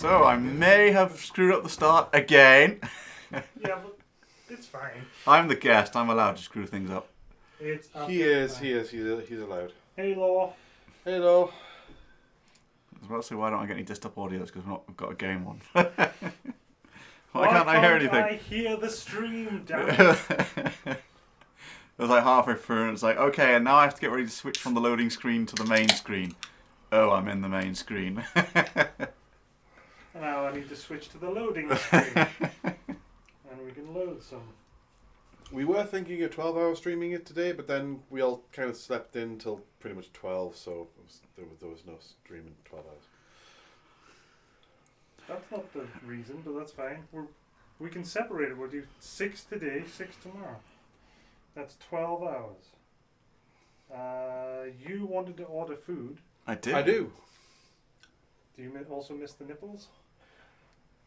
So I may have screwed up the start again. Yeah, but it's fine. I'm the guest. I'm allowed to screw things up. It's He is. He's allowed. Hey, Law. Hello. I was about to say, why don't I get any dissed up audios because we've got a game on. Why can't I hear anything? I hear the stream, damn it. It was like halfway through and it's like, okay, and now I have to get ready to switch from the loading screen to the main screen. Oh, I'm in the main screen. Now I need to switch to the loading screen. And we can load some. We were thinking of 12-hour streaming it today, but then we all kind of slept in till pretty much 12, so there was no streaming 12 hours. That's not the reason, but that's fine. We can separate it. We'll do 6 today, 6 tomorrow. That's 12 hours. You wanted to order food. I did. I do. Do you also miss the nipples?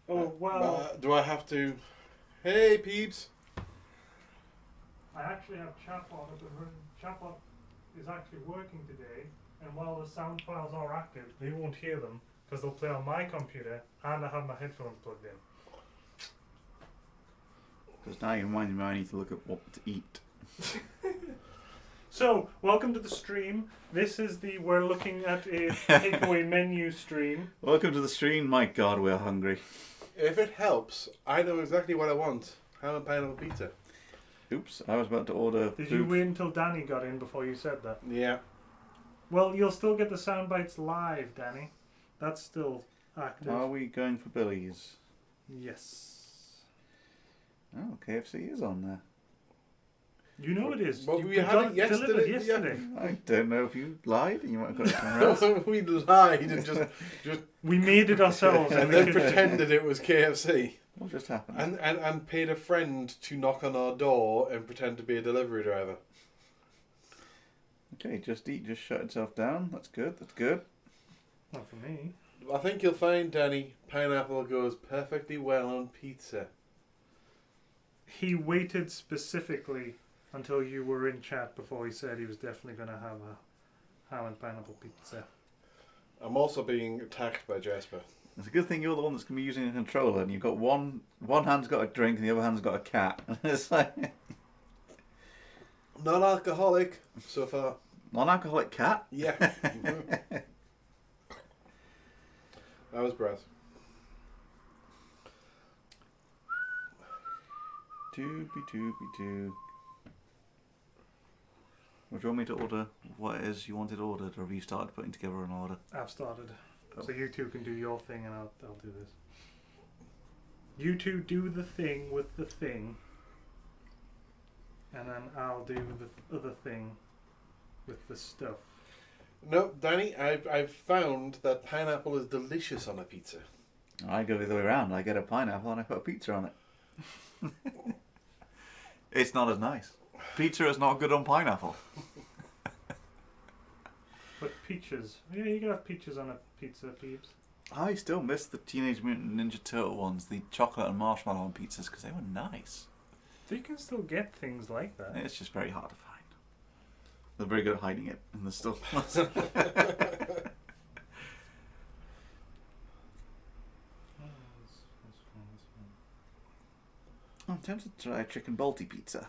Oh, well. Do I have to... Hey, peeps. I actually have chatbot at the room. Chatbot is actually working today, and while the sound files are active, they won't hear them because they'll play on my computer, and I have my headphones plugged in. Because now you remind me I need to look at what to eat. So, welcome to the stream. This is we're looking at a takeaway menu stream. Welcome to the stream. My God, we're hungry. If it helps, I know exactly what I want. Ham and pineapple pizza. Oops, I was about to order Did food. you wait until Danny got in before you said that? Yeah. Well, you'll still get the sound bites live, Danny. That's still active. Are we going for Billy's? Yes. Oh, KFC is on there. You know it is. Well, You we got had it delivered yesterday. yesterday. I don't know if you lied. You might have got it somewhere else. We lied and just We made it ourselves. and then pretended it was KFC. What just happened? And paid a friend to knock on our door and pretend to be a delivery driver. Okay, Just Eat just shut itself down. That's good. That's good. Not for me. I think you'll find, Danny, pineapple goes perfectly well on pizza. He waited specifically until you were in chat before he said he was definitely going to have a ham and pineapple pizza. I'm also being attacked by Jasper. It's a good thing you're the one that's going to be using a controller, and you've got one hand's got a drink and the other hand's got a cat. It's like Non-alcoholic so far. non-alcoholic cat. Yeah. That was brass. Doobie. Would you want me to order what it is you wanted ordered, or have you started putting together an order? I've started. Oh. So you two can do your thing and I'll do this. You two do the thing with the thing. And then I'll do the other thing with the stuff. No, Danny, I've found that pineapple is delicious on a pizza. I go the other way around. I get a pineapple and I put a pizza on it. It's not as nice. Pizza is not good on pineapple. But peaches. Yeah, you can have peaches on a pizza, peeps. I still miss the Teenage Mutant Ninja Turtle ones, the chocolate and marshmallow on pizzas, because they were nice. You can still get things like that. It's just very hard to find. They're very good at hiding it in the stuff. I'm tempted to try chicken balti pizza.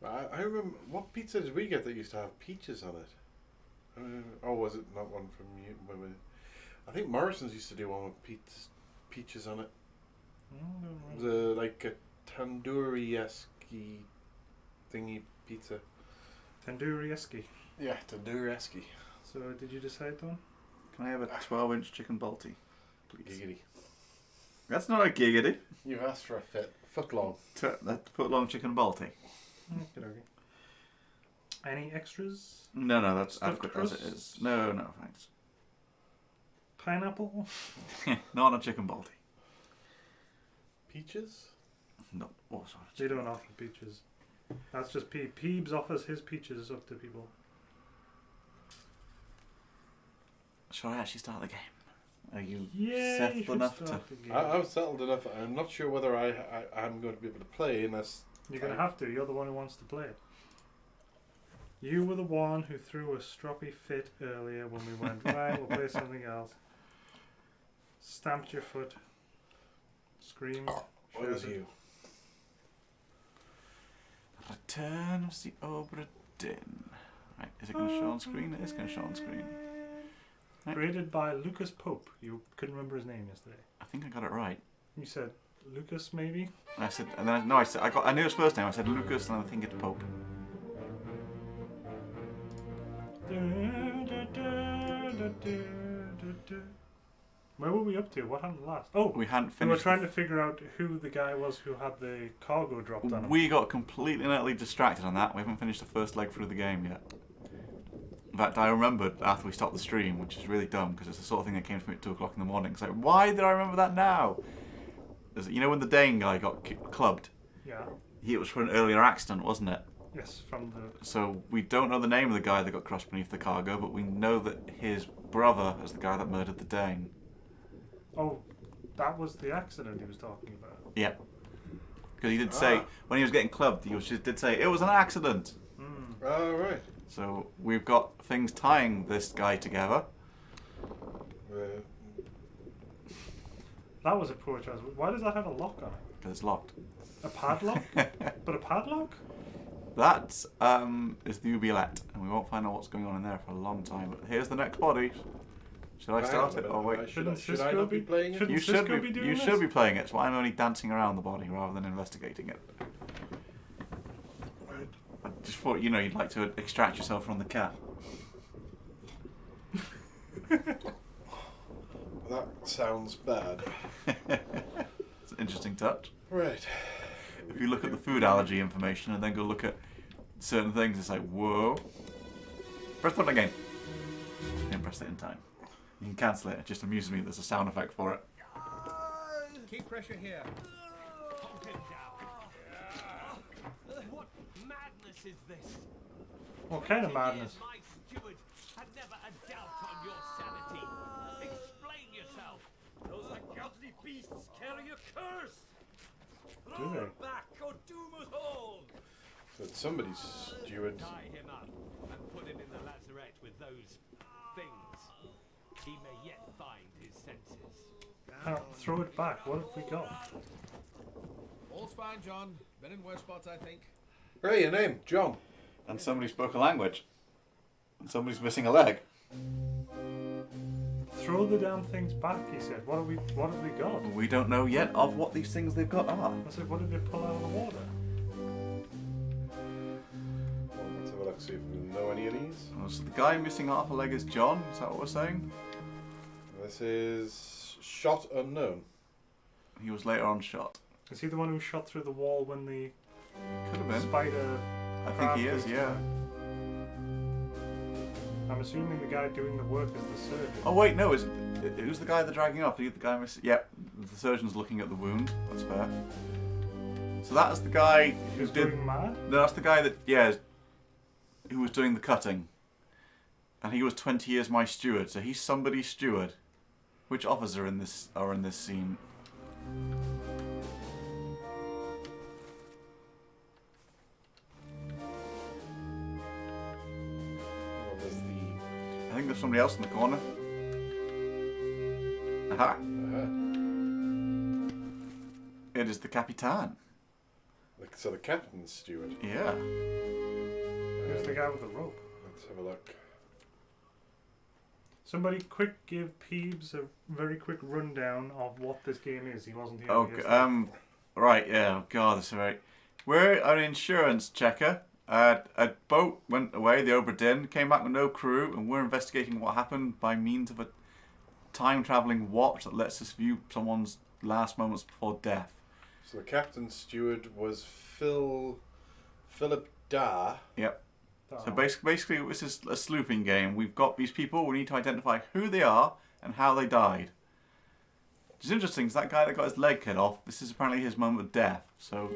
I remember, what pizza did we get that used to have peaches on it? Or was it not one from you? I think Morrison's used to do one with peaches on it. It was like a tandoori-esque thingy pizza. Tandoori-esque. Yeah, tandoori-esque. So did you decide, Don? Can I have a 12-inch chicken balti, please? Giggity. That's not a giggity. You've asked for a foot long. That foot-long chicken balti. Okay. Any extras? No, that's Stuffed adequate as it crust? is. No, thanks. Pineapple? Not on a chicken balti. Peaches? No. Oh, sorry. They don't offer peaches. That's just Peebs offers his peaches up to people. Shall I actually start the game? Are you Yeah, you settled should enough to... start the game. I'm settled enough. I'm not sure whether I'm going to be able to play unless... You're going to have to. You're the one who wants to play it. You were the one who threw a stroppy fit earlier when we went, right, we'll play something else. Stamped your foot. Screamed. What was shouted. you? Return of the Obra Dinn. Right, is it going to show on screen? It is going to show on screen. Right. Created by Lucas Pope. You couldn't remember his name yesterday. I think I got it right. You said Lucas, maybe? I said, and then no, I knew his first name. I said Lucas, and I think it's Pope. Where were we up to? What happened last? Oh, We hadn't we were finished. trying to figure out who the guy was who had the cargo dropped on him. We got completely and utterly distracted on that. We haven't finished the first leg through the game yet. In fact, I remembered after we stopped the stream, which is really dumb because it's the sort of thing that came to me at 2 o'clock in the morning. It's like, why did I remember that now? You know when the Dane guy got clubbed? Yeah. It was for an earlier accident, wasn't it? Yes, from the... So we don't know the name of the guy that got crushed beneath the cargo, but we know that his brother is the guy that murdered the Dane. Oh, that was the accident he was talking about. Yep. Because he did say, when he was getting clubbed, did say, it was an accident. Oh, right. So we've got things tying this guy together. That was a poor choice. Why does that have a lock on it? Because it's locked. A padlock? But a padlock? That is the oubliette, and we won't find out what's going on in there for a long time. But here's the next body. Should I start it? Oh wait, Should I Sisco not be playing it? Shouldn't you should Sisco be. doing You this? should be playing it. So I'm only dancing around the body rather than investigating it. I just thought you'd like to extract yourself from the cat. That sounds bad. It's an interesting touch. Right. If you look at the food allergy information and then go look at certain things, it's like, whoa. Press button again. Didn't press it in time. You can cancel it. It just amuses me. There's a sound effect for it. Keep pressure here. Hold him down. What madness is this? What kind of madness? My steward had never a doubt on your sanity. Explain yourself. Those ungodly beasts carry a curse. Do Throw they? her back or doom us all. So it's somebody's steward. Tie him up and put him in the lazarette with those things. He may yet find his senses. Throw it back. What have we got? All's fine, John. Been in worse spots, I think. Hey, your name? John. And somebody spoke a language. And somebody's missing a leg. Throw the damn things back, he said. What have we got? We don't know yet of what these things they've got are. I said, what did they pull out of the water? Well, let's have a look, see if we know any of these. Oh, so the guy missing half a leg is John? Is that what we're saying? This is Shot Unknown. He was later on shot. Is he the one who shot through the wall when the Could have been. spider... I think he is, crab yeah. was- I'm assuming the guy doing the work is the surgeon. Oh wait, no, who's the guy they're dragging off? The guy missing... Yep, the surgeon's looking at the wound. That's fair. So that's the guy who Who's did... going mad? No, that's the guy that, yeah, who was doing the cutting. And he was 20 years my steward, so he's somebody's steward. Which offers are in this scene? What was the... I think there's somebody else in the corner. Aha! It is the Capitan. So the captain's steward. Yeah. Who's the guy with the rope? Let's have a look. Somebody quick give Peebs a very quick rundown of what this game is. He wasn't here. Oh, yesterday. right, yeah, oh god, that's right. We're an insurance checker. A boat went away, the Obra Dinn, came back with no crew, and we're investigating what happened by means of a time-travelling watch that lets us view someone's last moments before death. So the captain's steward was Philip Dar. Yep. Oh. So basically, this is a sleuthing game. We've got these people, we need to identify who they are and how they died. Which is interesting, because that guy that got his leg cut off, this is apparently his moment of death. So,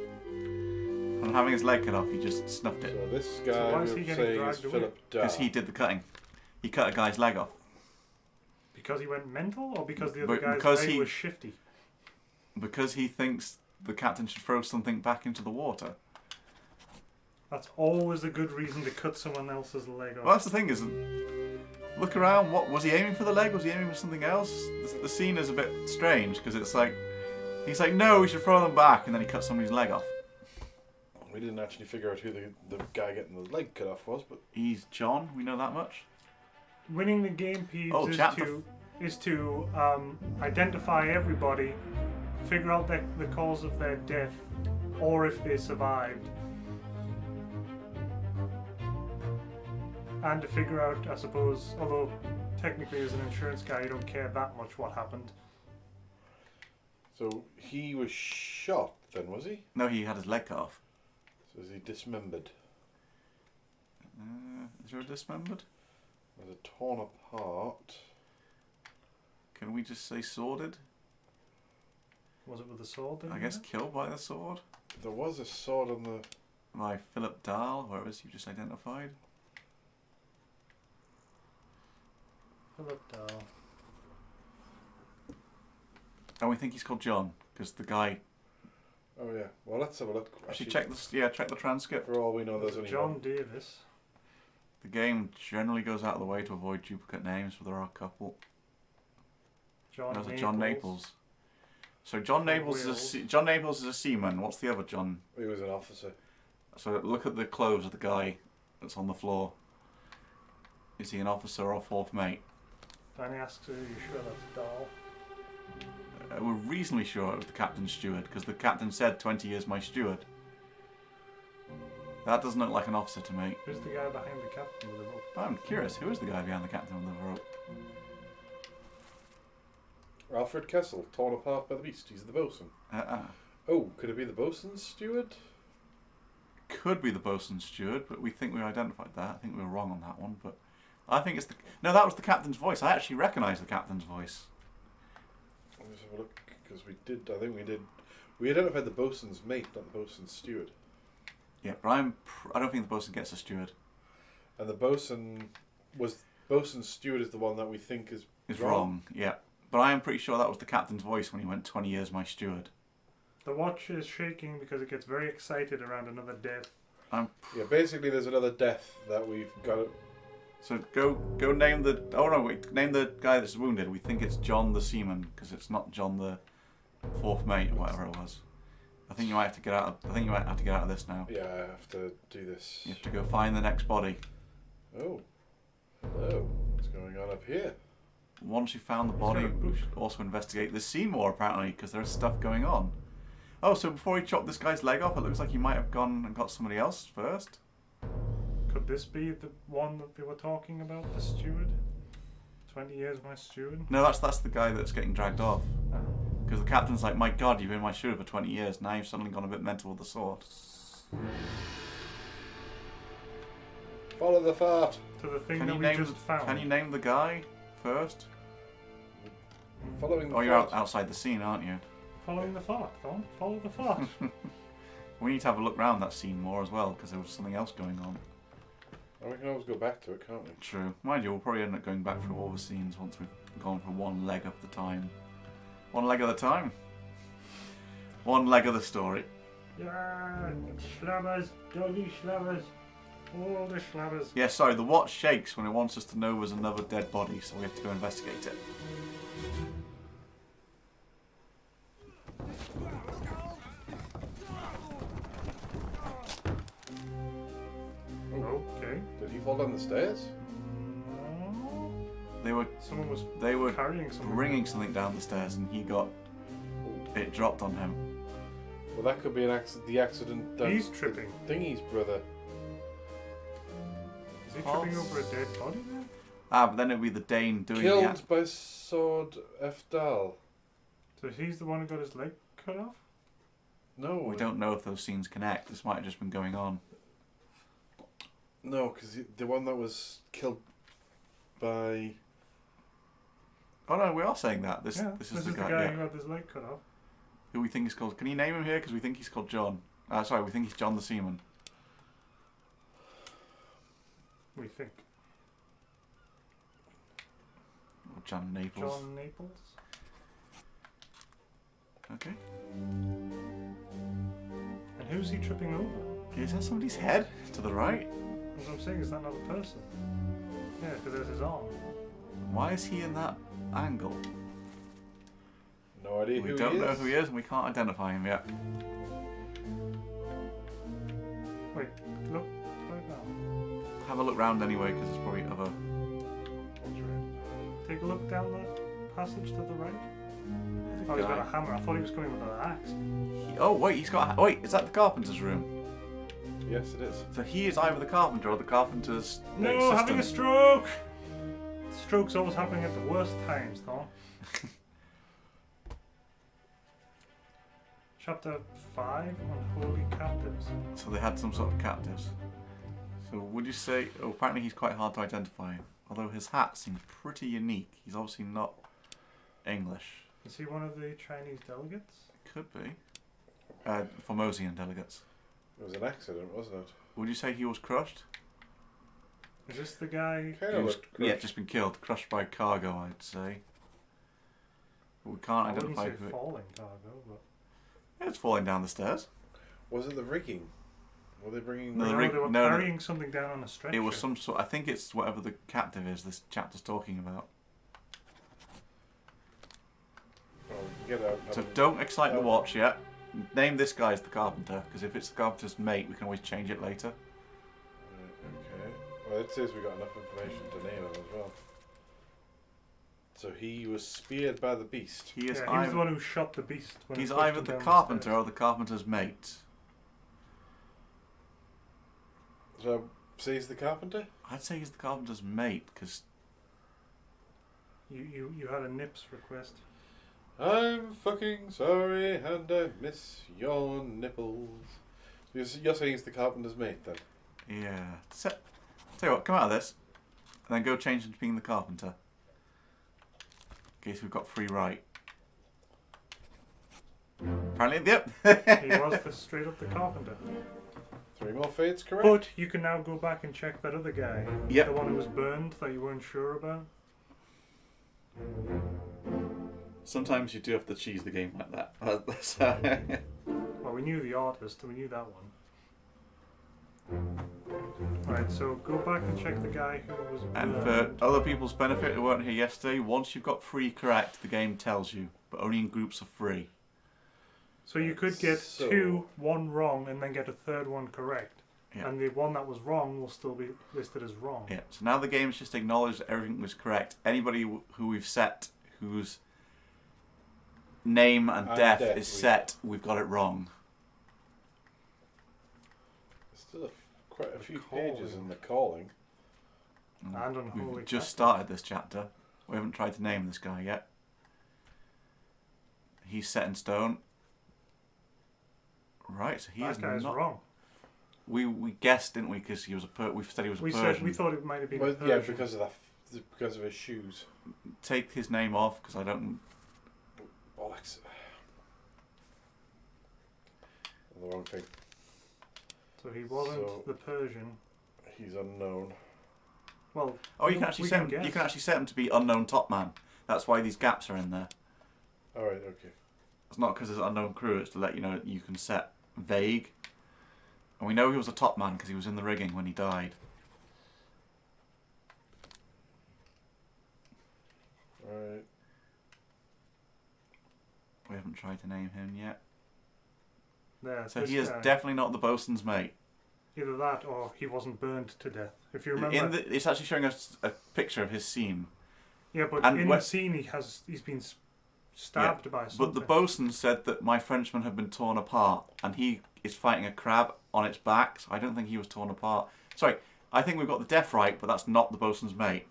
on having his leg cut off, he just snuffed it. So this So guy why is he we're getting saying is dragged away? Philip Dar. Because he did the cutting. He cut a guy's leg off. Because he went mental, or because the other But guy's because leg he- was shifty? Because he thinks the captain should throw something back into the water. That's always a good reason to cut someone else's leg off. Well, that's the thing is, look around. What was he aiming for? The leg? Was he aiming for something else? The scene is a bit strange because it's like he's like, no, we should throw them back, and then he cuts somebody's leg off. We didn't actually figure out who the guy getting the leg cut off was, but He's John. We know that much. Winning the game, Pete, Oh, is to identify everybody, figure out the cause of their death, or if they survived, and to figure out, I suppose, although technically as an insurance guy you don't care that much what happened. so he was shot then, was he? No, he had his leg cut off. So is he dismembered? Is there a dismembered? Was it torn apart? Can we just say sworded? Was it with the sword then? I guess killed by the sword. There was a sword on the. By Philip Dahl, where was you just identified? Philip Dahl. And we think he's called John because the guy. Oh yeah. Well, let's have a look. Actually, check the transcript. For all we know, there's only John one. Davis. The game generally goes out of the way to avoid duplicate names, but there are a couple. There's a John Naples. So John Naples is a seaman. What's the other John? He was an officer. So look at the clothes of the guy that's on the floor. Is he an officer or fourth mate? Danny asks, are you sure that's Dahl? We're reasonably sure it was the captain's steward because the captain said 20 years my steward. That doesn't look like an officer to me. Who's the guy behind the captain with the rope? I'm curious, who is the guy behind the captain with the rope? Alfred Kessel, torn apart by the beast. He's the bosun. Oh, could it be the bosun's steward? Could be the bosun's steward, but we think we identified that. I think we were wrong on that one, but I think it's the... No, that was the captain's voice. I actually recognise the captain's voice. Let's have a look, because we did, I think we did... We identified the bosun's mate, not the bosun's steward. Yeah, but I don't think the bosun gets a steward. And the bosun's steward is the one that we think is wrong, yeah. But I am pretty sure that was the captain's voice when he went 20 years my steward. The watch is shaking because it gets very excited around another death. Yeah, basically there's another death that we've got. So go name the... Oh no, wait, name the guy that's wounded. We think it's John the seaman, because it's not John the fourth mate or whatever it was. I think you might have to get out of this now. Yeah, I have to do this. You have to go find the next body. Oh. Hello. What's going on up here? Once you found the body, we should also investigate the scene more, apparently, because there's stuff going on. Oh, so before he chopped this guy's leg off, it looks like he might have gone and got somebody else first. Could this be the one that they were talking about, the steward? 20 years my steward? No, that's the guy that's getting dragged off. Because the captain's like, my God, you've been my steward for 20 years, now you've suddenly gone a bit mental with the sword. Follow the fart. To the thing that we just found. Can you name the guy first? Following the Oh, fart. you're outside the scene, aren't you? Following the fart, Tom. Follow the fart. We need to have a look around that scene more as well, because there was something else going on. Oh, we can always go back to it, can't we? True. Mind you, we'll probably end up going back through all the scenes once we've gone for one leg at the time. One leg at a time. One leg of the story. Yeah, schlabbers, doggy schlabbers, all the schlabbers. Yeah, sorry, the watch shakes when it wants us to know there's another dead body, so we have to go investigate it. Okay. Did he fall down the stairs? They were carrying something. bringing something down the stairs, and he got it dropped on him. Well, that could be the accident. That He's tripping. Thingy's brother. Is he tripping over a dead body then? Ah, but then it'd be the Dane doing Killed by sword F. Dahl. So he's the one who got his leg cut off? No. We don't know if those scenes connect. This might have just been going on. No, because the one that was killed by... Oh no, we are saying that. This is the guy who had his leg cut off. who we think is called... Can you name him here? Because we think he's called John. Sorry, we think he's John the Seaman. We think. Or John Naples. John Naples? Okay. And who's he tripping over? Is that somebody's head to the right? As I'm saying, is that not a person? Yeah, because there's his arm. Why is he in that angle? No idea We who don't he know is. who he is and we can't identify him yet. Wait, look now. Have a look round anyway because there's probably other... That's right. Take a look down the passage to the right. There's Oh, he's got guy. a hammer. I thought he was coming with an axe. Oh wait, he's got a... Wait, is that the carpenter's room? Yes, it is. So he is either the carpenter or the carpenter's No, assistant. having a stroke! Stroke's always happening at the worst times, though. Chapter 5 on Holy Captives. So they had some sort of captives. So would you say... Oh, apparently he's quite hard to identify. Although his hat seems pretty unique. He's obviously not English. Is he one of the Chinese delegates? Could be. Formosian delegates. It was an accident, wasn't it? Would you say he was crushed? Is this the guy? Kind He of was, looked yeah, crushed. just been killed. Crushed by cargo, I'd say. But we can't I wouldn't identify say who it... falling cargo, but... Yeah, it's falling down the stairs. Was it the rigging? Were they bringing? No, the No, rig- they were no, no. carrying something down on a stretcher. It was some sort... I think it's whatever the captive is this chapter's talking about. Oh, get out. So don't excite the watch yet. Name this guy as the carpenter, because if it's the carpenter's mate, we can always change it later. Okay. Well, it says we got enough information to name him as well. So he was speared by the beast. He is Yeah, he was the either, one who shot the beast. When it he's pushed either him the down carpenter stairs. or the carpenter's mate. So say he's the carpenter. I'd say he's the carpenter's mate, because... You had a Nips request. I'm fucking sorry, and I miss your nipples. You're saying he's the carpenter's mate then? Yeah. So, tell you what, come out of this, and then go change into being the carpenter. In case we've got free right. Apparently, yep. He was straight up the carpenter. 3 more fates, correct? But you can now go back and check that other guy. Yep. The one who was burned that you weren't sure about. Sometimes you do have to cheese the game like that. Well, we knew the artist, and we knew that one. Right, so go back and check the guy who was And burned. for other people's benefit who weren't here yesterday, once you've got 3 correct, the game tells you, but only in groups of 3. So you could get So- 2, 1 wrong, and then get a third one correct. Yeah. And the one that was wrong will still be listed as wrong. Yeah. So now the game's just acknowledged that everything was correct. Anybody who we've set, whose name and death is set, we've got it wrong. There's still quite a few calling. pages in the calling. And unholy We've just captive. started this chapter. We haven't tried to name this guy yet. He's set in stone. Right, so he That is guy's not. wrong. We guessed, didn't we? Because he was we said he was a We Persian. said we thought it might have been Well, a yeah, Persian. because of his shoes. Take his name off because I don't. Bollocks. The wrong thing. So he wasn't So- the Persian. He's unknown. Well, Oh, you can actually set him. guess. You can actually set him to be unknown top man. That's why these gaps are in there. Alright, okay. It's not because there's unknown crew. It's to let you know that you can set vague. And we know he was a top man because he was in the rigging when he died. Alright. We haven't tried to name him yet. There, So this he is guy. definitely not the bosun's mate. Either that or he wasn't burned to death. If you remember. It's actually showing us a picture of his scene. Yeah, but and in when- the scene he's been stabbed by something. But the bosun said that my Frenchman had been torn apart, and he is fighting a crab on its back. So I don't think he was torn apart. Sorry, I think we've got the death right, but that's not the bosun's mate.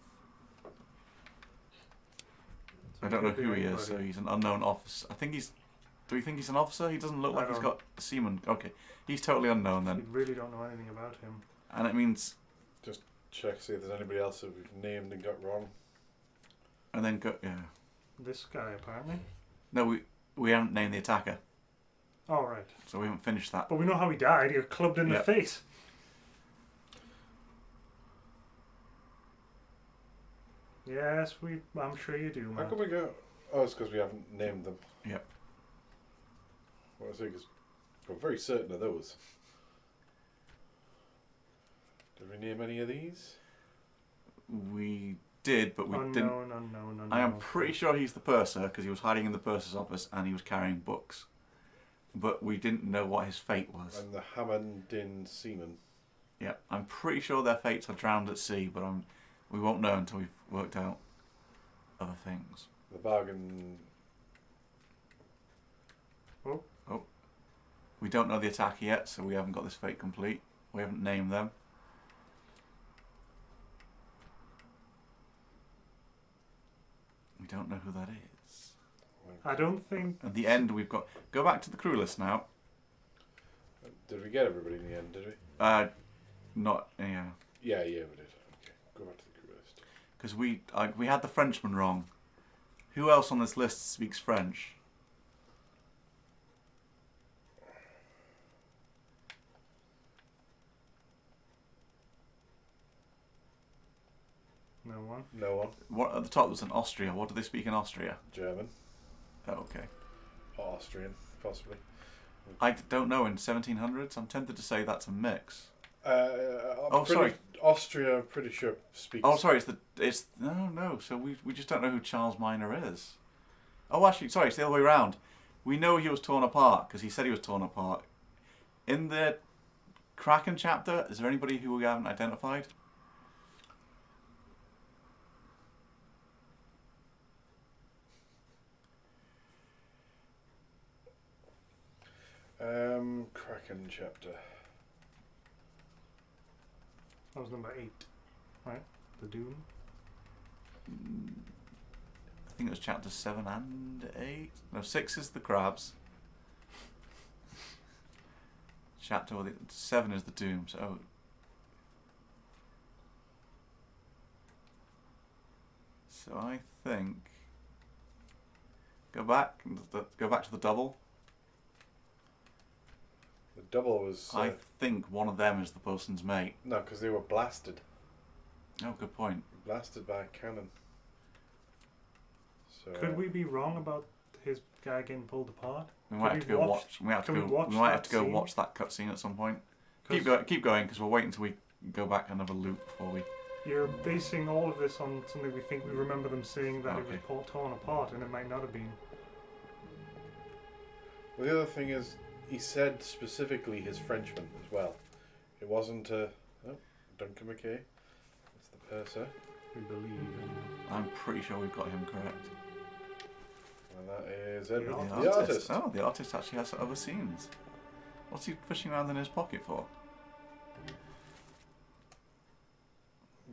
So I don't know could be who he is, so anybody. he's an unknown officer. I think he's. Do we think he's an officer? He doesn't look I like he's don't- got a seaman. Okay, he's totally unknown We then, really don't know anything about him. and it means. Check, see if there's anybody else that we've named and got wrong. And then go. Yeah. This guy apparently. No, we haven't named the attacker, All right, so we haven't finished that. but we know how he died. He got clubbed in the Yep. face. Yes, I'm sure you do, How man. come we go? Oh, it's because we haven't named them. Yep. Well, I think we're very certain of those. Did we name any of these? We did, but we didn't. No. I am pretty sure he's the purser because he was hiding in the purser's office and he was carrying books. But we didn't know what his fate was. And the Hammondin seaman. Yeah, I'm pretty sure their fates are drowned at sea, but we won't know until we've worked out other things. The bargain. Oh. We don't know the attacker yet, so we haven't got this fate complete. We haven't named them. We don't know who that is. I don't think. At the end, we've got... Go back to the crew list now. Did we get everybody in the end, did we? Not... Yeah. Yeah, we did. Okay, go back to the crew list. Because we had the Frenchman wrong. Who else on this list speaks French? No one. No one. What at the top was in Austria. What do they speak in Austria? German. Oh, okay. Or Austrian, possibly. I don't know. In 1700s, I'm tempted to say that's a mix. Sorry. Austria, I'm pretty sure speaks. Oh, sorry. It's no. So we just don't know who Charles Minor is. Oh, actually, sorry. It's the other way around. We know he was torn apart because he said he was torn apart. In the Kraken chapter, is there anybody who we haven't identified? Kraken chapter. That was number 8, right? The Doom. I think it was chapter 7 and 8. No, 6 is the crabs. Chapter 7 is the Doom. So I think go back to the double. The double was. I think one of them is the Bosun's mate. No, because they were blasted. Oh, good point. Blasted by a cannon. So. Could we be wrong about his guy getting pulled apart? We might have to go watch. We might have to go scene? watch that cutscene at some point. Keep going, because we'll wait until we go back another loop before we. You're basing all of this on something we think we remember them saying that it Okay. was torn apart, and it might not have been. Well, the other thing is, he said specifically his Frenchman as well. It wasn't Duncan McKay. It's the purser. We believe. I'm pretty sure we've got him correct. And that is Edward, The the artist. Oh, the artist actually has other scenes. What's he fishing around in his pocket for?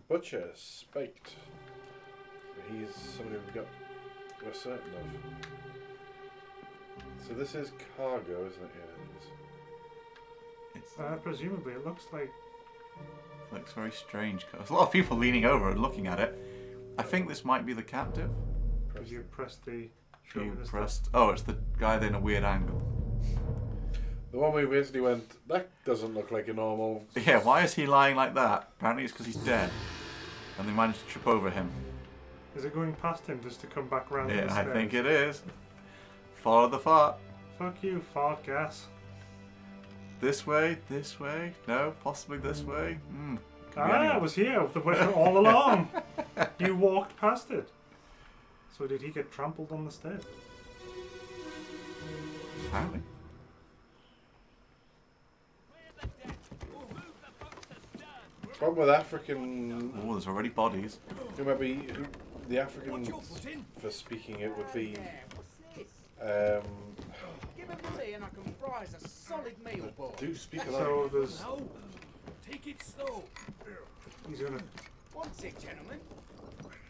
Butcher, spiked. He's somebody we're certain of. So this is cargo, isn't it? Yeah, it is. Presumably, it looks like. Looks very strange. There's a lot of people leaning over and looking at it. I think this might be the captive. As you press the. Show me You this pressed. Oh, it's the guy in a weird angle. The one we basically went, that doesn't look like a normal. Yeah, why is he lying like that? Apparently it's because he's dead. And they managed to trip over him. Is it going past him just to come back around? Yeah, the I stairs? think it is. Follow the fart. Fuck you, fart gas. This way, no, possibly this way. It was here all along. You walked past it. So did he get trampled on the stairs? Apparently. Problem with African. Oh, there's already bodies. The Africans for speaking it would be. Give him to me and I can fry us a solid meal, boy. Do speak a So lot. there's. No, take it slow. He's gonna. What's it, gentlemen?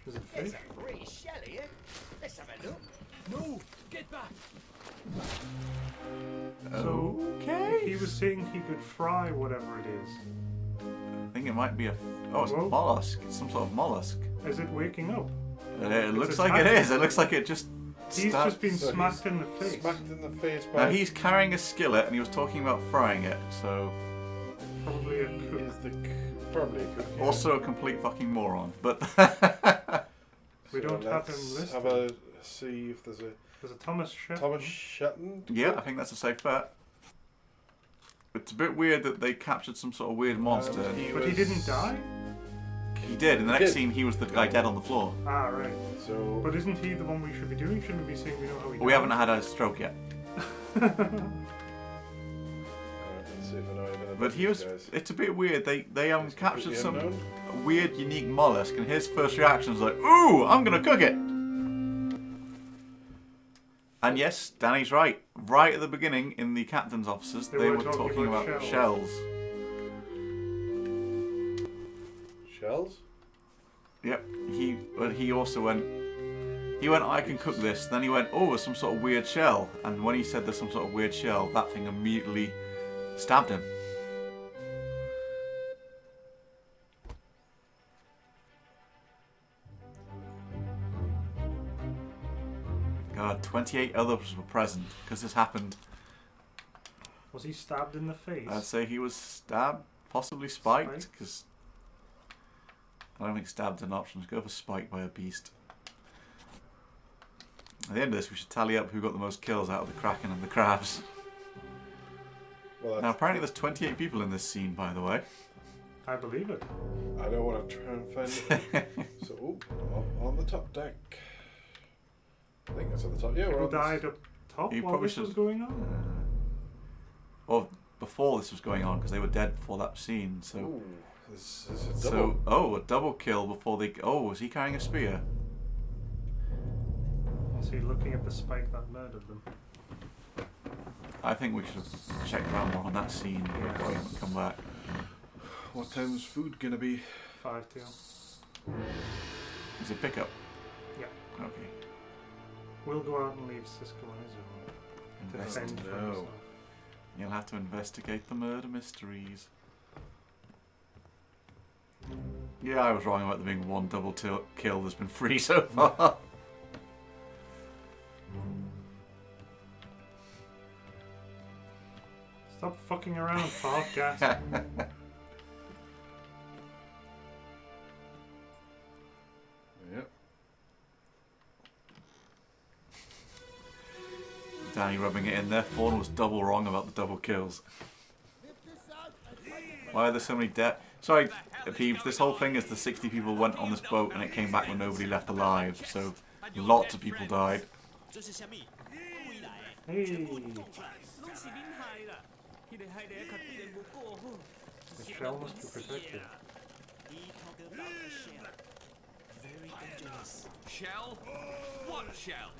Is it There's fish? a free shell here. Let's have a look. No, get back. So Okay. he was saying he could fry whatever it is. I think it might be a. Oh, it's a Whoa. mollusk. It's some sort of mollusk. Is it waking up? It looks like attacking. it is. It looks like it just. He's stabbed- just been So smacked he's in the face. Smacked in the face Now by. he's carrying a skillet and he was talking about frying it, so. Probably a He cook. is probably a cook. Yeah. Also a complete fucking moron. But. We don't have him let's listed. Have a see if there's a There's a Thomas Shep. Thomas Shetton. Yeah, I think that's a safe bet. It's a bit weird that they captured some sort of weird monster. But he didn't die? He He did. In the He next did. scene, he was the guy dead on the floor. Ah, right. So But isn't he the one we should be doing? Shouldn't we be saying we know how he We died? haven't had a stroke yet. let's see if I know any of But he these was. guys. It's a bit weird. They It's captured completely some unknown. weird, unique mollusk, and his first reaction was like, "Ooh, I'm gonna cook it." And yes, Danny's right. Right at the beginning, in the captain's offices, they were talking about shells. Shells? Yep. He also went. He went, "I can cook this." Then he went, "Oh, there's some sort of weird shell." And when he said there's some sort of weird shell, that thing immediately stabbed him. God, 28 others were present because this happened. Was he stabbed in the face? I'd say he was stabbed, possibly spiked, Spiked? because I don't think stabbed's an option. Let's go for spiked by a beast. At the end of this, we should tally up who got the most kills out of the Kraken and the crabs. Well, Now, that's, apparently there's 28 people in this scene, by the way. I believe it. I don't want to try and find it. So, ooh, on the top deck. I think that's on the top. Yeah, we're Who on this- died up top You while probably this was should- going on? Well, before this was going on, because they were dead before that scene. So, Ooh, this is a double. a double kill before they. Oh, was he carrying a spear? Was he looking at the spike that murdered them? I think we should have checked around more on that scene before we come back. What time's food gonna be? 5 till. Is it pickup? Yeah. Okay. We'll go out and leave Sisco on his own to Invest- fend for no. himself. You'll have to investigate the murder mysteries. Yeah, I was wrong about there being one double kill. There's been 3 so far. Stop fucking around, fart gas. Yep. Danny rubbing it in there. Fawn was double wrong about the double kills. Why are there so many dead? Sorry, Peeves, this whole thing is the 60 people went on this boat and it came back with nobody left alive. So lots of people died. Hey, the shell must be protected. Shell? What shell?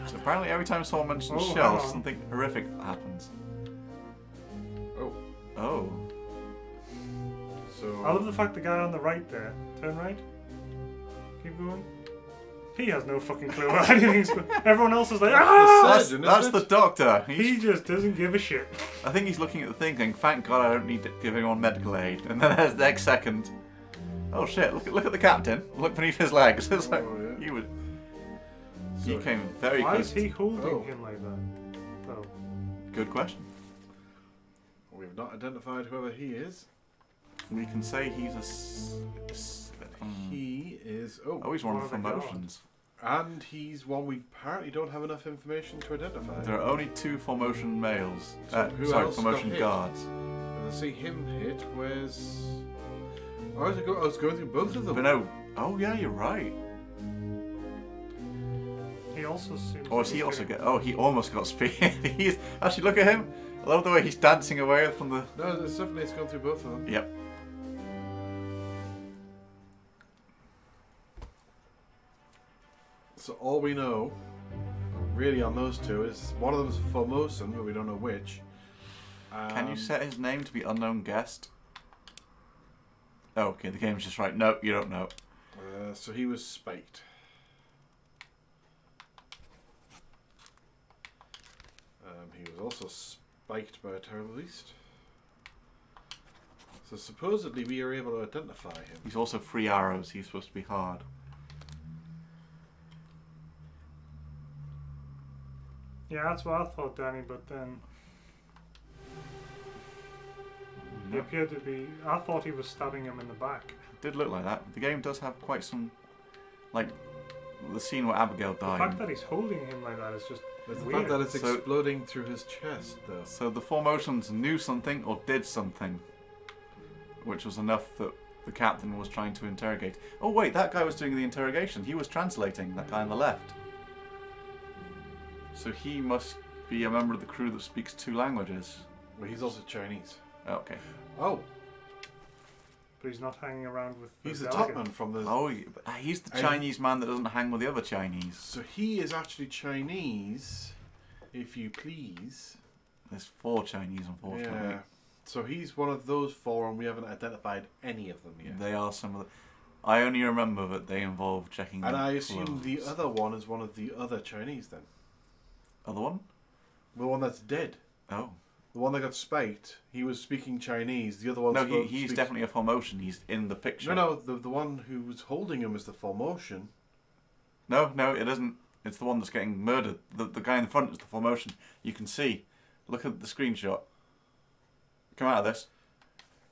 So apparently every time someone mentions Oh, shells, hang on. something horrific happens. Oh, Oh. so I love the fact the guy on the right there. Turn right. Keep going. He has no fucking clue what anything's going. Everyone else is like, ah! That's, Surgeon, that's isn't the it? doctor. He just doesn't give a shit. I think he's looking at the thing going, thank God I don't need to give anyone medical aid. And then there's the next second, oh shit, look at the captain. Look beneath his legs. It's like, Oh, yeah. he So- came very Why close. is he holding Oh. him like that? Oh. Good question. we've not identified whoever he is. We can say he's He is. oh, he's one One of the of the gods. formotions. And he's one we apparently don't have enough information to identify. There are only 2 formotion males. So who Sorry, else formotion got hit? guards. And I see him hit. Where's? I was going through both of them. But no. Oh yeah, you're right. He also seems. Or is he also get? Oh, he almost got speared. He's actually look at him. I love the way he's dancing away from the. No, it's definitely it's gone through both of them. Yep. So all we know, really, on those two is one of them's Formosan, but we don't know which. Can you set his name to be unknown guest? Oh, okay, the game's just right. No, you don't know. So he was spiked. He was also spiked by a terrible beast. So supposedly we are able to identify him. He's also 3 arrows. He's supposed to be hard. Yeah, that's what I thought, Danny. But then he No. appeared to be. I thought he was stabbing him in the back. Did look like that. The game does have quite some, like, the scene where Abigail The fact died. that he's holding him like that is just There's the weird. fact that it's So- exploding through his chest, though. So the formotions knew something or did something, which was enough that the captain was trying to interrogate. Oh wait, that guy was doing the interrogation. He was translating, that guy on the left. So he must be a member of the crew that speaks 2 languages. Well, he's also Chinese. Okay. Oh, But he's not hanging around with. he's the delegate. top man from the. Oh, he's the Chinese man that doesn't hang with the other Chinese. So he is actually Chinese, if you please. There's 4 Chinese, unfortunately. Yeah. So he's one of those 4, and we haven't identified any of them yet. They are some of the... I only remember that they involve checking And their I assume the clothes. other one is one of the other Chinese then. Other one? The one that's dead. Oh. The one that got spiked, he was speaking Chinese. The other one. No, he's definitely a Formosan. He's in the picture. No, the one who was holding him is the Formosan. No, it isn't. It's the one that's getting murdered. The guy in the front is the Formosan. You can see. Look at the screenshot. Come out of this.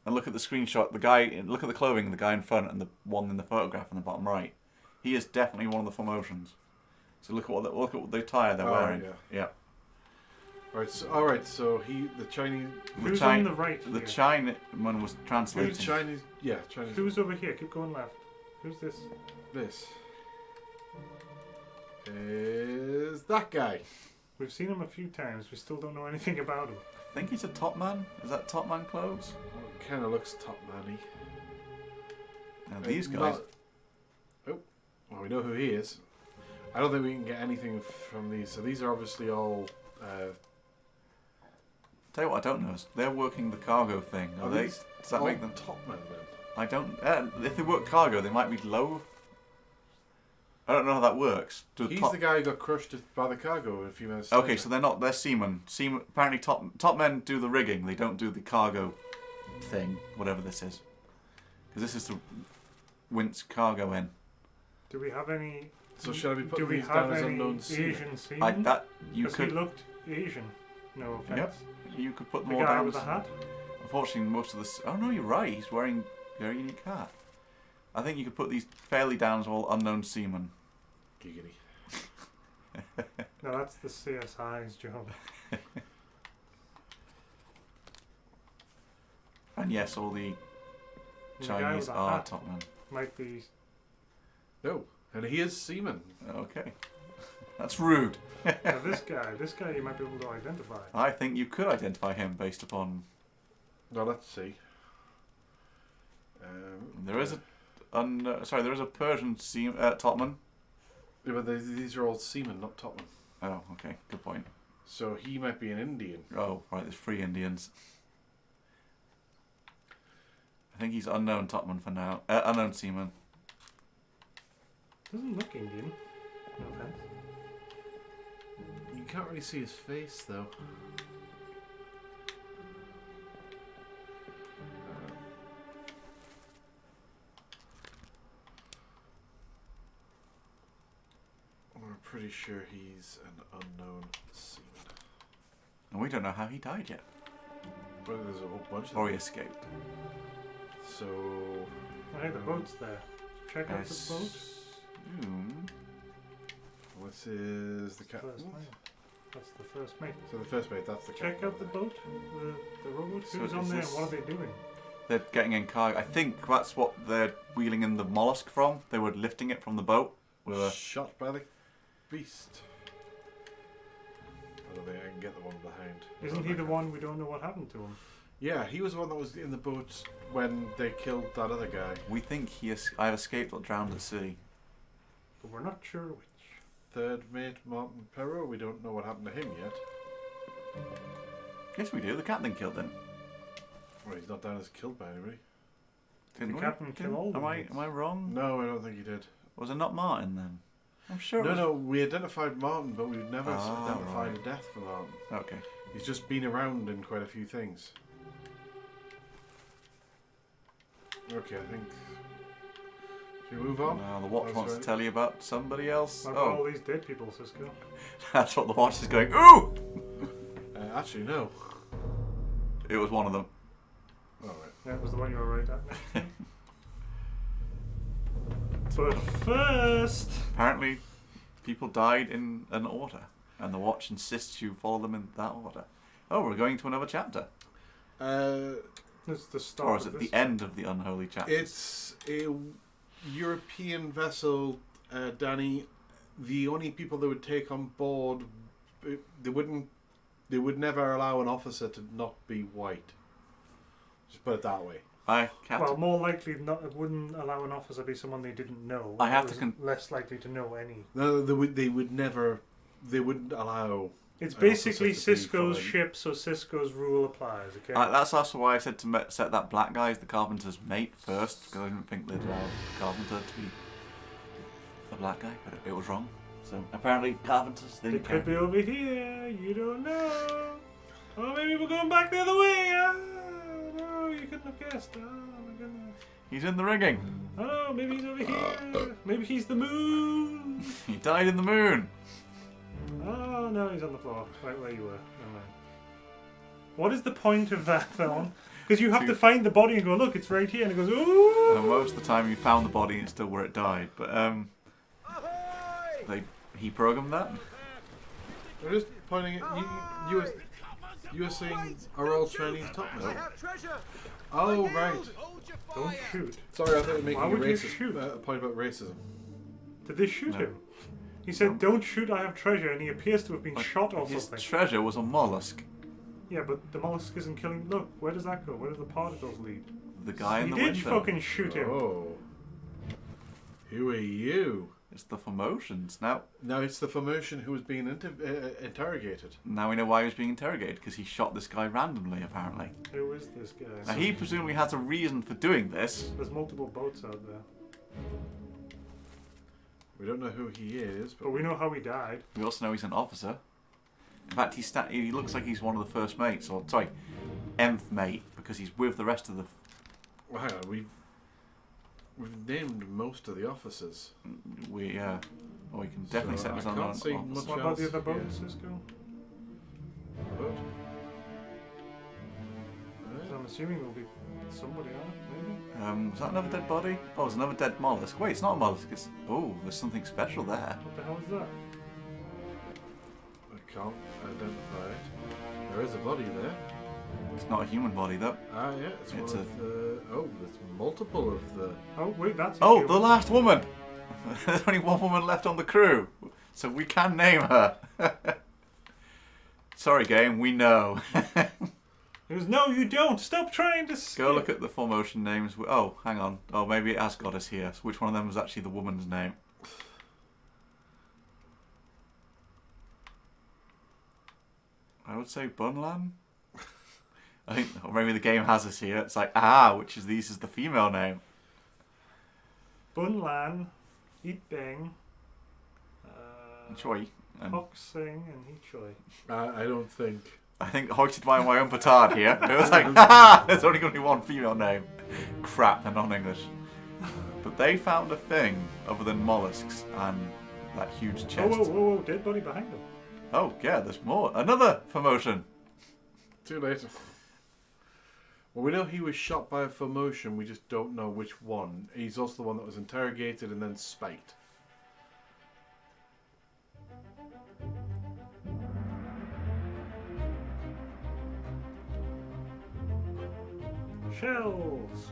And look at the screenshot. Look at the clothing of the guy in front and the one in the photograph in the bottom right. He is definitely one of the Formosans. So look at the attire they're wearing. Yeah. All right. So the Chinese. Who's on the right? The here? Chinaman was translating. Who's Chinese? Yeah, Chinese. Who's over here? Keep going left. Who's this? This is that guy. We've seen him a few times. We still don't know anything about him. I think he's a top man. Is that top man clothes? Kind of looks top manny. Now these guys. Well, we know who he is. I don't think we can get anything from these. So these are obviously all. Tell you what, I don't know. They're working the cargo thing. Are they? these Does that all make them? top men then? I don't. If they work cargo, they might be low. I don't know how that works. He's the guy who got crushed by the cargo a few minutes. Okay, later. so they're not. They're seamen. Seamen. Apparently, top men do the rigging. They don't do the cargo thing, whatever this is. Because this is to winch cargo in. Do we have any? So shall I be Do putting we these have down as any unknown seamen? Asian seamen? You Because could. he looked Asian. No offense. Yep. You could put The more guy down. with the hat. Unfortunately, most of the. Oh no, you're right. He's wearing a very unique hat. I think you could put these fairly down as all unknown seamen. Giggity. No, that's the CSI's job. And yes, all the The guy Chinese with the are hat top men. might be. No, and he is seaman. Okay. That's rude. Now this guy, you might be able to identify. I think you could identify him based upon. Now let's see. There is there is a Persian topman. Yeah, but these are all seamen, not topmen. Oh, okay, good point. So he might be an Indian. Oh, right, there's 3 Indians. I think he's unknown topman for now. Unknown seaman. Doesn't look Indian. No offense. You can't really see his face though. I'm pretty sure he's an unknown seaman. And we don't know how he died yet. But there's a whole bunch of Or them. he escaped. So Oh, hey, the boat's there. Check out the boat. Assume- this is the First captain. mate. That's the first mate. So the first mate, that's the Check captain. out the boat. The rowboat. So Who's on is there? this- What are they doing? They're getting in cargo. I think that's what they're wheeling in the mollusk from. They were lifting it from the boat. With a... Shot by the beast. I don't think I can get the one behind. Isn't he the one we don't know what happened to him? Yeah, he was the one that was in the boat when they killed that other guy. We think I've escaped or drowned at sea. But we're not sure which. Third mate Martin Perro, we don't know what happened to him yet. Yes, we do. The captain killed him. Well, he's not down as killed by anybody. Didn't The we? captain kill Didn't- all the Am I mates? wrong? No, I don't think he did. Was it not Martin then? I'm sure. it was... No, we identified Martin, but we've never Ah, identified right. a death for Martin. Okay. He's just been around in quite a few things. Okay, I think... Should we move on? Now the watch That's wants right. to tell you about somebody else. What about all Oh, these dead people, Sisco? that's what the watch is going. Ooh! Actually, no. It was one of them. Alright. That was the one you were right at. But first, Apparently, people died in an order, and the watch insists you follow them in that order. Oh, we're going to another chapter. It's the start. Or is of it this. the end of the unholy chapters? It's a European vessel, Danny. The only people that would take on board, they would never allow an officer to not be white. Just put it that way. I have Well, to, more likely not. It wouldn't allow an officer to be someone they didn't know. I have It to was less likely to know any. No, they would never. They wouldn't allow. It's an basically officer to be Cisco's foreign. ship, so Cisco's rule applies. Okay. that's also why I said to set that black guy as the carpenter's mate first, because I didn't think they'd allow the carpenter to be the black guy, but it was wrong. So apparently carpenters It didn't could be over here. You don't know. Oh, maybe we're going back the other way. No, you couldn't have guessed. Oh my goodness. He's in the rigging. Oh no, maybe he's over here. Maybe he's the moon. He died in the moon. Oh no, he's on the floor, right where you were. Never mind. What is the point of that film? Because you have to find the body and go, look, it's right here, and it goes, ooh. And most of the time you found the body and it's still where it died. But he programmed that. I'm just pointing at you were saying a Royal Chinese top I man. have treasure. Oh right. Don't shoot. Sorry, I thought you were Why making a would you racist shoot? a point about racism. Did they shoot No. him? He said, don't shoot, I have treasure, and he appears to have been shot or His something. treasure was a mollusk. Yeah, but the mollusk isn't killing. Look, where does that go? Where do the particles lead? The guy in He the did window. fucking shoot him. Oh. Who are you? It's the Formotions. Now It's the Formosan who was being interrogated. we know why he was being interrogated, because he shot this guy randomly, apparently. Who is this guy? Now he presumably has a reason for doing this. There's multiple boats out there. We don't know who he is, But we know how he died. We also know he's an officer. In fact, he looks like he's one of the first mates, or sorry, nth mate, because he's with the rest of the. Well, hang on, we've named most of the officers. We can definitely So set this I on. can't see on- much What about the else other boat, here. Cisco? Boat? So I'm assuming there'll be somebody on it, maybe? Was that another dead body? Oh, it's another dead mollusk. Wait, it's not a mollusk. It's there's something special there. What the hell is that? I can't identify it. There is a body there. It's not a human body though. Ah, yeah, it's one It's of the. Oh, there's multiple of the. Oh, wait, that's a Oh, human. the last woman. There's only one woman left on the crew, so we can name her. Sorry, game. We know. He goes, no, you don't. Stop trying to skip. Go look at the Formosan names. Oh, hang on. Oh, maybe it has got us here. So which one of them was actually the woman's name? I would say Bunlan. I think, or maybe the game has us here. It's like, which is these is the female name. Bunlan, Eatbang, Choi. And Hok Sing, and Hichoi. I don't think. I think hoisted by my own petard here. It was like, there's only going to be one female name. Crap, they're not English. But they found a thing other than mollusks and that huge chest. Whoa, dead body behind him. Oh, yeah, there's more. Another Formosan. Too late. Well, we know he was shot by a Formosan, we just don't know which one. He's also the one that was interrogated and then spiked. Shells.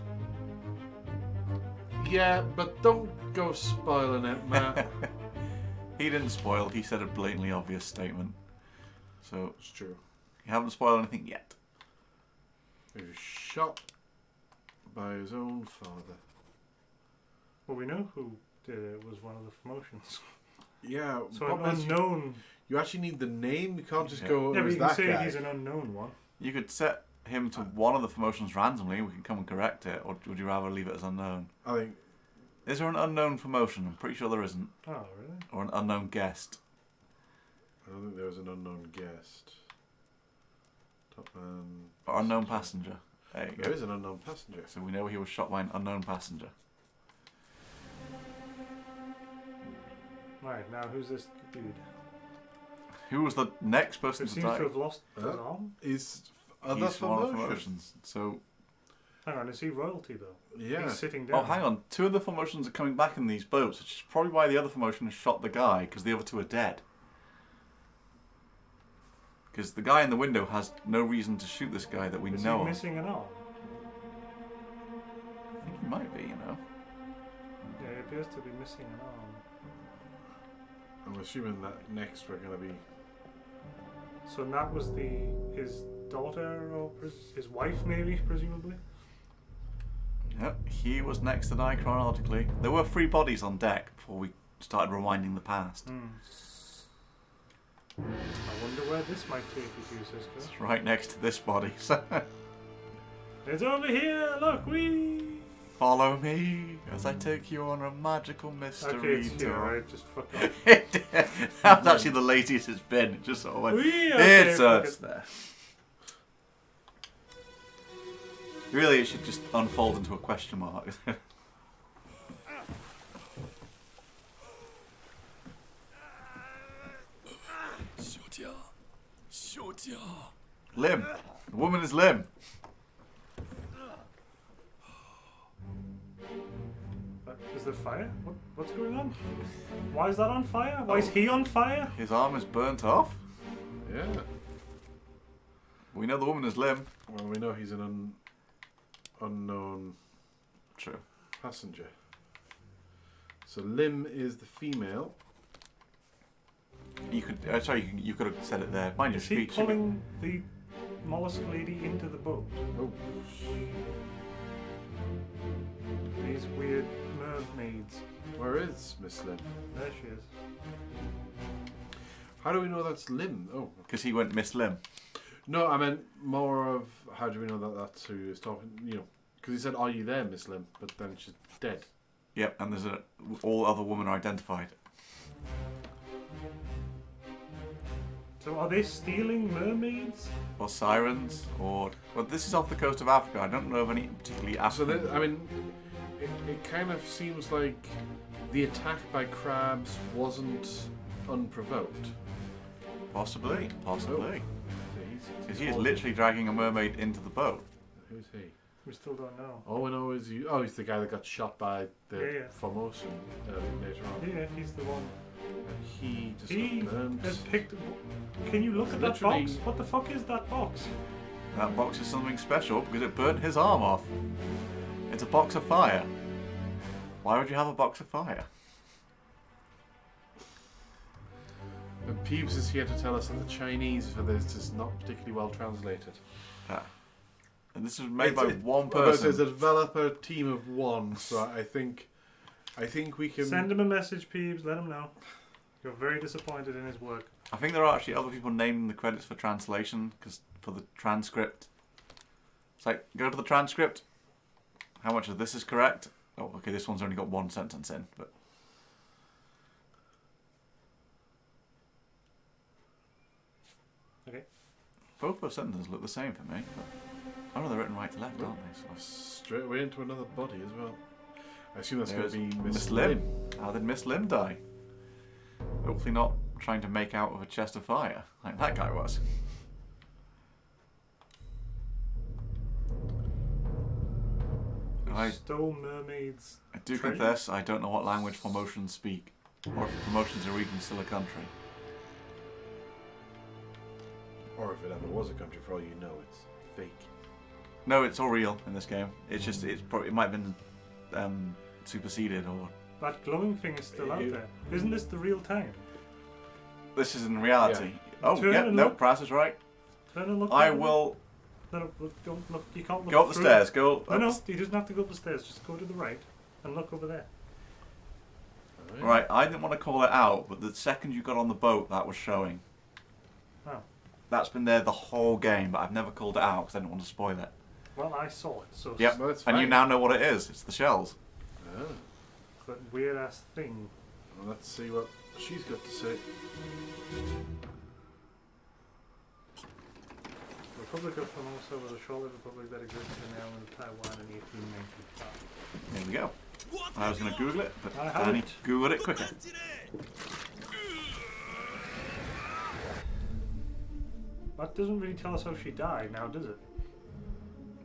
Yeah, but don't go spoiling it, Matt. He didn't spoil, he said a blatantly obvious statement. So, It's true. you haven't spoiled anything yet. He was shot by his own father. Well, we know who did it. It was one of the promotions. Yeah, So problem an is unknown. you actually need the name. You can't just Yeah. go. Yeah, it but was you can that say guy. he's an unknown one. You could set him to one of the promotions randomly, we can come and correct it, or would you rather leave it as unknown? I think. Is there an unknown promotion? I'm pretty sure there isn't. Oh, really? Or an unknown guest. I don't think there was an unknown guest. Top man. Or unknown passenger. There you There go. is an unknown passenger. So we know he was shot by an unknown passenger. Right, now who's this dude? Who was the next Who person to seems die? to have lost his Huh? arm? Is other He's one of the promotion. promotions. So, Hang on, is he royalty though? Yeah. He's sitting down. oh, hang on. Two of the promotions are coming back in these boats, which is probably why the other promotion shot the guy, because the other two are dead. Because the guy in the window has no reason to shoot this guy that we Is know he of. missing an arm? might be, you know. Yeah, he appears to be missing an arm. I'm assuming that next we're going to be... So that was his daughter or his wife, maybe, presumably. Yep, he was next to die chronologically. There were 3 bodies on deck before we started rewinding the past. I wonder where this might take you to, Sisco. It's right next to this body. So It's over here! Look, we. follow me as I take you on a magical mystery Okay, it's here, tour. right? Just fuck off. That was actually the laziest it's been. It just sort of went, Okay, it's fuck us it. there. Really, it should just unfold into a question mark. Lim. The woman is Lim. Is there fire? What's going on? Why is that on fire? Why is he on fire? His arm is burnt off. Yeah. We know the woman is Lim. Well, we know he's an unknown True. passenger. So Lim is the female. You could. Sorry, you could have said it there. Mind your Is he speech. pulling the mollusk lady into the boat? Oh. These weird mermaids. Where is Miss Lim? There she is. How do we know that's Lim? Oh. Because he went Miss Lim. No, I meant more of how do we know that that's who is talking, you know, because he said, "Are you there, Miss Lim?" But then she's dead. Yep, and there's all other women are identified. So are they stealing mermaids? Or sirens, or... Well, this is off the coast of Africa. I don't know of any particularly So, African... I mean, it kind of seems like the attack by crabs wasn't unprovoked. Possibly. He's Because he is literally dragging a mermaid into the boat. Who's he? We still don't know. All I know is he's the guy that got shot by the Yeah. Formosan later on. Yeah, he's the one. And he just He got burned. has picked. Can you look at that Literally- box? What the fuck is that box? That box is something special because it burnt his arm off. It's a box of fire. Why would you have a box of fire? And Peeves is here to tell us that the Chinese for this is not particularly well translated. And this was made by It's one Well, it's person. a developer team of one, so I think we can. Send him a message, Peeves. Let him know. You're very disappointed in his work. I think there are actually other people naming the credits for translation, because for the transcript. It's like, go to the transcript. How much of this is correct? Oh, okay, this one's only got one sentence in, but... Okay. Both those sentences look the same for me, but... I know they're written right to left, aren't they? So... Straight away into another body as well. I assume that's going to There's be Miss Lim. How did Miss Lim die? Hopefully not trying to make out of a chest of fire, like that guy was. I Stole mermaids. do Trade? confess I don't know what language Formotians speak, or if Formotians are even still a country. Or if it ever was a country, for all you know, it's fake. No, it's all real in this game. It's just it might have been superseded, or That glowing thing is still out there. Isn't this the real time? this is in reality. Yeah. Oh, Turn yeah, and no, look. Prass is right. Turn and look. I over will there. No, don't look. You can't look. go up the through. stairs. Go. No, Up no. the He doesn't have to go up the stairs. Just go to the right and look over there. Right, I didn't want to call it out, but the second you got on the boat, that was showing. Oh. That's been there the whole game, but I've never called it out because I didn't want to spoil it. Well, I saw it. So. Yep, Well, that's and you fine. now know what it is. It's the shells. Oh. That weird ass thing. Well, let's see what she's got to say. Republic of Formosa was a short-lived republic that existed in the island of Taiwan in 1895. There we go. I was going to Google it, but I have Danny it. Googled it quicker. That doesn't really tell us how she died, now does it?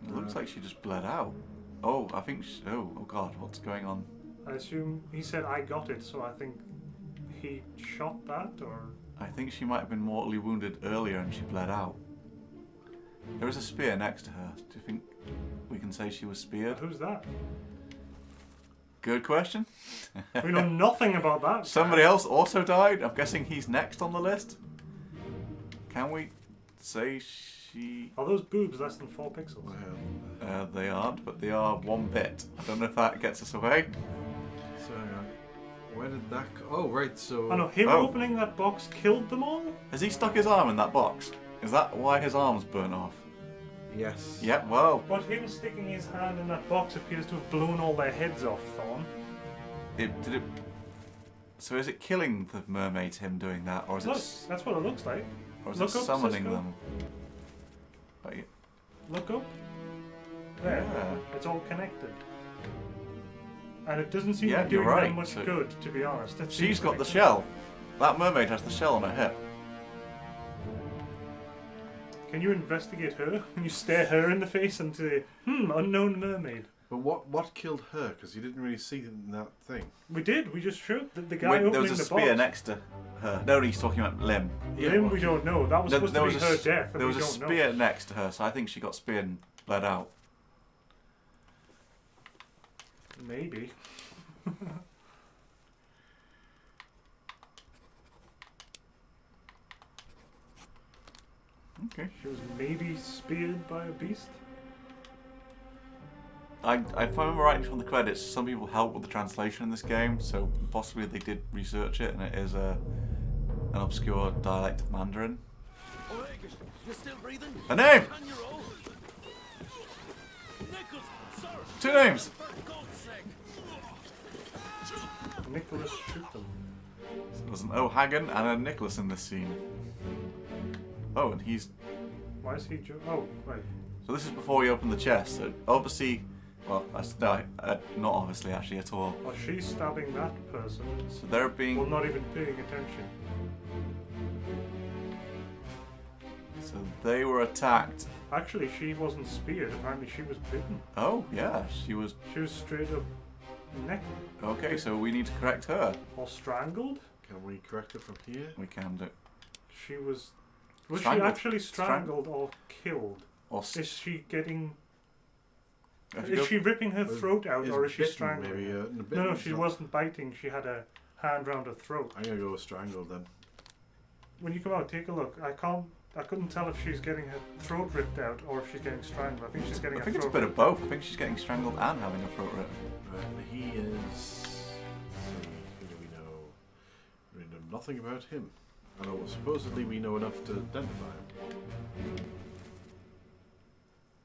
It looks like she just bled out. Oh, I think... oh God, what's going on? I assume he said I got it, so I think he shot that, or I think she might have been mortally wounded earlier and she bled out. There is a spear next to her. Do you think we can say she was speared? who's that? Good question. We know nothing about that. Somebody else also died. I'm guessing he's next on the list. Can we say she... Are those boobs less than 4 pixels? They aren't, but they are 1 bit. I don't know if that gets us away. So hang on. Where did that go? Oh, right, so... I know, him Oh. opening that box killed them all? Has he stuck his arm in that box? Is that why his arm's burnt off? Yes. Yep, well, But him sticking his hand in that box appears to have blown all their heads off, Thorn. did it... So is it killing the mermaids, him doing that, or is Look, it, that's what it looks like. or is look it up, summoning Sisco. them? Oh, yeah. Look up. There. Yeah. It's all connected. And it doesn't seem Yeah, to be you're doing right, them much so- good, to be honest. It She's seems got the like- shell. That mermaid has the shell on her hip. Can you investigate her? Can you stare her in the face and say, unknown mermaid? But what killed her? Because you didn't really see that thing. We did, we just showed the guy Wait, opening there was a the spear box. next to her. No, he's talking about Lim. Him, well, we don't know. That was supposed to be her s- death, and there we was a don't spear know. next to her, so I think she got speared and bled out. Maybe. Okay. She was maybe speared by a beast. If I remember right from the credits, some people helped with the translation in this game, so possibly they did research it, and it is an obscure dialect of Mandarin. Oregus, you still breathing? A name! And you're all? Nichols, sir! 2 names! For God's sake! Nicholas shoot them. There was an O'Hagan and a Nicholas in this scene. Oh, and he's... Why is he oh, right. So this is before we open the chest, so obviously... Well, not obviously actually at all. Well, she's stabbing that person. So they're being... Well, not even paying attention. So they were attacked. Actually, she wasn't speared. Apparently, she was bitten. Oh, yeah, she was... She was straight up neck Okay, so we need to correct her. or strangled. Can we correct it from here? We can do. She was. Was Strangled. she actually strangled or killed? Or Is she getting? if you Is go- she ripping her throat out, Is or is she bitten, strangling? Maybe, her? bitten No, is she not- wasn't biting. She had a hand round her throat. I'm gonna go with strangled then. When you come out, take a look. I couldn't tell if she's getting her throat ripped out or if she's getting strangled. I think she's getting I her think it's a throat bit of ripped both. I think she's getting strangled and having her throat ripped. Right, and he is. Let's see, who do we know? We know nothing about him. I know supposedly we know enough to identify him.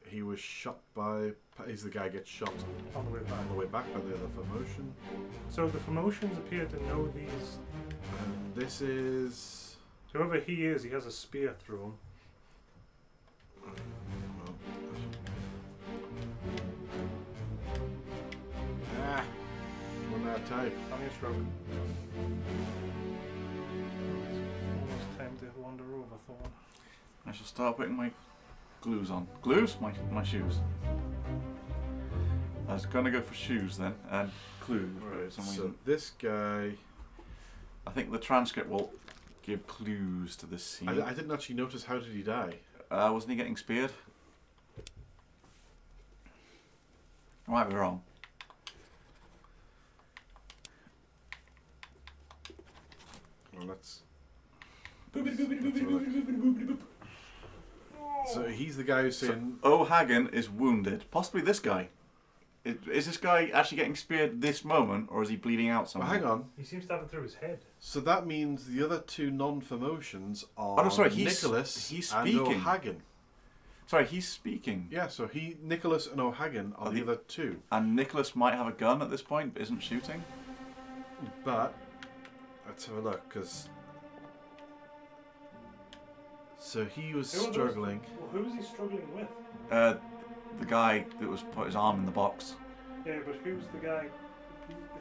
He was shot by. He's the guy gets shot on the way back. on the way back by the other Formotion. So the Formotions appear to know these. And this is. Whoever he is, he has a spear through him. Well, one out of time. Having a stroke. Almost time to wander over Thorn. I shall start putting my glues on. Glues? My shoes. I was gonna go for shoes then, and clues. but for Right, some so reason. this guy. I think the transcript will give clues to this scene. I didn't actually notice how did he die. Wasn't he getting speared? I might be wrong. Well, let's have a look. So he's the guy who's saying. O'Hagan is wounded. Possibly this guy. Is this guy actually getting speared this moment, or is he bleeding out Well, somewhere? hang on. He seems to have it through his head. So that means the other two non-Formotions are Oh, no, sorry, he's Nicholas speaking. and O'Hagan. Sorry, he's speaking. Yeah, so Nicholas and O'Hagan are the other two. And Nicholas might have a gun at this point, but isn't shooting. But let's have a look, because so he was Who are those- struggling. Well, who was he struggling with? The guy that was put his arm in the box. Yeah, but who's the guy?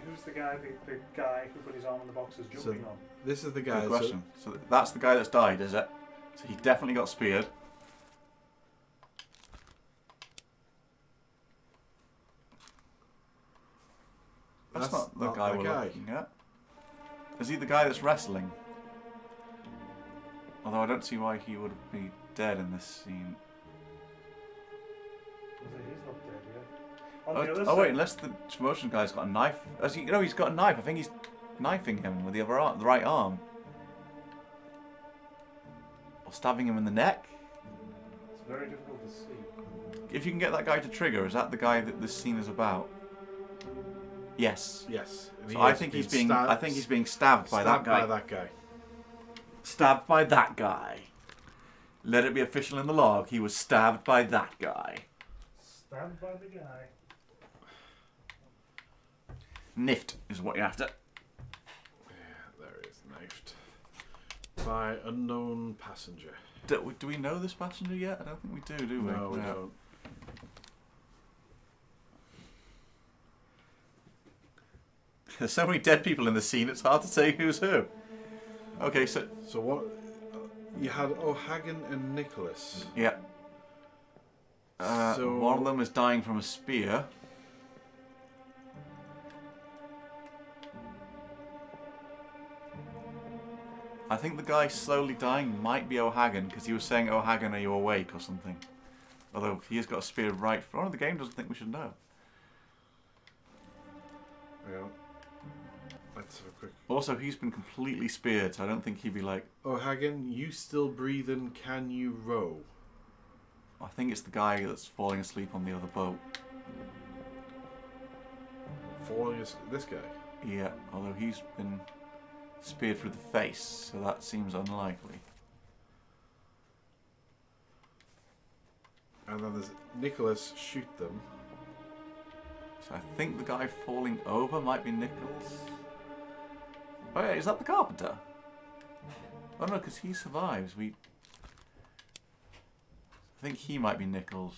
Who's the guy? The guy who put his arm in the box is jumping on. This is the guy. Good question. So that's the guy that's died, is it? So he definitely got speared. That's not the guy we're looking at. Is he the guy that's wrestling? Although I don't see why he would be dead in this scene. He's not dead yet. On the other Oh side. wait, unless the motion guy's got a knife. As you know, he's got a knife. I think he's knifing him with the other arm, the right arm, or stabbing him in the neck. It's very difficult to see. If you can get that guy to trigger, is that the guy that this scene is about? Yes. Yes. and So he I has think been he's being. stabbed- I think he's being stabbed by that guy. By that guy. Stabbed by that guy. Let it be official in the log. He was stabbed by that guy. Stabbed by the guy. Nift is what you're after. Yeah, there is knifed by unknown passenger. Do we know this passenger yet? I don't think we do we? No, we don't. There's so many dead people in the scene, it's hard to say who's who. Okay, so... So what? You had O'Hagan and Nicholas. Yeah. So- One of them is dying from a spear. I think the guy slowly dying might be O'Hagan, because he was saying, O'Hagan, are you awake, or something. Although he has got a spear right front. Oh, the game doesn't think we should know. Yeah. Let's have a quick. Also, he's been completely speared, so I don't think he'd be like... O'Hagan, you still breathing? Can you row? I think it's the guy that's falling asleep on the other boat. Falling is this guy. Yeah, although he's been speared through the face, so that seems unlikely. And then there's Nicholas. Shoot them. So I think the guy falling over might be Nichols. Oh yeah, is that the carpenter? Oh no, because he survives. I think he might be Nichols.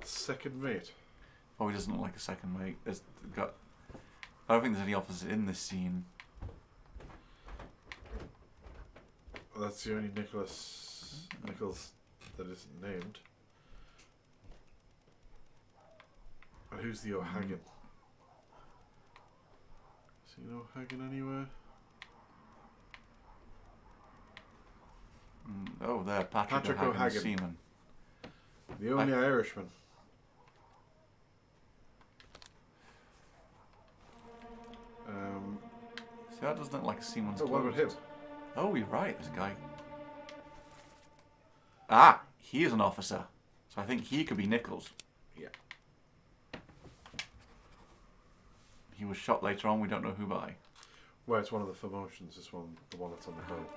Second mate. Oh, he doesn't look like a second mate. I don't think there's any officers in this scene. Well, that's the only Nichols that isn't named. And who's the O'Hagan? See an O'Hagan anywhere? Oh, there, Patrick O'Hagan, O'Hagan. the seaman. The only Irishman. See, that doesn't look like a seaman's Oh, what about him? clothes. Oh, you're right, this guy. Ah, he is an officer. So I think he could be Nichols. Yeah. He was shot later on, we don't know who by. Well, it's one of the promotions. This one, the one that's on the boat.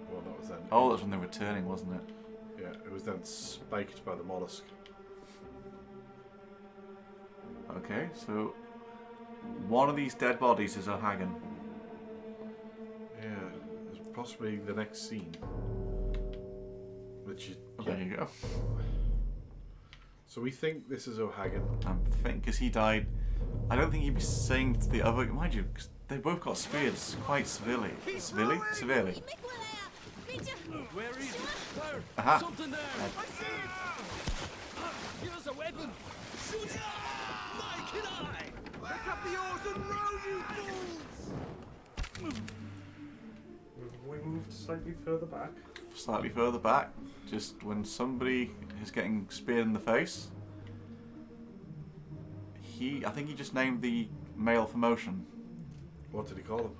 The one that was then. Oh, that's when they were returning, wasn't it? Yeah, it was then spiked by the mollusk. Okay, so one of these dead bodies is O'Hagan. Yeah, it's possibly the next scene. Which is, There you go. So we think this is O'Hagan. I think because he died. I don't think he'd be saying to the other. Mind you, 'cause they both got speared quite severely. Severely? Severely. Where is it? There! Aha. Something there! Here's a weapon! Shoot it! Like it I! Pick up the oars and row, you fools! We moved slightly further back. Slightly further back, just when somebody is getting speared in the face. I think he just named the male for motion. What did he call him?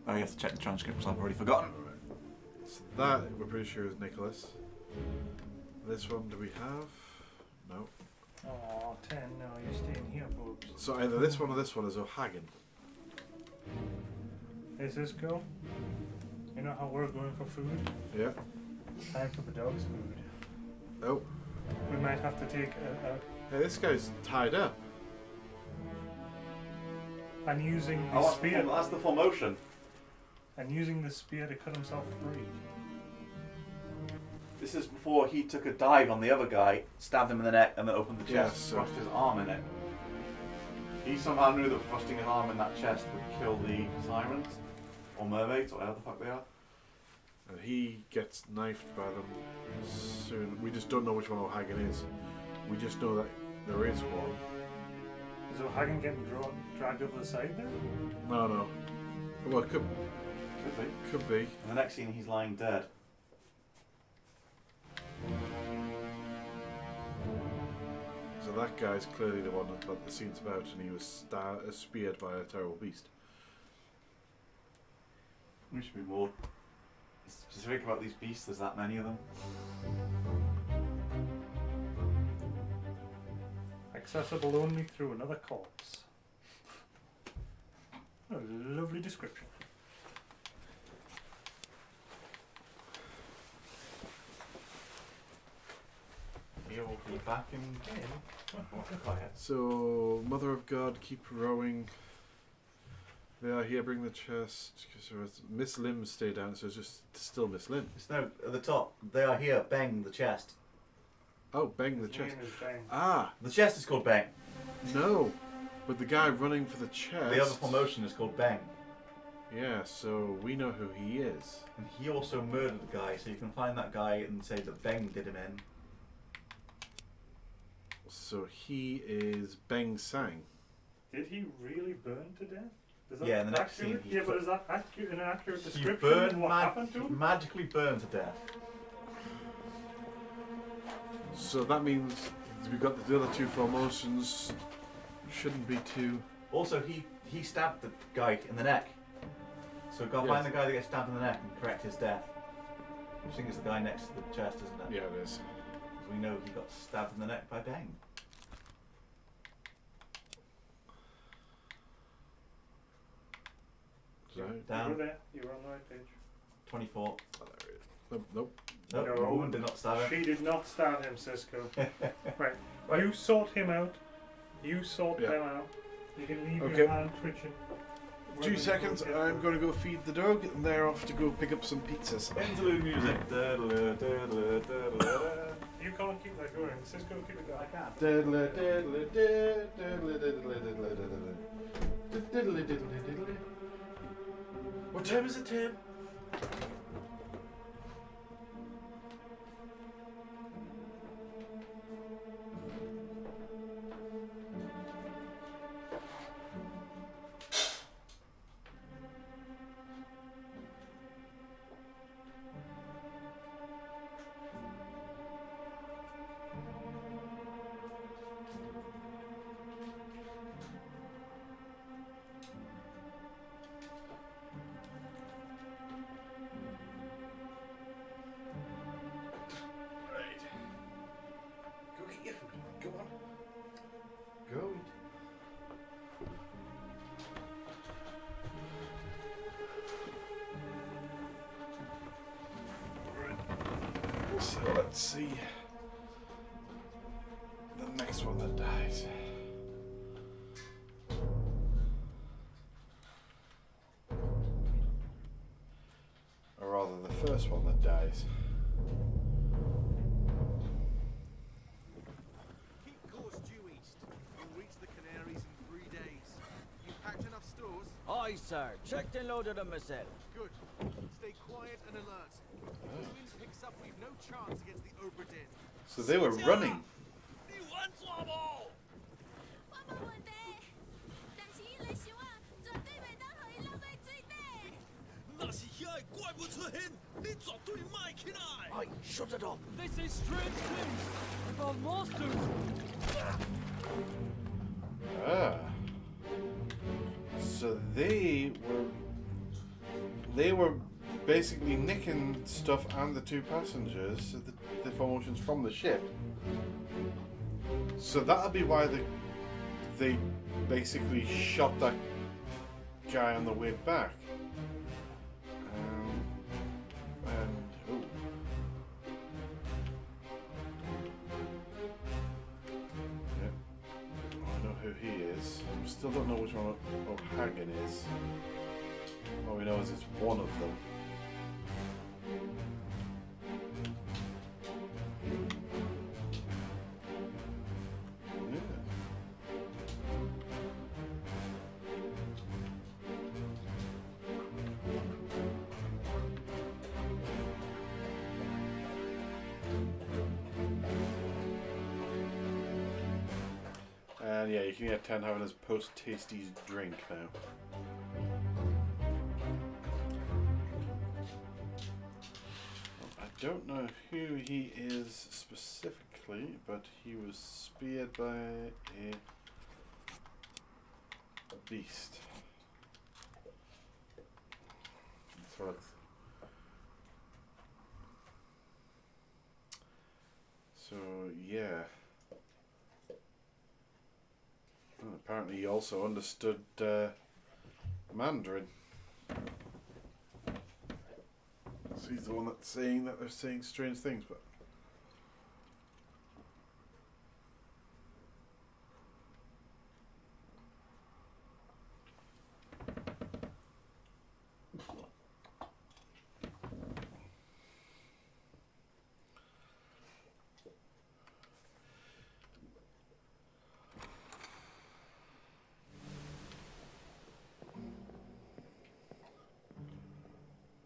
Oh, you have to check the transcripts, I've already forgotten. So that, we're pretty sure, is Nicholas. This one, do we have? No. Oh, 10. No, you're staying here, folks. So either this one or this one is O'Hagan. Hey, Sisco. You know how we're going for food? Yeah. Time for the dog's food. Oh. We might have to take a Hey, this guy's tied up. and using the spear That's the full motion. and using the spear to cut himself free. This is before he took a dive on the other guy, stabbed him in the neck, and then opened the chest, Yes, and thrust his arm in it. He somehow knew that thrusting his arm in that chest would kill the sirens, or mermaids, or whatever the fuck they are. And he gets knifed by them soon. We just don't know which one O'Hagan is. We just know that there is one. Is O'Hagan getting dragged over the side there? No. Well, it could Could be. be. In the next scene, he's lying dead. So So that guy's clearly the one that the scene's about, and he was speared by a terrible beast. We should be more specific about these beasts. There's that many of them. Accessible only through another corpse. A lovely description. You'll be back in game. Oh, quiet. So, Mother of God, keep rowing. They are here, bring the chest. Miss Lim stay down, so it's just still Miss Lim. It's no, at the top. They are here. Bang the chest. Oh, bang the His chest. name is Bang. Ah, The chest is called Bang. no. But the guy running for the chest. The other promotion is called Bang. Yeah, so we know who he is. And he also murdered the guy, so you can find that guy and say that Bang did him in. So he is Beng Sang. Did he really burn to death? Is that Yeah, in the next accurate? scene he Yeah, but is that an accurate He description burned of what happened to him? magically burned to death. So that means we've got the other two promotions. Shouldn't be too. Also, he stabbed the guy in the neck. So we've got to Yes. find the guy that gets stabbed in the neck and correct his death. Which I think is the guy next to the chest, isn't it? Yeah, it is. Because we know he got stabbed in the neck by Bang. Right. You were Down. there. You were on the right page. 24. Nope, nope. Nope, No. the woman did not stab him. She did not stab him, Cisco. Right. Well, you sort him out. You sort Yeah. them out. You can leave Okay. your hand twitching. 2 seconds, I'm going to go feed the dog, and they're off to go pick up some pizzas. Interlude music. You can't keep that going. Cisco, keep it going. I can't. Diddly diddly diddly diddly diddly diddly diddly diddly diddly. What time is it, Tim? Go get your food. Go on. Go eat. Right. So let's see. The next one that dies. Or rather, the first one that dies. Keep course due east. You'll reach the Canaries in 3 days. You packed enough stores? Aye, sir. Checked and loaded them myself. Good. Stay quiet and alert. If the wind picks up, we've no chance against the Oberdin. So they were running. 我冇問題，但是依你小啊，絕對未等佢留低最低。那是遐个怪物出现，你绝对卖起来！ Aye, shut it up. They say strange things about monsters. Ah. So they were basically nicking stuff and the two passengers, the formations from the ship. So that'll be why they basically shot that guy on the way back. And oh. Yep. I know who he is. Still don't know which one O'Hagan is. All we know is it's one of them. Yeah. And yeah, you can get 10 having his post-tasties drink now. I don't know who he is specifically. directly, but he was speared by a beast. So let's. So yeah. And apparently he also understood Mandarin. So he's the one that's saying that they're saying strange things, but.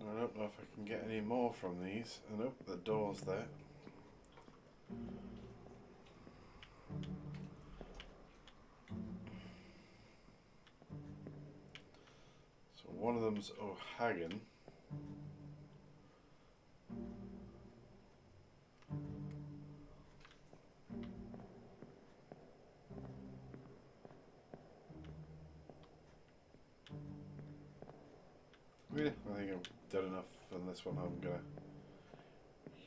I don't know if I can get any more from these. Oh, nope, the door's there. So one of them's O'Hagan. Yeah, I think I've done enough on this one. I'm gonna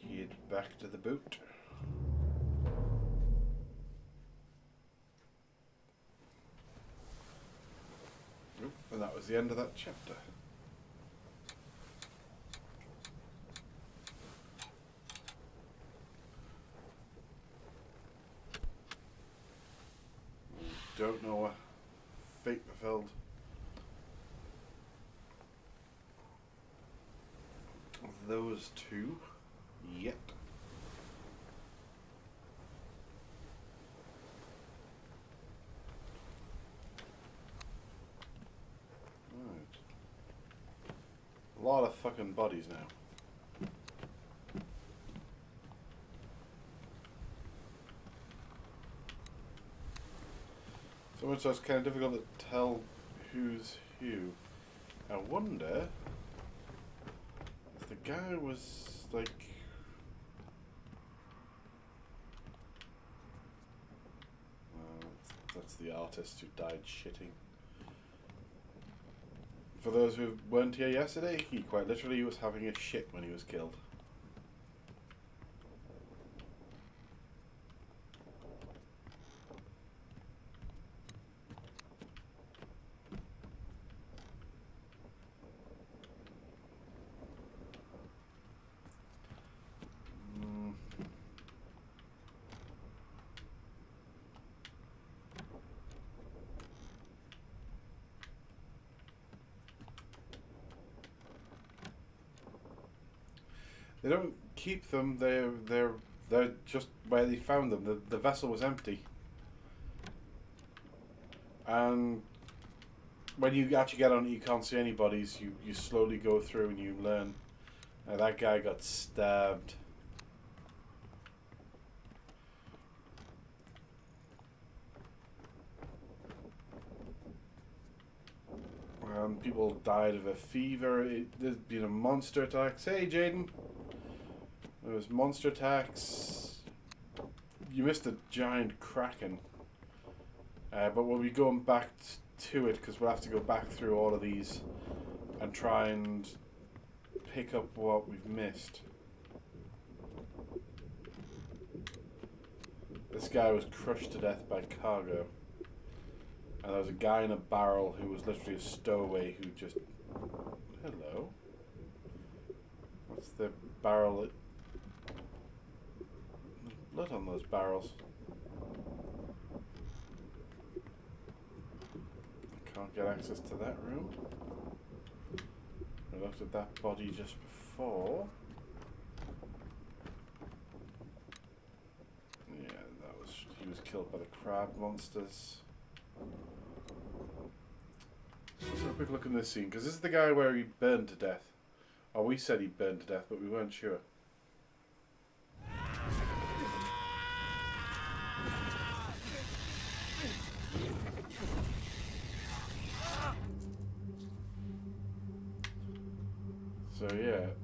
head back to the boat. Oop, and that was the end of that chapter. Don't know what fate befell those two yet. Right. A lot of fucking bodies now. So much so it's kind of difficult to tell who's who. I wonder if the guy was like. That's the artist who died shitting. For those who weren't here yesterday, he quite literally was having a shit when he was killed. They don't keep them. They're just where they found them. The vessel was empty, and when you actually get on it, you can't see any bodies. You slowly go through and you learn. That guy got stabbed. People died of a fever. There's been a monster attacks. Hey, Jaden. There was monster attacks. You missed a giant kraken. But we'll be going back to it because we'll have to go back through all of these and try and pick up what we've missed. This guy was crushed to death by cargo. And there was a guy in a barrel who was literally a stowaway who just... Hello? What's the barrel? Blood on those barrels. I can't get access to that room. I looked at that body just before. Yeah, he was killed by the crab monsters. Let's have a quick look in this scene, because this is the guy where he burned to death. Or we said he burned to death, but we weren't sure. So yeah, it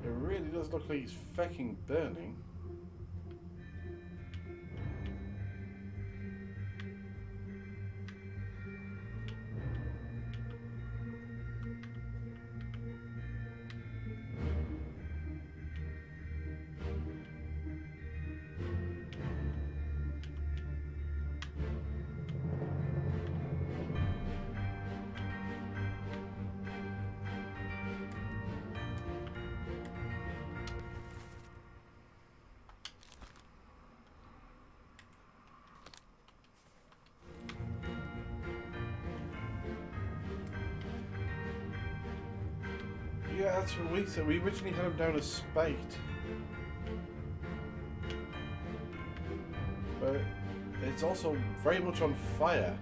really does look like he's fucking burning. Yeah, that's what we said. We originally had him down as spiked. But it's also very much on fire.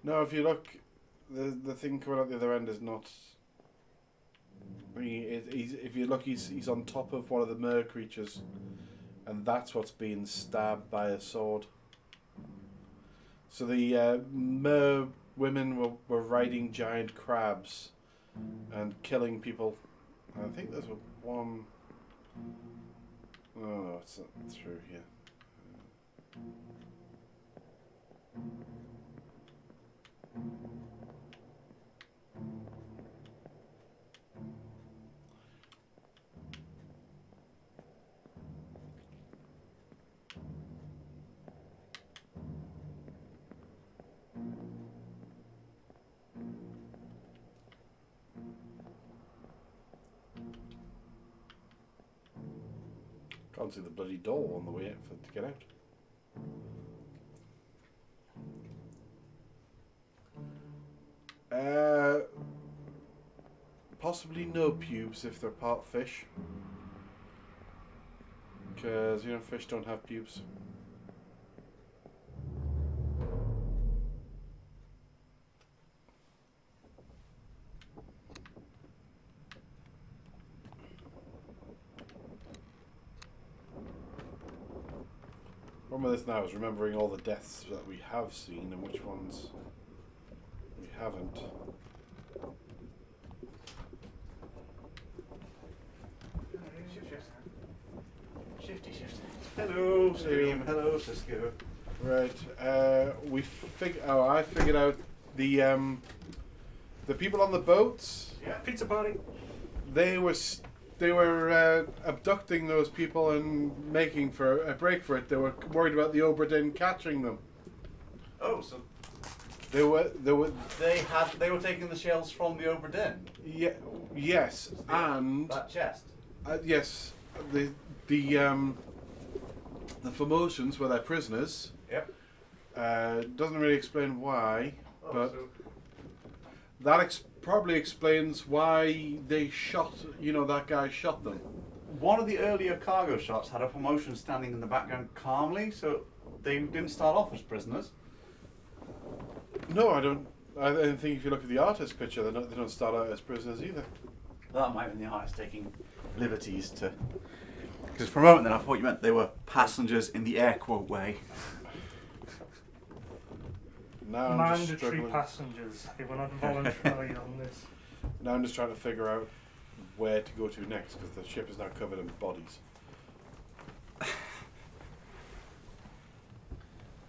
No, if you look, the thing coming out the other end is not. I mean, if you look, he's on top of one of the mer creatures, and that's what's being stabbed by a sword. So the mer women were riding giant crabs and killing people. I think there's one. Oh no, it's not through here. Can't see the bloody door on the way out to get out. Possibly no pubes if they're part fish. Because, you know, fish don't have pubes. Problem with this now is remembering all the deaths that we have seen and which ones we haven't. Shifty. Hello, Stream. Hello, Sisco. Right. I figured out the people on the boats. Yeah, pizza party. They were abducting those people and making for a break for it. They were worried about the Obra Dinn catching them. Oh, so They were they were taking the shells from the Obra Dinn. yeah, yes, and That chest. yes, the Formotians were their prisoners. Yep. Doesn't really explain why, Oh, but so that probably explains why they shot. You know, that guy shot them. one of the earlier cargo shots had a promotion standing in the background calmly, so they didn't start off as prisoners. No, I don't. I don't think if you look at the artist picture, they don't start out as prisoners either. That might have been the artist taking liberties to. Because for a moment then I thought you meant they were passengers in the air quote way. Now I'm just Mandatory struggling. passengers. They were not voluntarily on this. Now I'm just trying to figure out where to go to next because the ship is now covered in bodies.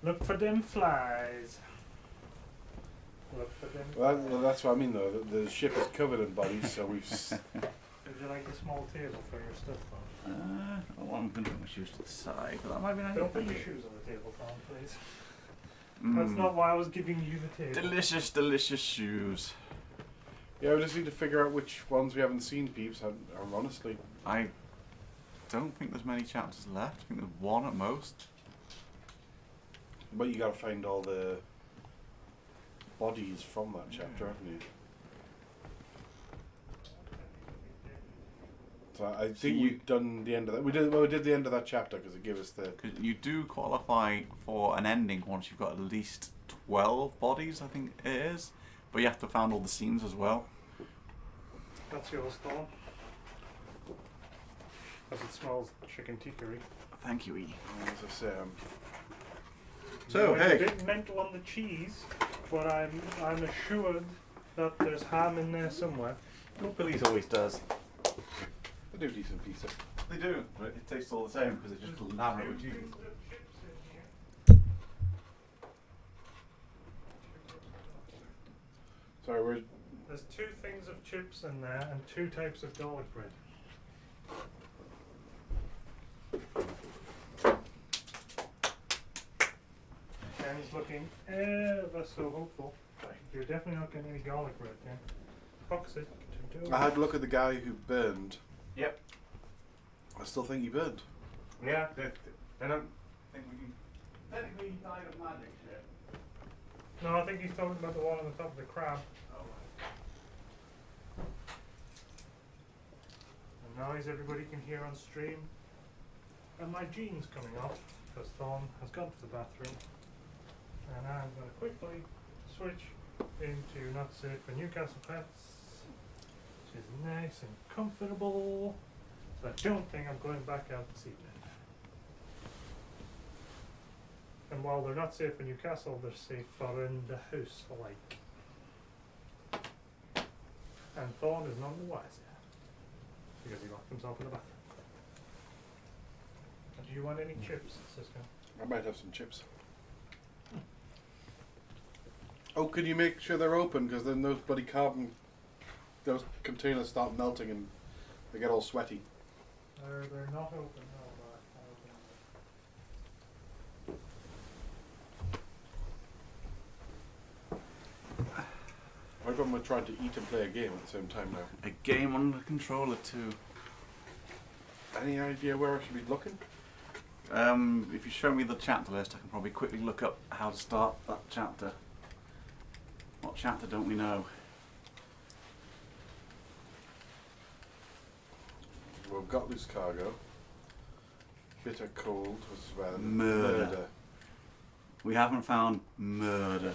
Look for them flies. Look for them. Well, that's what I mean though. The ship is covered in bodies, so we've. Would you like a small table for your stuff on? I'm going to put my shoes to the side, but that might be nice. Don't put your shoes on the table, Tom, please. That's not why I was giving you the table. Delicious, delicious shoes. Yeah, we just need to figure out which ones we haven't seen, peeps. Honestly, I don't think there's many chapters left. I think there's one at most. but you got to find all the bodies from that chapter, haven't you? So I think we've done the end of that. We did the end of that chapter because it gave us the. Because you do qualify for an ending once you've got at least 12 bodies, I think it is. But you have to find all the scenes as well. That's yours, Thorn. Because it smells chicken tikka-y. Thank you, E. As I say, So, I'm a hey. bit mental on the cheese, but I'm assured that there's ham in there somewhere. Well, Billy's always does. they do decent pizza. They do, but it tastes all the same because it's just elaborate with cheese. Sorry, we're. There's 2 things of chips in there and 2 types of garlic bread. Ken's looking ever so hopeful. You're definitely not getting any garlic bread, Ken. Toxic. I had a look at the guy who burned. Yep. I still think he burned. Yeah, they don't think we can. Technically, he died of magic shit. No, I think he's talking about the one on the top of the crab. And noise everybody can hear on stream. And my jeans coming off because Thorn has gone to the bathroom. And I'm going to quickly switch into Not Safe for Newcastle Pets. Which is nice and comfortable. So I don't think I'm going back out this evening. And while they're not safe for Newcastle, they're safe for in the house alike. And Thorn is none the wiser. Because he locked himself in the bathroom. And do you want any chips, Sisco? I might have some chips. Oh, can you make sure they're open? Because then those bloody those containers start melting and they get all sweaty. They're not open. No, What about we're trying to eat and play a game at the same time now? A game on the controller too. Any idea where I should be looking? If you show me the chapter list, I can probably quickly look up how to start that chapter. What chapter don't we know? We've got loose cargo. Bitter cold was rather Murder. We haven't found murder.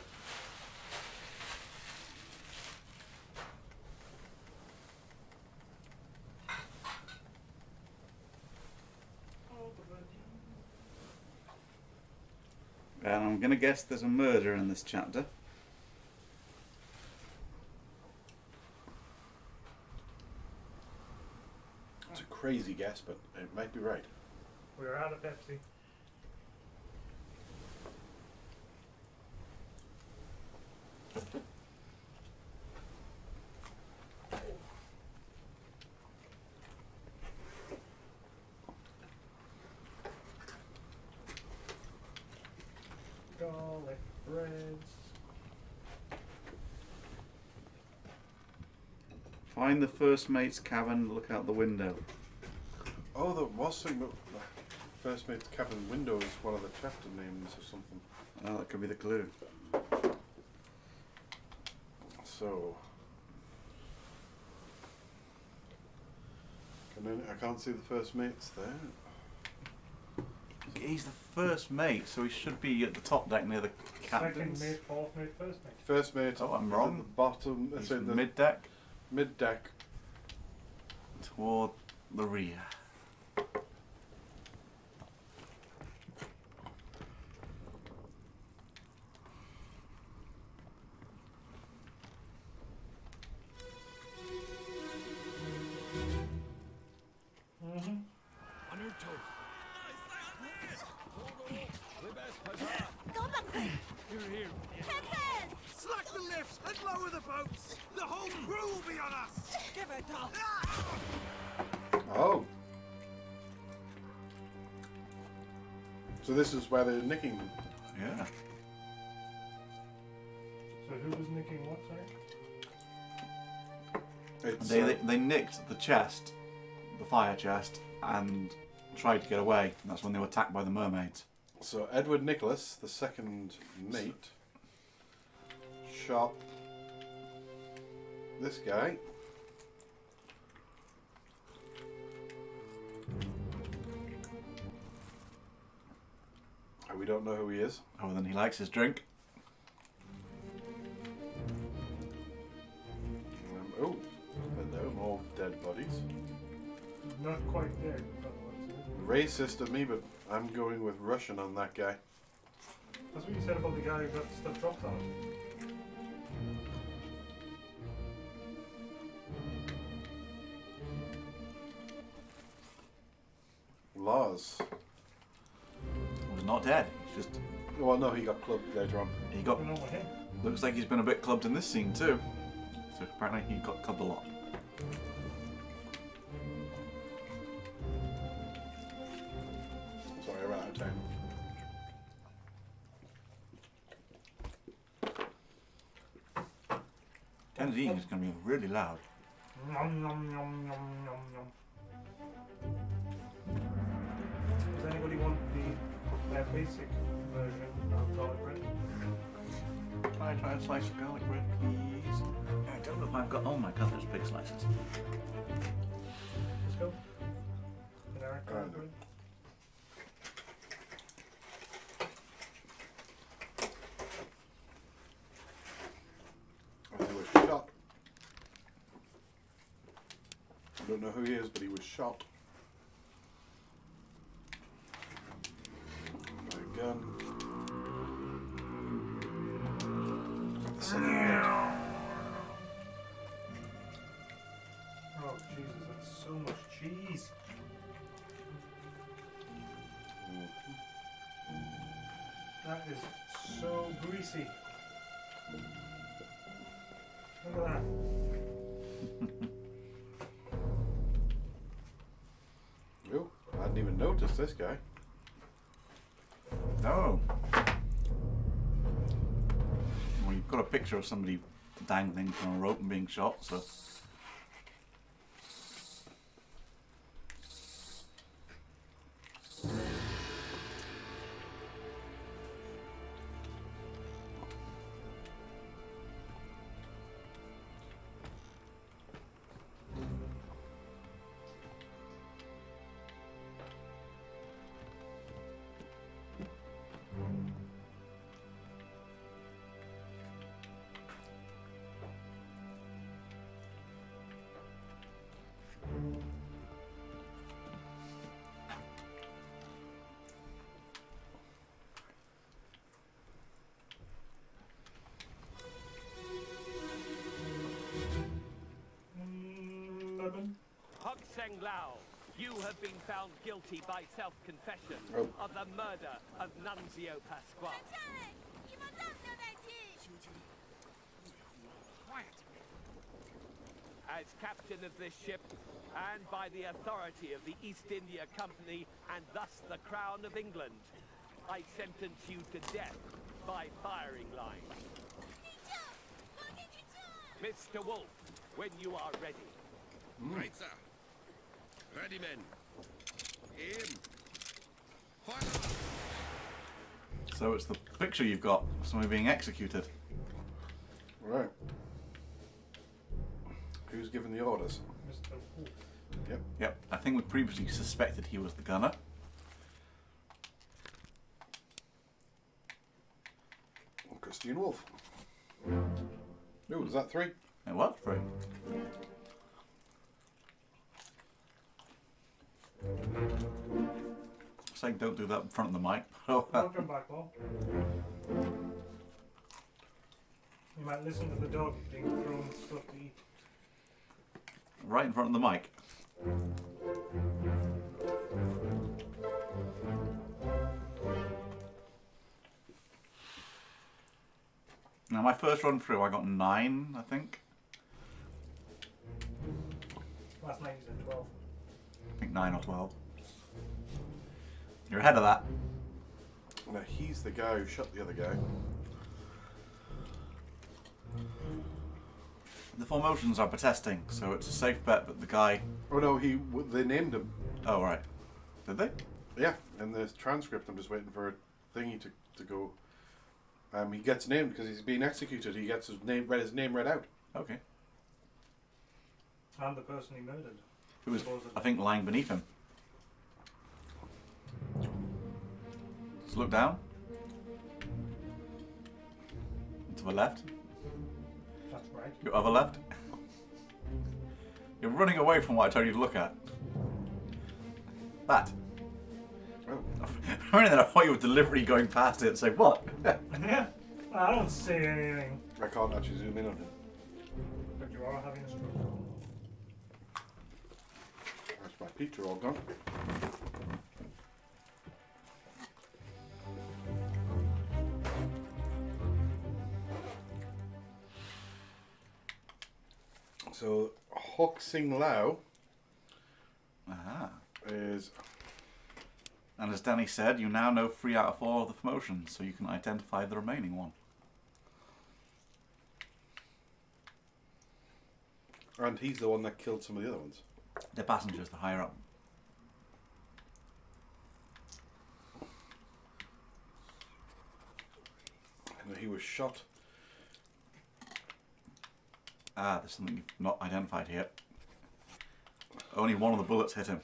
And I'm going to guess there's a murder in this chapter. It's a crazy guess, but it might be right. we're out of Pepsi. Garlic breads. Find the first mate's cabin, look out the window. Oh, there was something about the first mate's cabin window is one of the chapter names or something. Oh, that could be the clue. So, I can't see the first mates there. He's the first mate, so he should be at the top deck near the captains. Second mate, fourth mate, first mate. First mate. Oh, I'm is wrong. At the bottom. He's So the mid deck mid deck. toward the rear. Mm-hmm. On your toes. Có bằng gì? Here, here. Captain! Slack the lifts and lower the boats. The whole crew will be on us. Give it up. Oh. So this is where they're nicking them. Yeah. So who was nicking what, sorry? It's, They nicked the chest, the fire chest, and tried to get away. And that's when they were attacked by the mermaids. so Edward Nicholas, the second mate, shot this guy. We don't know who he is. Oh, then he likes his drink. Oh, hello, more dead bodies. Not quite dead, but what's it? Racist of me, but I'm going with Russian on that guy. That's what you said about the guy who got stuff dropped on him. Lars. Well, he's not dead. He's just Well, no, he got clubbed later on. he got. You know what him? Looks like he's been a bit clubbed in this scene too. So apparently he got clubbed a lot. Sorry, I ran out of time. Ken's eating is going to be really loud. Nom nom nom nom nom nom. Does anybody want the basic version of garlic bread? slice of garlic bread, please. I don't know if I've got. Oh my god, there's big slices. Let's go. Can Eric go for it? And he was shot. I don't know who he is, but he was shot by a gun. At the center of it. Oh Jesus, that's so much cheese. That is so greasy. Look at that. Oh, I hadn't even noticed this guy. No. Well, you've got a picture of somebody dangling from a rope and being shot, so. Lemon. Hok Seng Lao, you have been found guilty by self-confession Oh. of the murder of Nunzio Pasquale. 在，你们浪得代替。 As captain of this ship, and by the authority of the East India Company, and thus the Crown of England, I sentence you to death by firing line. 你这，我给你这。 Mr. Wolf, when you are ready. Right, sir. Ready, men. Aim. Fire! So it's the picture you've got of somebody being executed. Right. Who's giving the orders? Mr. Wolf. Yep. Yep, I think we previously suspected he was the gunner. Christian Wolf. Oh, was that 3? It was true. Saying don't do that in front of the mic. Welcome back, Bob. You might listen to the dog being thrown stuff to eat. Right in front of the mic. Now my first run through I got 9, I think. Last night you said 12. I think 9 or 12. You're ahead of that. No, he's the guy who shot the other guy. The formations are protesting, so it's a safe bet that the guy... Oh no, they named him. Oh, right. Did they? Yeah, in the transcript I'm just waiting for a thingy to go. He gets named because he's being executed. He gets his name read out. Okay. And the person he murdered. Who was, Supposedly. I think, lying beneath him. Just look down. To the left. That's right. Your other left. You're running away from what I told you to look at. That. Oh. For a minute, I thought you were deliberately going past it and say, what? Yeah. I don't see anything. I can't actually zoom in on him. But you are having a stroke. That's my pizza all gone. So, Hok Sing Lao Aha. is... And as Danny said, you now know 3 out of 4 of the promotions, so you can identify the remaining one. And he's the one that killed some of the other ones. The passengers, the higher up. And he was shot Ah, there's something you've not identified here. Only one of the bullets hit him.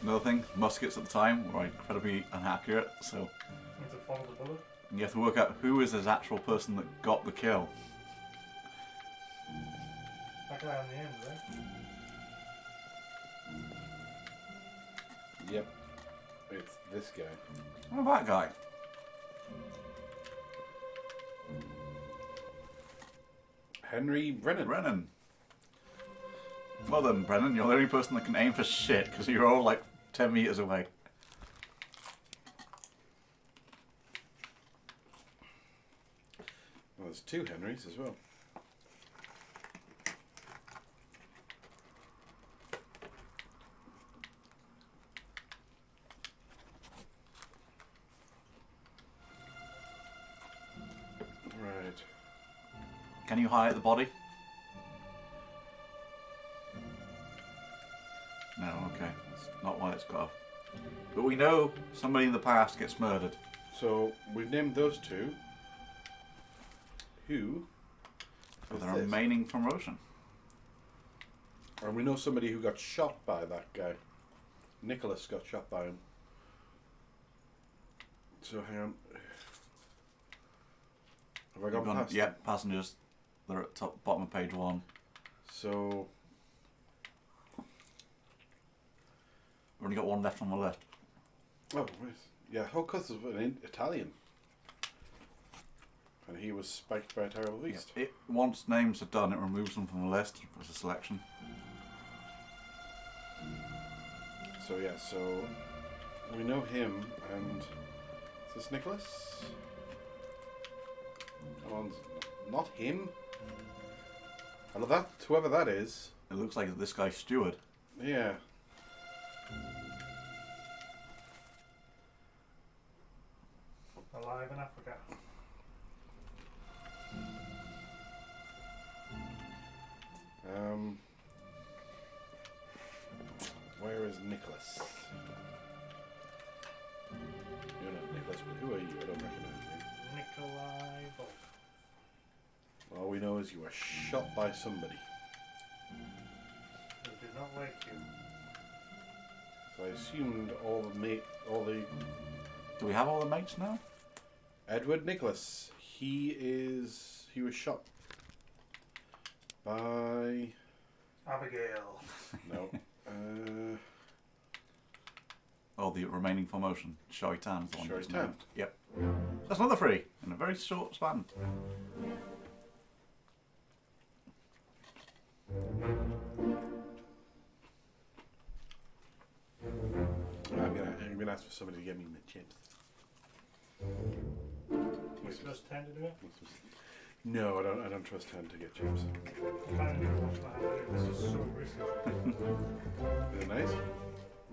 Another thing, muskets at the time were incredibly inaccurate, so Need to follow the bullet. you have to work out who is this actual person that got the kill. That guy on the end, right? Yep. It's this guy. Oh, that guy. Henry Brennan. Brennan. Well done, Brennan. You're the only person that can aim for shit because you're all like 10 meters away. Well, there's 2 Henrys as well. Right. Can you highlight the body? No, okay. That's not why it's got off. But we know somebody in the past gets murdered. So we've named those 2. Who? For is the this? remaining promotion. And we know somebody who got shot by that guy. Nicholas got shot by him. So hang on. Have I gone past? Yep, passengers. They're at top bottom of page 1. So We've only got one left on the list. oh right. Yeah, Hokus was an Italian. And he was spiked by a terrible beast. It, once names are done, it removes them from the list as a selection. So yeah, so we know him, and is this Nicholas? Come on, not him. I know that whoever that is. It looks like this guy's Steward. Yeah. Alive in Africa. Where is Nicholas? You're not Nicholas, but who are you? I don't recognize you. Nikolai Volk. All we know is you were shot by somebody. Who did not like you. So I assumed all the Do we have all the mates now? Edward Nicholas. He was shot by Abigail. no. Oh, the remaining promotion. Shaitan's the one that's Shaitan. named. Yep. That's another 3 in a very short span. I'm gonna ask for somebody to get me my chips. We just tend to do it. No, I don't trust him to get chips. I kind of need to wash my hands. This is so greasy. Is it nice?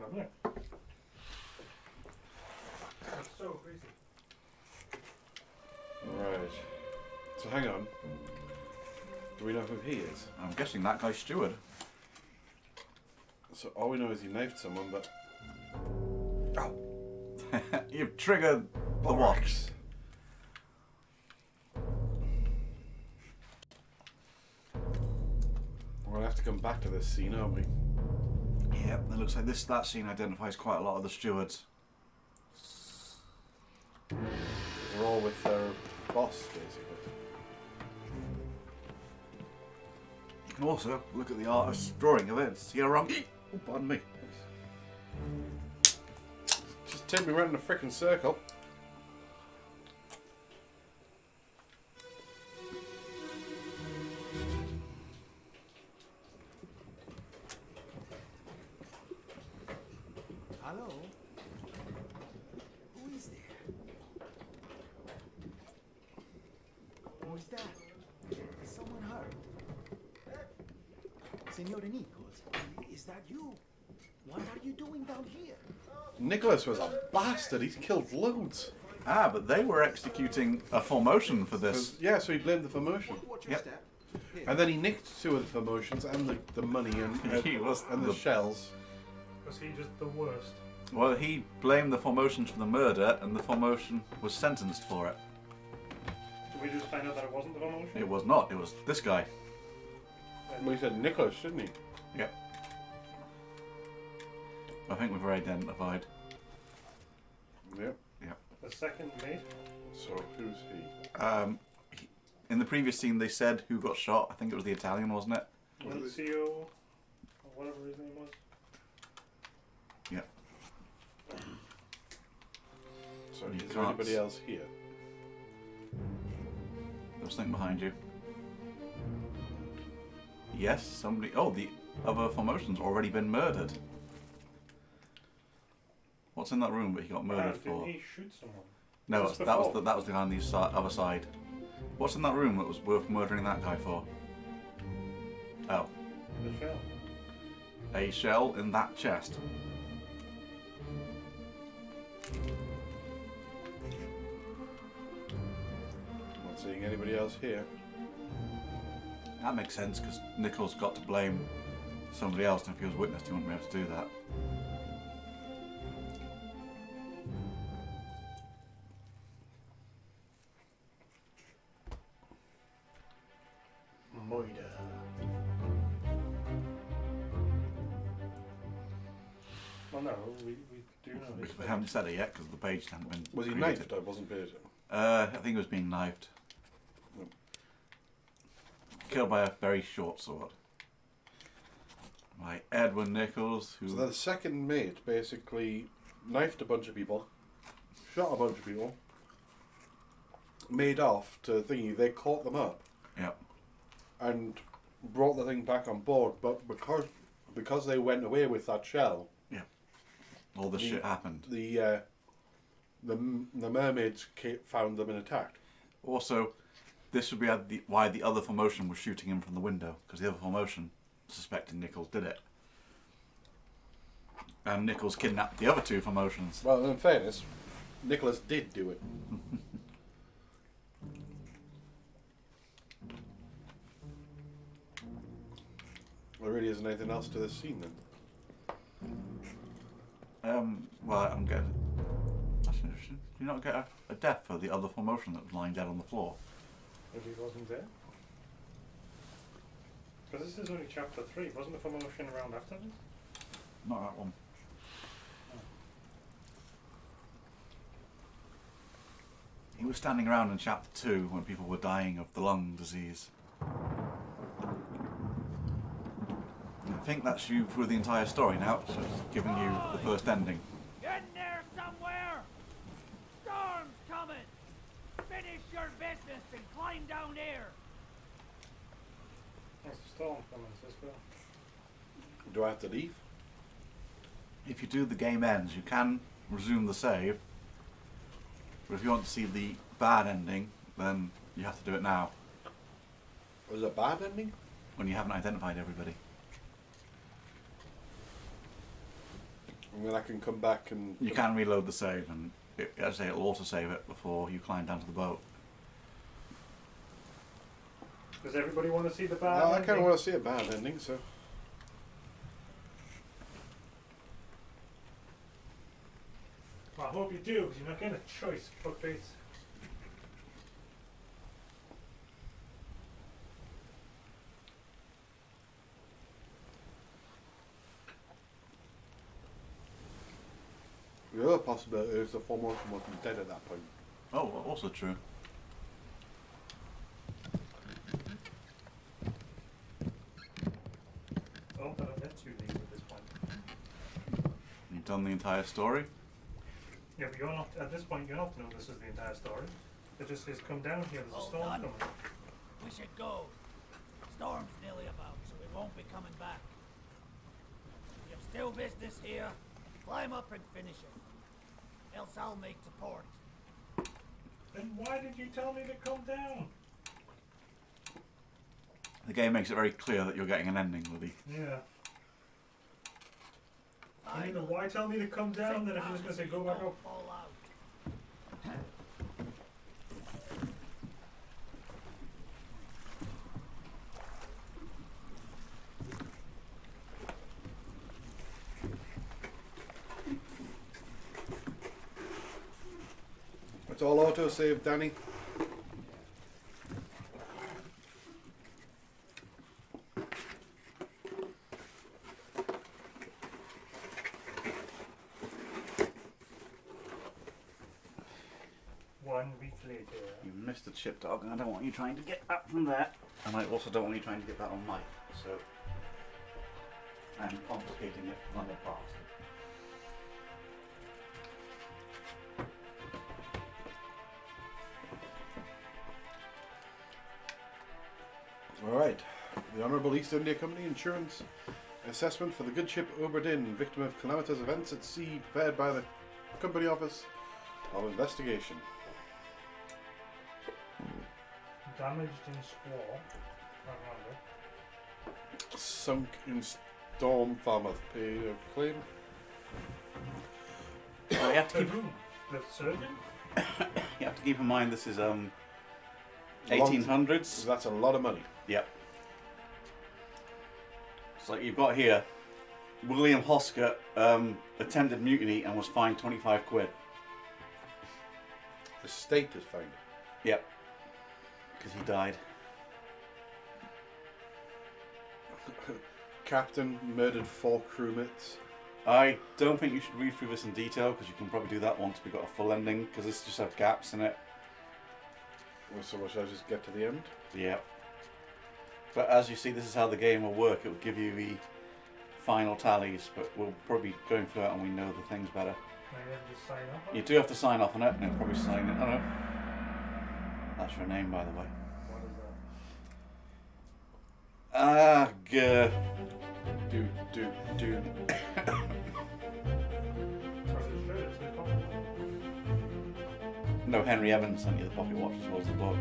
Lovely. It's so greasy. Right. So hang on. Do we know who he is? I'm guessing that guy's Steward. So all we know is he knifed someone, but You've triggered the watch. We're gonna have to come back to this scene, aren't we? Yep, it looks like that scene identifies quite a lot of the stewards. They're all with their boss, basically. You can also look at the artist's drawing of it. See how wrong? Oh, pardon me. Just take me around in a frickin' circle. Hello? Who is there? Who is that? Is someone hurt? Senor Nichols, is that you? What are you doing down here? Nicholas was a bastard. He's killed loads. Ah, but they were executing a formotion for this. Yeah, so he blamed the promotion. Watch your Yep. step. Here. And then he nicked 2 of the promotions and the money and, He was and the the- shells. Was he just the worst? Well, he blamed the formotion for the murder, and the formotion was sentenced for it. we just find out that it wasn't the promotion? It was not. It was this guy. Well, he said Nicholas, didn't he? Yep. I think we've already identified. Yep. Yep. The second mate? So who's he? In the previous scene, they said who got shot. I think it was the Italian, wasn't it? Lucio, or whatever his name was. Yep. So You is there can't anybody else here? There's something behind you. Yes, somebody. Oh, the other formation's already been murdered. What's in that room that he got murdered for? Didn't he shoot someone? No, Just that was before? the guy on the other side. What's in that room that was worth murdering that guy for? Oh, The shell. a shell in that chest. Not seeing anybody else here. That makes sense because Nichols got to blame somebody else, and if he was witnessed, he wouldn't be able to do that. Moida. Well, no, we do know his We haven't said it yet because the page hadn't been. Was he created. knifed? I wasn't paid attention. I think he was being knifed. Yep. Killed by a very short sword. By Edwin Nichols, who. So the second mate basically knifed a bunch of people, shot a bunch of people, made off to thingy. They caught them up Yep. and brought the thing back on board. But because they went away with that shell, All this shit happened. the mermaids found them and attacked. Also, this would be why the other formotion was shooting him from the window, because the other formotion suspected Nichols did it. And Nichols kidnapped the other two formotions. Well, in fairness, Nicholas did do it. There really isn't anything else to this scene then. Well, I'm getting. That's interesting. Do you not get a death for the other formotion that was lying dead on the floor? If he wasn't there. Because this is only chapter 3. Wasn't the promotion around after this? Not that one. He was standing around in chapter 2 when people were dying of the lung disease. I think that's you through the entire story now, so it's giving you the first ending. In there somewhere! Storm's coming! Finish your business and climb down here! What's the storm coming, Sisco? Do I have to leave? If you do, the game ends. You can resume the save, but if you want to see the bad ending, then you have to do it now, Was it a bad ending? when you haven't identified everybody. And then I can come back and... You can reload the save, and as I say, it'll auto-save it before you climb down to the boat. Does everybody want to see the No, bad I kind ending? of want to see a bad ending, so... Well, I hope you do, because you're not getting a choice, fuckface. The other possibility is the formation wasn't dead at that point. Oh, well, also true. Oh, but I've let you leave at this point. You've done the entire story. Yeah, but you're not, at this point, you're not to know this is the entire story. It just says, come down here, there's a Hold storm on. coming. We should go. Storm's nearly about, so we won't be coming back. You've still business here. Climb up and finish it. Else I'll make to port. Then why did you tell me to come down? The game makes it very clear that you're getting an ending, Woody. Yeah. I mean, Finally, why tell me to come down then if you're just going to say go back don't up? fall out. It's all auto-save, Danny. 1 week later. You missed the chip dog, and I don't want you trying to get that from there. And I also don't want you trying to get that on mic. So I'm confiscating it on the past. All right. The Honourable East India Company Insurance Assessment for the good ship Oberdin, victim of calamitous events at sea, prepared by the Company Office of Investigation. Damaged in squall. I remember. Sunk in storm, Falmouth. Pay a claim. So you have to The keep, who? The surgeon? you have to keep in mind this is 1800s. That's a lot of money. Yep. So you've got here, William Hosker attempted mutiny and was fined 25 quid. The state has found it. Yep. Because he died. Captain murdered 4 crewmates. I don't think you should read through this in detail because you can probably do that once we've got a full ending because this just has gaps in it. So what, shall I just get to the end? Yep. But as you see, this is how the game will work. It will give you the final tallies, but we'll probably be going through it and we know the things better. I have to sign up. You do have to sign off on it, and it'll probably sign it. Oh no. That's your name, by the way. What is that? Ah, gah. Do. Because it should, it's the company. No, Henry Evans sent you the pocket watch as well as the book.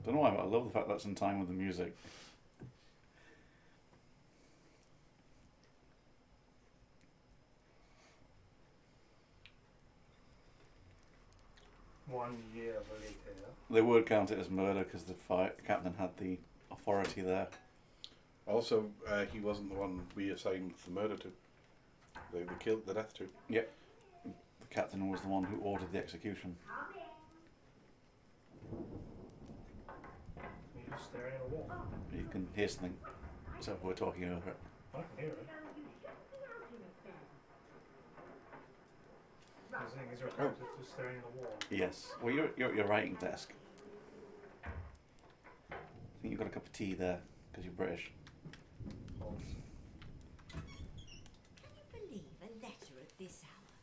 Don't know why, but I love the fact that's in time with the music. One year later. They would count it as murder because the captain had the authority there. Also, he wasn't the one we assigned the murder to. They killed the death to. Yep. The captain was the one who ordered the execution. You're just staring at a wall. You can hear something, so we're talking over it. I can hear it. The thing is, you're just staring at the wall. Yes. Well, you're at your writing desk. I think you've got a cup of tea there because you're British. Can you believe a letter at this hour?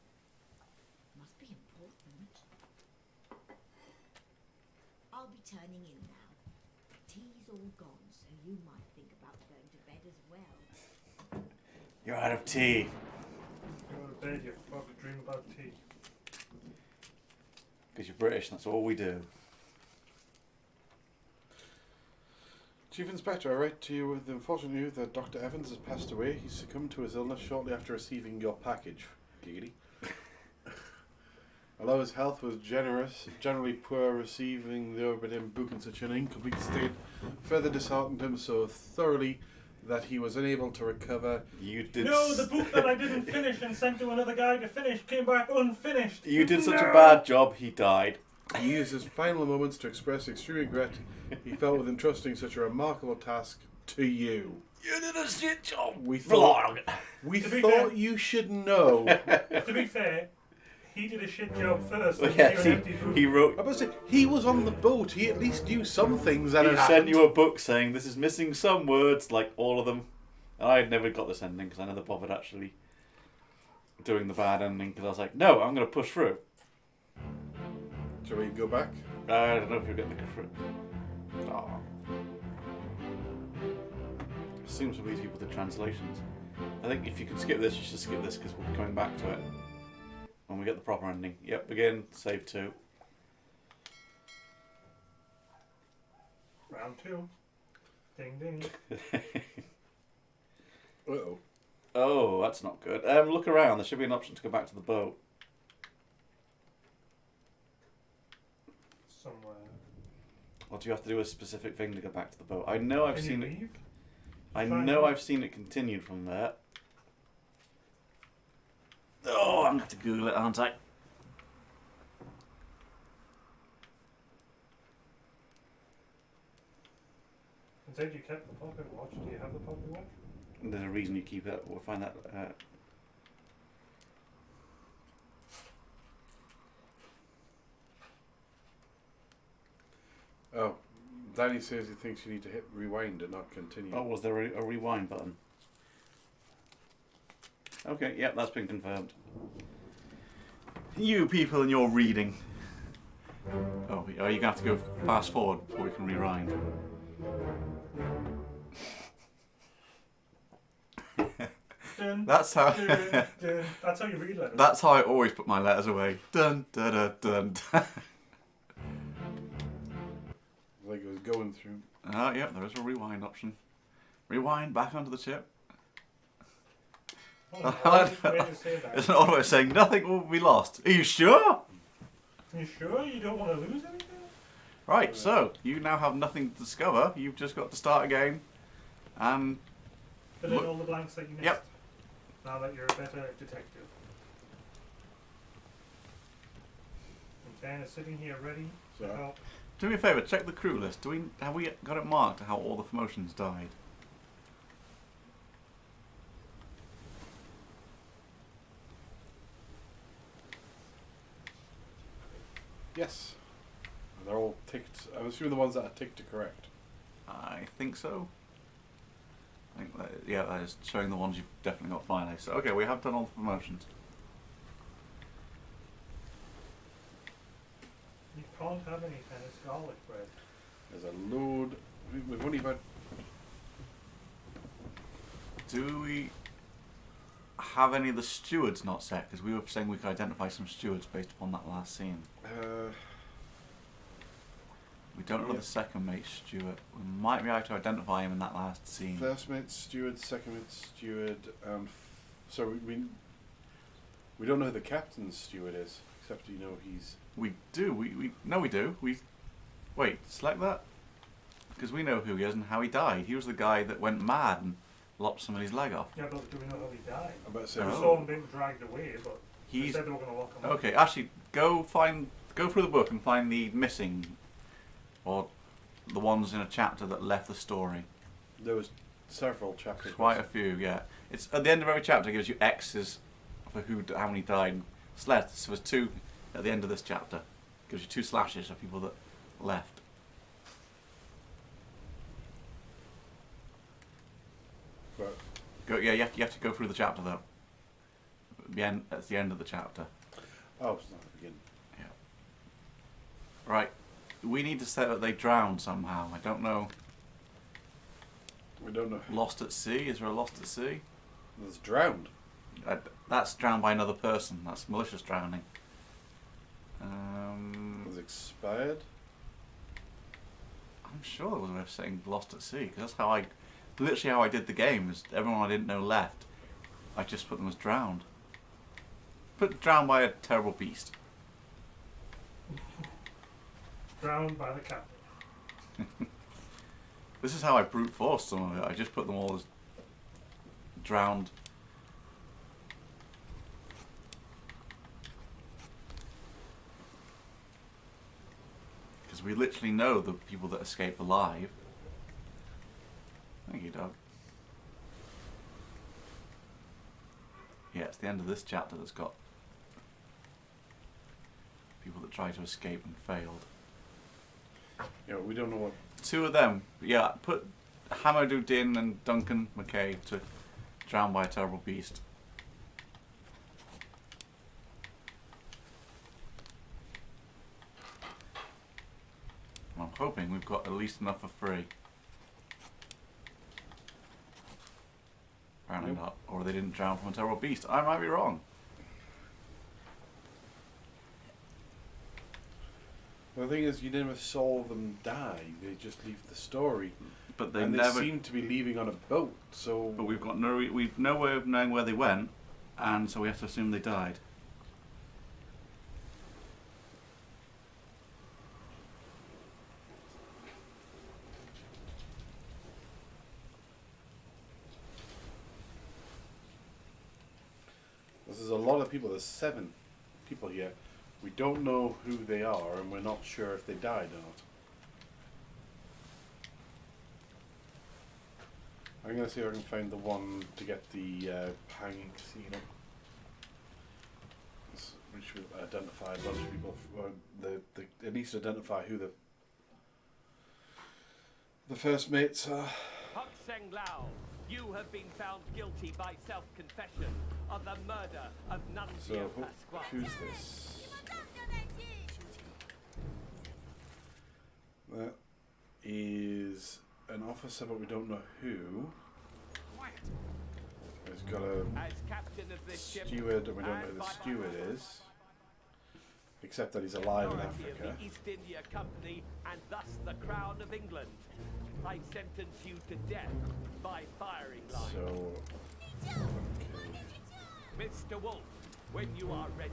Must be important. I'll be turning in now. Tea's all gone, so you might think about going to bed as well. You're out of tea. You go to bed, you probably dream about tea. Because you're British, that's all we do. Chief Inspector, I write to you with the unfortunate news that Dr. Evans has passed away. He succumbed to his illness shortly after receiving your package. Giggity. Although his health was generally poor, receiving the Oberdin book in such an incomplete state further disheartened him so thoroughly that he was unable to recover. You did. No, the book that I didn't finish and sent to another guy to finish came back unfinished. You did such a No! bad job, he died. He used his final moments to express extreme regret he felt with entrusting such a remarkable task to you. You did a shit job. We thought To be fair- you should know. To be fair, he did a shit job first. Well, and yes, gave an empty book. he wrote. I must say, he was on the boat. He at least knew some things that He had sent happened. you a book saying this is missing some words, like all of them. And I had never got this ending because I never bothered actually doing the bad ending because I was like, no, I'm going to push through. Shall we go back? I don't know if you'll get the crit. Oh. Seems to lead people to translations. I think if you could skip this, you should skip this because we'll be coming back to it when we get the proper ending. Yep, begin, save 2. Round 2. Ding ding. Uh-oh. Oh, that's not good. Look around. There should be an option to go back to the boat. Somewhere. Or do you have to do a specific thing to go back to the boat? I know I've Can seen you it. leave? I Fine. know I've seen it continued from there. Oh, I'm going to have to Google it, aren't I? It said you kept the pocket watch. Do you have the pocket watch? There's a reason you keep it. We'll find that. Oh, Danny says he thinks you need to hit rewind and not continue. Oh, was there a rewind button? Okay, yep, that's been confirmed. You people and your reading. Oh, are you going to have to go fast forward before we can rewind? That's how. That's how you read letters. That's how I always put my letters away. Dun dun dun dun. Dun. Like it was going through. Oh, yeah, there is a rewind option. Rewind back onto the chip. It's an odd way of saying nothing will be lost. Are you sure? You sure you don't want to lose anything? Right, so you now have nothing to discover. You've just got to start again. And Fill in all the blanks that you missed. Yep. Now that you're a better detective. And Dan is sitting here ready to So- help. do me a favour, check the crew list. Have we got it marked how all the promotions died? Yes. And they're all ticked. I'm assuming the ones that are ticked are correct. I think so. I think that is showing the ones you've definitely got finally. So okay, we have done all the promotions. You can't have any kind of garlic bread. There's a load. We've only got. Do we have any of the stewards not set? Because we were saying we could identify some stewards based upon that last scene. We don't know the second mate steward. We might be able to identify him in that last scene. First mate steward, second mate steward, and so we don't know who the captain's steward is, except you know he's. We do. We do. We wait. Select that because we know who he is and how he died. He was the guy that went mad and lopped somebody's leg off. Yeah, but do we know how he died? I'm about to say. We Oh. saw him being dragged away, but they He's said they were going to lock him up. okay. Actually, go through the book and find the missing, or the ones in a chapter that left the story. There was several chapters. Quite a few, yeah. It's at the end of every chapter. It gives you X's for how many died. So there's 2 at the end of this chapter. Gives you 2 slashes of people that left. But Yeah, you have to go through the chapter though. That's the end of the chapter. oh, it's not the beginning. Yeah. Right. We need to say that they drowned somehow. I don't know. We don't know. Lost at sea? Is there a lost at sea? There's drowned. That's drowned by another person. That's malicious drowning. Was expired. I'm sure there was a way of saying lost at sea, because that's literally how I did the game. Is everyone I didn't know left, I just put them as drowned. Put drowned by a terrible beast. Drowned by the captain. This is how I brute forced some of it. I just put them all as drowned. Because we literally know the people that escape alive. Thank you, Doug. Yeah, it's the end of this chapter that's got people that tried to escape and failed. Yeah, we don't know what. 2 of them, yeah, put Hamadou Din and Duncan McKay to drown by a terrible beast. I'm hoping we've got at least enough for free. Apparently not, or they didn't drown from a terrible beast. I might be wrong. Well, the thing is, you never saw them die. They just leave the story. But they and never. They seem to be leaving on a boat. So. But we've no way of knowing where they went, and so we have to assume they died. There's a lot of people. There's 7 people here. We don't know who they are, and we're not sure if they died or not. I'm going to see if I can find the one to get the hanging casino. Which will identify a bunch of people. It needs to identify who the first mates are. Hok Seng Lao, you have been found guilty by self-confession of the murder of Nuncio Pasquale. Who's this? 你们当就在一起。 That is an officer, but we don't know who. He's got a As captain of this ship, steward, and we don't know who the steward is. Except that he's alive in authority of Africa. the East India Company and thus the Crown of England, I sentence you to death by firing line. So, Mr. Wolf, when you are ready.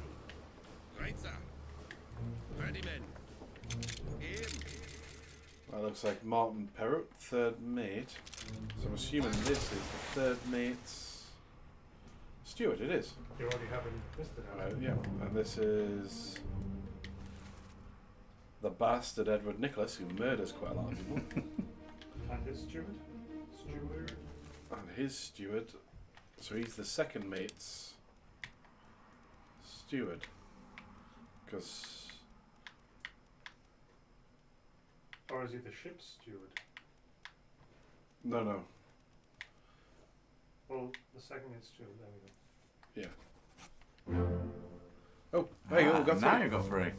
Right, sir. Ready, men. Aim. that looks like Martin Perrott, third mate. So I'm assuming this is the third mate's steward. It is. You already have him listed. Yeah, and this is the bastard Edward Nicholas, who murders quite a lot of people. And his steward. And his steward, so he's the second mate's steward. Because... Or is he the ship's steward? No. Well, the second is steward, there we go. Yeah. Oh, there you go, we've got now three. you got 3.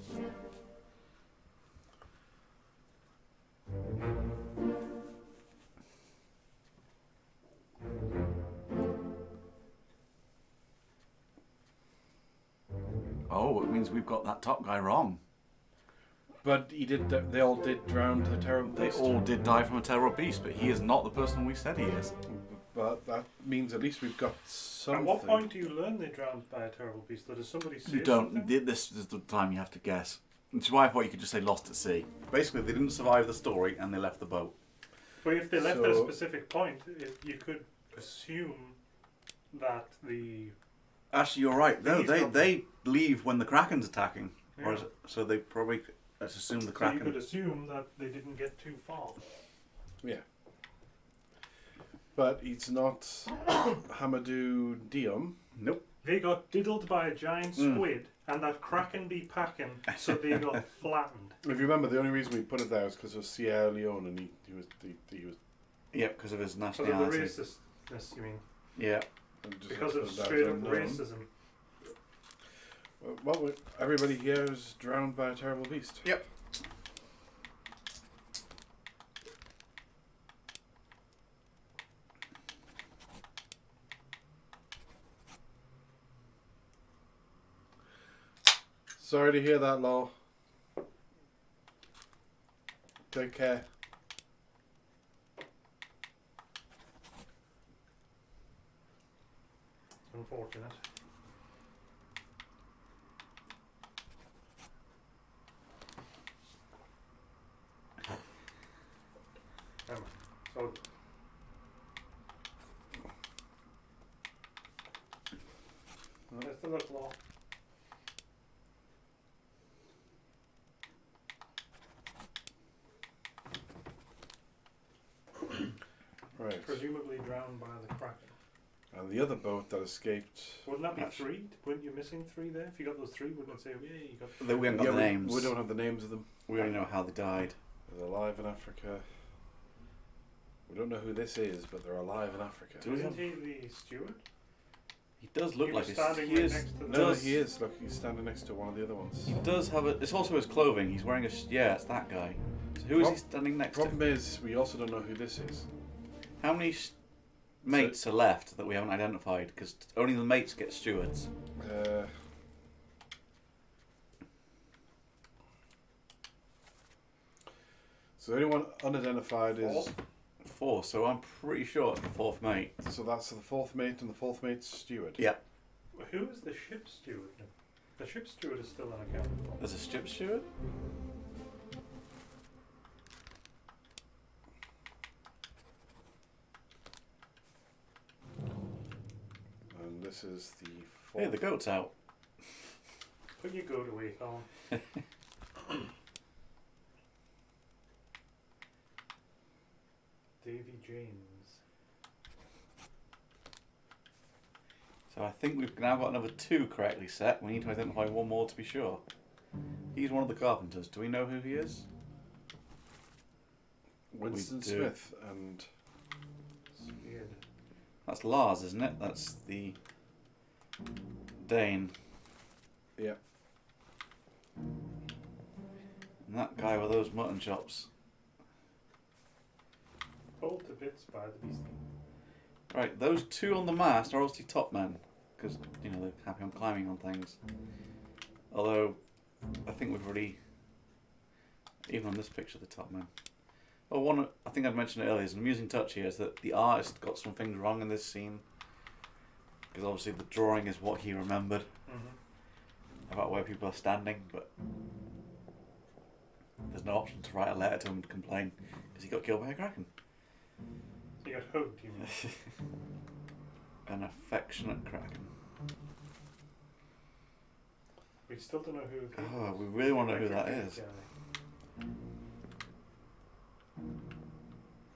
Oh, it means we've got that top guy wrong. But he did. They all did drown to the terrible They beast. all did die from a terrible beast, but he is not the person we said he is. But that means at least we've got something. At what point do you learn they drowned by a terrible beast? Or does somebody say You don't. something? This is the time you have to guess. Which is why I thought you could just say lost at sea. Basically, they didn't survive the story and they left the boat. But if they left at a So- specific point, you could assume that the... Actually, you're right. No, These they leave when the Kraken's attacking. Or Yeah. is it, so they probably, let's assume the So you Kraken. could assume that they didn't get too far. Yeah. But it's not Hamadou Diom. Nope. They got diddled by a giant squid, and that Kraken be packing, so they got flattened. If you remember, the only reason we put it there was because of Sierra Leone, and he was Yep, because of his Because of the nationality. racistness, you mean? Yeah. just Because put of it there straight as up unknown. racism. Well, everybody here is drowned by a terrible beast. Yep. Sorry to hear that, Law. Take care. Unfortunate. So, best of luck, Law. Right. Presumably drowned by the Kraken. And the other boat that escaped. Wouldn't that be That's- 3? Weren't you missing 3 there? If you got those 3, wouldn't it say, yeah, you got... We haven't got the names. We don't have the names of them. We only know how they died. They're alive in Africa. We don't know who this is, but they're alive in Africa. Do we Isn't have- he the steward? He does look He like was he's, standing he right is. next to the- No, does, he is. Look, he's standing next to one of the other ones. He does have a. It's also his clothing. He's wearing a. Yeah, it's that guy. So who is he standing next to? Problem is, we also don't know who this is. How many mates are left that we haven't identified? Because only the mates get stewards. So anyone unidentified is... 4, so I'm pretty sure it's the 4th mate. So that's the 4th mate and the 4th mate's steward. Yeah. Well, who is the ship's steward? The ship's steward is still unaccounted for. There's a ship steward? And this is the 4th. Hey, the goat's out. Put your goat away, Colin. Davy James. So I think we've now got another 2 correctly set. We need to identify one more to be sure. He's one of the carpenters. Do we know who he is? Winston We do. Smith and It's weird. That's Lars, isn't it? That's the Dane. yeah. And that guy with those mutton chops. Pulled to bits by the beastie. Right, those 2 on the mast are obviously top men. Because, you know, they're happy on climbing on things. Although, I think we've already... Even on this picture, the top men. Oh, I think I'd mentioned it earlier, is an amusing touch here is that the artist got some things wrong in this scene. Because obviously the drawing is what he remembered about where people are standing, but there's no option to write a letter to him to complain because he got killed by a kraken. He got hugged, you mean? An affectionate kraken. We still don't know who. Oh, we really want to know who that is. Guy.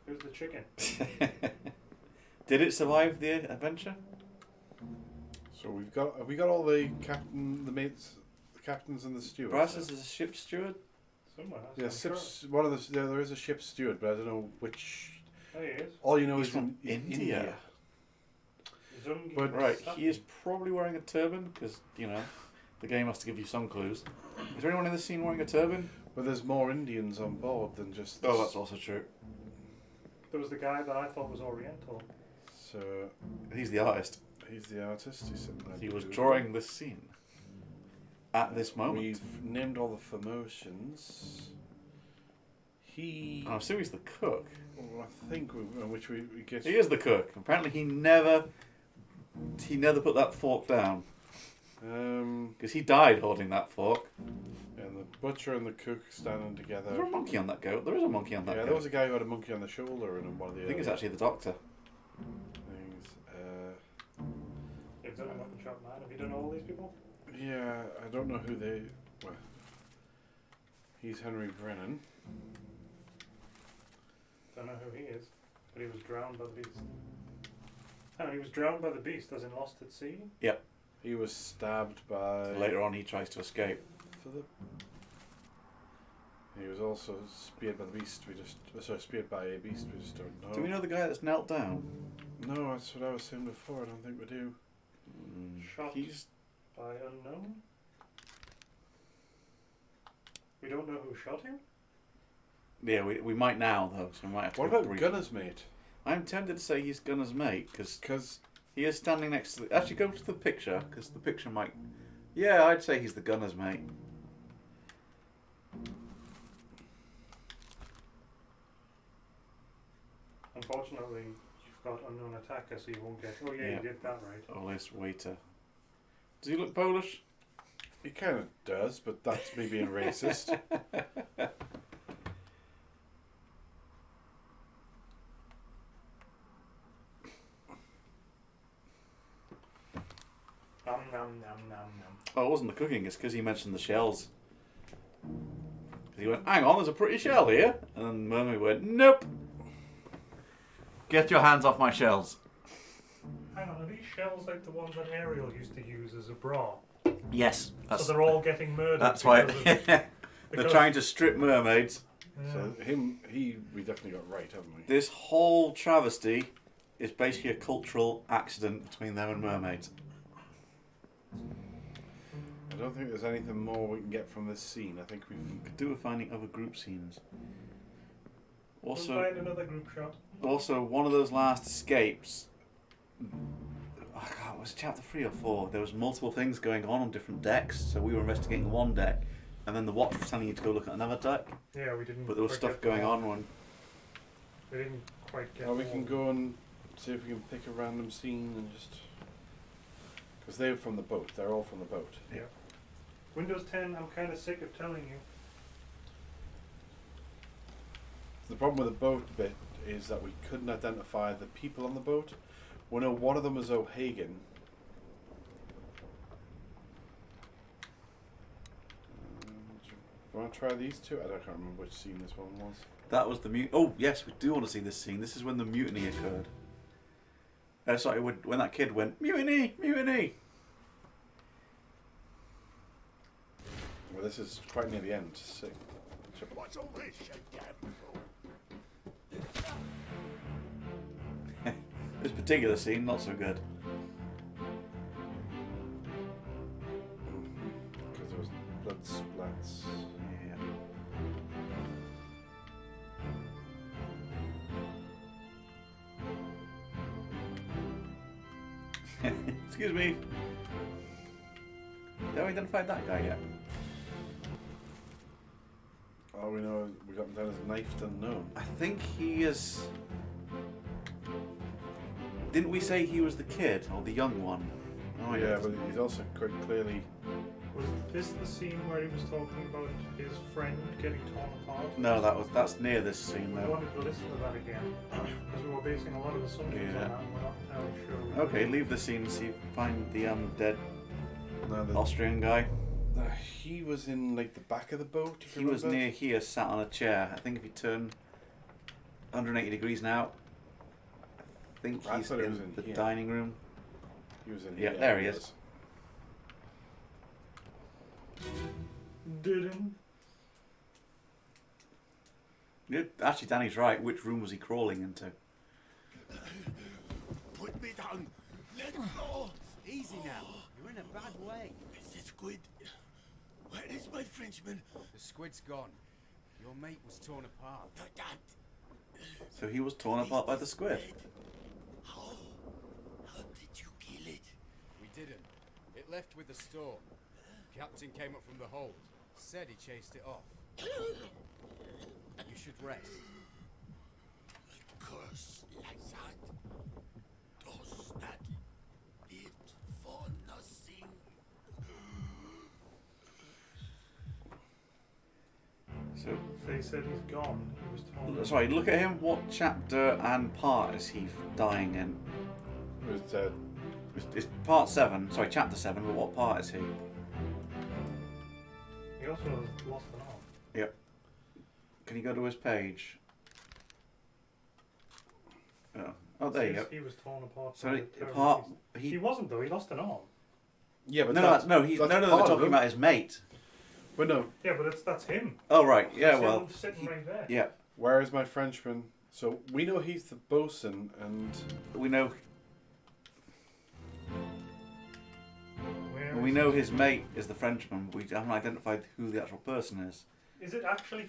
Who's the chicken? Did it survive the adventure? So have we got all the mates, the captains and the stewards? Bryce is a ship steward. Somewhere. Yeah, Sure. one of the there is a ship's steward, but I don't know which. Oh, he is. All you know He's is from in India. Zungi But- Right, Saki. he is probably wearing a turban because, you know, the game has to give you some clues. Is there anyone in this scene wearing a turban? But there's more Indians on board than just. Oh, that's also true. There was the guy that I thought was Oriental. So He's the artist. he's the artist. He's sitting there He was blue. drawing this scene at this moment. We've named all the Formotions. He. I'm assuming he's the cook. Well, I think which we get. He is the cook. Apparently, he never put that fork down because he died holding that fork. And the butcher and the cook standing together. Is there a monkey on that goat? There is a monkey on that Yeah, goat. there was a guy who had a monkey on the shoulder in one of the. I think it's earlier actually the doctor. things. You've done a mutton chop man. Have you done all these people? Yeah, I don't know who they. Well, he's Henry Brennan. Don't know who he is, but he was drowned by the beast. Oh, he was drowned by the beast, as in lost at sea? Yep. He was stabbed by. Later on, he tries to escape. He was also speared by the beast. Speared by a beast. We just don't know. Do we know the guy that's knelt down? No, that's what I was saying before. I don't think we do. Shot He's by unknown? We don't know who shot him? yeah. We might now though. So we might have to. What go about brief. Gunner's mate? I'm tempted to say he's Gunner's mate because Because he is standing next to the... Actually, go to the picture, because the picture might... Yeah, I'd say he's the gunner's mate. Unfortunately, you've got unknown attacker, so you won't get. Oh, yeah, Yeah. you did that right. Oh, this waiter. Does he look Polish? he kind of does, but that's me being racist. Nom nom nom nom nom. Oh, it wasn't the cooking, it's because he mentioned the shells. 'Cause he went, hang on, there's a pretty shell here. And then Mermaid went, nope. Get your hands off my shells. Hang on, are these shells like the ones that Ariel used to use as a bra? Yes. So they're all getting murdered. That's why because of- They're because- trying to strip mermaids. Yeah. So we definitely got right, haven't we? This whole travesty is basically a cultural accident between them and mermaids. I don't think there's anything more we can get from this scene. I think we've. Could do with finding other group scenes. We'll Also, find another group shot. one of those last escapes. Oh God, was it chapter 3 or 4? There was multiple things going on different decks, so we were investigating one deck, and then the watch was telling you to go look at another deck. Yeah, we didn't. But there was quite stuff get going them all. on when. We didn't quite get. Or we all can of go and see if we can pick a random scene and just. Because they're from the boat. They're all from the boat. Yeah. Windows 10, I'm kind of sick of telling you. The problem with the boat bit is that we couldn't identify the people on the boat. We know one of them was O'Hagan. Do you want to try these two? I can't remember which scene this one was. That was the mute. Oh, yes, we do want to see this scene. This is when the mutiny occurred. Sorry, when that kid went, mutiny, mutiny. Well, this is quite near the end. So. What's all this, you damn? This particular scene, not so good. Because there was blood splats. Yeah. Excuse me. Have we identified that guy yet? Oh, we know we got him down as knifed unknown. I think he is. Didn't we say he was the kid or the young one? Oh Yeah, but he's also quite clearly. Was this the scene where he was talking about his friend getting torn apart? No, that's near this scene We though. wanted to listen to that again because we were basing a lot of assumptions on that. And we're not entirely sure. Okay, leave the scene and see find the dead No, the, Austrian guy. he was in like the back of the boat. if you He was remember. near here, sat on a chair. I think if you turn 180 degrees now, I think I he's thought it in was in the here. dining room. He was in Yeah, here. there he is. Didn't. Actually, Danny's right. Which room was he crawling into? Put me down. Let go. Easy now. You're in a bad way. Mr. Squid, where is my Frenchman? The squid's gone. Your mate was torn apart. That. So he was torn apart by the squid. How did you kill it? We didn't. It left with the storm. Captain came up from the hold. Said he chased it off. You should rest. A curse like that does not live for nothing. So, They said he's gone. He was torn. sorry, look at him. What chapter and part is he dying in? It was It's part 7. Sorry, chapter 7. But what part is he? He also lost an arm. Yep. Can you go to his page? Oh, there you Says go. He was torn apart. So by the terror part He he. wasn't though. He lost an arm. yeah, but No, that's, he's that's no. They're part of talking him. about his mate. But no, Yeah, but that's him. Oh right, yeah. That's Well, him sitting right there. yeah. where is my Frenchman? So we know he's the bosun, and We know. Where We is know it? his mate is the Frenchman. We haven't identified who the actual person is. Is it actually?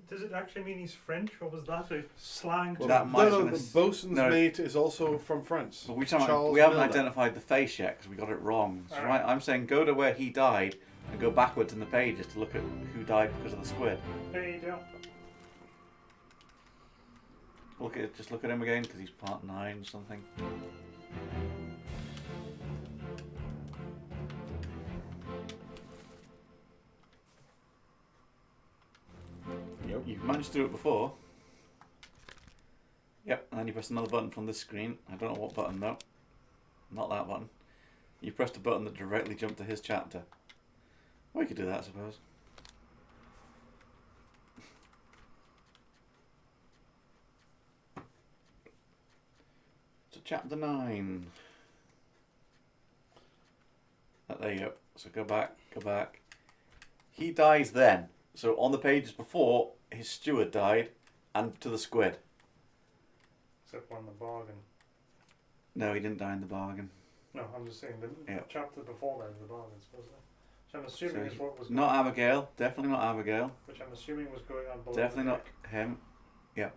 Does it actually mean he's French, or was that a slang? Well, term? that might no, have the been bosun's no. mate is also from France. But we Charles haven't Milner. identified the face yet because we got it wrong. So Alright. I'm saying go to where he died and go backwards in the pages to look at who died because of the squid. There you go. Just look at him again because he's part 9 or something. Yep. You've managed to do it before. Yep, and then you press another button from this screen. I don't know what button though. Not that button. You pressed a button that directly jumped to his chapter. Well, you could do that, I suppose. So chapter 9. There you go. So go back. He dies then. So on the pages before, his steward died, and to the squid. Except on the bargain. No, he didn't die in the bargain. No, I'm just saying the Yeah. chapter before that was the bargain, supposedly. Which I'm assuming So is what was Not Abigail. Definitely not Abigail. which I'm assuming was going on below. Definitely the not deck. him. Yeah.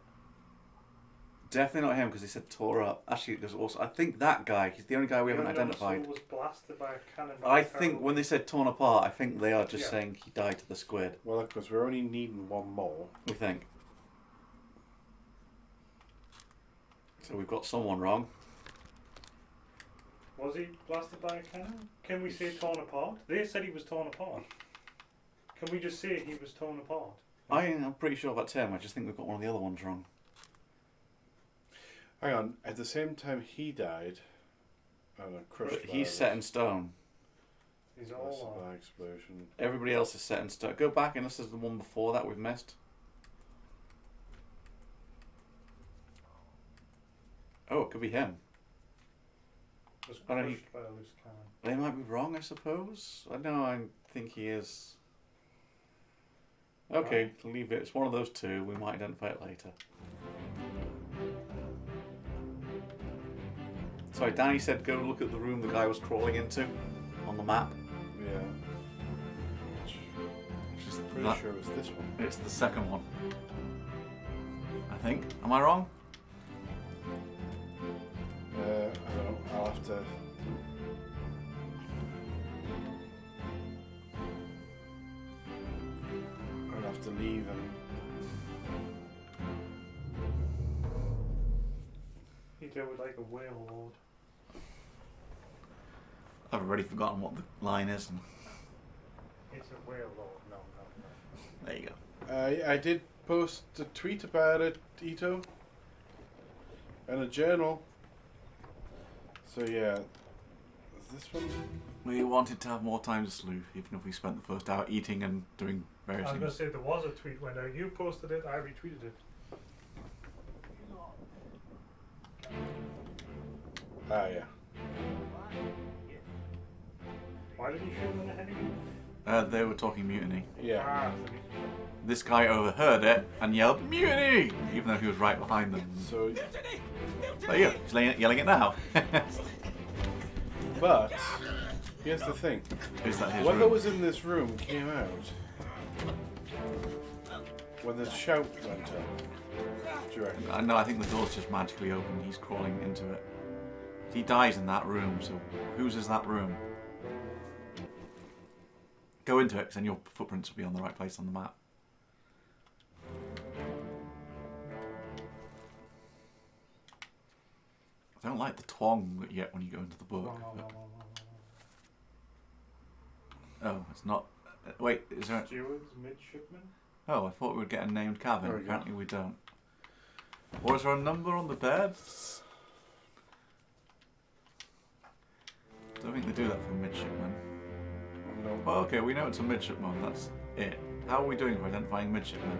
Definitely not him because he said tore up. Actually, there's also I think that guy. He's the only guy we haven't The young identified. soul was blasted by a cannon. by I a think terrible- when they said torn apart, I think they are just Yeah. saying he died to the squid. Well, of course, we're only needing one more. We think. So we've got someone wrong. Was he blasted by a cannon? Can we say torn apart? They said he was torn apart. Can we just say he was torn apart? I'm pretty sure that's him. I just think we've got one of the other ones wrong. Hang on. At the same time he died, crushed. But he's set in stone. He's That's all a on. bad explosion. Everybody else is set in stone. Go back and this is the one before that we've missed. Oh, it could be him. Was I know crushed by a loose cannon. They might be wrong, I suppose. I know. I think he is. Okay, leave it. It's one of those two. We might identify it later. Sorry, Danny said go look at the room the guy was crawling into on the map. Yeah. Which is pretty sure it was this one. It's the second one. I think. Am I wrong? I don't know. I'll have to. I'll have to leave and. He deal with like a whale lord. I've already forgotten what the line is. And It's a whale lord. No. there you go. I did post a tweet about it, Ito, and a journal. So yeah, is this one? We wanted to have more time to sleuth, even if we spent the first hour eating and doing various I was going things. to say there was a tweet when you posted it, I retweeted it. Ah yeah. Why did he shoot him in the head again? They were talking mutiny. Yeah. Ah, This guy overheard it and yelled mutiny, even though he was right behind them. So, There you go. He's yelling it now. but here's the thing: Is that his whoever room? was in this room came out when the shout went up. Do you reckon? No, I think the door's just magically opened. He's crawling into it. He dies in that room, so whose is that room? Go into it, because then your footprints will be on the right place on the map. I don't like the twang that you get when you go into the book. Oh, it's not. Wait, is there? Stewards, midshipmen? Oh, I thought we would get a named cabin. There we go. Apparently we don't. Or is there a number on the beds? I don't think they do that for midshipmen. No. Well, okay, we know it's a midshipman. That's it. How are we doing for identifying midshipmen?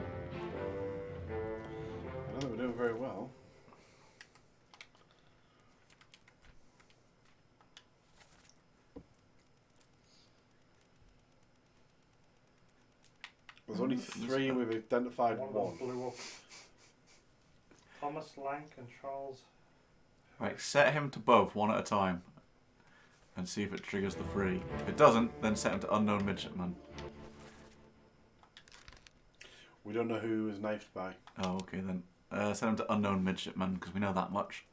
I don't think we're doing very well. There's only 3, we've identified One of them 1. blew up. Thomas Lank and Charles. Right, set him to both one at a time, and see if it triggers the 3. If it doesn't, then set him to unknown midshipman. We don't know who was knifed by. Oh, okay then. Set him to unknown midshipman because we know that much.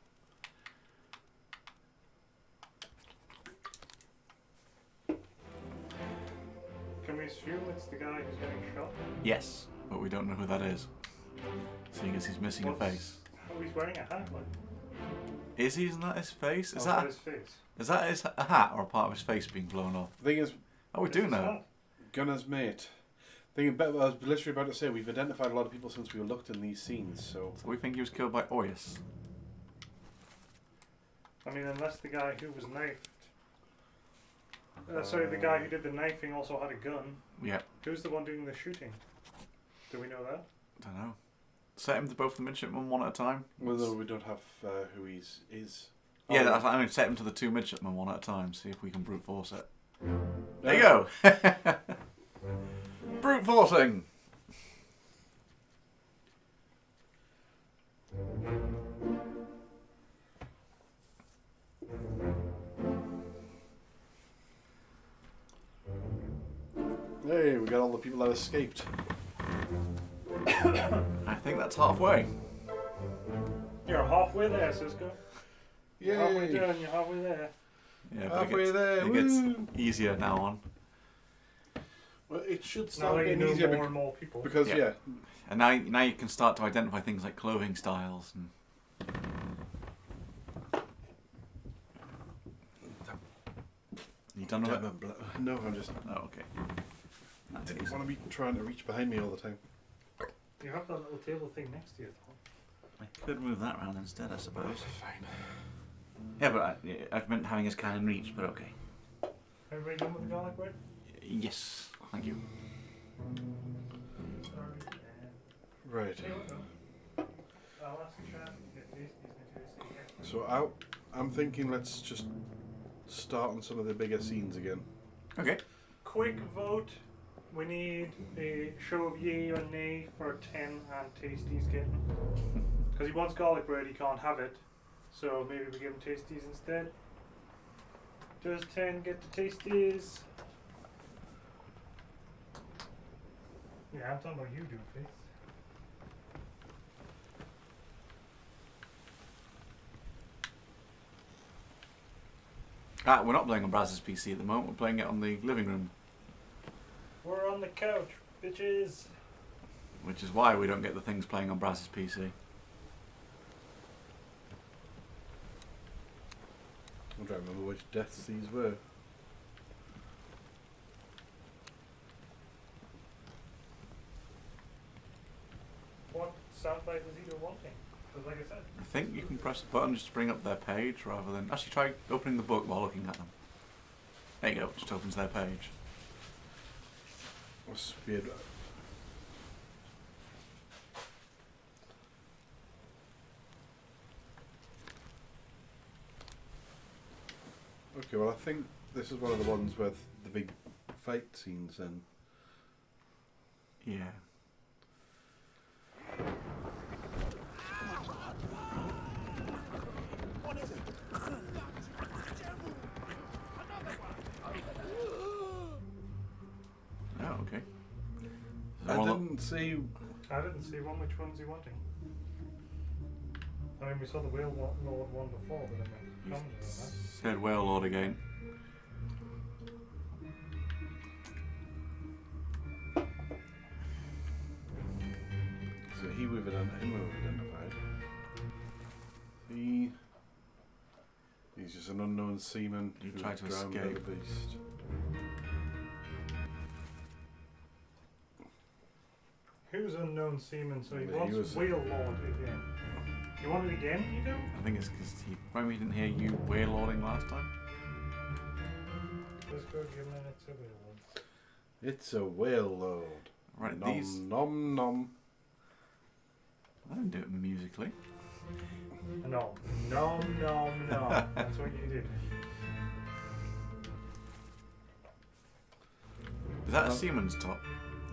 Can we assume it's the guy who's getting shot? Yes, but we don't know who that is, seeing as he's missing a face. Oh, he's wearing a hat, like. Is he? Isn't that his face? Is that his face? Is that a hat or a part of his face being blown off? The thing is, Oh, we do know. Gunner's mate. I was literally about to say, we've identified a lot of people since we looked in these scenes, so... So we think he was killed by Oyas. I mean, unless the guy who was knifed. Sorry, the guy who did the knifing also had a gun. Yeah. Who's the one doing the shooting? Do we know that? Don't know. Set him to both the midshipmen one at a time. Well, no, we don't have who he's is. Yeah, Oh, that's, I mean, set him to the 2 midshipmen one at a time. See if we can brute force it. There you go. Brute forcing. Hey, we got all the people that escaped. I think that's halfway. You're halfway there, Sisco. You're halfway Yay! down, you're halfway there. Yeah, Halfway there, It gets woo! easier now on. Well, it should Now start that you getting know easier more and more people. because Yeah. And now you can start to identify things like clothing styles. And you done with it? No, I'm just. Oh, okay. I didn't want to be trying to reach behind me all the time. You have that little table thing next to you, though. I could move that around instead, I suppose. Fine. Yeah, but I meant having his cannon reach, but okay. Everybody done with the garlic bread? Yes, thank you. Sorry. Right. I'll ask Chad if these need to be. So I'm thinking let's just start on some of the bigger scenes again. Okay. Quick vote. We need a show of yay or nay for 10 and Tasty's getting. Because he wants garlic bread, he can't have it. So maybe we give him Tasties instead. Does 10 get the Tasties? Yeah, I'm talking about you, Doofy. We're not playing on Braz's PC at the moment. We're playing it on the living room. We're on the couch, bitches. Which is why we don't get the things playing on Braz's PC. I'm trying to remember which deaths these were. What soundbite was either wanting? Because like I said, I think you can press the button just to bring up their page rather than... Actually, try opening the book while looking at them. There you go, it just opens their page. What's weird? Okay, well I think this is one of the ones with the big fight scenes then. Yeah. What is it? Oh, okay. I didn't see. I didn't see one. Which one's he wanting? I mean, we saw the Whale Lord one before, but I mean, commented on that. Said Whale Lord again. So him we've identified. He's just an unknown seaman He who tried to drowned by escape. the beast. Who's unknown seaman? So he Yeah, wants he was- Whale Lord again. You want it again, you do? I think it's because he... Remember we didn't hear you Whale Lording last time? Let's go give him an it's a Whale Lord. It's a whale lord. Right, Nom these... nom nom. I didn't do it musically. No. No, no, no. That's what you did. Is that a seaman's top?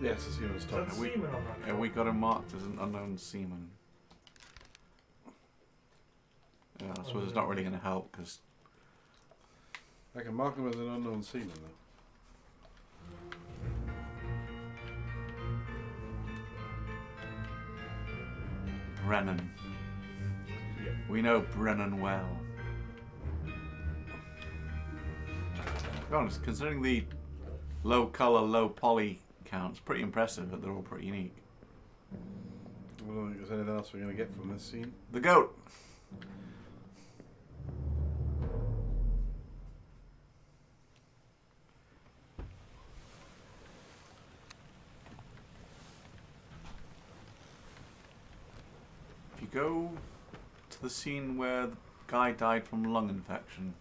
Yes, it's seaman's top. That's we- seaman on that. Yeah, we got him marked as an unknown seaman. Yeah, I suppose it's not really going to help because... I can mark him as an unknown seaman though. Brennan. We know Brennan well. To be honest, considering the low colour, low poly count, it's pretty impressive that they're all pretty unique. I don't think there's anything else we're going to get from this scene. The goat! If you go to the scene where the guy died from lung infection,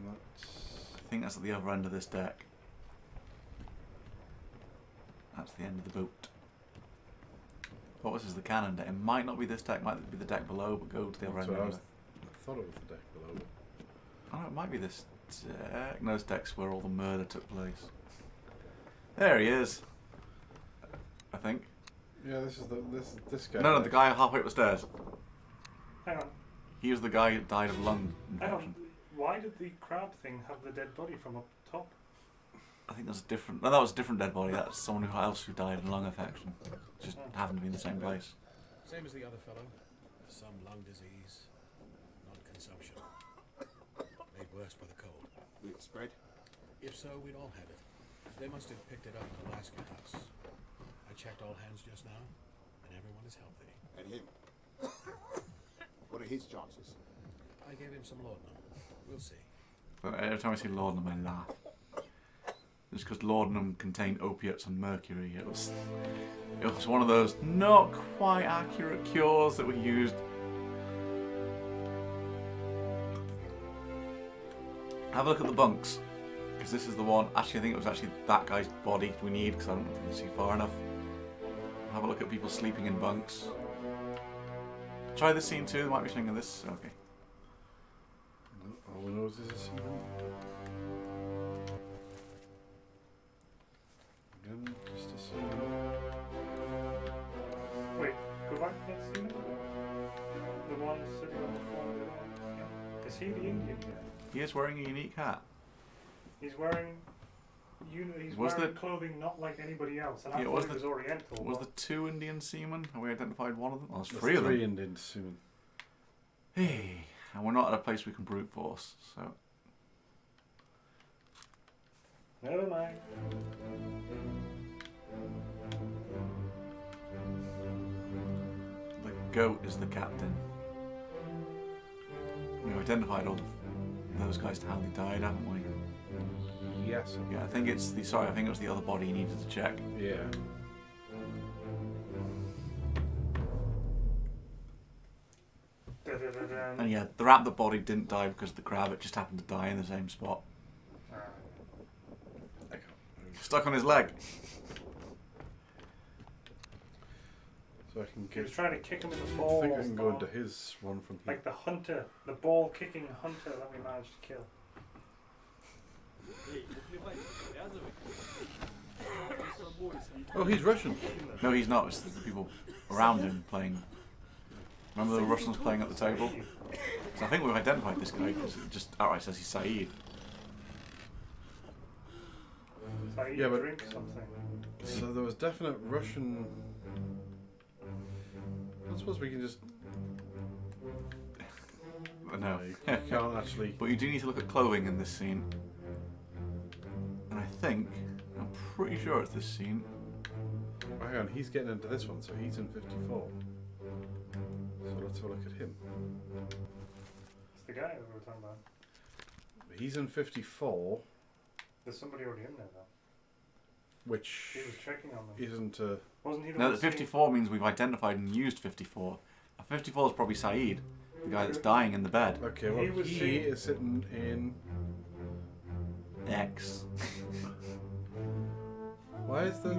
I think that's at the other end of this deck. That's the end of the boat. What was this, the cannon deck? It might not be this deck, might be the deck below, but go to the other That's end what of it. I thought it was the deck below. Oh no, it might be this deck. No, this deck's where all the murder took place. There he is. I think. Yeah, this is this guy. No, the guy halfway up the stairs. Hang on. He was the guy who died of lung Hang infection. on. Why did the crab thing have the dead body from up top? I think that's a different. No, that was a different dead body. That's someone else who died of lung infection. Just happened to be in the same place. Same as the other fellow. Some lung disease, not consumption. Made worse by the cold. Will it spread? If so, we'd all had it. They must have picked it up at the Alaska house. I checked all hands just now, and everyone is healthy. And him? What are his chances? I gave him some laudanum. We'll see. But every time I see laudanum, I laugh. Just because laudanum contained opiates and mercury. It was one of those not quite accurate cures that were used. Have a look at the bunks. Because this is the one. Actually, I think it was actually that guy's body we need because I don't really see far enough. Have a look at people sleeping in bunks. Try this scene too. There might be something in this. Okay. All we know is there's a seaman. Again, just a seaman. Wait, go back to that scene. The one sitting on the floor. Yeah. Is he the Indian guy? He is wearing a unique hat. He's wearing. He's Was wearing the- clothing not like anybody else, and I Yeah, thought was it the- was Oriental. Was but the 2 Indian seamen? Have we identified one of them? Oh, there's There's 3 of them. 3 Indian seamen. Hey, and we're not at a place we can brute force, so. Never mind. The goat is the captain. We've identified all those guys to how they died, haven't we? Yes. Yeah, I think it's the. Sorry, I think it was the other body you needed to check. Yeah. And yeah, the rat that body didn't die because of the crab. It just happened to die in the same spot. Stuck on his leg. So I can He was get. trying to kick him in the I balls. think I can go though. into his one from here. Like the hunter, the ball kicking hunter that we managed to kill. Oh, he's Russian. No, he's not. It's the people around him playing. Remember the Russians playing at the table? So I think we've identified this guy because it just outright says he's Saeed. So you Yeah, but- drink something. So there was definite Russian. I suppose we can just. No. You can't actually. But you do need to look at clothing in this scene. And I think, I'm pretty sure it's this scene. Oh, hang on, he's getting into this one, so he's in 54. So let's have a look at him. It's the guy that we were talking about. He's in 54, There's somebody already in there though. which He was checking on them. isn't. Wasn't he the No, one the seeing- 54 means we've identified and used 54. A 54 is probably Saeed, the guy that's dying in the bed. Okay, well, He was he seeing- is sitting in. X. Why is the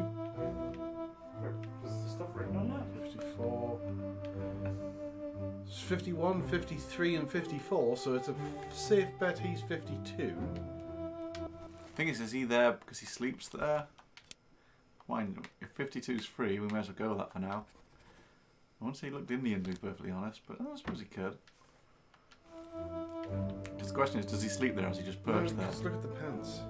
Was the stuff written on that? 54? It's 51, 53, and 54, so it's a safe bet he's 52. Thing is he there because he sleeps there? Mind, if 52's free, we may as well go with that for now. I wouldn't say he looked Indian, to be perfectly honest, but I suppose he could. Just the question is, does he sleep there or is he just perched there? Just look at the pants.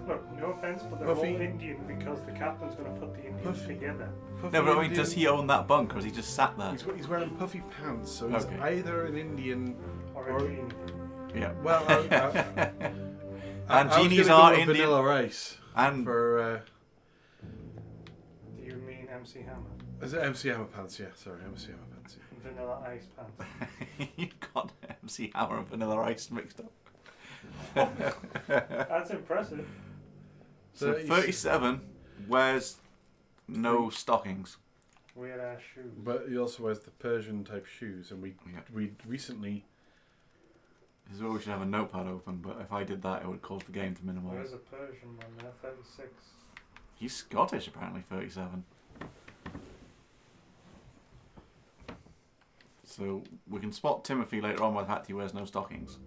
Look, no offense, but they're Puffy. all Indian because the captain's going to put the Indians Puffy. together. Puffy No, but I mean, Indian- does he own that bunk or is he just sat there? He's wearing puffy pants, so he's Okay. either an Indian Or or. a genie. Yeah. Well, And I was genies gonna go are with Indian. Vanilla Rice. And For Do you mean MC Hammer? is it MC Hammer pants? Yeah, sorry, MC Hammer pants. Yeah. Vanilla Ice Pants. you got MC Hammer and Vanilla Ice mixed up. That's impressive. So 30 37 wears no stockings. Weird ass shoes. But he also wears the Persian type shoes, and Yeah. we recently. This is where we should have a notepad open, but if I did that, it would cause the game to There minimise. is a Persian one there, 36. He's Scottish, apparently, 37. So we can spot Timothy later on by the fact he wears no stockings.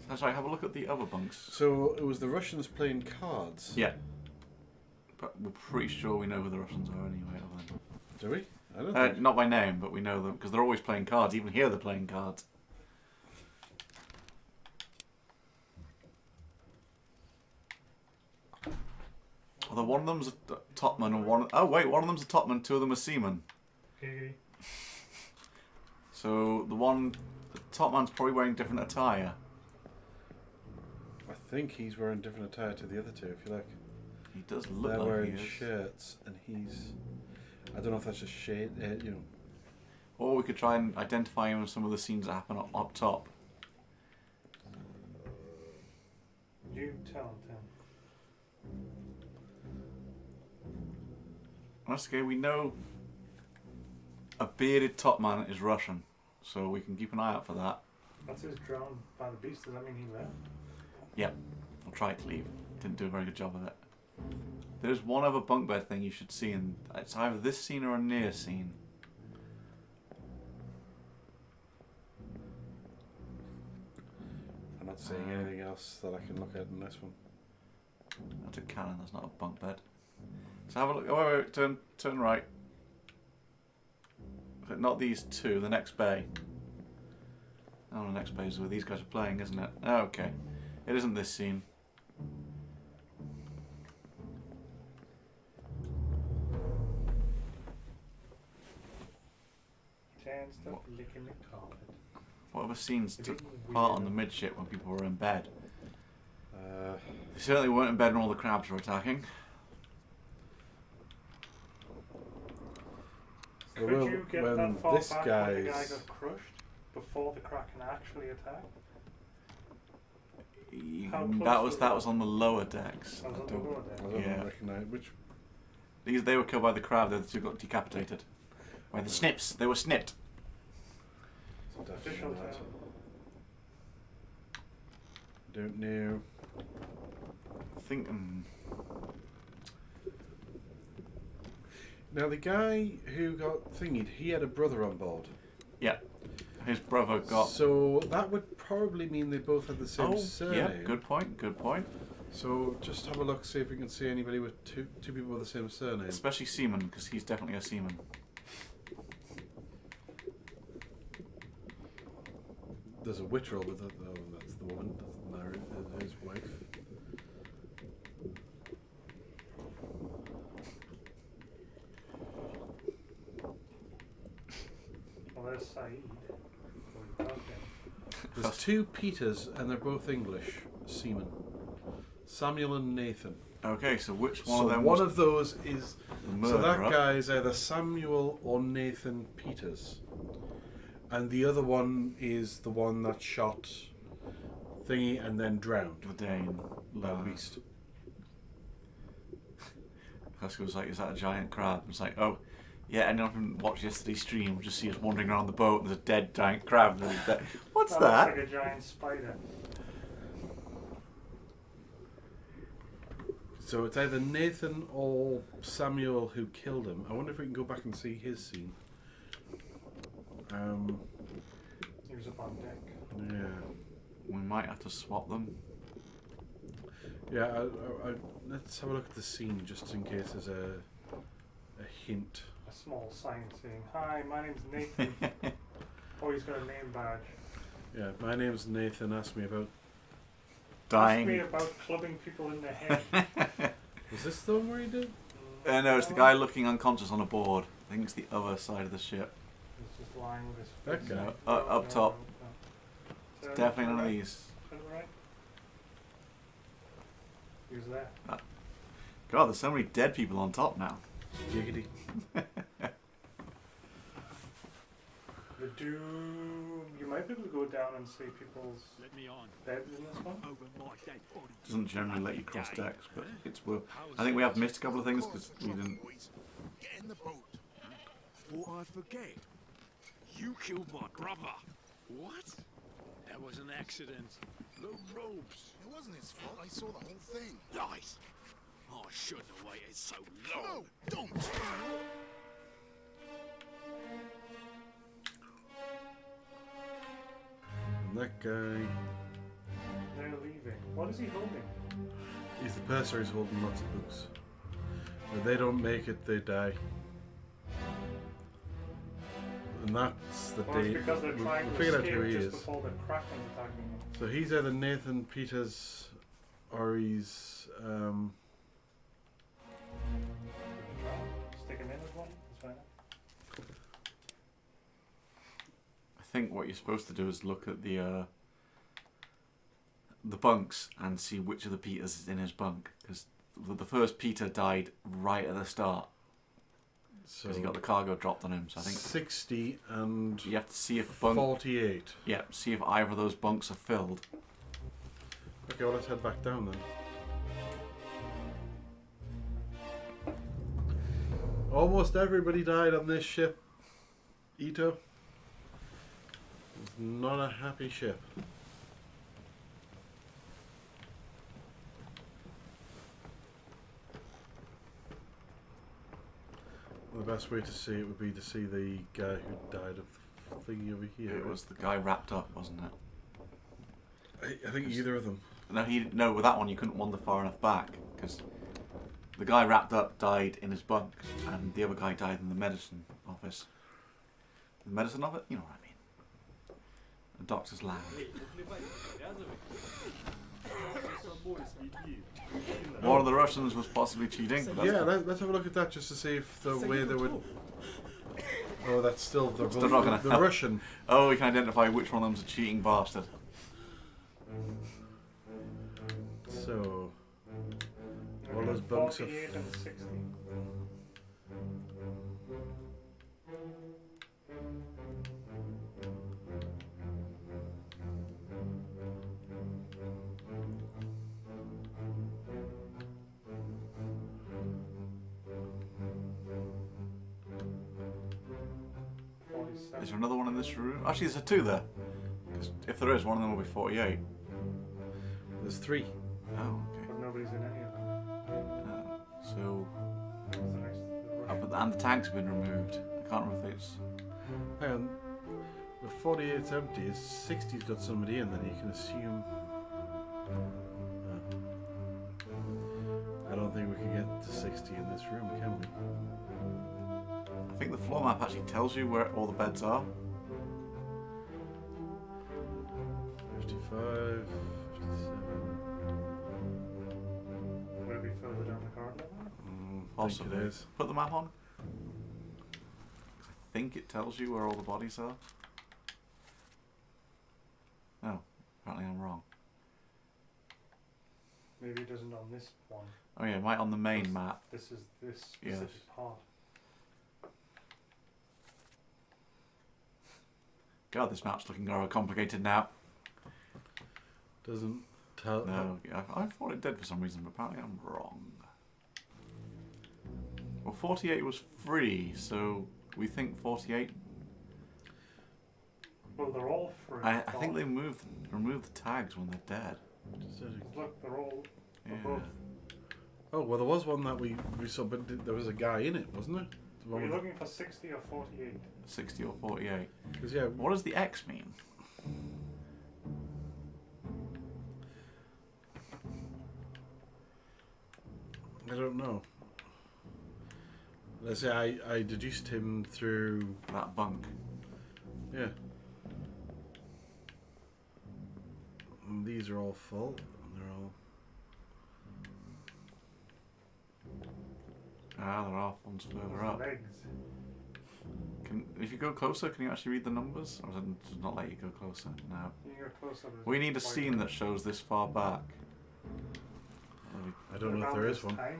So sorry, have a look at the other bunks. So it was the Russians playing cards. Yeah. But we're pretty sure we know who the Russians are anyway. Other than... Do we? I don't think. Not by name, but we know them because they're always playing cards. Even here, they're playing cards. Although one of them's a topman and one of them's a topman, 2 of them are seamen. Giggity. So the topman's probably wearing different attire. I think he's wearing different attire to the other two. If you like, He does look they're like wearing he is. shirts, and he's. I don't know if that's just shade. You know. Or we could try and identify him in some of the scenes that happen up top. You tell him, Tim. That's okay. We know a bearded topman is Russian, so we can keep an eye out for that. That's his drowned by the beast. Does that mean he left? Yep, I'll try to leave. Didn't do a very good job of it. There's one other bunk bed thing you should see, and it's either this scene or a near scene. I'm not seeing anything else that I can look at in this one. That's a cannon. That's not a bunk bed. So have a look. Oh, wait. Turn right. Not these two. The next bay. Oh, the next bay is where these guys are playing, isn't it? Oh, okay. It isn't this scene. Can't stop licking the carpet. What other scenes took part on the midship when people were in bed? They certainly weren't in bed when all the crabs were attacking. Could you get that far back when the guy got crushed before the Kraken actually attacked? That was on the lower decks. That was on the lower deck. I don't Yeah. recognise which. They were killed by the crab. The other two got decapitated. By the snips. They were snipped. Official term. Don't know. I think. Now the guy who got thingied, he had a brother on board. Yeah. His brother got. So that would probably mean they both had the same surname. Yeah. Good point. Good point. So just have a look, see if we can see anybody with two people with the same surname. Especially Seaman, because he's definitely a seaman. There's a Wittrel with it, though. That's the woman. That's his wife. Well, there's Saeed. There's two Peters, and they're both English seamen. Samuel and Nathan. Okay, so which one So of them one was of those is. the So that murderer? guy is either Samuel or Nathan Peters. And the other one is the one that shot thingy and then drowned. The Dane. At least. Sisco was like, is that a giant crab? It's like, oh, yeah, anyone who watched yesterday's stream will just see us wandering around the boat and there's a dead giant crab. What's that? that? Looks like a giant spider. So it's either Nathan or Samuel who killed him. I wonder if we can go back and see his scene. He was up on deck. Yeah. We might have to swap them. Yeah, let's have a look at the scene just in case there's a hint. A small sign saying, "Hi, my name's Nathan." Oh, he's got a name badge. Yeah, my name's Nathan. Ask me about Dying. Ask me about clubbing people in the head. Was this the one where he did? No, it's the guy looking unconscious on a board. I think it's the other side of the ship. He's just lying with his That face guy? up. Up top. Turn Definitely to none the of right. these. Turn to the right. Who's there? God, there's so many dead people on top now. Giggity. The Doom. You might be able to go down and see people's beds in this one. Doesn't generally let you cross decks, but it's worth. I think we have missed a couple of things because we didn't. Get in the boat. Thought I'd forget. You killed my brother. What? That was an accident. The ropes. It wasn't his fault. I saw the whole thing. Lies. I shouldn't have waited so long. No, don't. And that guy, They're leaving. What is he holding? he's the purser. He's holding lots of books. When they don't make it, they die. And that's the Well, it's day. because they're trying to Figured out who escape he just is. before the Kraken's attacking them. So he's either Nathan Peters or he's Stick him in as well. That's fine. I think what you're supposed to do is look at the bunks and see which of the Peters is in his bunk, because the first Peter died right at the start so because he got the cargo dropped on him. So I think 60 and you have to see if bunk. 48. Yeah, see if either of those bunks are filled. Okay, well let's head back down then. Almost everybody died on this ship, Ito. It's not a happy ship. The best way to see it would be to see the guy who died of the thingy over here. It was the guy wrapped up, wasn't it? I think either of them. No, with that one you couldn't wander far enough back because the guy wrapped up died in his bunk, and the other guy died in the medicine office. The medicine office? You know what I mean. The doctor's lab. One of the Russians was possibly cheating. But Yeah, let's have a look at that just to see if the way they would. Oh, that's still the Still not gonna the help. Russian. Oh, we can identify which one of them's a cheating bastard. So all those bunks are. 48 and 60. Is there another one in this room? Actually, there's a 2 there. 'Cause if there is, one of them will be 48. There's 3. Oh, okay. But nobody's in any of them. So, What's the next? The and the tags have been removed. I can't remember if it's. Hang on. With 48 empty, 60's got somebody in, then you can assume. I don't think we can get to 60 in this room, can we? I think the floor map actually tells you where all the beds are. 55, 57. Would it be further down the corridor? I think Possibly. it is. Put the map on. I think it tells you where all the bodies are. No, apparently I'm wrong. Maybe it doesn't on this one. Oh yeah, it might on the main map. This is this Yes. specific part. God, this map's looking rather complicated now. Doesn't tell. No, I thought it did for some reason, but apparently I'm wrong. Well, 48 was free, so we think 48. Well, they're all free. I think they removed the tags when they're dead. Look, they're all Yeah. above. Oh, well, there was one that we saw, but there was a guy in it, wasn't there? Are you looking for 60 or 48? 60 or 48. Because yeah, What does the X mean? I don't know. Let's say I deduced him through. That bunk. Yeah. And these are all full. And they're all. Ah, there are ones further up. Legs. If you go closer, can you actually read the numbers? Or does it not let you go closer? No. You can go closer. We need a scene that shows this far back. I don't know if there is one. I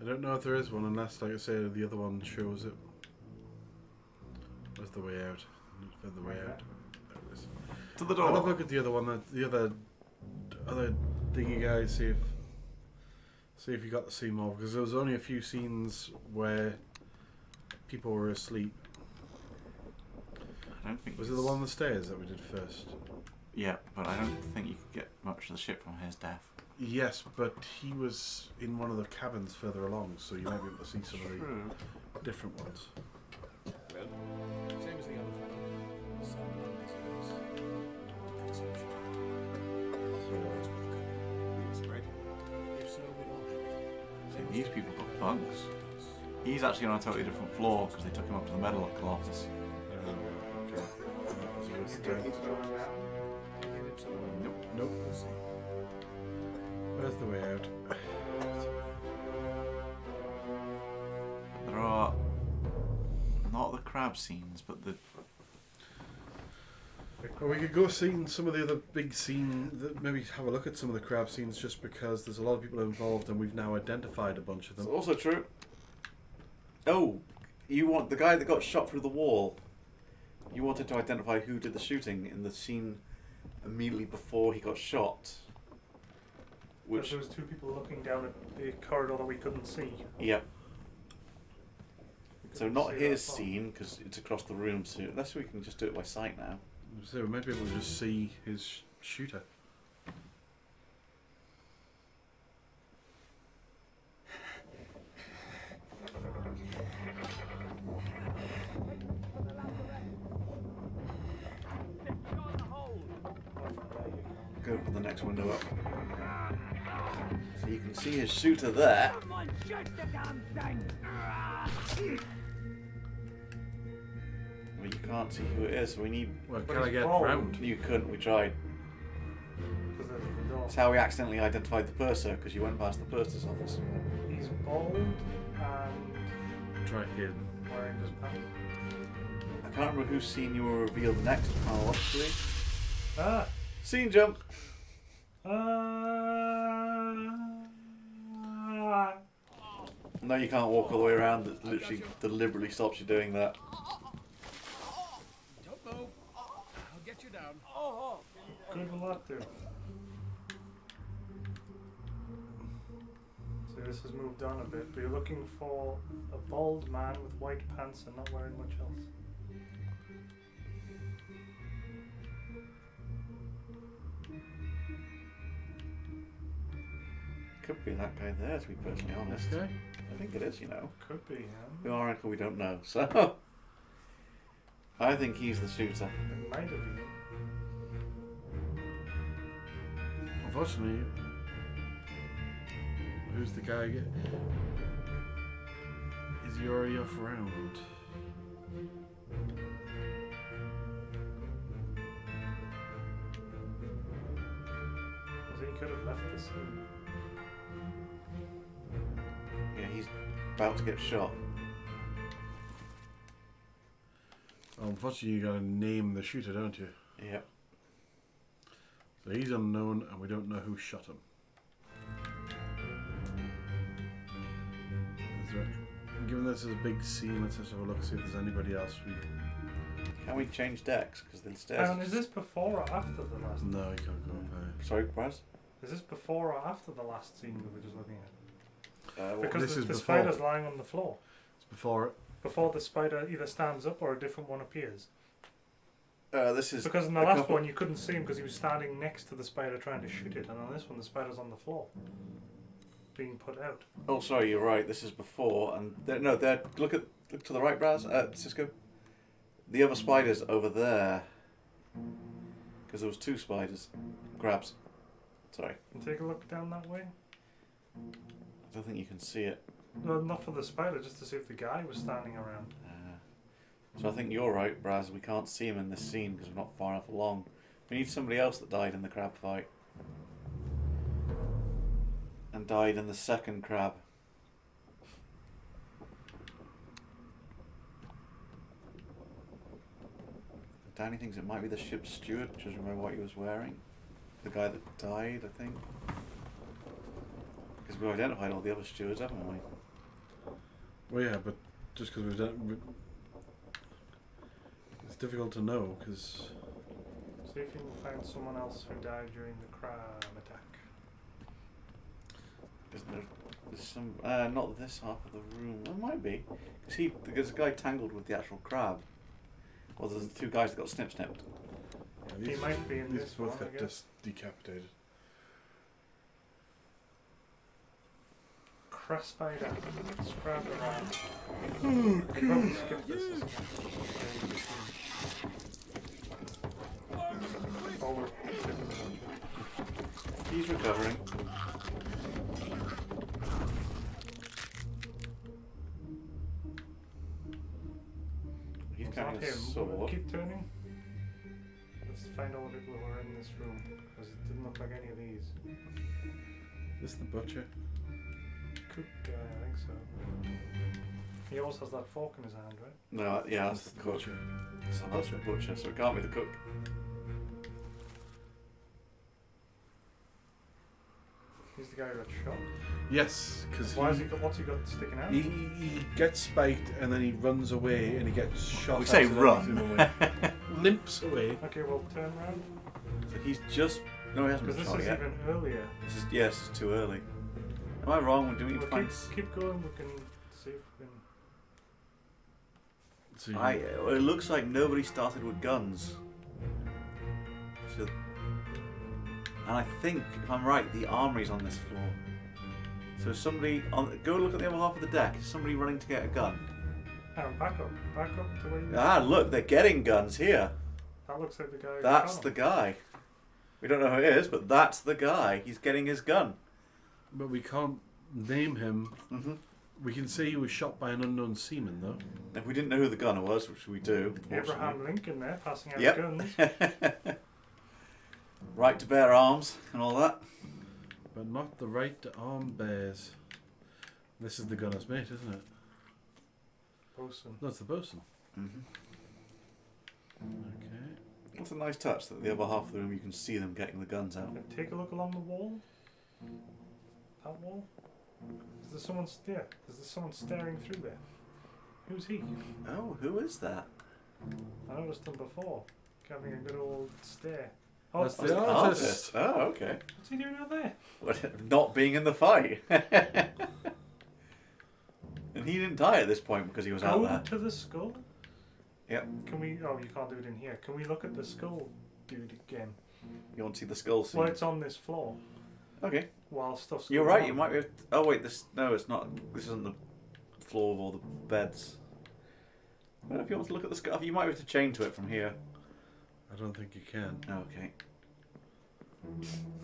don't know if there is one unless, like I say, the other one shows it. Where's the way out? Further way out. There it is. To the door. I'll have a look at the other one. The other thingy guy. See if you got to see more, because there was only a few scenes where people were asleep. I don't think. Was it the one on the stairs that we did first? Yeah, but I don't think you could get much of the ship from his death. Yes, but he was in one of the cabins further along, so you might be able to see some of the different ones. Well, same as the other fellow. Some lung disease. Consumption. Spread? If so, we'd all have it. These people got bunks. He's actually on a totally different floor because they took him up to the medical office. Nope. Nope. Where's the way out? There are not the crab scenes, but the. Well, we could go see some of the other big scenes. Maybe have a look at some of the crab scenes, just because there's a lot of people involved, and we've now identified a bunch of them. It's also true. Oh, you want the guy that got shot through the wall? You wanted to identify who did the shooting in the scene immediately before he got shot. Which there was two people looking down at the corridor that we couldn't see. Yep. So couldn't not see his that far. scene because it's across the room. So unless we can just do it by sight now. So we might be able to just see his shooter. go for the next window up. So you can see his shooter there. Someone shoot the damn thing! But you can't see who it is, so we need... Well, But can I he's get bald. round? You couldn't, we tried. Because there's the door. That's how we accidentally identified the purser, because you went past the purser's office. He's bald and Try hidden. wearing his pants. I can't remember whose scene you were revealed next chronologically. Ah! Scene jump! No, you can't walk all the way around. It literally deliberately stops you doing that. Don't move. I'll get you down. Good luck, dude. So this has moved on a bit, but you're looking for a bald man with white pants and not wearing much else. Could be that guy there, to be perfectly honest. This guy? I think it is, you know. Could be, We are uncle, we don't know. So, I think he's the shooter. It might have been. Unfortunately, who's the guy again? Is he already off round? So he could have left the scene. Yeah, he's about to get shot. Well, unfortunately, you gotta name the shooter, don't you? Yep. So he's unknown, and we don't know who shot him. Given this is a big scene, let's just have a look, see if there's anybody else. Can we change decks? Because the stairs. And is this before or after the last? No, you can't go up there. Sorry, Braz? Is this before or after the last scene we were just looking at? Well, Because this the is before. spider's lying on the floor. It's before it. Before the spider either stands up or a different one appears. this is. Because in the a last couple- one you couldn't see him because he was standing next to the spider trying to shoot it, and on this one the spider's on the floor, being put out. Oh, sorry, you're right. This is before, and there. Look to the right, Braz. Cisco. The other spider's over there. Because there was two spiders. Grabs. Sorry. And take a look down that way. I don't think you can see it. No, not for the spider, just to see if the guy was standing around. So I think you're right, Braz. We can't see him in this scene because we're not far enough along. We need somebody else that died in the crab fight. And died in the second crab. Danny thinks it might be the ship's steward, just remember what he was wearing. The guy that died, I think. Because we've identified all the other stewards, haven't we? Well, yeah, but just because we've done, it's difficult to know because. See if you can find someone else who died during the crab attack. There's some, not this half of the room. There might be. Because there's a guy tangled with the actual crab. Well, there's the two guys that got snipped. He might be in These this both one, I got guess. just decapitated. Crab spider. Scrap around. We'll probably skip this. Oh, we're He's recovering. He's It's carrying not a him. sword. Keep turning. Let's find all the people who are in this room, because it didn't look like any of these. This the butcher? Cook guy, I think so. He always has that fork in his hand, right? No, yeah, that's the cook. butcher. So that's the butcher, so it can't be the cook. He's the guy who got shot. Yes, because What's he got sticking out? he gets spiked and then he runs away and he gets shot. We say accidentally run. through the way. Limps away. Okay, we'll turn around. So he's just... No, he hasn't Because been this shot is yet. even earlier. This is too early. Am I wrong? Do we need to Well, find... keep going, we can see if we can... So Well, it looks like nobody started with guns. So, and I think, if I'm right, the armory's on this floor. So somebody go look at the other half of the deck. Is somebody running to get a gun? Back up to where you Ah, look, they're getting guns here. That looks like the guy who That's shot the him. guy. We don't know who it is, but that's the guy. He's getting his gun. But we can't name him. Mm-hmm. We can say he was shot by an unknown seaman, though. If we didn't know who the gunner was, which we do, Abraham Lincoln there, passing out Yep. guns. Right to bear arms and all that. But not the right to arm bears. This is the gunner's mate, isn't it? Bosun. That's the bosun. Mm-hmm. Okay. It's a nice touch that the other half of the room you can see them getting the guns out. Take a look along the wall. That wall. Is there someone there? Is there someone staring through there? Who's he? Oh, who is that? I noticed him before, having a good old stare. Oh, That's it's the the artist. Oh, okay. What's he doing out there? Not being in the fight. And he didn't die at this point because he was out Go there. to the skull. Yep. Can we? Oh, you can't do it in here. Can we look at the skull, dude, again? You want to see the skull scene? Well, it's on this floor. Okay. While stuff's You're going right. on. You might be. Oh wait, this. No, it's not. This isn't the floor of all the beds. Well, if you want to look at the skull, you might have to chain to it from here. I don't think you can. Okay.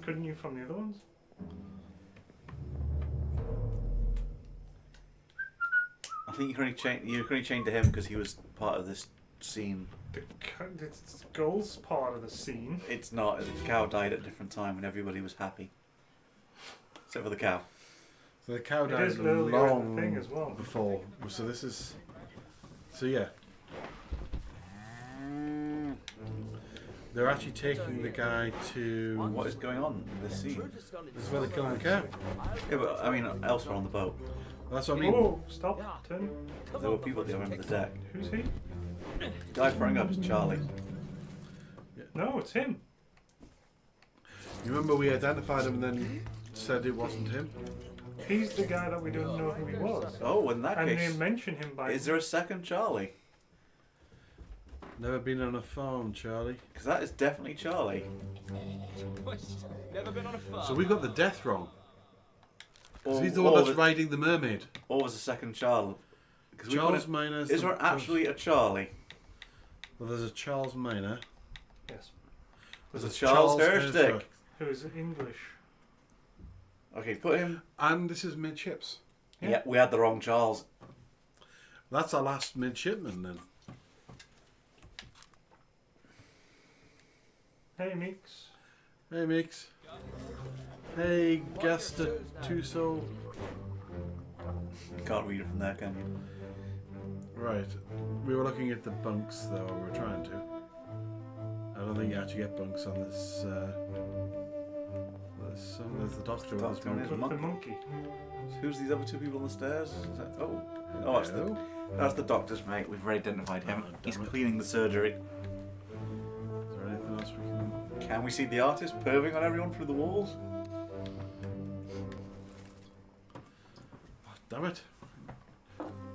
Couldn't you from the other ones? I think you can only chain. You can only chain to him because he was part of this scene. The skull's part of the scene. It's not. The cow died at a different time and everybody was happy. Except for the cow. So the cow It died is earlier in the long thing as well. before. So this is. So yeah. They're actually taking the guy to. What is going on in this scene? This is where they're killing the cow. Yeah, but I mean, elsewhere on the boat. That's what I mean. Oh, stop! Turn. There were people at the other end of the deck. Who's he? The guy throwing up is Charlie. No, it's him. You remember we identified him and then said it wasn't him? He's the guy that we don't know who he was. Oh, in that And case, they mention him by. is there a second Charlie? Never been on a farm, Charlie. Because that is definitely Charlie. Never been on a farm. So we got the death wrong. 'Cause Or, he's the one that's was, riding the mermaid. or was a second Charlie? Because Charles Minor's is the- there actually a Charlie? Well, there's a Charles Minor. Yes. There's a Charles Hershdick. Who's English. Okay, put him. And this is midships. Yeah, we had the wrong Charles. That's our last midshipman then. Hey, Meeks. Hey, Meeks. Hey, Gasta Tuso. You can't read it from there, can you? Right. We were looking at the bunks, though. We were trying to. I don't think you actually get bunks on this. There's the doctor with his Doctor and his monkey. The monkey. Who's these other two people on the stairs? Is that, oh, that's the doctor's mate. We've already identified him. Oh, damn He's it. cleaning the surgery. Is there anything else we can... Can we see the artist perving on everyone through the walls? Oh, damn it.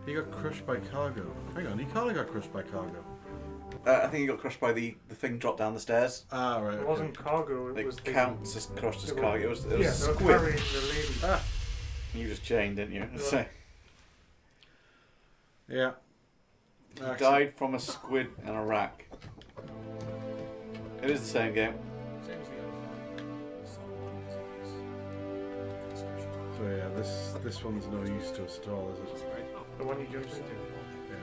He got crushed by cargo. Hang on, he can't have got crushed by cargo. I think he got crushed by the thing dropped down the stairs. Ah, right. It Okay. wasn't cargo, it The was the. Count just crushed his It was- cargo. It was Yeah, a they were squid. carrying the lady. Ah, You just chained, didn't you? Yeah. So, yeah. he died from a squid and a rack. It is the same game. Same as the other farm. Some lung disease. Consumption. So yeah, this one's no use to us at all, is it? Spread. The one you jumped into. Yeah.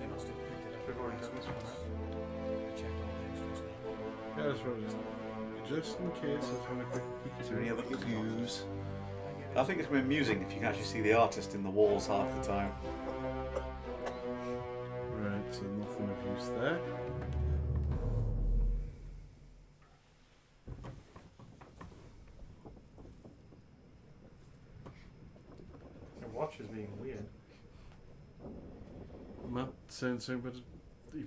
They must have picked it up. We've already done this one, right? I checked all hands just now. Yeah, that's what it is. Just in case, let's have a quick peek. Is there any other clues? I think it's more amusing if you can actually see the artist in the walls half the time. Right, so nothing of use there. The watch is being weird. Matt saying something, but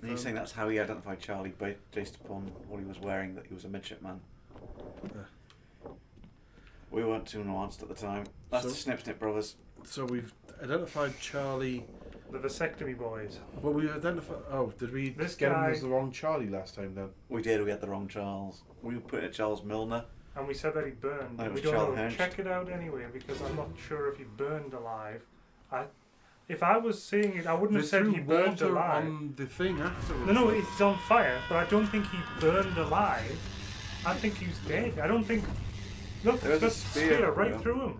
And he's saying that's how he identified Charlie based upon what he was wearing, that he was a midshipman. We weren't too nuanced at the time. That's So- the Snip Snip brothers. So we've identified Charlie. The vasectomy boys. Well, we identified. Oh, did we This get him guy- as the wrong Charlie last time then? We did, we had the wrong Charles. We put it at Charles Milner. And we said that he burned. It was We don't Charles know. Hurst. Check it out anyway, because I'm not sure if he burned alive. If I was seeing it, I wouldn't They have said threw he burned water alive. on the thing afterwards. No, it's on fire, but I don't think he burned alive. I think he's dead. I don't think. Look, There's there's a a spear, spear right yeah. through him.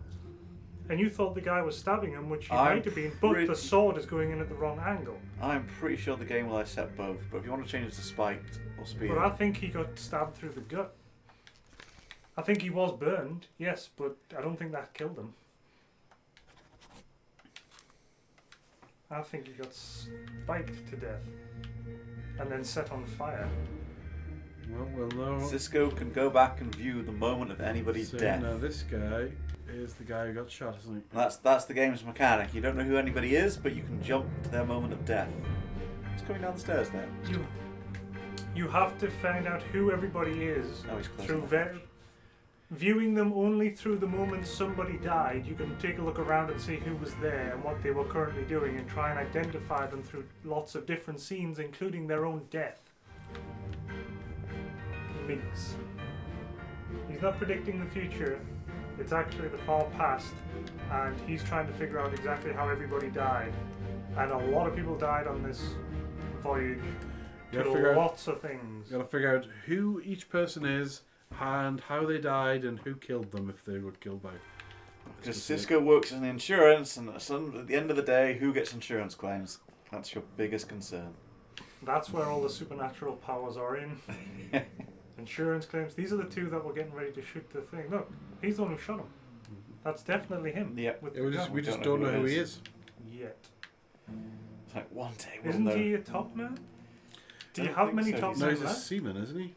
And you thought the guy was stabbing him, which he I'm might have been, but pretty- the sword is going in at the wrong angle. I'm pretty sure the game will accept both, but if you want to change it to spiked or spear, But I think he got stabbed through the gut. I think he was burned, yes, but I don't think that killed him. I think he got spiked to death and then set on fire. Well, we'll know. Sisco can go back and view the moment of anybody's So death. now this guy is the guy who got shot, isn't he? That's the game's mechanic. You don't know who anybody is, but you can jump to their moment of death. It's coming down the stairs there. You have to find out who everybody is Oh, he's close through enough. viewing them only through the moment somebody died. You can take a look around and see who was there and what they were currently doing and try and identify them through lots of different scenes, including their own death. Meeks. He's not predicting the future, it's actually the far past, and he's trying to figure out exactly how everybody died. And a lot of people died on this voyage. You gotta Did figure out- lots of things. You got to figure out who each person is and how they died and who killed them if they were killed by. Because Sisco works in insurance, and at the end of the day, who gets insurance claims? That's your biggest concern. That's where all the supernatural powers are in. Insurance claims. These are the two that were getting ready to shoot the thing. Look, he's the one who shot him. That's definitely him. Yep. With Yeah, the we gun. just don't know who he is. Yet. It's like one day we'll Isn't know. he a top man? Do you Don't have think many so. top No, men he's a left? seaman, isn't he?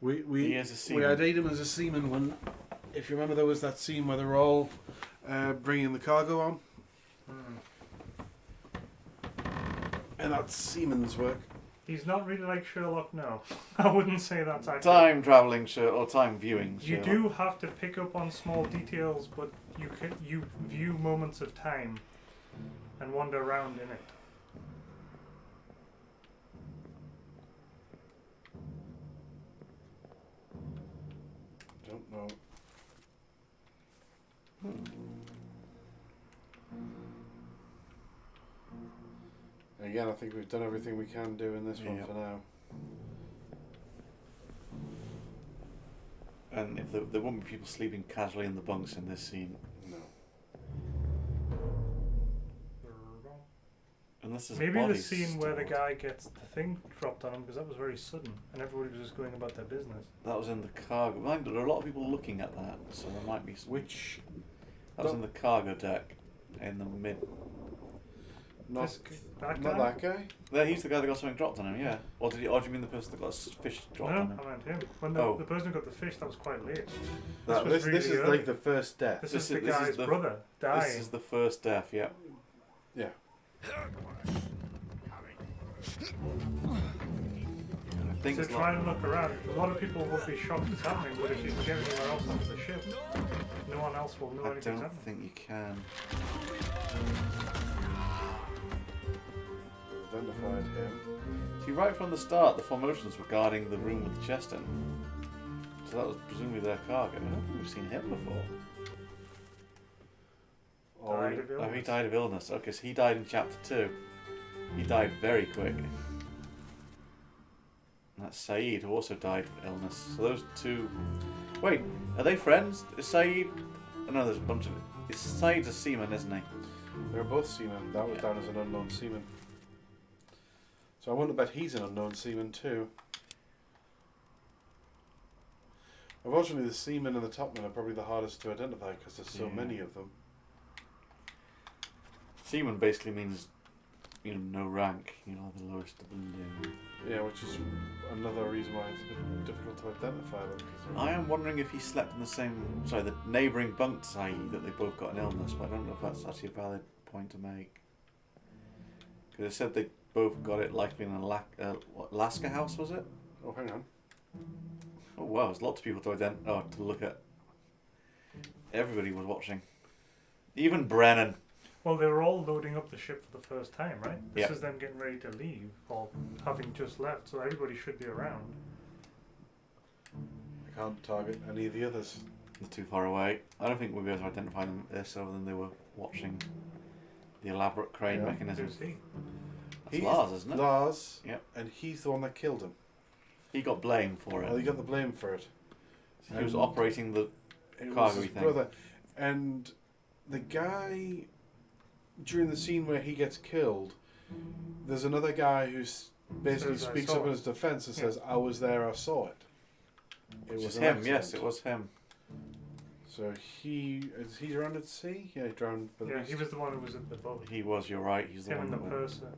We He is a seaman. We ID him as a seaman when, if you remember, there was that scene where they were all bringing the cargo on, and that's seaman's work. He's not really like Sherlock, no. I wouldn't say that's accurate. Time traveling or time viewing. You Sherlock. do have to pick up on small details, but you view moments of time and wander around in it. Don't know. Again, I think we've done everything we can do in this one Yeah. for now. And if there won't be people sleeping casually in the bunks in this scene. No. Unless there's Maybe the bodies scene where the stored. guy gets the thing dropped on him, because that was very sudden and everybody was just going about their business. That was in the cargo. Mind, there are a lot of people looking at that, so there might be. Which? That was in the cargo deck, in the mid. Not That not guy? that guy. There, he's the guy that got something dropped on him. Yeah. Or do you mean the person that got fish dropped on him? No, I meant him. When Oh. the person who got the fish, that was quite late. That was This really is early. like the first death. This This is the is- this is guy's the- brother dying. This is the first death. Yeah. Yeah. I think So it's try like, and look around. A lot of people will be shocked it's happening, but if you can get anywhere else onto the ship, no one else will know I anything's don't happening. think you can. Identified him. See, right from the start, the formations were guarding the room with the chest in. So that was presumably their cargo. I don't think we've seen him before. Died of Oh, he illness. died of illness. Okay, so he died in chapter 2. He died very quick. And that's Saeed, who also died of illness. So those two... Wait, are they friends? Is Saeed... Oh, no, there's a bunch of... Saeed's a seaman, isn't he? They're both seamen. That was down as an unknown seaman. So I wonder bet he's an unknown seaman too. Unfortunately, the seamen and the topmen are probably the hardest to identify because there's so Yeah. many of them. Seaman basically means, no rank. The lowest of them. Yeah, which is another reason why it's a bit difficult to identify them. 'Cause I am wondering if he slept in the neighbouring bunk to Saeed, that they both got an illness, but I don't know if that's actually a valid point to make. Because it said they both got it likely in an Alaska house, was it? oh, hang on. Oh wow, there's lots of people to look at. Everybody was watching. Even Brennan. Well, they were all loading up the ship for the first time, right? This Yeah. is them getting ready to leave, or having just left, so everybody should be around. I can't target any of the others. They're too far away. I don't think we'll be able to identify them this other than they were watching the elaborate crane mechanism. Who's he? That's Lars, isn't it? Lars. Yep. And he's the one that killed him. He got blamed for it. Well, he got the blame for it. He was operating the It was cargo his thing. brother. And the guy, during the scene where he gets killed, there's another guy who basically Says, "I speaks saw up in it." his defense and Yeah. says, I was there, I saw it. It It was was an him, accident. yes, it was him. So is he drowned at sea? Yeah, he drowned. But Yeah, he was the one who was at the boat. He was, you're right, he's the Him one and the that went. purser.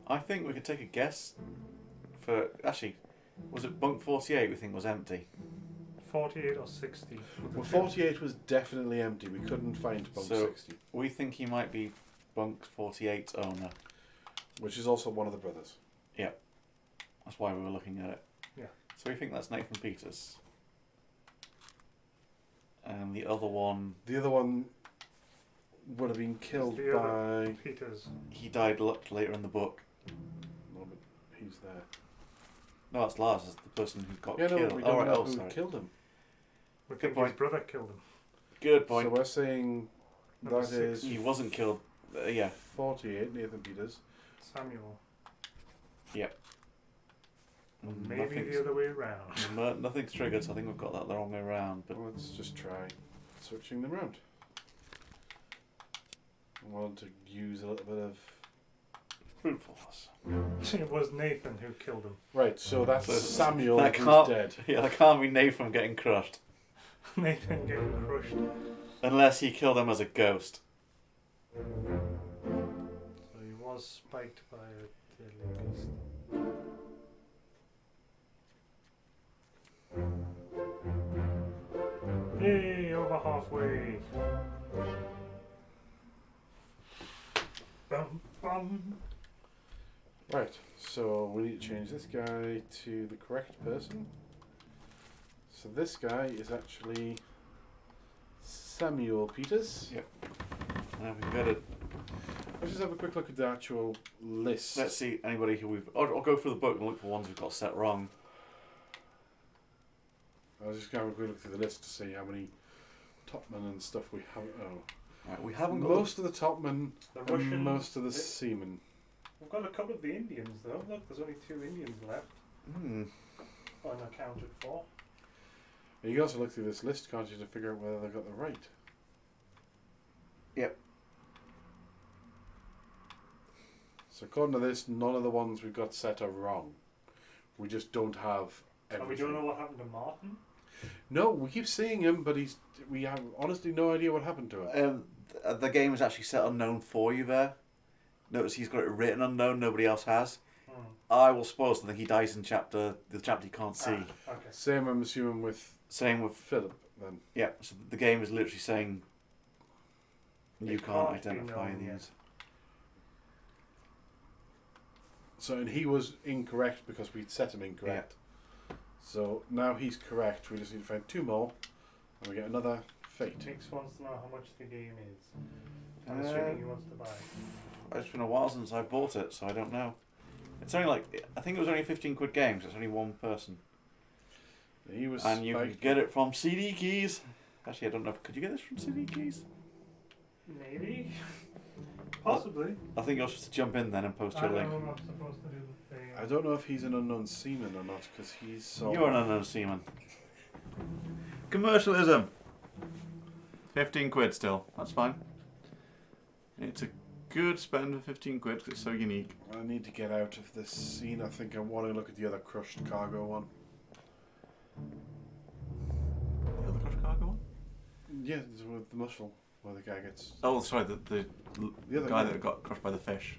I think we could take a guess for, actually, was it bunk 48 we think was empty? 48 or 60. Well, 48 was definitely empty. We couldn't find bunk So- 60, We think he might be bunk 48's owner. which is also one of the brothers. That's why we were looking at it. Yeah. So we think that's Nathan Peters. And the other one, The other one would have been killed The other- by... Peters. he died later in the book. No, but he's there. No, that's Lars, is the person who got Yeah, no, killed. we Oh, don't right, know oh, who sorry. killed him. We Good think point. his brother killed him. Good So point. we're saying Number that is 60. He wasn't killed. Yeah. 48, Nathan Peters. Samuel. Maybe Nothing's- the other way around. Nothing's triggered, so I think we've got that the wrong way around. But Well, let's just try switching them around. I wanted to use a little bit of... fruitfulness. It was Nathan who killed him. Right, so that's So Samuel that who's can't- dead. Yeah, that can't be Nathan getting crushed. Nathan getting crushed. Unless he killed him as a ghost. So he was spiked by the ladies. Hey, over halfway. Bum, bum. Right, so we need to change this guy to the correct person. So this guy is actually Samuel Peters. Yep. And we can get it. Let's just have a quick look at the actual list. Let's see anybody who we've. I'll go through the book and look for ones we've got set wrong. I was just going to have a quick look through the list to see how many topmen and stuff we have. Oh, Right, we haven't got most of the topmen The and Russian. most of the seamen. We've got a couple of the Indians though. Look, there's only 2 Indians left. Unaccounted for. And you can also look through this list, can't you, to figure out whether they've got the right. Yep. So according to this, none of the ones we've got set are wrong. We just don't have everything. And we don't know what happened to Martin. No, we keep seeing him, but we have honestly no idea what happened to him. The game is actually set unknown for you there. Notice he's got it written unknown, nobody else has. I will spoil something, he dies in the chapter you can't see. Okay. Same, I'm assuming, with Same with, Philip, then. yeah, so the game is literally saying you It can't can't be identify known yet. these. So, and he was incorrect because we'd set him incorrect. So now he's correct. We just need to find 2 more, and we get another fate. Mix wants to know how much the game is. I'm Uh, assuming he wants to buy. It's been a while since I bought it, so I don't know. It's only like, I think it was only 15 quid games, it's only one person. He was And you can spiked. get it from CD Keys. Actually, I don't know, could you get this from CD Keys? Maybe. Possibly. I think you're supposed to jump in then and post I your know link. I'm not supposed to do the thing. I don't know if he's an unknown seaman or not, because he's so... You're an unknown seaman. Commercialism. 15 quid still. That's fine. It's a good spend for 15 quid because it's so unique. I need to get out of this scene. I think I want to look at the other crushed cargo one. The other crush cargo one? Yeah, it's with the mussel, where the guy gets... Oh, sorry, the other guy guy. that got crushed by the fish.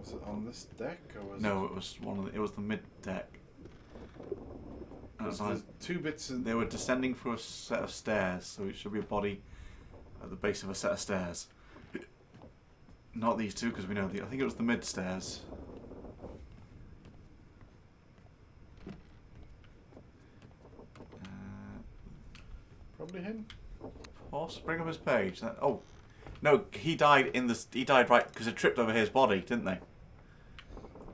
Was it on this deck, or was No, it was it was the mid deck. There's 2 bits in... They were descending through a set of stairs, so it should be a body at the base of a set of stairs. Not these 2, because we know I think it was the mid stairs. Probably him. Horse, bring up his page. Oh, no, he died He died right because it tripped over his body, didn't they?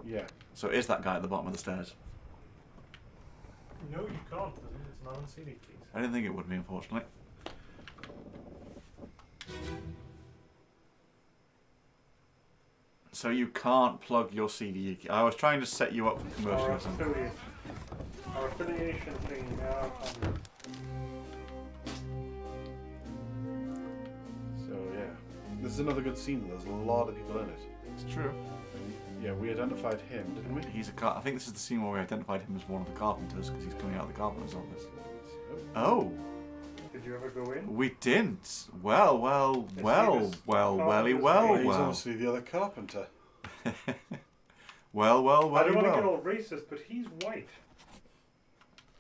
Yeah. So it is that guy at the bottom of the stairs. No, you can't. It's not on CD keys. I didn't think it would be, unfortunately. So you can't plug your CD. I was trying to set you up for commercial Our or something. affiliate. Our affiliation thing now. So yeah, this is another good scene. There's a lot of people in it. It's true. Yeah, we identified him, didn't we? He's I think this is the scene where we identified him as one of the carpenters because he's coming out of the carpenter's office. Oh, Did you ever go in? we didn't. Well, welly, well, He's well. obviously the other carpenter. Well, I don't want to get well. all racist, but he's white.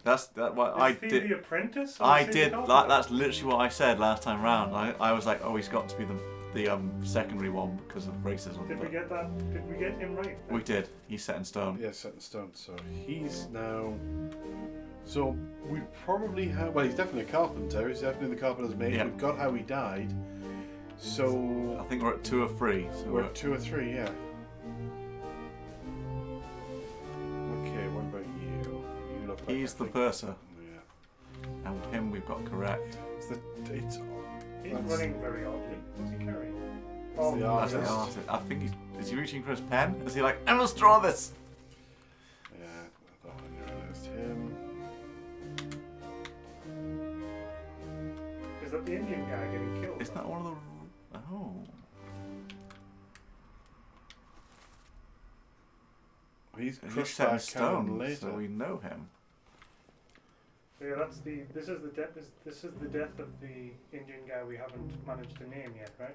That's what I Is he did. the apprentice? Or I is he the did. carpenter? That's literally what I said last time round. I was like, oh, he's got to be the secondary one because of racism. Did we but get that? Did we get him right? we did. He's set in stone. Yeah, set in stone. So he's now. So we probably have. Well, he's definitely a carpenter. He's definitely the carpenter's mate. Yeah. We've got how he died. So I think we're at 2 or 3. So we're at 2 or 3, yeah. Okay, what about you? You look like he's I the think- purser, Yeah. and him we've got correct. It's He's that's- running very oddly. What's he carrying? the Oh, That's the artist. artist. I think is he reaching for his pen? Is he like, I must draw this? Yeah, I thought I realised him. is that the Indian guy getting killed? Is that one of the? Oh, He's he's crushed set by in a cannon stone, later. so we know him. Yeah, that's the. This is the death. This is the death of the Indian guy we haven't managed to name yet, right?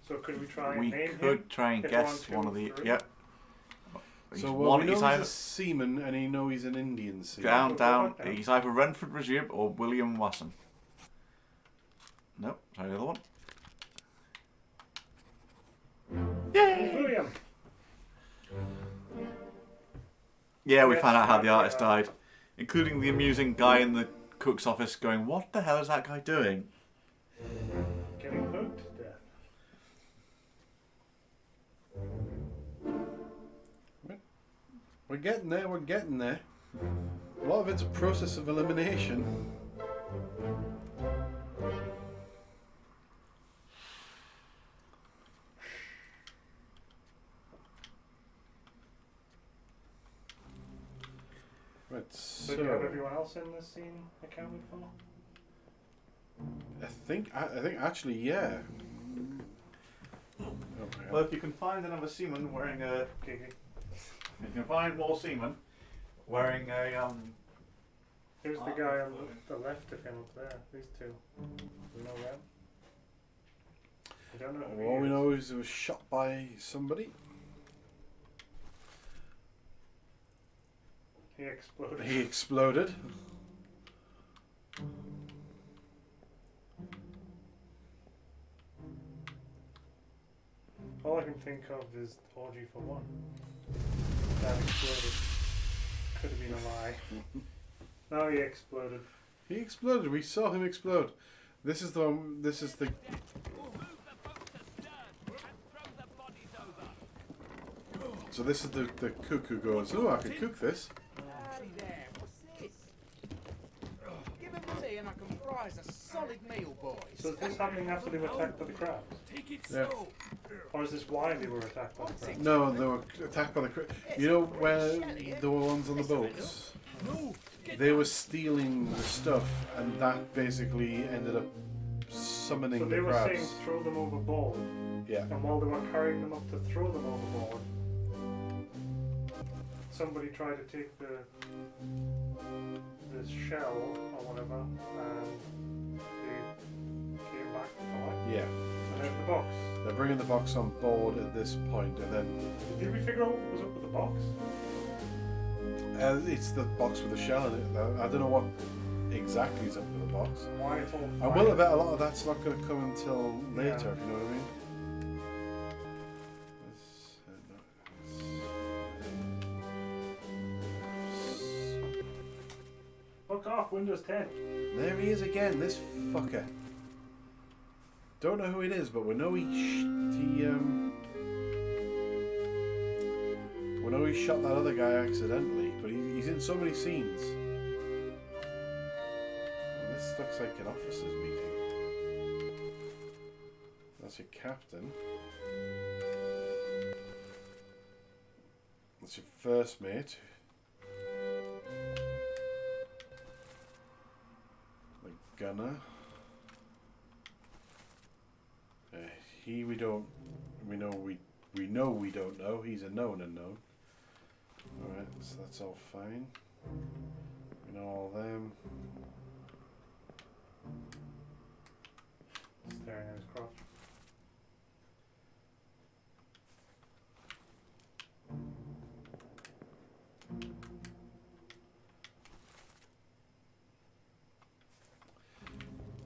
So could we try and We name could him? try and if guess we're on one of the. 2 or 3? Yep. He's So well, one. we know He's he's either a seaman, and he know he's an Indian seaman. down. Down. He's either Renford Rajib or William Wasson. Nope. Try the other one. William. Yeah, we Yes, found out how the yeah. artist died, including the amusing guy in the cook's office going, "What the hell is that guy doing?" Getting hooked to death. We're getting there, we're getting there. A lot of it's a process of elimination. Right, So do you have everyone else in this scene accounted for? I think actually, yeah. Oh, hang on. Well, if you can find another seaman wearing a, Gigi. you can find more seamen wearing a Who's the guy on the left of him up there? These two. We know them? I don't know who All he we is. know is he was shot by somebody. He exploded. He exploded. All I can think of is Orgy for One. That exploded. Could have been a lie. No, he exploded. He exploded. We saw him explode. This is the. This is the. Move the boat astern and throw the bodies over. So this is the cook who goes. Oh, I could cook this. Howdy there, what's this? Give me money and I can prize a solid meal, boys. So is this happening after they were attacked by the crabs? Take it Yeah. slow. Or is this why they were attacked by the crabs? No, they were attacked by the. You know where there were ones on the boats? No, They were stealing the stuff, and that basically ended up summoning So they the were crabs. saying throw them overboard. Yeah. And while they were carrying them up to throw them overboard, somebody tried to take the shell or whatever, and they came back to life. Yeah. And there's the box. They're bringing the box on board at this point, and then Did we figure out what was up with the box? it's the box with the shell in it. I don't know what exactly is up with the box. Why it's all I will bet a lot of that's not going to come until later, Yeah. if you know what I mean. Fuck off, Windows 10. There he is again, this fucker. Don't know who it is, but we know we know he shot that other guy accidentally. But he's in so many scenes. This looks like an officers' meeting. That's your captain. That's your first mate. The gunner. He we don't. We know we don't know. He's a known unknown. Alright, so that's all fine. We know all them. Staring at his crotch.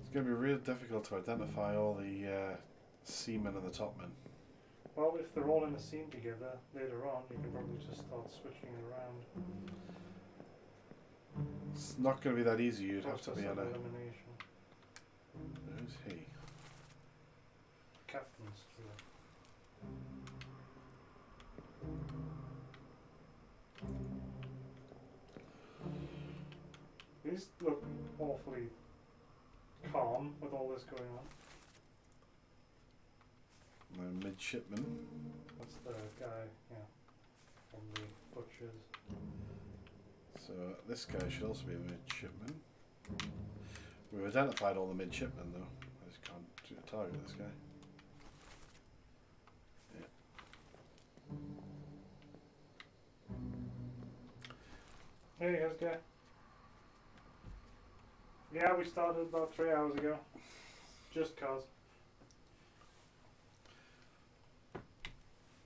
It's going to be real difficult to identify all the seamen and the topmen. Well, if they're all in a scene together, later on, you can probably just start switching it around. It's not going to be that easy. You'd have to Process be on of a... elimination. Who's he? Captain's steward. These look awfully calm with all this going on. The midshipman. That's the guy, yeah, from the butchers. So this guy should also be a midshipman. We've identified all the midshipmen though. I just can't target this guy. Yeah. Hey, here's the guy. Yeah, we started about 3 hours ago. Just cause.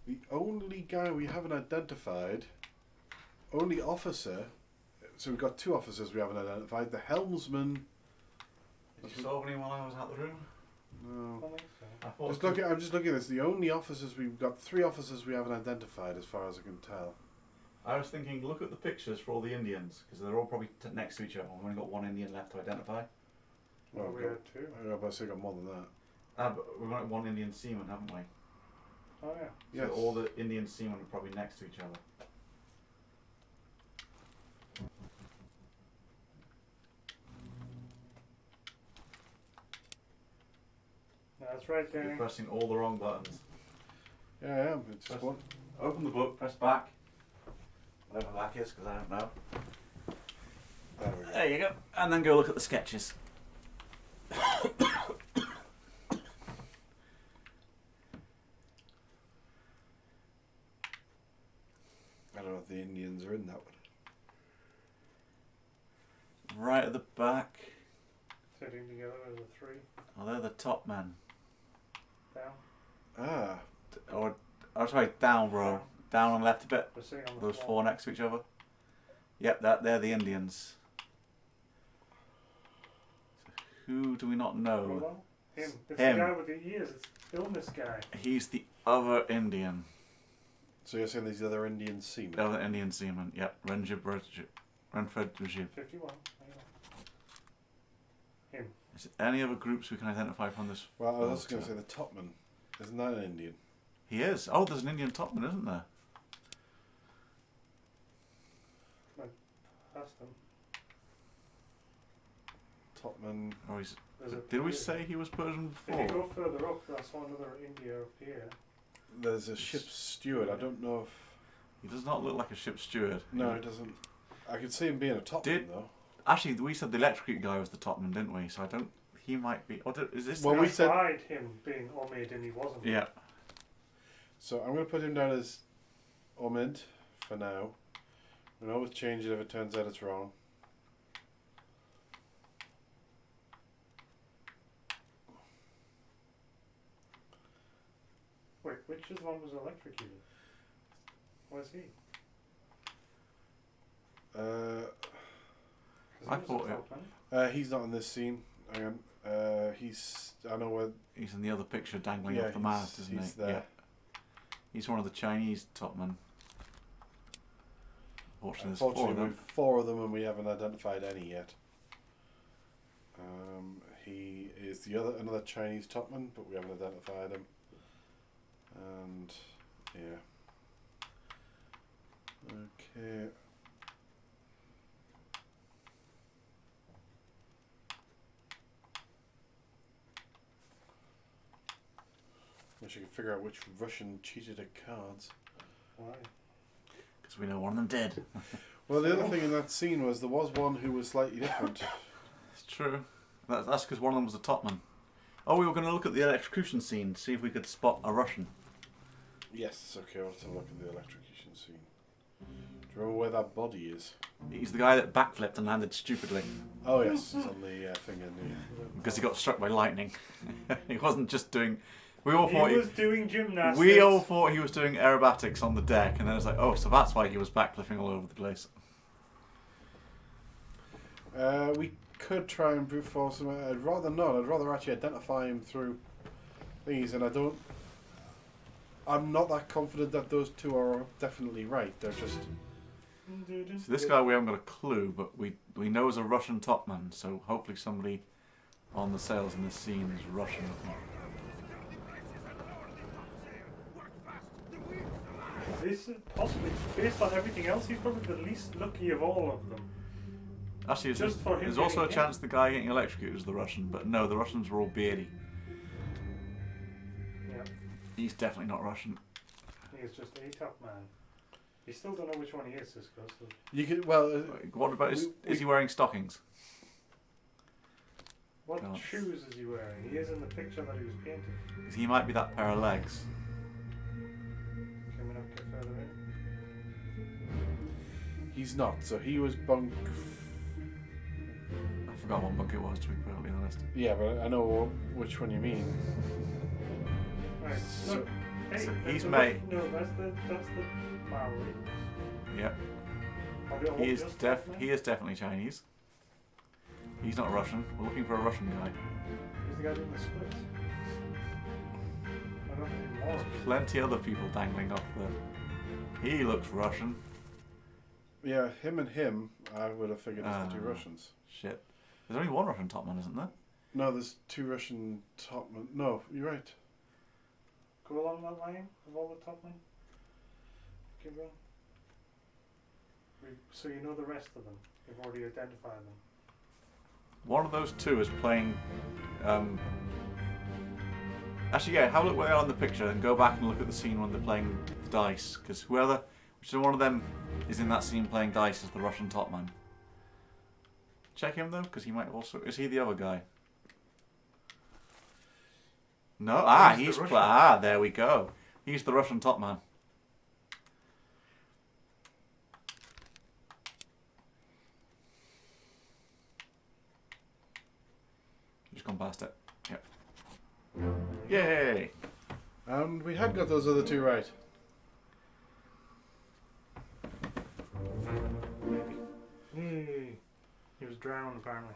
The only guy we haven't identified, only officer, so we've got 2 officers we haven't identified. The helmsman. Did you solve anyone while I was out the room? No. I think so. I thought I'm just looking at this. The only officers we've got 3 officers we haven't identified as far as I can tell. I was thinking, look at the pictures for all the Indians, because they're all probably next to each other. We've only got 1 Indian left to identify. Well, we had 2. I about to say got more than that. But we've got 1 Indian seaman, haven't we? Oh yeah. Yes. So all the Indian seamen are probably next to each other. That's right, You're Danny. pressing all the wrong buttons. Yeah, I am. It's Press- one. Open the book, press back. Whatever back is, because I don't know. There we go. There you go. And then go look at the sketches. I don't know if the Indians are in that one. Right at the back. Sitting together as a 3. Oh, they're the top men. Down. Ah. Or sorry, down row. Down and left a bit. They're sitting on the Those floor. 4 next to each other. Yep, they're the Indians. So who do we not know? Hold on. Him. It's Him. the guy with the ears. It's illness guy. He's the other Indian. So you're saying these other Indian seamen? The other Indian seaman. Yep, Renfred Rajib. 51. Him. Is there any other groups we can identify from this? Well, I was also photo? going to say the topman. Isn't that an Indian? He is. Oh, there's an Indian topman, isn't there? Past him. Topman. Or he's, There's a did we Persian. say he was Persian If you before? go further up, that's one other India up here. There's a ship's steward. I don't know if. He does not look like a ship's steward. No, he doesn't. I could see him being a topman Did- though. Actually, we said the electric guy was the topman, didn't we? So I don't. He might be. Or is this? Well, the we guy? said- tried him being Omid and he wasn't. Yeah. So I'm going to put him down as Omid for now. We can always change it if it turns out it's wrong. Wait, which is the one was electrocuted? Where's he? 'Cause he I was a thought it- topman. He's not in this scene. Hang on. He's. I know where. He's in the other picture dangling Yeah, off the he's- mast, isn't he's he? there. Yeah. He's one of the Chinese topmen. Fortunately, there's 4 of Unfortunately, them. we've 4 of them and we haven't identified any yet. He is another Chinese topman, but we haven't identified him. And yeah. Okay. Wish I could figure out which Russian cheated at cards. Why? Because we know one of them did. Well, the other thing in that scene was there was one who was slightly different. It's true. That's because one of them was a topman. Oh, we were going to look at the electrocution scene, see if we could spot a Russian. Yes, okay, let's have a look at the electrocution scene. Do you remember where that body is? He's the guy that backflipped and landed stupidly. Oh yes, it's on the thing in the... Because he got struck by lightning. He wasn't just doing... We all thought he was doing gymnastics. We all thought he was doing aerobatics on the deck, and then it's like, oh, so that's why he was backflipping all over the place. We could try and brute force him. I'd rather not. I'd rather actually identify him through things, and I'm not that confident that those two are definitely right. They're just... So this guy we haven't got a clue, but we know is a Russian topman, so hopefully somebody on the sails in this scene is Russian. This is possibly, based on everything else, he's probably the least lucky of all of them. Actually, Just there's also a chance the guy getting electrocuted is the Russian, but no, the Russians were all beardy. Yeah. He's definitely not Russian. He is just a top man. You still don't know which one he is, Sisco. So. You could, well... What about, is he wearing stockings? What shoes is he wearing? He is in the picture that he was painted. Because he might be that pair of legs. Can we not get further in? He's not, so he was bunk... I forgot what bunk it was, to be perfectly honest. Yeah, but I know which one you mean. Right, so, hey, so that's he's the made... No, that's the Maori. Yep. He is definitely Chinese. He's not Russian. We're looking for a Russian guy. Who's the guy doing the splits? I don't think more. Plenty other people dangling off there. He looks Russian. Yeah, him and him, I would have figured as the two Russians. Shit. There's only one Russian topman, isn't there? No, there's two Russian topmen. No, you're right. Go along that line of all the topmen. Keep going. So you know the rest of them. You've already identified them. One of those two is playing... Actually, yeah, have a look where they are in the picture and go back and look at the scene when they're playing the dice. Because whichever one of them is in that scene playing dice is the Russian topman. Check him though, because he might also... Is he the other guy? No? There we go. He's the Russian topman. Just gone past it. Yep. Yay! And we had got those other two right. Maybe. He was drowned, apparently.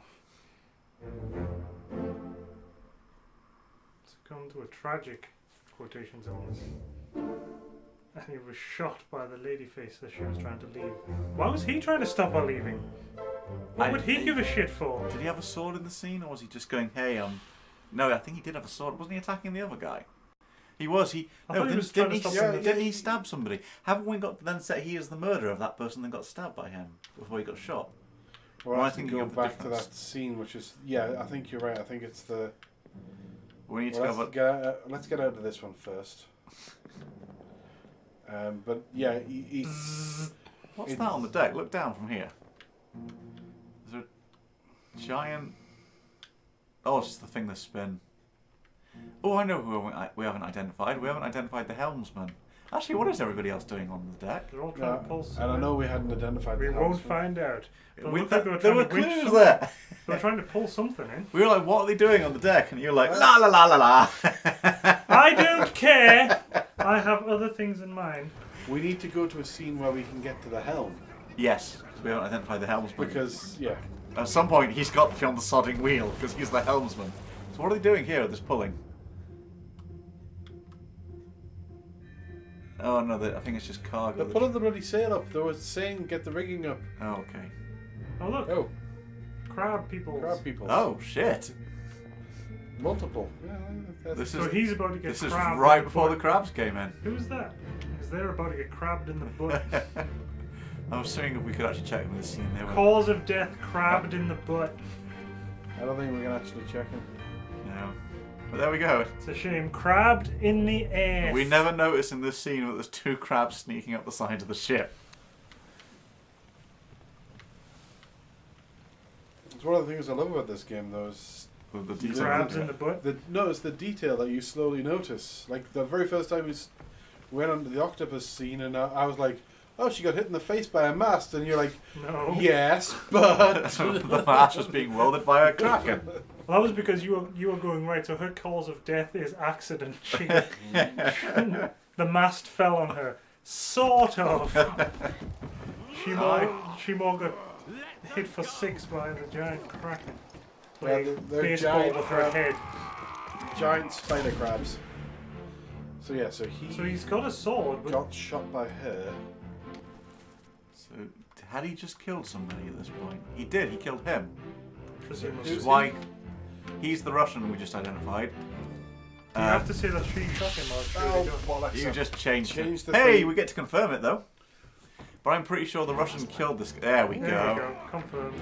Succumbed to a tragic, quotation zones. And he was shot by the ladyface as she was trying to leave. Why was he trying to stop her leaving? What would he give a shit for? Did he have a sword in the scene, or was he just going, hey, No, I think he did have a sword. Wasn't he attacking the other guy? He was. Didn't he stab somebody? Haven't we got to then say he is the murderer of that person that got stabbed by him before he got shot? Well, I think go back to that scene, which is... Yeah, I think you're right. I think it's the... We need to let's get out of this one first. But yeah, What's that on the deck? Look down from here. Is there a giant... Oh, it's just the thing that spin. Oh, I know who we haven't identified. We haven't identified the helmsman. Actually, what is everybody else doing on the deck? They're all trying to pull something. And I know we hadn't identified the helmsman. We won't find out. There were clues there. They're trying to pull something in. We were like, what are they doing on the deck? And you're like, la la la la la. I don't care. I have other things in mind. We need to go to a scene where we can get to the helm. Yes, because we haven't identified the helmsman. Because, yeah. At some point, he's got to be on the sodding wheel because he's the helmsman. So what are they doing here at this pulling? Oh no, I think it's just cargo. They're pulling the bloody sail up. They were saying get the rigging up. Oh, okay. Oh look. Oh. Crab people. Crab people. Oh shit. Multiple. Yeah, so he's about to get This is crabbed right before the crabs came in. Who's that? Because they're about to get crabbed in the butt. I was saying if we could actually check with the scene there. Cause of death, crabbed in the butt. I don't think we can actually check him. No. But there we go. It's a shame. Crabbed in the ass. We never notice in this scene that there's two crabs sneaking up the side of the ship. It's one of the things I love about this game, though. Is The detail. Grabs in the butt. no, it's the detail that you slowly notice. Like the very first time we went onto the octopus scene, and I was like, "Oh, she got hit in the face by a mast," and you're like, No. "Yes, but The mast was being welded by a kraken. Well, that was because you were going right. So her cause of death is accident. The mast fell on her. Sort of. She more got hit for 6 by the giant kraken. Yeah, they're Baseball giant with her head. giant spider crabs." So yeah, so he's got a sword. But got shot by her. So had he just killed somebody at this point? He did. He killed him. Which presumably. is why he's the Russian we just identified. Do you have to say that she shot him or Oh, she bollocks. You just changed it. Change the Hey, thing. we get to confirm it though. But I'm pretty sure the Russian killed this. There we There go. we go. Confirmed.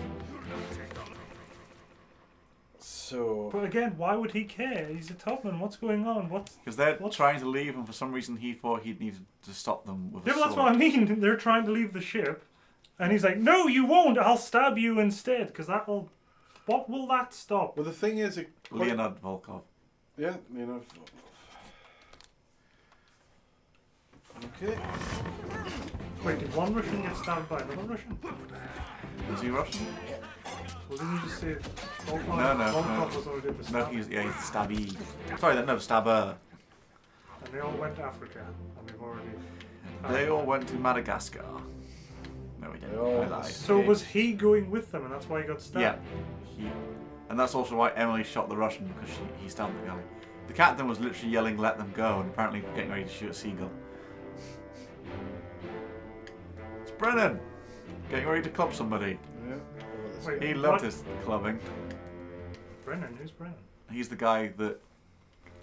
So But again, why would he care? He's a topman. What's going on? Because they're trying to leave, and for some reason he thought he'd needed to stop them with a Yeah, but that's sword. what I mean. They're trying to leave the ship, and he's like, "No, you won't. I'll stab you instead." Because that'll. What will that stop? well, the thing is, Leonid Volkov. yeah, you know. Okay. Wait, did one Russian get stabbed by another Russian? Is he Russian? Well, didn't you just say Volkov? No. Volkov was already the No, stab. he's the stabby. Sorry, no, stabber. And they all went to Africa, and we've already. They all went to Madagascar. No, we didn't. They all I lied. So was he going with them, and that's why he got stabbed? Yeah. And that's also why Emily shot the Russian, because he stabbed the guy. The captain was literally yelling, "Let them go," and apparently getting ready to shoot a seagull. It's Brennan! Getting ready to club somebody. Yeah. Wait, He loved what? his clubbing. Brennan? Who's Brennan? He's the guy that,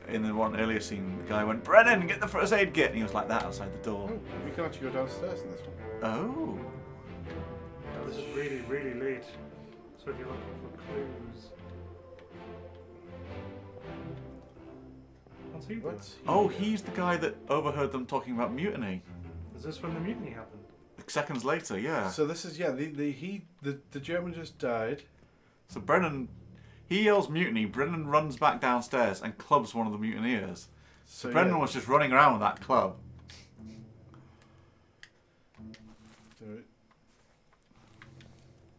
in the one earlier scene, the guy went, "Brennan, get the first aid kit!" And he was like that outside the door. Oh, we can actually go downstairs in this one. Oh. Oh, this is really, really late. So if you're looking for clues. What's he doing? What's he Oh, doing? he's the guy that overheard them talking about mutiny. Is this when the mutiny happened? Seconds later, yeah. So this is the German just died. So Brennan, he yells mutiny. Brennan runs back downstairs and clubs one of the mutineers. So Brennan yeah. was just running around with that club.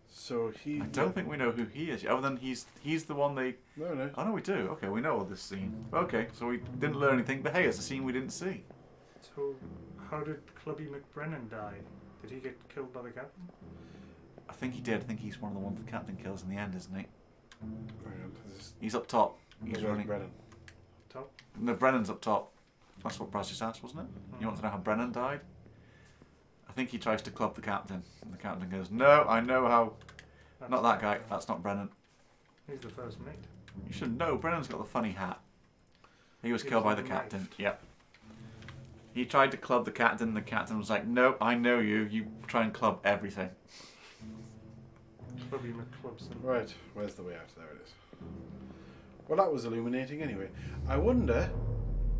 So he. I don't think we know who he is, other than he's the one they. No. Oh no, we do. Okay, we know all this scene. Okay, so we didn't learn anything, but hey, it's a scene we didn't see. So, how did Clubby McBrennan die? Did he get killed by the captain? I think he did. I think he's one of the ones the captain kills in the end, isn't he? Hang on, this is- He's up top. He's where's running. Brennan? Top? No, Brennan's up top. That's what Bryce just asked, wasn't it? You want to know how Brennan died? I think he tries to club the captain, and the captain goes, "No, I know how." That's Not that guy. That's not Brennan. He's the first mate. You should know. Brennan's got the funny hat. He was He killed was by the on the captain. knife. Yep. He tried to club the captain. The captain was like, "No, I know you. You try and club everything." Clubby McClubson. Right, where's the way out? There it is. Well, that was illuminating anyway. I wonder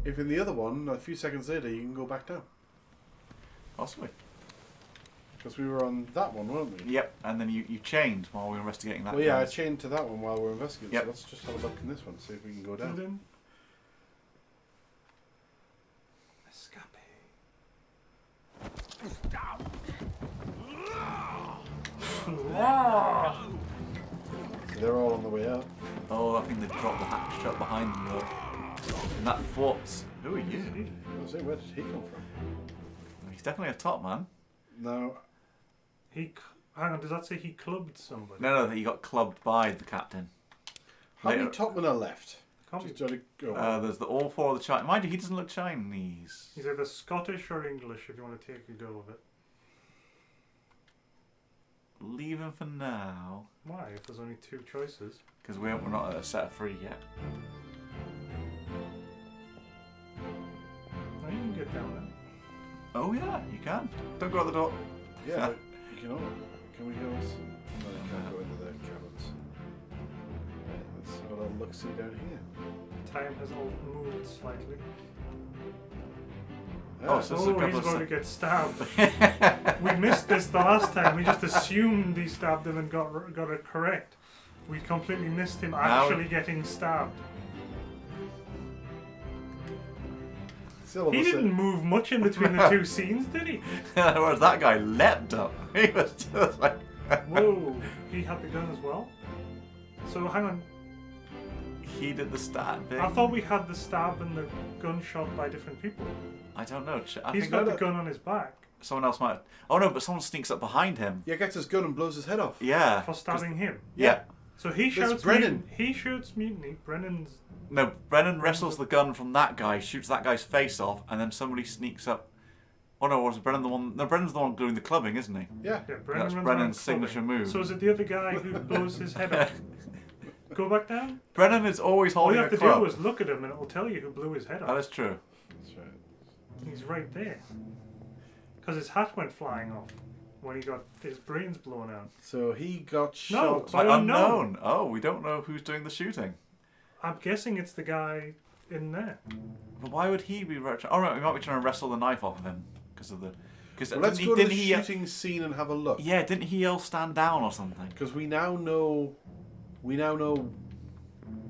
if in the other one, a few seconds later, you can go back down. Possibly. Because we were on that one, weren't we? Yep. And then you chained while we were investigating that. Well, yeah, I place. chained to that one while we're investigating. Yep. So let's just have a look in this one, see if we can go down. Dun-dun. Escape. So they're all on the way up. Oh, I think they dropped the hatch shut behind them though. And that fort's. Who are you? I was saying, where did he come from? He's definitely a top man. No, Hang on, does that say he clubbed somebody? No, he got clubbed by the captain. how many Later- topmen are left? Can't Just be- try to go. There's all four of the Chinese. Mind you, he doesn't look Chinese. He's either Scottish or English if you want to take a go of it. Leave him for now. Why, if there's only 2 choices? Because we're not at a set of 3 yet. Well, you can get down there. Oh yeah, you can. Don't go out the door. Yeah, but you can. Can we go? No, you can't go into the cabins. Right, let's have a little look see down here. Time has all moved slightly. Oh, so there's a Oh, couple he's of going to get stabbed. We missed this the last time. We just assumed he stabbed him and got it correct. We completely missed him Now- actually getting stabbed. Still He almost didn't move much in between the two scenes, did he? Whereas that guy leapt up. He was just like... Whoa, he had the gun as well? So hang on, He did the stab thing. I thought we had the stab and the gunshot by different people. I don't know. I He's think got the gun on his back someone else might... Oh no, but someone sneaks up behind him. Yeah, gets his gun and blows his head off. Yeah. for stabbing him. Yeah. So he shoots Brennan. He shoots mutiny. Brennan's... No, Brennan wrestles the gun from that guy, shoots that guy's face off, and then somebody sneaks up. Oh no, was Brennan the one? No, Brennan's the one doing the clubbing, isn't he? Yeah. Yeah, Brennan That's runs Brennan's around clubbing. signature move. So is it the other guy who blows his head off? Go back down? Brennan is always All holding you have a to club. do is look at him and it will tell you who blew his head That off. is true. That's right. He's right there. Because his hat went flying off when he got his brains blown out. So he got No, shot. by unknown. Oh, we don't know who's doing the shooting. I'm guessing it's the guy in there. But why would he be... Oh no, we might be trying to wrestle the knife off of him. Because of the... Because Well, let's go to the shooting scene and have a look. Yeah, didn't he yell stand down or something? Because we now know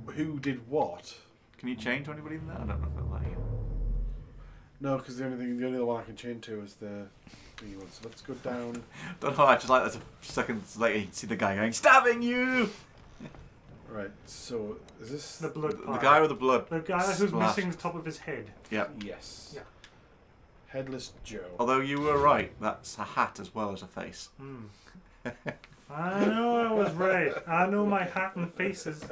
who did what. Can you chain to anybody in there? I don't know if it'll let you. No, because the only one I can chain to is the thingy one. So let's go down. Don't know, I just like that seconds later you see the guy going, stabbing you! Right, so is this The blood The pile. guy with the blood. The guy who's splashed. missing the top of his head. Yep. Yes. Yeah. Headless Joe. Although you were right, that's a hat as well as a face. I know I was right. I know my hat and faces.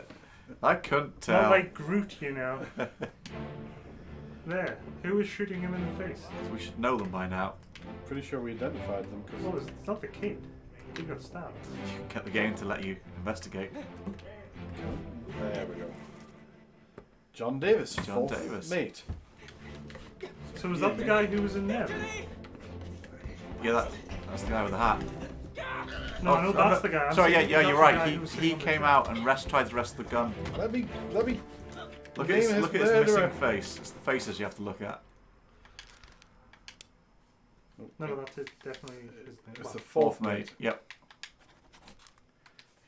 I couldn't tell. Not like Groot, you know. There. Who was shooting him in the face? We should know them by now. Pretty sure we identified them because. Well, it's not the kid. He got stabbed. You can get the game to let you investigate. There we go. John Davis. John fourth Davis. Mate. So was that the guy who was in there? Yeah, that's the guy with the hat. No, I know that's the guy. I'm Sorry, saying yeah, that's you're the right. guy who was He sitting on the came chair. out and tried to wrestle the gun. Let me. Look Game at has his murderer. missing face. It's the faces you have to look at. No, that's it. Definitely. It's the Fourth fourth mate. Yep.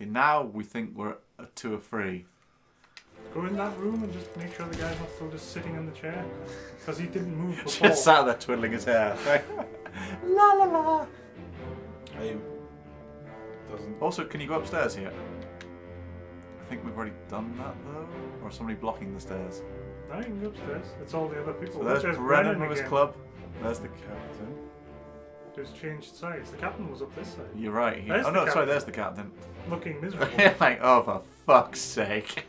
Okay, now we think we're at 2 or 3. Go in that room and just make sure the guy's not still just sitting in the chair. Because he didn't move before. Just sat there twiddling his hair. La la la. Doesn't. Also, can you go upstairs here? I think we've already done that though. Or is somebody blocking the stairs? No, you can go upstairs. It's all the other people. So there's Look, Brennan with his again. club. There's the... Captain. Who's changed sides. The captain was up this side. You're right. There's Oh the no, sorry, captain. there's the captain. Looking miserable. Like, oh for fuck's sake.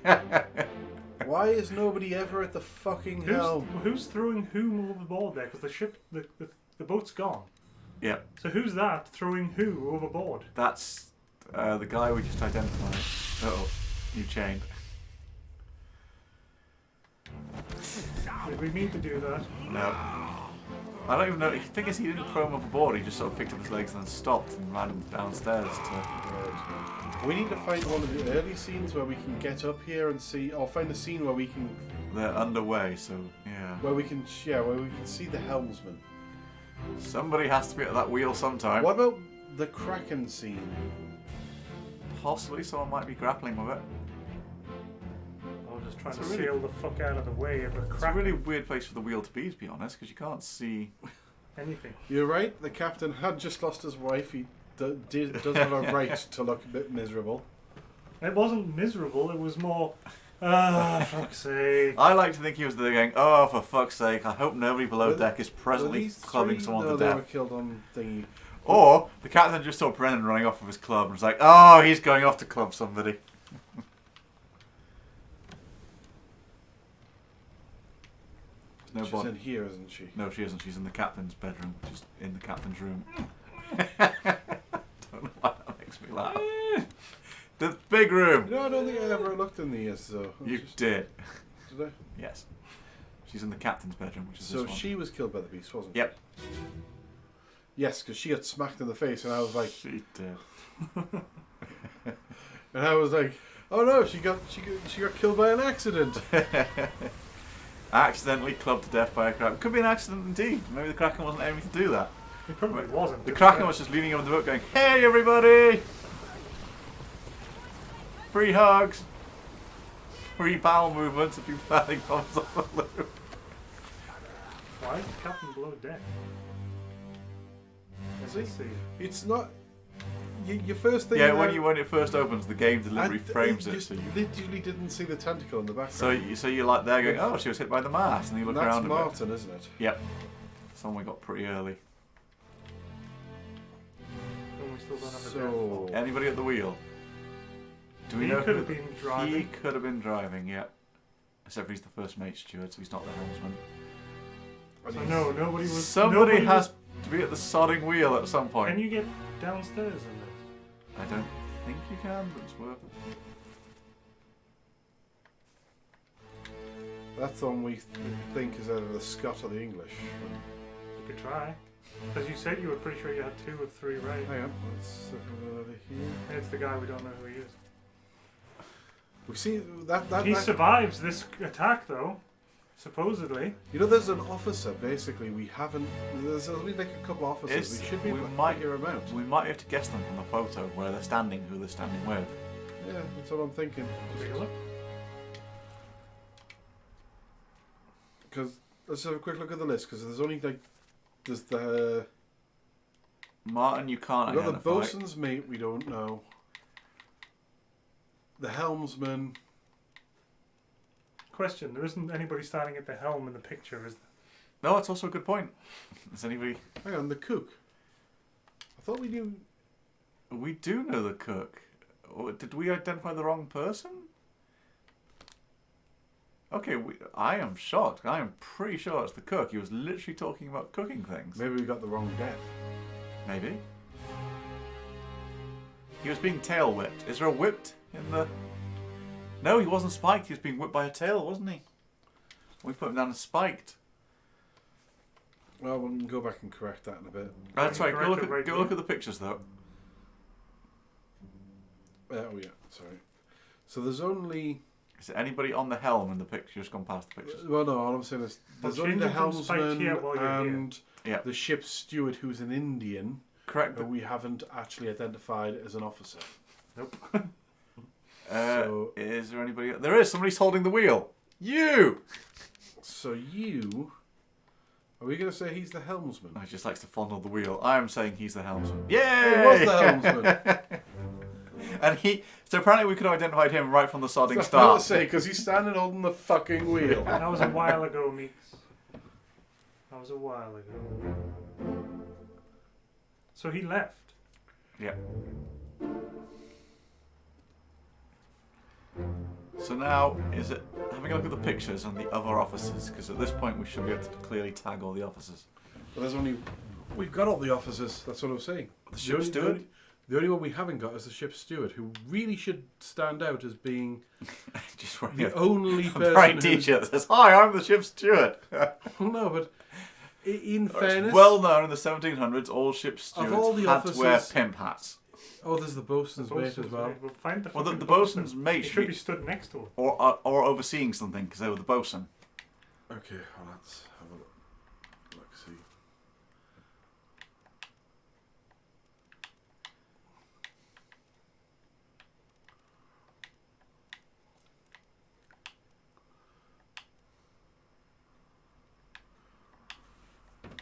Why is nobody ever at the fucking helm? Who's throwing whom overboard there? Because the ship, the boat's gone. Yeah. So who's that throwing who overboard? That's the guy we just identified. Uh-oh. You chained. Did we mean to do that? No. I don't even know. The thing is, he didn't throw him overboard. He just sort of picked up his legs and then stopped and ran downstairs to... We need to find one of the early scenes where we can get up here and see, or find a scene where we can, They're underway, so yeah. where we can see the helmsman. Somebody has to be at that wheel sometime. What about the Kraken scene? Possibly someone might be grappling with it. I'm just trying It's to a really- sail the fuck out of the way of a It's a crack. really weird place for the wheel to be honest, because you can't see... Anything. You're right. The captain had just lost his wife. He does have a right to look a bit miserable. It wasn't miserable. It was more. Fuck's sake. I like to think he was there going, oh, for fuck's sake, I hope nobody below deck is presently these clubbing three, someone no, to they were death. killed on thingy. Or the captain just saw Brennan running off with his club and was like, oh, he's going off to club somebody. There's She's no body. in here, isn't she? No, she isn't. She's in the captain's bedroom. She's in the captain's room. Don't know why that makes me laugh. The big room. No, I don't think I ever looked in the so. You did. Did I? Yes. She's in the captain's bedroom, which is So this one. she was killed by the beast, wasn't she? Yep. Yes, because she got smacked in the face, and I was like, She did. and I was like, oh no, she got killed by an accident. Accidentally clubbed to death by a Kraken. Could be an accident indeed. Maybe the Kraken wasn't aiming to do that. It probably wasn't. The Kraken was just leaning over the boat going, hey everybody! Free hugs. Free bowel movements if you're planning bombs on the loop. Why is the captain below deck? Let's see. It's not. Your first thing. Yeah, when it first opens, the game deliberately I frames you it. So you literally didn't see the tentacle in the background. so you're like there going, oh, she was hit by the mast, and you look That's around a bit. Martin, isn't it? Yep. Someone got pretty early. And we still don't have a So Anybody at the wheel? Do we He know could who have been He driving. could have been driving, yeah. Except for he's the first mate steward, so he's not the helmsman. So no, nobody was. Somebody nobody has was- to be at the sodding wheel at some point. Can you get downstairs in this? I don't think you can, but it's worth it. that's the one we think is either the Scot or the English. You could try. Because you said you were pretty sure you had 2 of 3 right. Hang on, let's have over here. And it's the guy we don't know who he is. We see that. He survives this attack though, supposedly. You know, there's an officer. Basically, we haven't. There's only like a couple of officers. We should be able to figure them out. We might have to guess them from the photo where they're standing, who they're standing with. Yeah, that's what I'm thinking. Take a look. Because let's have a quick look at the list. Because there's only like there's the. Martin, you can't We've got the identify. bosun's mate. We don't know. The helmsman. Question: there isn't anybody standing at the helm in the picture, is there? No, that's also a good point. Is anybody? Hang on, the cook. I thought we knew. We do know the cook. Or did we identify the wrong person? Okay, I am shocked. I am pretty sure it's the cook. He was literally talking about cooking things. Maybe we got the wrong death. Maybe. He was being tail whipped. Is there a whipped in the... No, he wasn't spiked. He was being whipped by a tail, wasn't he? We put him down as spiked. Well, we can go back and correct that in a bit. That's right. Go look Right go look at the pictures, though. Oh yeah, sorry. So there's only. Is there anybody on the helm in the picture? Just gone past the pictures. Well, no. All I'm saying is there's Well, only the change it from spiked helmsman here while you're and here. the ship's steward, who's an Indian, Correct. who we haven't actually identified as an officer. Nope. So- Is there anybody? There is. Somebody's holding the wheel. You. So you. Are we going to say he's the helmsman? He just likes to fondle the wheel. I am saying he's the helmsman. Yay! He was the helmsman. And so apparently we could have identified him right from the sodding That's what I start. say, because he's standing holding the fucking wheel. That was a while ago, Meeks. That was a while ago. So he left. Yeah. So now, is it having a look at the pictures and the other officers? Because at this point we should be able to clearly tag all the officers. But there's only. We've got all the officers, that's what I'm saying. The ship's steward? The only one we haven't got is the ship's steward, who really should stand out as being Just wearing the only a person. bright who's- t-shirt that says, "Hi, I'm the ship's steward." No, but in It's fairness. well known in the 1700s, all ship's Of stewards all the had to wear officers- pimp hats. Oh, there's the bosun's mate as Bosun's well. mate. We'll find the Well, the fucking bosun's bosun. mate He should be stood next to him. or overseeing something because they were the bosun. Okay, well, let's have a look. See.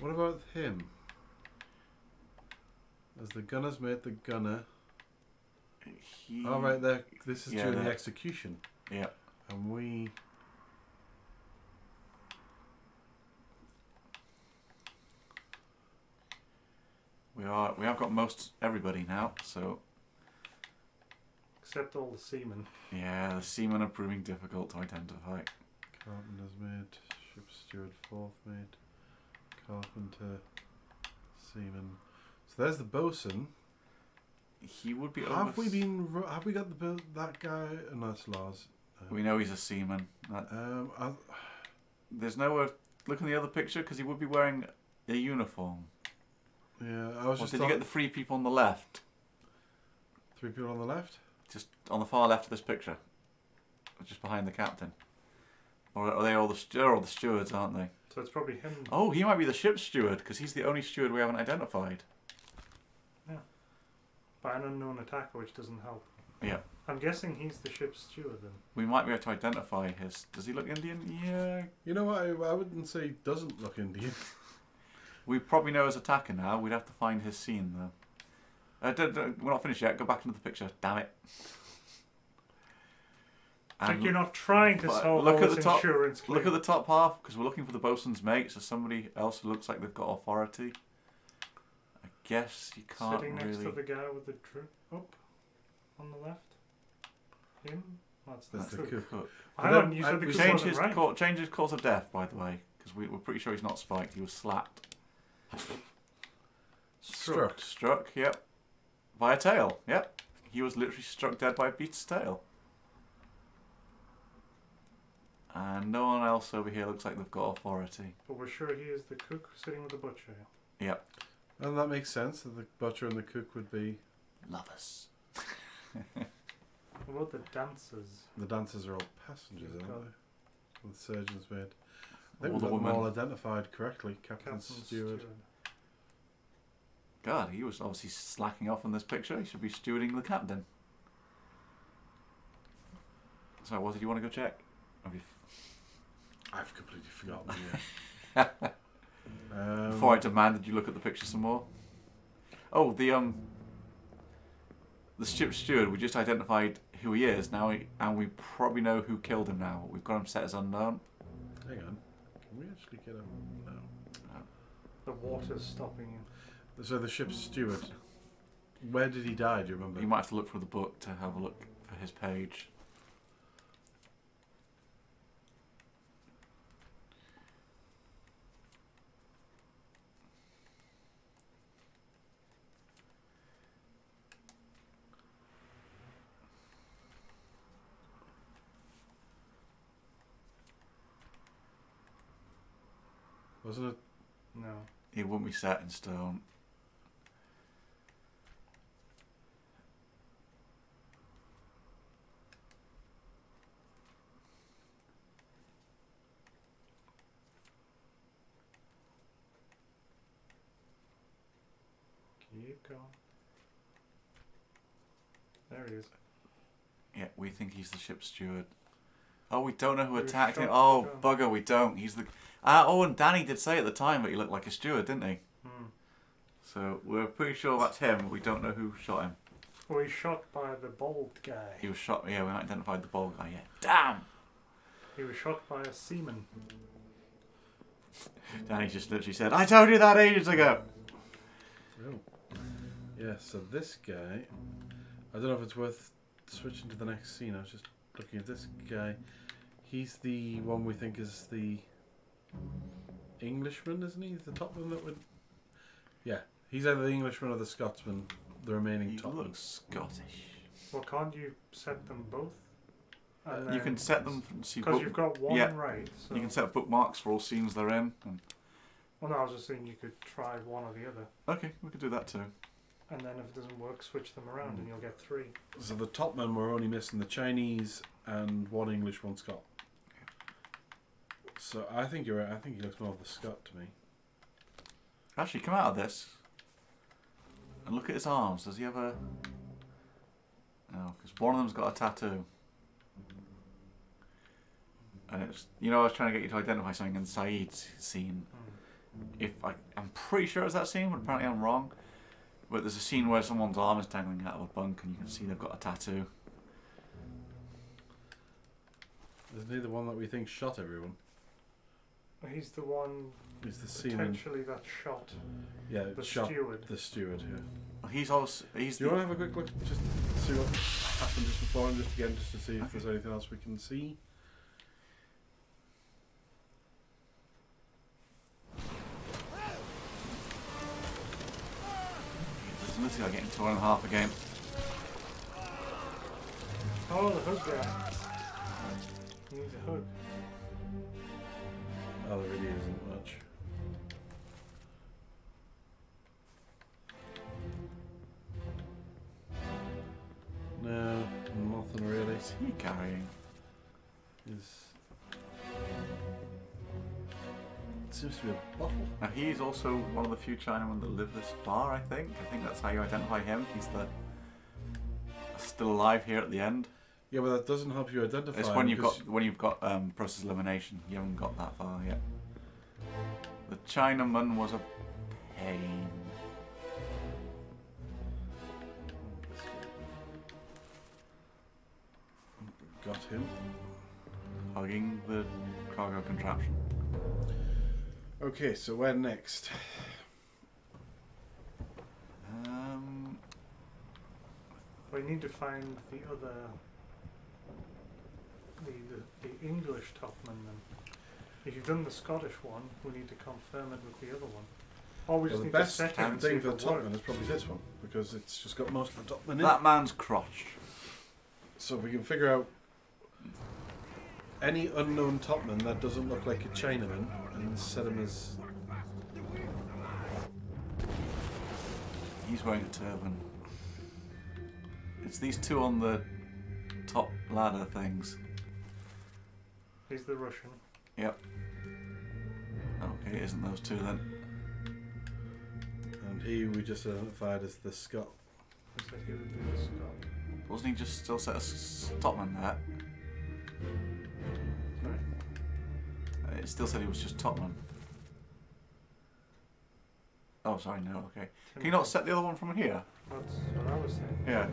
What about him? As the gunner's mate, the gunner. Oh, right there. This is during the execution. Yeah. And we. We have got most everybody now, so Except all the seamen. yeah, the seamen are proving difficult to identify. Carpenter's mate, ship's steward, fourth mate, carpenter, seaman. So there's the bosun. He would be. Have we got that guy? No, that's Lars. We know he's a seaman. There's nowhere. Look in the other picture because he would be wearing a uniform. Yeah, I was Or just. did you get the 3 people on the left? 3 people on the left? Just on the far left of this picture, just behind the captain. Or are they all they're all the stewards, aren't they? So it's probably him. Oh, he might be the ship's steward because he's the only steward we haven't identified. Yeah. By an unknown attacker, which doesn't help. Yeah. I'm guessing he's the ship's steward then. We might be able to identify his. Does he look Indian? Yeah. You know what? I wouldn't say he doesn't look Indian. We probably know his attacker now. We'd have to find his scene though. We're not finished yet. Go back into the picture. Damn it. Like you're not trying to solve look all at this the top, insurance claim. Look at the top half, because we're looking for the bosun's mate, so somebody else who looks like they've got authority. I guess you can't Sitting really... next to the guy with the drip up on the left. Him? That's the cook. Hang on, you said the cook wasn't right. Change his cause of death, by the way, because we're pretty sure he's not spiked. He was slapped. Struck, yep. By a tail, yep. He was literally struck dead by a beast's tail. And no one else over here looks like they've got authority. But we're sure he is the cook sitting with the butcher. Yep. And that makes sense, that the butcher and the cook would be... lovers. What about the dancers? The dancers are all passengers, aren't they? The surgeon's made. I think All the we've got them women. all identified correctly. Captain Stewart. God, he was obviously slacking off in this picture. He should be stewarding the captain. So, what did you want to go check? I've completely forgotten. Yeah. Before I demanded you look at the picture some more. Oh, the ship's steward. We just identified who he is now, and we probably know who killed him now. We've got him set as unknown. Hang on. Can we actually get him? No. The water's stopping him. So the ship's steward. Where did he die? Do you remember? You might have to look through the book to have a look for his page. Wasn't it? No. It wouldn't be set in stone. Keep going. There he is. Yeah, we think he's the ship's steward. Oh, we don't know who He was attacked him. shot Oh, by a gun. bugger, we don't. He's the... oh, and Danny did say at the time that he looked like a steward, didn't he? So we're pretty sure that's him, but we don't know who shot him. Well, he's shot by the bald guy. He was shot... Yeah, we identified the bald guy, yeah. Damn! He was shot by a seaman. Danny just literally said, I told you that ages ago! Oh. Yeah, so this guy... I don't know if it's worth switching to the next scene. I was just looking at this guy. He's the one we think is the Englishman, isn't he? The top one that would... Yeah, he's either the Englishman or the Scotsman, the remaining top one. He looks Scottish. Well, can't you set them both? You can set them... Because you've got one right. So. You can set bookmarks for all scenes they're in. And... Well, no, I was just saying you could try one or the other. Okay, we could do that too. And then if it doesn't work, switch them around and you'll get 3. So the top men were only missing the Chinese and one English, one Scot. So I think you're right. I think he looks more of the Scot to me. Actually, come out of this and look at his arms. Does he have a... No, because one of them's got a tattoo. And it's... You know, I was trying to get you to identify something in Saeed's scene. I'm pretty sure it's that scene, but apparently I'm wrong. But there's a scene where someone's arm is dangling out of a bunk and you can see they've got a tattoo. Isn't he the one that we think shot everyone? He's the one He's the seaman. potentially that shot. Yeah, the shot steward. the steward, yeah. He's also... Do you want to have a quick look, just to see what happened just before, and just again, just to see if there's anything else we can see? There's literally like getting 2.5 a game. Oh, the hook guy. He needs a hook. Oh, there really isn't much. No, nothing really. What's he carrying? It seems to be a bottle. Now he's also one of the few Chinamen that live this far, I think. I think that's how you identify him. He's the still alive here at the end. Yeah, but that doesn't help you identify. It's when you've got process elimination. You haven't got that far yet. The Chinaman was a pain. Got him. Hugging the cargo contraption. Okay, so where next? We need to find the other, the English topman. Then, if you've done the Scottish one, we need to confirm it with the other one. Or we just The need best to set it and see thing if for the it topman works. is probably this one because it's just got most of the topman in. That man's crotch. So if we can figure out any unknown topman that doesn't look like a Chinaman and set him as. He's wearing a turban. It's these two on the top ladder things. He's the Russian. Yep. Okay, it isn't those two then. And he we just identified as the Scot. He said he would be the Scot. Wasn't he just still set as topman there? Sorry? It still said he was just topman. Oh, sorry, no, okay. Can you not set the other one from here? That's what I was saying. Yeah.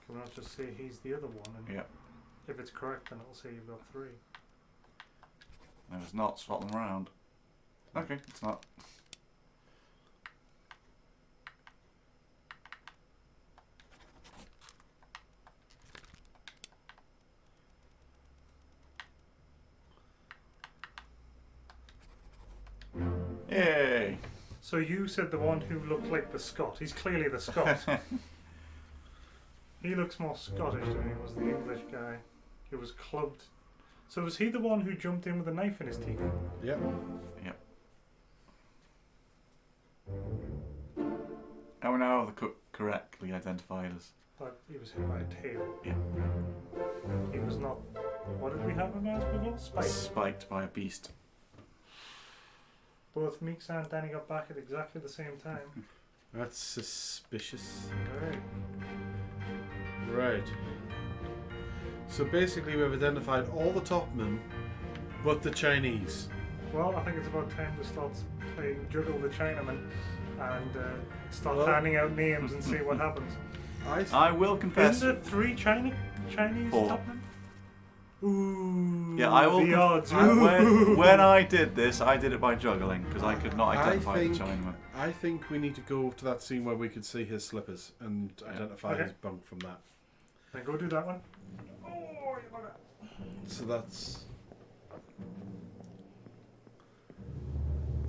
Can we not just say he's the other one? And Yeah. if it's correct, then it'll say you've got 3. No, it's not. Swap them around. Okay, it's not. Yay! So you said the one who looked like the Scot. He's clearly the Scot. He looks more Scottish to me. Was the English guy who was clubbed? So was he the one who jumped in with a knife in his teeth? Yep. Yep. And we now have the cook correctly identified as. But he was hit by a tail. Yeah. He was not. What did we have him as before? Spiked. Spiked by a beast. Both Meeks and Danny got back at exactly the same time. That's suspicious. Right. Right. So basically we've identified all the topmen but the Chinese. Well, I think it's about time to start playing Juggle the Chinaman and start Well- handing out names and see what happens. I will confess. Isn't there 3 Chinese 4. topmen? Ooh. Yeah, I will. The odds. When I did this, I did it by juggling because I could not identify the Chinaman. I think we need to go to that scene where we could see his slippers and identify Okay. his bunk from that. Then go do that one. Oh, you bugger. So that's.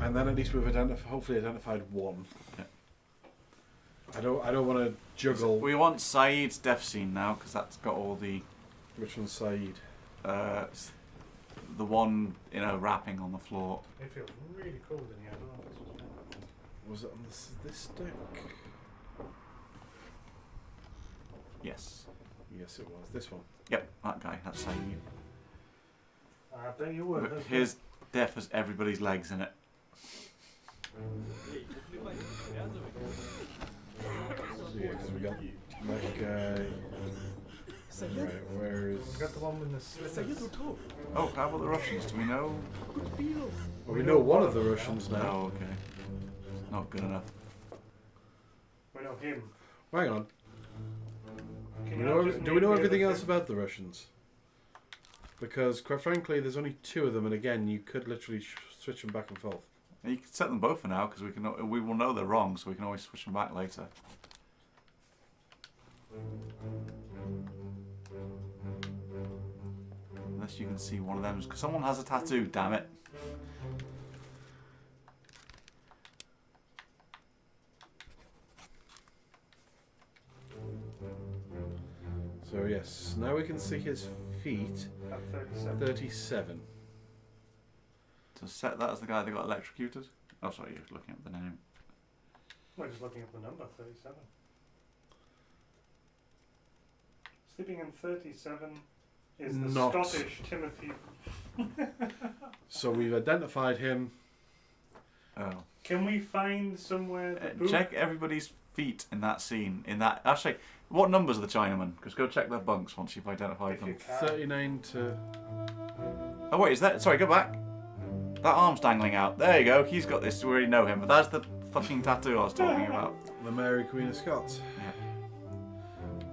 And then at least we've hopefully identified one. Yeah. I don't want to juggle. We want Saeed's death scene now because that's got all the. Which one's Saeed? The one rapping on the floor. It feels really cold in here. I don't know if this was meant. Was it on this deck? Yes. Yes, it was. This one. Yep, that guy. That's Saeed. I bet you would. But his death has everybody's legs in it. Yeah, 'cause we got that guy. Right, where We is? got the one with the slivers. Oh, how about the Russians? Do we know? Well, we know one of the Russians now. Oh, okay. Not good enough. We know him. Hang on. Can Do you we not know, just do we name know the everything other else thing? about the Russians? Because, quite frankly, there's only 2 of them, and again, you could literally switch them back and forth. You can set them both for now because we will know they're wrong, so we can always switch them back later. Unless you can see one of them, because someone has a tattoo. Damn it! So yes, now we can see his feet. At 37. 37. To set that as the guy that got electrocuted. Oh, sorry, you're looking at the name. We're just looking at the number 37. Sleeping in 37 is the Not. Scottish Timothy. So we've identified him. Oh. Can we find somewhere the book? Check everybody's feet in that scene. In that, actually, what numbers are the Chinamen? Because go check their bunks once you've identified If them. you can. 39 to... Oh wait, is that? Sorry, go back. That arm's dangling out. There you go. He's got this. We already know him. But that's the fucking tattoo I was talking about. The Mary Queen of Scots. Yeah.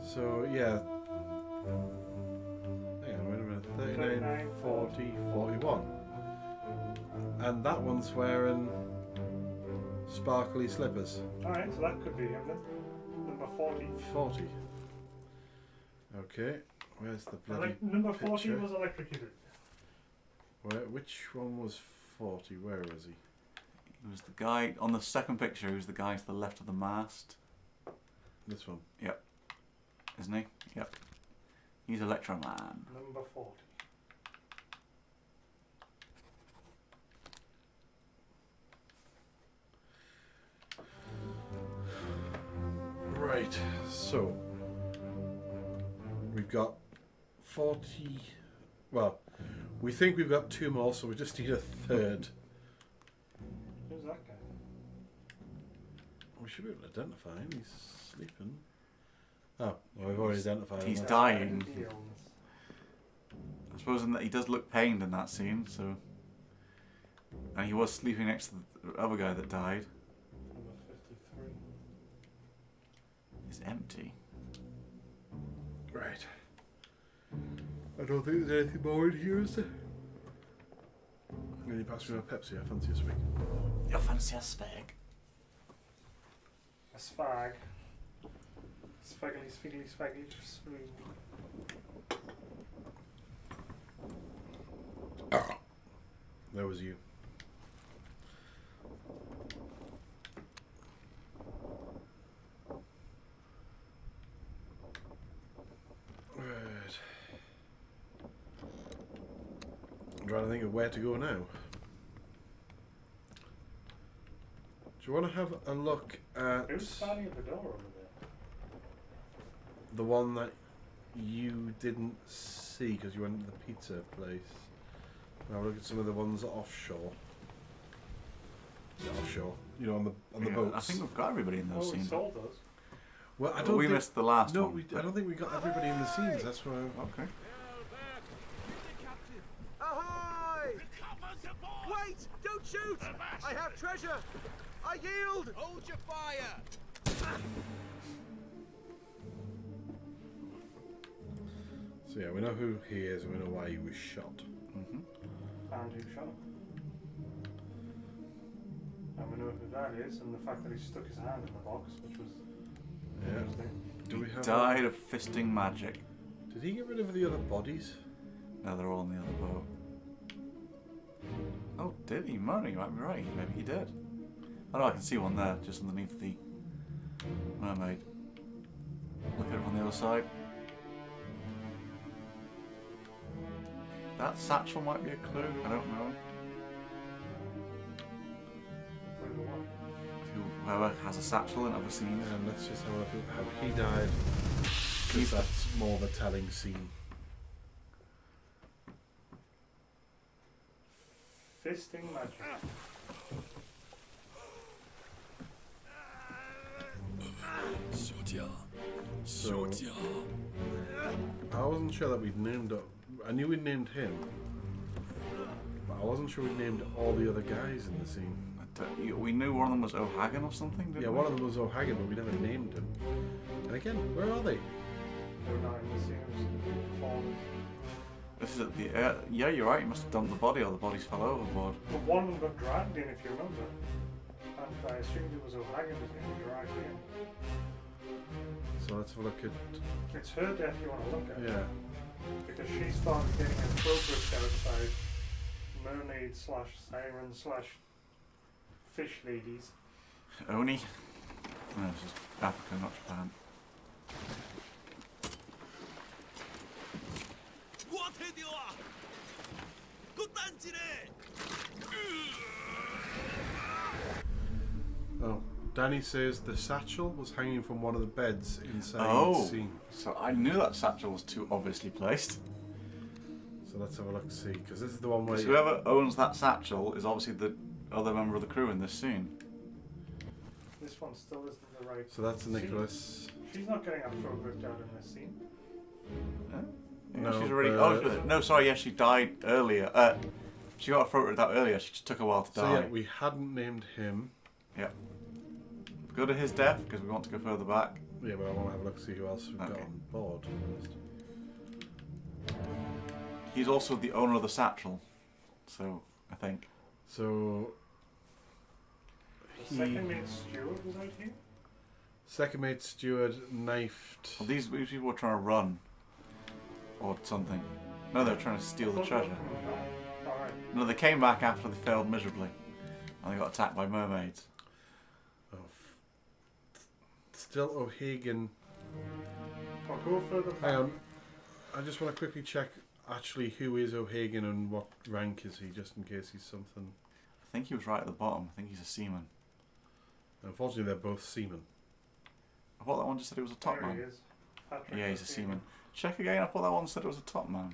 So, yeah. Hang on, wait a minute. 39, 40, 41. And that one's wearing sparkly slippers. Alright, so that could be him then. Number 40. 40. Okay. Where's the bloody Number 40 picture? was electrocuted. Which one was 40? Where is he? He was the guy on the second picture. He was the guy to the left of the mast. This one. Yep. Isn't he? Yep. He's Electro Man. Number 40. Right, so we've got 40. Well, we think we've got 2 more, so we just need a third. Who's that guy? We should be able to identify him. He's sleeping. Oh, well, we've already identified him. He's That's- dying. I suppose in that he does look pained in that scene, so. And he was sleeping next to the other guy that died. Number 53. It's empty. Right. I don't think there's anything more in here, is there? Can you pass me my Pepsi? I fancy a swig. You fancy a spag? A spag. Sfaggly, sfiggly, sfaggly, swing. There was you. Right. I'm trying to think of where to go now. Do you want to have a look at Who's standing at the door over there? the one that you didn't see because you went to the pizza place? Have a look at some of the ones offshore. Offshore, you know, on the boats. I think we've got everybody in those Oh, we scenes. sold those. Well, I Well, don't we think, missed the last no, one. I don't think we got everybody in the scenes. That's why. Okay. Ahoy! Wait! Don't shoot! I have treasure! I yield! Hold your fire! So yeah, we know who he is and we know why he was shot. Mm-hmm. And who shot him. And we know who that is, and the fact that he stuck his hand in the box, which was interesting. Do we have? Died of fisting magic. Did he get rid of the other bodies? No, they're all on the other boat. Oh, did he? Murray, you might be right. Maybe he did. Oh no, I can see one there, just underneath the mermaid. Look at it from the other side. That satchel might be a clue. I don't know. Whoever has a satchel in other scenes. And let's just have a look at how he died. Because that's more the telling scene. Fisting magic. So, I wasn't sure that we'd named up. I knew we'd named him, but I wasn't sure we'd named all the other guys in the scene. We knew one of them was O'Hagan or something, didn't Yeah, we? one of them was O'Hagan, but we never named him. And again, where are they? They're not in the scenes. Performers. This is at the yeah, you're right. You must have dumped the body, or the bodies fell overboard. But one of them got dragged in, if you remember. And I assumed it was O'Hagan was getting dragged in. So let's have a look at. It's her death you want to look at. Yeah. Because she started getting her throat ripped outside mermaid slash siren slash fish ladies. Oni? No, this is Africa, not Japan. Oh, Danny says the satchel was hanging from one of the beds inside the Oh, scene. so I knew that satchel was too obviously placed. So let's have a look, see, because this is the one where. So whoever owns that satchel is obviously the other member of the crew in this scene. this one still isn't the right. So that's scene. Nicholas. She's not getting her throat ripped out in this scene. Yeah, No, she's already. but- No, sorry. Yeah, she died earlier. She got her throat ripped out earlier. She just took a while to So die. yeah, we hadn't named him. Yeah. Go to his death because we want to go further back. Yeah, but I want to have a look, see who else we've got Okay. on board first. He's also the owner of the satchel, so I think. So Second mate Stewart was out here. second mate steward knifed. Well, these people were trying to run, or something. No, they were trying to steal the treasure. Alright. No, they came back after they failed miserably, and they got attacked by mermaids. Oh, still O'Hagan. I'll go further back. Hang on, I just want to quickly check actually who is O'Hagan and what rank is he, just in case he's something. I think he was right at the bottom. I think he's a seaman. Unfortunately, they're both seamen. I thought that one just said he was a top There man. he is. Patrick Yeah, he's a O'Hagan. seaman. Check again. I thought that one said it was a top man.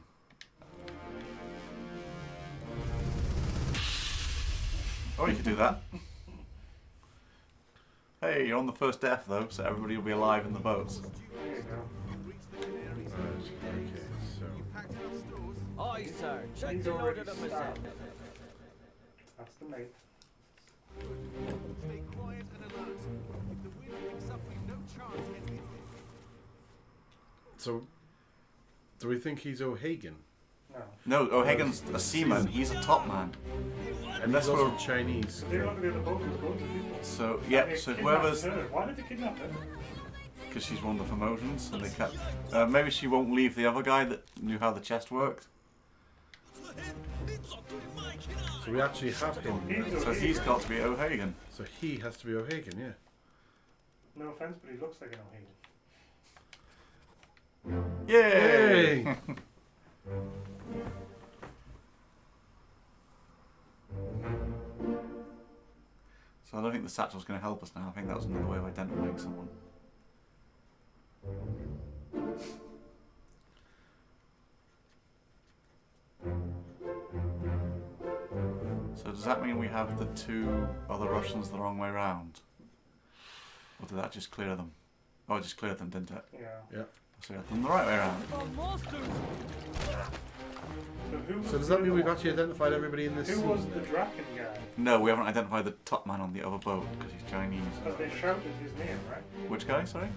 Oh, you could do that. Hey, you're on the first death though, so everybody will be alive in the boats. There you go. Right, okay, so. Aye, sir. Check He's the already load of the starved. machine. That's the mate. Stay quiet and alert. If the wind picks up, we've no chance against these. So, do we think he's O'Hagan? No. No, O'Hagan's a seaman. He's a top man. And Unless he's also we're Chinese. They look at the other boat with loads of people. so And yeah. they So kidnapped whoever's her. Why did they kidnap her? because she's one of the promotions, and they kept. Maybe she won't leave the other guy that knew how the chest worked. So we actually have him. He's So O'Hagan. he's got to be O'Hagan. So he has to be O'Hagan, yeah. No offense, but he looks like an O'Hagan. Yay! Yay! So I don't think the satchel's going to help us now. I think that was another way of identifying someone. So does that mean we have the two other Russians the wrong way round? Or did that just clear them? Oh, it just cleared them, didn't it? Yeah. Yeah. So we had them the right way round. So who was So does that mean we've the- actually identified everybody in this Who scene? was the Draken guy? No, we haven't identified the top man on the other boat because he's Chinese. Because they shouted his name, right? Which guy, sorry?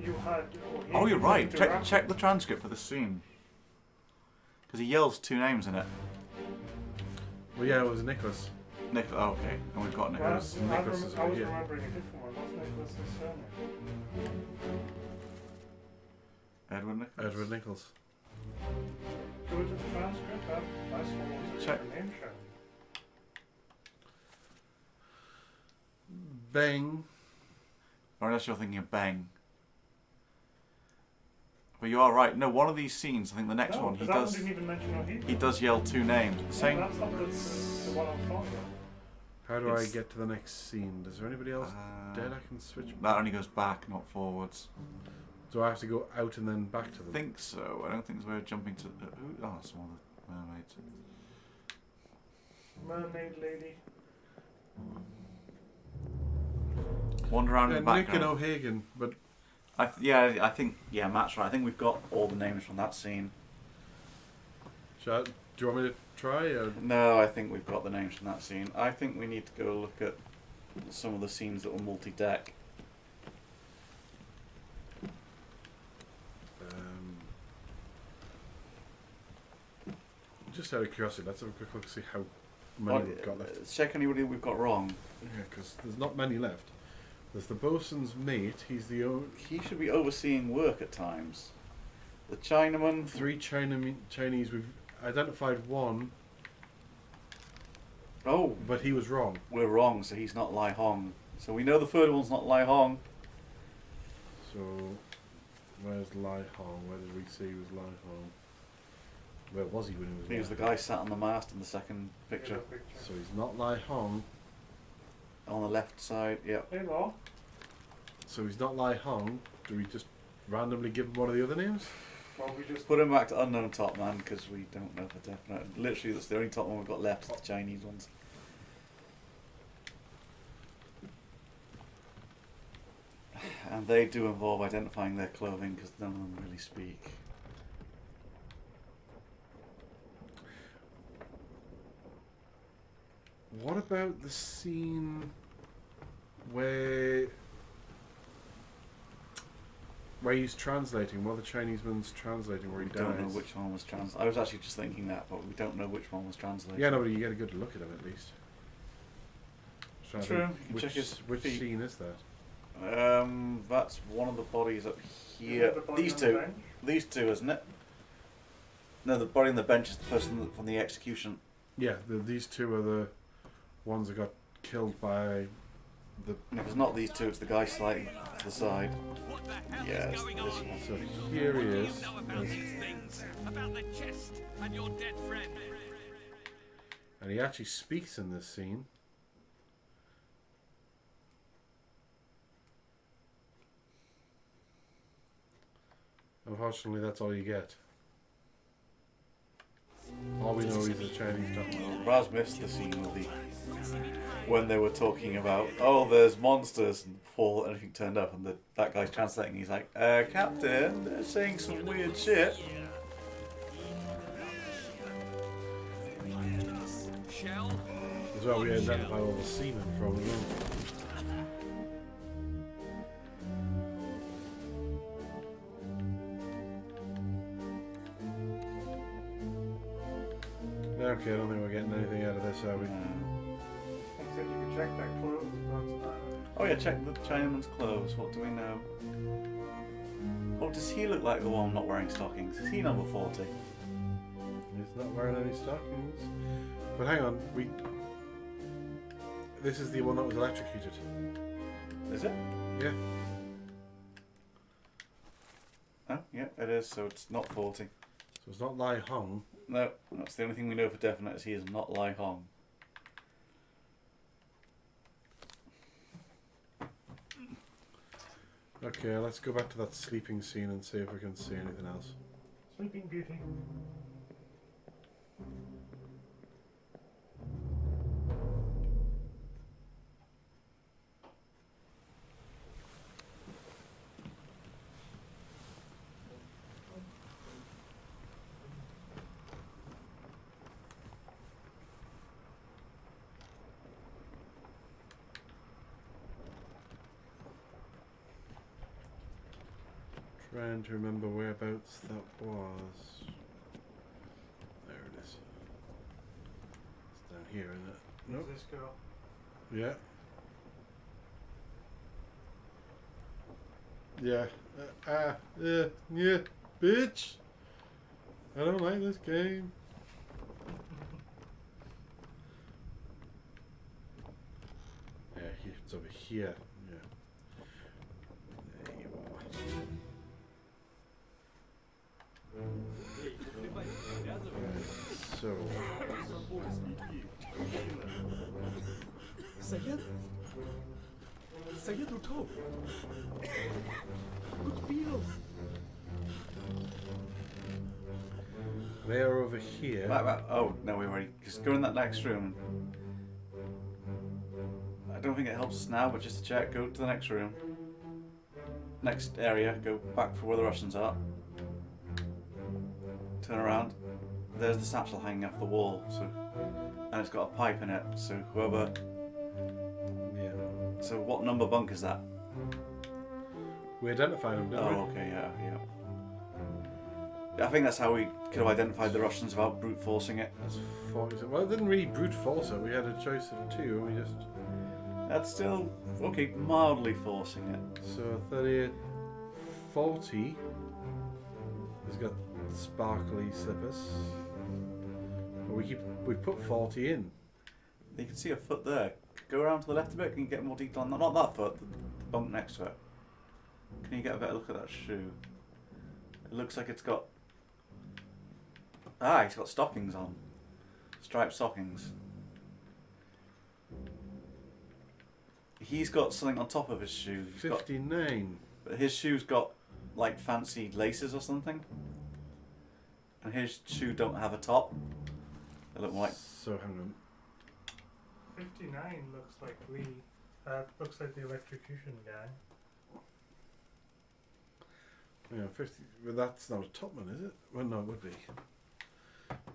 You had O'Hagan Oh, you're right. the Check, Draken. check the transcript for this scene. Because he yells two names in it. Well, yeah, it was Nicholas. Nick. Oh, okay. And we've got Well, Nicholas. Nicholas is I over was here. remembering a different one. What's Nicholas's surname? Edward Nicholas. Edward Nichols. Go to the transcript. I saw what was a Check. different name shown. Bang. Or unless you're thinking of Bang. But you are right. No, one of these scenes, I think the next No, one, he 'cause that one does. didn't even mention O'Hagan. He does yell two names. The No, same. that's not the one I'm talking about. How do I It's- get to the next scene? Is there anybody else dead I can switch? That only goes back, not forwards. Do I have to go out and then back to I them? think so. I don't think we're jumping to. Oh, it's one of the mermaids. Mermaid lady. Wander around Yeah, in the Nick and background. O'Hagan, but I think Matt's right. I think we've got all the names from that scene. do you want me to try? Or? No, I think we've got the names from that scene. I think we need to go look at some of the scenes that were multi-deck. Just out of curiosity, let's have a quick look to see how many we've got left. Check anybody we've got wrong. Yeah, because there's not many left. There's the bosun's mate. He's the He should be overseeing work at times. The Chinaman. three Chinese. We've identified one, Oh, but he was wrong. we're wrong. So he's not Lai Hong. So we know the third one's not Lai Hong. So where's Lai Hong? Where did we see he was Lai Hong? Where was he when he was? He was Lai the guy sat on the mast in the second picture. Hong? So he's not Lai Hong. On the left side, yep. Hey, Law. So he's not Lai Hong. Do we just randomly give him one of the other names? Well, we just Put him back to unknown top man because we don't know for definite. Literally, that's the only top one we've got left is the Chinese ones. And they do involve identifying their clothing because none of them really speak. What about the scene where he's translating, while the Chinese man's translating, where he We don't know dies? which one was translated. I was actually just thinking that, but we don't know which one was translated. Yeah, no, but you get a good look at him at least. Just trying to True. think, Check his which feet. scene is that? That's one of the bodies up Isn't here. it the body These on the two. bench? These two, isn't it? No, the body on the bench is the person from the execution. Yeah, these two are the ones that got killed by the. And if it's not these two, it's the guy slightly to the side. What the hell Yes, is going this on? one. So here he What do is. you know about these things? About the chest and your dead friend? And he actually speaks in this scene. Unfortunately, that's all you get. All we know is the Chinese doctor. Raz missed the scene with the when they were talking about, oh, there's monsters, and before anything turned up, and that guy's translating. He's like, Captain, they're saying some weird shit. Shell? As well, we identify all the seamen from the room. Okay, I don't think we're getting anything out of this, are we? Except you can check their clothes. That's about it. Oh yeah, check the Chinaman's clothes. What do we know? Oh, does he look like the one not wearing stockings? Is he number 40? He's not wearing any stockings. But hang on, this is the one that was electrocuted. Is it? Yeah. Oh, yeah, it is. So it's not 40. So it's not Lai Hong. No, that's the only thing we know for definite is he is not Lai Hong. Okay, let's go back to that sleeping scene and see if we can see anything else. Sleeping Beauty. Trying to remember whereabouts that was. There it is. It's down here, isn't it? Nope. Sisco. Yeah. Yeah. Yeah, bitch. I don't like this game. Yeah, it's over here. Yeah. There you are. So. Saya tutup. Good They're over here. Right. Oh, no, we already. Just go in that next room. I don't think it helps us now, but just to check, go to the next room. Next area, go back for where the Russians are. Turn around. There's the satchel hanging off the wall, and it's got a pipe in it, so whoever... Yeah. So what number bunk is that? We identified them, didn't we? Oh, okay, yeah. I think that's how we could have identified the Russians without brute forcing it. That's 40. Well, it didn't really brute force it. We had a choice of two, and we just... That's still, okay, mildly forcing it. So 38, 40 has got sparkly slippers. But we put 40 in. You can see a foot there. Go around to the left a bit. Can you get more detail on that? Not that foot, the bunk next to it. Can you get a better look at that shoe? It looks like it's got... Ah, he's got stockings on. Striped stockings. He's got something on top of his shoe. He's 59. But his shoe's got like fancy laces or something. And his shoe don't have a top. They look like... So hang on. 59 looks like Lee. Looks like the electrocution guy. Yeah, 50. But that's not a topman, is it? Well, no, it would be.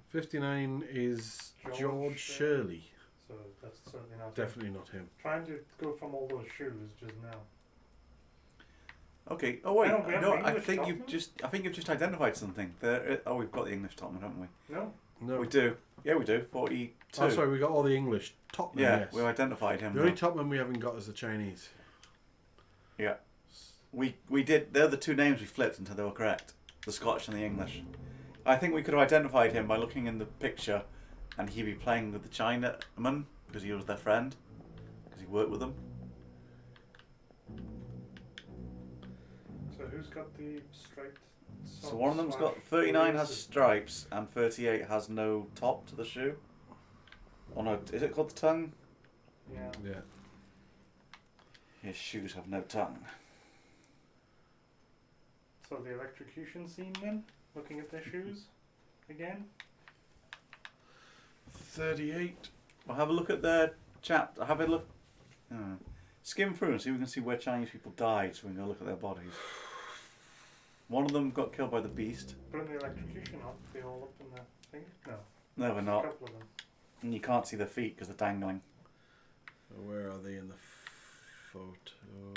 59 is George Shirley. So that's certainly not Definitely not him. Trying to go from all those shoes just now. Okay. Oh wait. No, we have No, the I English think topman? you've just identified something. There. Oh, we've got the English topman, haven't we? No. No. We do. Yeah, we do. 42. Oh, sorry, we got all the English topmen. Yeah, yes. we identified him. The only topman we haven't got is the Chinese. Yeah. We did. They're the two names we flipped until they were correct. The Scotch and the English. I think we could have identified him by looking in the picture, and he'd be playing with the Chinaman because he was their friend, because he worked with them. So who's got the striped? So one of them's got 39 has stripes and 38 has no top to the shoe. Oh no, is it called the tongue? Yeah. Yeah. His shoes have no tongue. So the electrocution scene then? Looking at their shoes again? 38. Well, have a look at their chap. Have a look. Skim through and see if we can see where Chinese people died, so we can go look at their bodies. One of them got killed by the beast. Putting the electrocution on, they all up in the thing? No. No, they're A not. couple of them. And you can't see their feet because they're dangling. So where are they in the photo?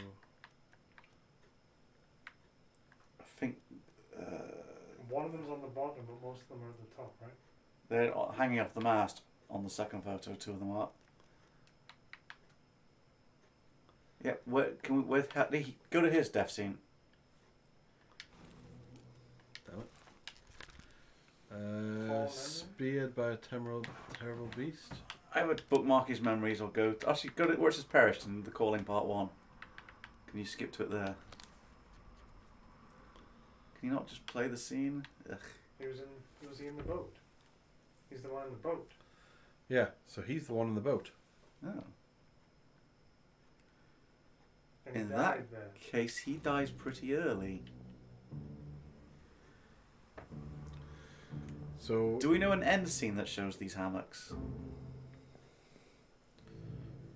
I think One of them's on the bottom, but most of them are at the top, right? they're hanging off the mast on the second photo. Two of them are. Yeah, where can we? Go to his death scene. Damn it. Speared by a terrible beast. I would bookmark his memories or go. Actually, go to where it says perished in the Calling Part 1. Can you skip to it there? Can you not just play the scene? Ugh. Was he in the boat? He's the one in the boat. Yeah, so he's the one in the boat. Oh. And he In died that there. case, he dies pretty early. So Do we know an end scene that shows these hammocks?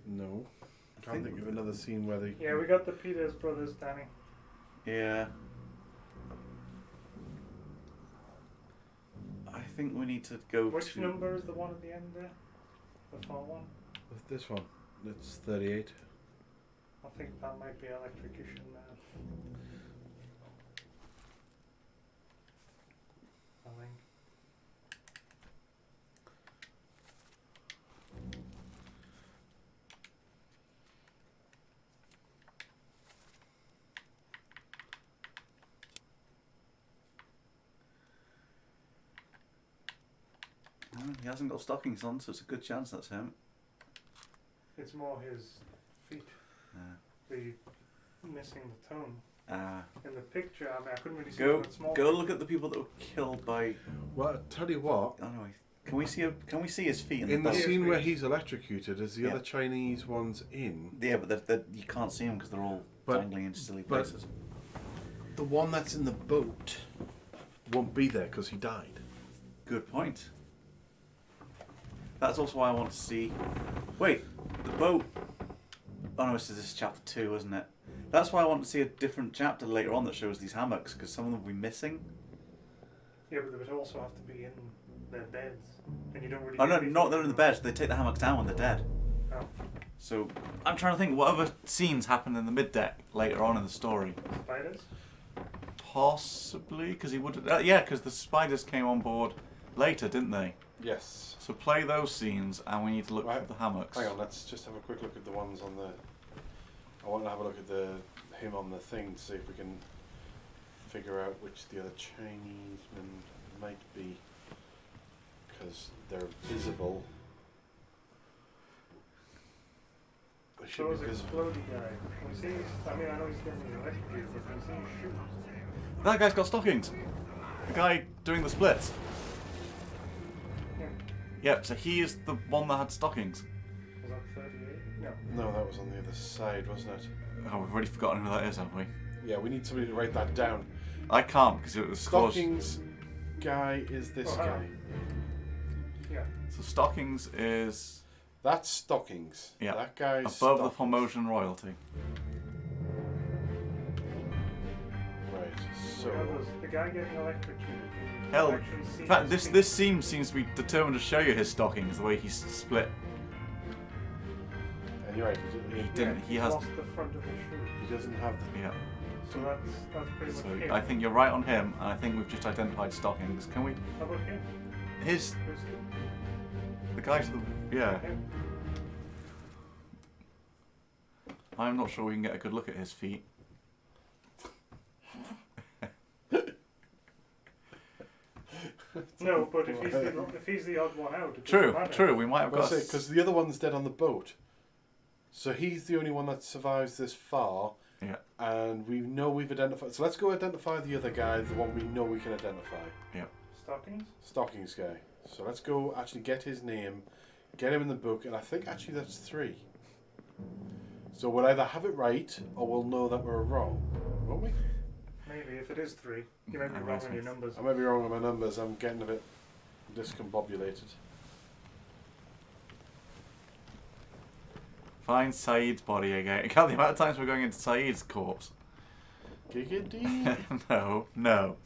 no. Can't think of another scene where they. Yeah, we got the Peters brothers, Danny. Yeah. I think we need to go Which to... number is the one at the end there? The far one? This one. It's 38. I think that might be Electrocution Man. I think. He hasn't got stockings on, so it's a good chance that's him. It's more his feet. The missing the tone. In the picture, I mean, I couldn't really see it with small. Go look at the people that were killed by... Well, I tell you what. Oh no, can we see his feet in the boat? scene where he's electrocuted? Is the other Chinese ones in? Yeah, but you can't see them because they're all dangling in silly places. The one that's in the boat won't be there because he died. Good point. That's also why I want to see... Wait, the boat... Oh no, this is chapter 2, isn't it? That's why I want to see a different chapter later on that shows these hammocks, because some of them will be missing. Yeah, but they would also have to be in their beds, and you don't really. Oh no, not they're in the bed. They take the hammocks down when they're dead. Oh. So I'm trying to think what other scenes happen in the mid deck later on in the story. Spiders? Possibly, because he would. Yeah, because the spiders came on board later, didn't they? Yes. So play those scenes, and we need to look for the hammocks. Hang on, let's just have a quick look at the ones on the. I want to have a look at him on the thing to see if we can figure out which the other Chinese men might be, because they're visible. They should So be is visible. exploding guy. Can we see his, I mean, I know he's getting electrocuted, but can we see his shoes? That guy's got stockings. The guy doing the splits. Yeah. Yep. So he is the one that had stockings. Was that 38? No. No, that was on the other side, wasn't it? Oh, we've already forgotten who that is, haven't we? Yeah, we need somebody to write that down. I can't because it was Stockings guy is this guy. Yeah. So Stockings is... That's Stockings. Yeah. That guy's above the Stockings. promotion royalty. Right. So The guy getting electrocuted. Hell, in fact, this scene seems to be determined to show you his stockings, the way he's split. and you're right. He didn't. He has. lost the front of the shoe. He doesn't have the. Yeah. So that's pretty much So him. I think you're right on him, and I think we've just identified stockings. Can we? How about him? His. Who's he? The guy to the. Yeah. Him. I'm not sure we can get a good look at his feet. No, but if he's the odd one out, it True, doesn't matter. true. We might have got. Because the other one's dead on the boat, so he's the only one that survives this far. Yeah. And we know we've identified. So let's go identify the other guy, the one we know we can identify. Yeah. Stockings? Stockings guy. So let's go actually get his name, get him in the book, and I think actually that's 3. So we'll either have it right or we'll know that we're wrong, won't we? Maybe, if it is 3. You might be wrong on your numbers. I might be wrong on my numbers. I'm getting a bit discombobulated. Find Saeed's body again. Count the amount of times we're going into Saeed's corpse. Giggity. No, no.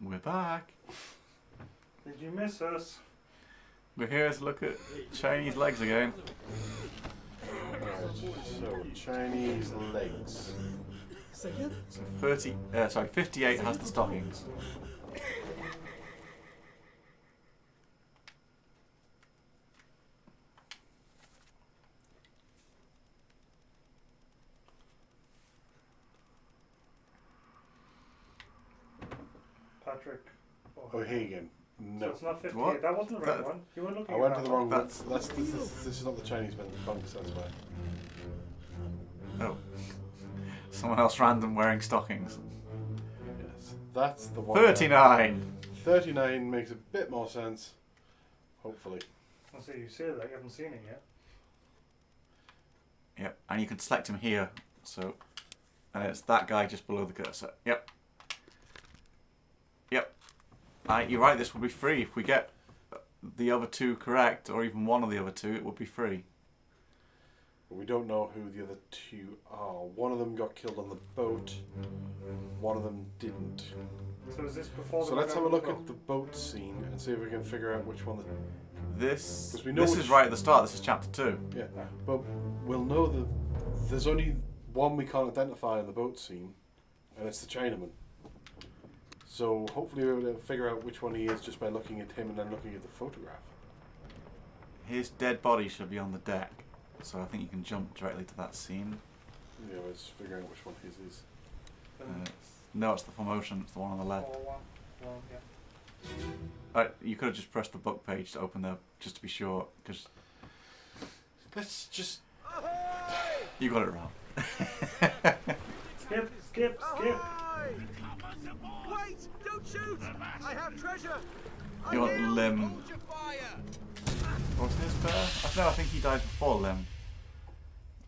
We're back. Did you miss us? We're here to look at Chinese legs again. Right, so Chinese legs. So 58 has the stockings. Patrick. Oh, here again. No. So it's not 58. What? That wasn't the right one. You weren't looking I at went that to the one. wrong one. This is not the Chinese bunks, that's why. Oh. Someone else random wearing stockings. Yes. That's the one. 39! 39 makes a bit more sense. Hopefully. I see you say that. You haven't seen it yet. Yep, and you can select him here. So, and it's that guy just below the cursor. Yep. Yep. You're right, this will be free. If we get the other 2 correct, or even one of the other 2, it will be free. But we don't know who the other 2 are. One of them got killed on the boat. One of them didn't. So is this before So let's have a look at the boat scene and see if we can figure out which one. This know is right at the start. This is chapter 2. Yeah, but we'll know that there's only one we can't identify in the boat scene, and it's the Chinaman. So hopefully we'll be able to figure out which one he is just by looking at him and then looking at the photograph. His dead body should be on the deck, so I think you can jump directly to that scene. Yeah, I was figuring out which one his is. No, it's the Formotion. It's the one on the left. Yeah. You could have just pressed the book page to open the, just to be sure, because let's just. You got it wrong. Skip. Wait! Don't shoot! I have treasure! You want Lim? What's his bear? I think he died before Lim.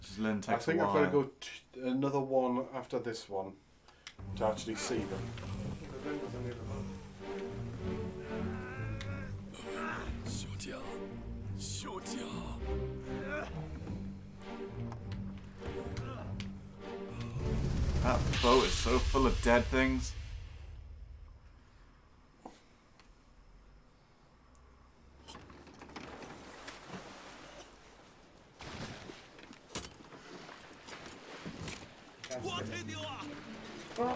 Just Lim takes I think a I've while. got to go another one after this one to actually see them. That boat is so full of dead things. Oh,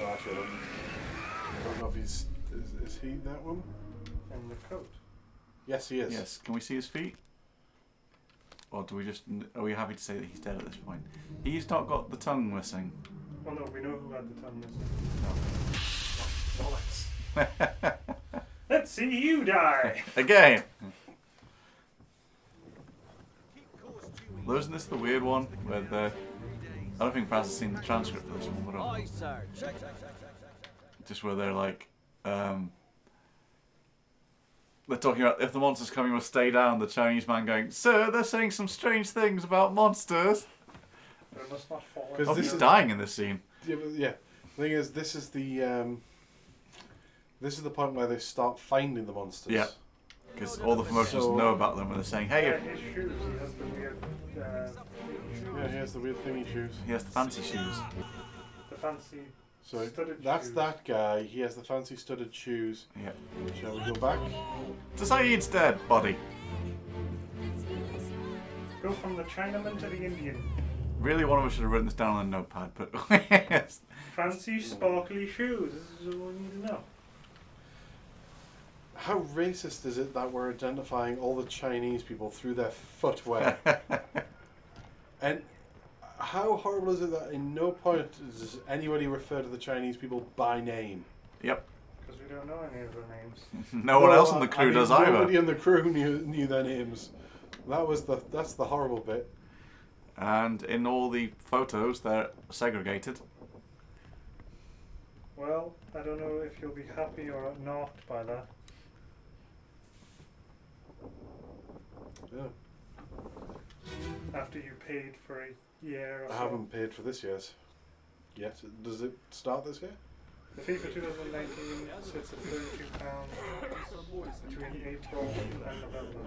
actually, I don't know if he's. Is he that one? And the coat. Yes, he is. Yes. Can we see his feet? Or do we just? Are we happy to say that he's dead at this point? He's not got the tongue missing. Well, no, we know who had the tongue missing. No. Let's see you die! Again! Isn't this the weird one? Where the... I don't think Praz has seen the transcript for this one, but Aye, sir. Check. just where they're like... they're talking about if the monster's coming, we'll stay down. The Chinese man going, "Sir, they're saying some strange things about monsters." It must not fall. Oh, he's dying in this scene. Yeah. The thing is, this is the point where they start finding the monsters. Yeah. Because all the promotions So- know about them and they're saying, hey, Yeah, his shoes, he has the weird Yeah, here's the weird thingy shoes. he has the fancy shoes. the fancy So studded that's shoes. that guy. He has the fancy studded shoes. Yeah. Shall we go back? To say instead, buddy. Go from the Chinaman to the Indian. Really, one of us should have written this down on a notepad, but yes. Fancy sparkly shoes. This is all we need to know. How racist is it that we're identifying all the Chinese people through their footwear? And how horrible is it that in no point does anybody refer to the Chinese people by name? Yep. Because we don't know any of their names. No one else on the crew does either. Nobody on the crew knew their names. That's the horrible bit. And in all the photos, they're segregated. Well, I don't know if you'll be happy or not by that. Yeah. After you paid for a year or I so. haven't paid for this yet. Does it start this year? The fee for 2019 sits at £32 between April and November.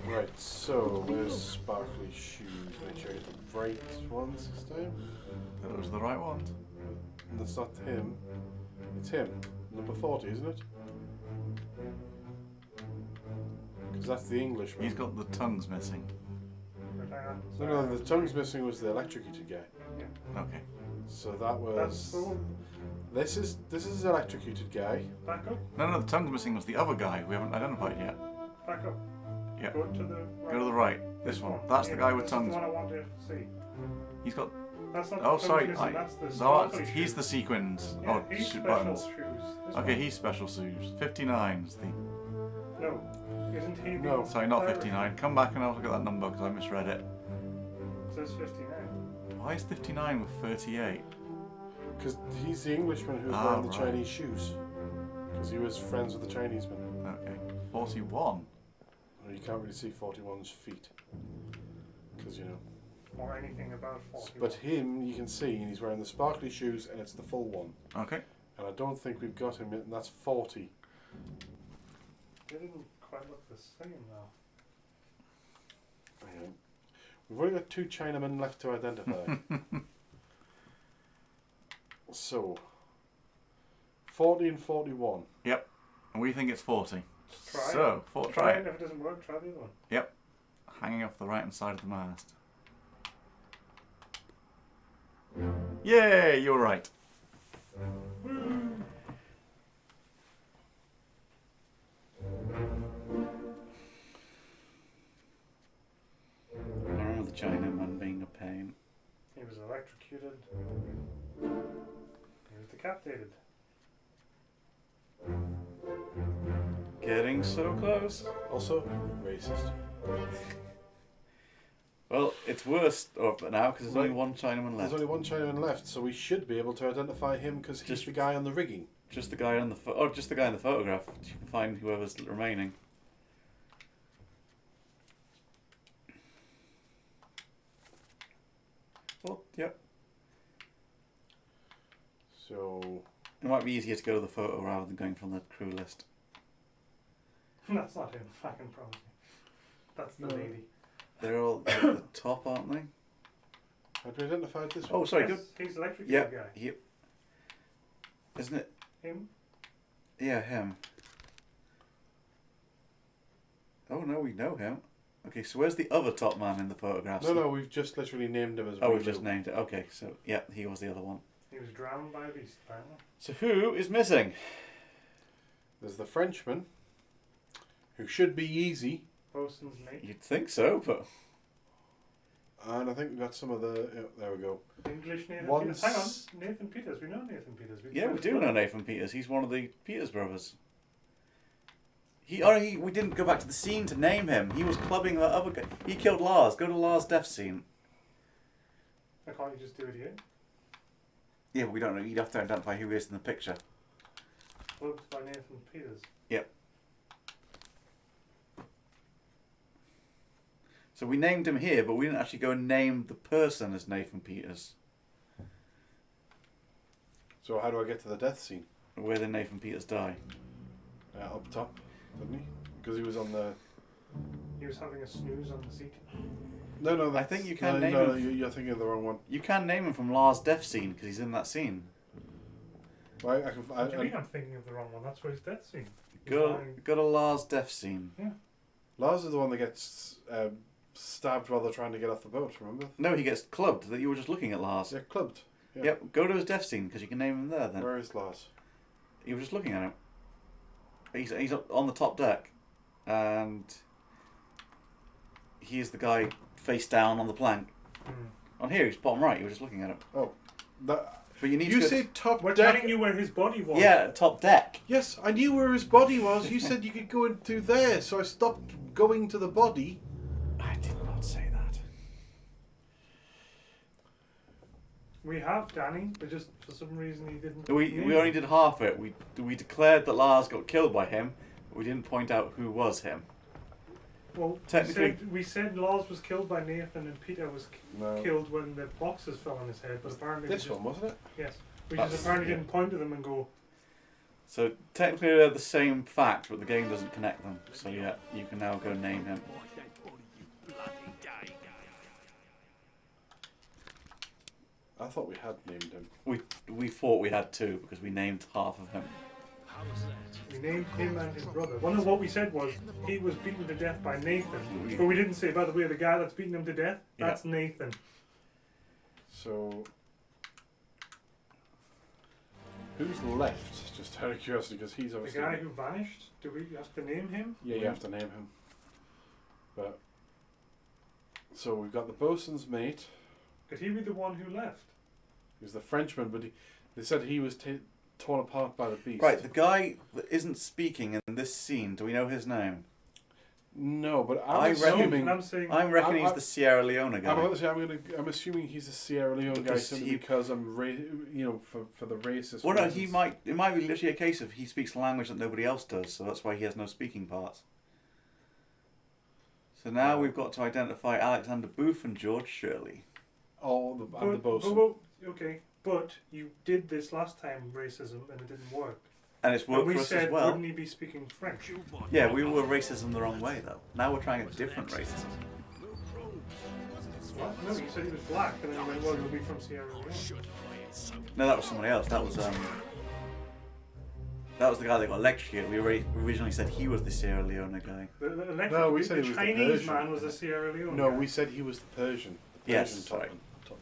Right, so where's sparkly shoes? Make sure I get the right ones this time. Those are the right ones. And that's not him. It's him. Number 40, isn't it? Because that's the Englishman. He's got the tongues missing. No, the tongue's missing was the electrocuted guy. Yeah. Okay. So that That's was. the one. This is the electrocuted guy. Back up. No, the tongues missing was the other guy we haven't identified yet. Back up. Yeah. Go to the right. Go to the right. This one. That's the guy with This tongues. is the one I want to see. He's got. That's not Oh, the sorry. tongues missing, that's the No, sparkly he's shoes. the sequins. Yeah, Oh, he's shoot special buttons. shoes. This Okay, one. he's special shoes. 59 is the. No. Isn't he the No. Sorry, not Irish? 59. Come back and I'll look at that number because I misread it. It says 59. Why is 59 with 38? Because he's the Englishman who's Ah, wearing the right. Chinese shoes. Because he was friends with the Chinese man. Okay. 41. Well, you can't really see 41's feet. Because, you know. Or anything about 40. But him, you can see, and he's wearing the sparkly shoes, and it's the full one. Okay. And I don't think we've got him yet, and that's 40. They didn't quite look the same though. Hang on. We've only got 2 Chinamen left to identify. So, 40 and 41. Yep. And we think it's 40. Try So, it. try If it. it doesn't work, try the other one. Yep. Hanging off the right hand side of the mast. Yay, you're right. I remember the Chinaman being a pain. He was electrocuted. He was decapitated. Getting so close. Also, racist. Well, it's worse now because there's only Right. one Chinaman left. There's only one Chinaman left, so we should be able to identify him because he's Just- the guy on the rigging. Just the guy on the just the guy in the photograph. You can find whoever's remaining. Well, yep. So, It might be easier to go to the photo rather than going from the crew list. That's not him, I can promise you. That's the No. lady. They're all at the top, aren't they? had we identified this Oh, one? sorry. Yes, Good. he's the electrocuted Yep. guy. Yep. Isn't it? Him? Yeah, him. Oh no, we know him. Okay, so where's the other top man in the photograph? No, we've just literally named him as Oh, we we've just do. named it. Okay, so yeah, he was the other one. He was drowned by a beast, apparently. So who is missing? There's the Frenchman, who should be easy, Bosun's mate. You'd think so, but and I think we've got some of the. Yeah, there we go. English Nathan Once- Peters. Hang on, Nathan Peters. We know Nathan Peters. yeah, we do know Nathan Peters. He's one of the Peters brothers. We didn't go back to the scene to name him. He was clubbing that other guy. He killed Lars. Go to Lars' death scene. Why can't you just do it here? Yeah, but we don't know. You'd have to identify who he is in the picture. Clubbed by Nathan Peters. Yep. So we named him here, but we didn't actually go and name the person as Nathan Peters. So how do I get to the death scene? Where did Nathan Peters die? Up top, didn't he? Because he was on the... He was having a snooze on the seat. No, I think you can name no, him. you're thinking of the wrong one. You can name him from Lars' death scene because he's in that scene. Right, What do you mean I'm thinking of the wrong one? That's where his death scene. Go to Lars' death scene. Yeah. Lars is the one that gets stabbed while they're trying to get off the boat, remember? No, he gets clubbed. That you were just looking at Lars. Yeah, clubbed. Yeah. Yep, go to his death scene because you can name him there then. Where is Lars? You were just looking at him. He's up on the top deck. And he's the guy face down on the plank. On here, he's bottom right. You were just looking at him. Oh. That, but you need you to said top We're deck. telling you where his body was. Yeah, top deck. Yes, I knew where his body was. You said you could go into there, so I stopped going to the body. I did not say that. We have, Danny, but just for some reason he didn't. We only did half it. We declared that Lars got killed by him. But we didn't point out who was him. Well, technically, we said Lars was killed by Nathan and Peter was No. killed when the boxes fell on his head, but apparently This one, wasn't it? Yes, we just apparently didn't point to them and go. So technically they're the same fact, but the game doesn't connect them. So yeah, you can now go name him. I thought we had named him. We thought we had two because we named half of him. We named him and his brother. One of what we said was he was beaten to death by Nathan, but we didn't say, by the way, the guy that's beaten him to death, that's Nathan. So, who's left? Just out of curiosity, because he's The obviously guy who vanished. Do we have to name him? Yeah, you have to name him. But so we've got the bosun's mate. Could he be the one who left? He was the Frenchman, but they said he was torn apart by the beast. Right, the guy that isn't speaking in this scene. Do we know his name? No, but I'm assuming. I reckon he's the Sierra Leone guy. I'm assuming he's a Sierra Leone guy simply because I'm, for the racist. Well, no, reasons. It might be literally a case of he speaks a language that nobody else does, so that's why he has no speaking parts. So now we've got to identify Alexander Booth and George Shirley. Oh, and the bosun. Okay, but you did this last time, racism, and it didn't work. And it's worked for us as well. Wouldn't he be speaking French? Yeah, we were racism the wrong way though. Now we're trying a different racism. What? No, you said he was black, and then you went, well, he'll be from Sierra Leone. No, that was somebody else. That was the guy that got electrocuted. We originally said he was the Sierra Leone guy. No, we said the he was Chinese the Persian. man was the Sierra Leone No, guy. we said he was the Persian. Yes, Persian sorry. top.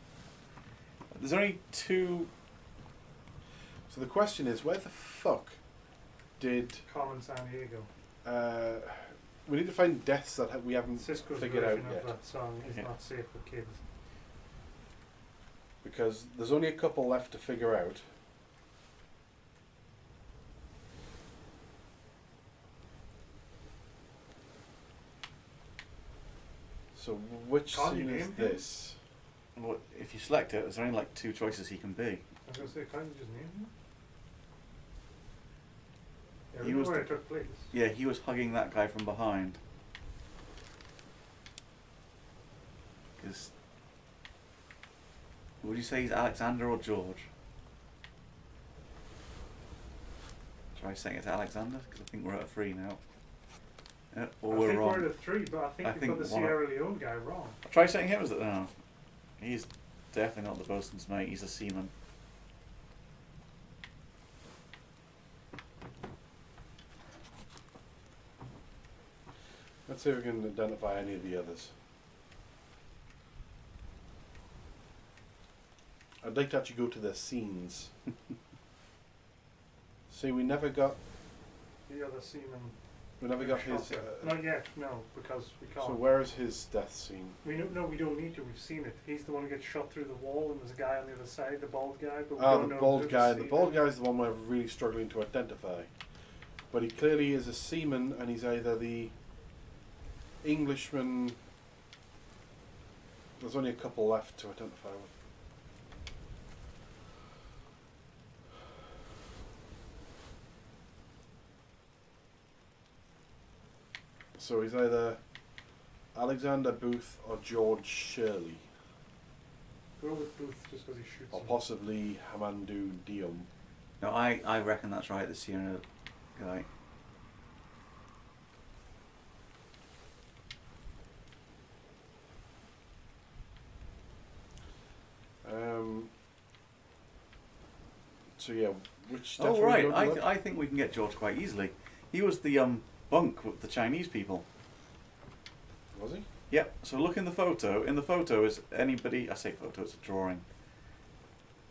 There's only two. So the question is, where the fuck did Carmen San Diego? we need to find deaths that we haven't Sisco's figured out version yet. of that song is not safe for kids. Because there's only a couple left to figure out. So which Can't you scene is name him? this? Well, if you select it, there's only like two choices he can be. I was going to say, can't you just name him? Yeah, He we know was where the- it took place. Yeah, he was hugging that guy from behind. Because would you say he's Alexander or George? Try saying it's Alexander because I think we're at a 3 now. Yeah, or I we're think wrong. we're at a 3, but I think you've got the one of- Sierra Leone guy wrong. Try saying him as it. No, he's definitely not the bosun's mate. He's a seaman. Let's see if we can identify any of the others. I'd like to actually go to their scenes. See, we never got The other seaman. his. Not yet, no, because we can't. So where is his death scene? We don't need to. We've seen it. He's the one who gets shot through the wall, and there's a guy on the other side, the bald guy. But we Ah, don't the know bald who guy. The seaman bald is. guy is the one we're really struggling to identify. But he clearly is a seaman, and he's either the Englishman. There's only a couple left to identify with. So he's either Alexander Booth or George Shirley, Go with Booth just because he shoots or him. possibly Hamandu Diom. No, I reckon that's right. The Sierra guy. So yeah, which stuff? Oh are we right, going to look? I think we can get George quite easily. He was the bunk with the Chinese people. Was he? Yep. So look in the photo. In the photo is anybody? I say photo. It's a drawing.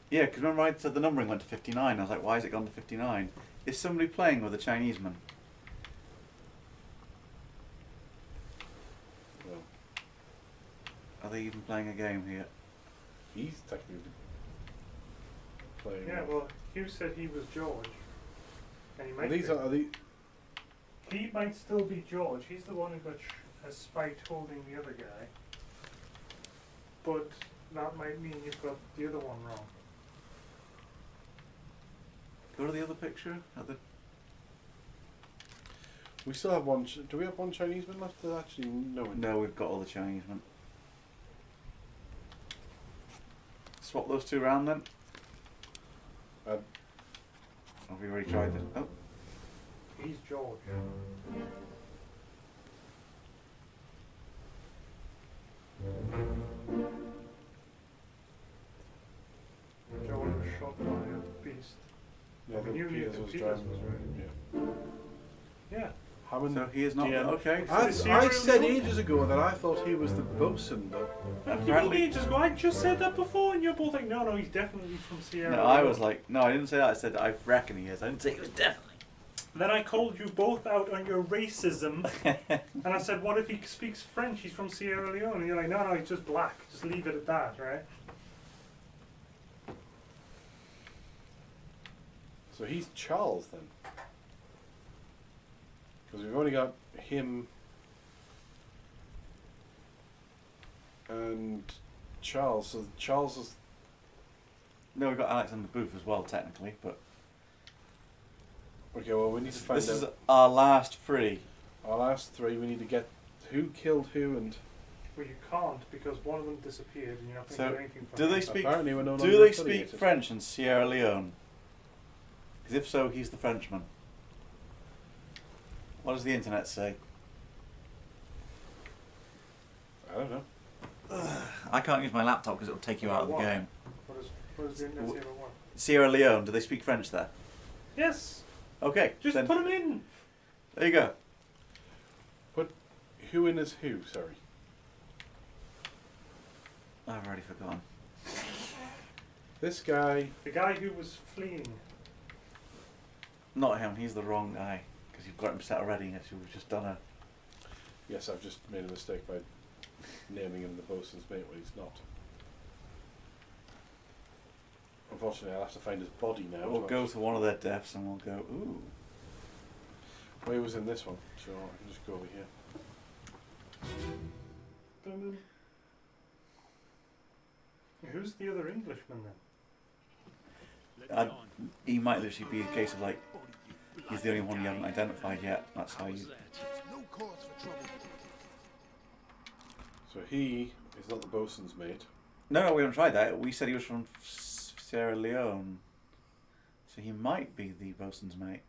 Yeah, because remember I said the numbering went to 59. I was like, why has it gone to 59? Is somebody playing with a Chinese man? Well, Are they even playing a game here? he's technically playing. Yeah, well, Hugh said he was George. And he Are might these be. are these? He might still be George. He's the one who got a spike holding the other guy. But that might mean you've got the other one wrong. Go to the other picture. At the We still have one. Do we have one Chinese man left? Actually, no. no, we've got all the Chinese men. Swap those two around then. Have we already tried this? Oh, He's George. George was shot by a beast. Yeah, We knew Peters that was Peters driving. was right. Yeah. Yeah. Hammond. so he is not. DM. Okay. I said ages ago that I thought he was the bosun, but Apparently, ages ago, I just said that before, and you're both like, no, he's definitely from Sierra No, I Leone." was like, no, I didn't say that. I said I reckon he is. I didn't say he was definitely. Then I called you both out on your racism, and I said, what if he speaks French? He's from Sierra Leone. And you're like, no, he's just black. Just leave it at that, right? so he's Charles then, because we've only got him and Charles. So Charles is. No, we've got Alex in the booth as well, technically, but Okay, well we need to find this out. is our last three. Our last three. We need to get who killed who and. Well, you can't, because one of them disappeared, and you're not going to So, do anything for do him. they speak? Apparently we're no Do longer they speak affiliated. French in Sierra Leone? Because if so, he's the Frenchman. What does the internet say? I don't know. I can't use my laptop because it'll take you out of the What? game. What does the internet say about what? Sierra Leone, do they speak French there? Yes! Okay, Just then put him in! there you go. Put who in as who? Sorry. I've already forgotten. This guy. The guy who was fleeing. Not him, he's the wrong guy. Because you've got him set already, yes, you've just done a... Yes, I've just made a mistake by naming him the bosun's mate when he's not. Unfortunately, I'll have to find his body now. We'll go to one of their deaths and we'll go, ooh. Well, he was in this one, so I can just go over here. Who's the other Englishman then? He might literally be a case of like, he's the only one you haven't identified yet. That's how you... No cause for trouble. So he is not the bosun's mate. No, we haven't tried that. We said he was from Sierra Leone. So he might be the bosun's mate.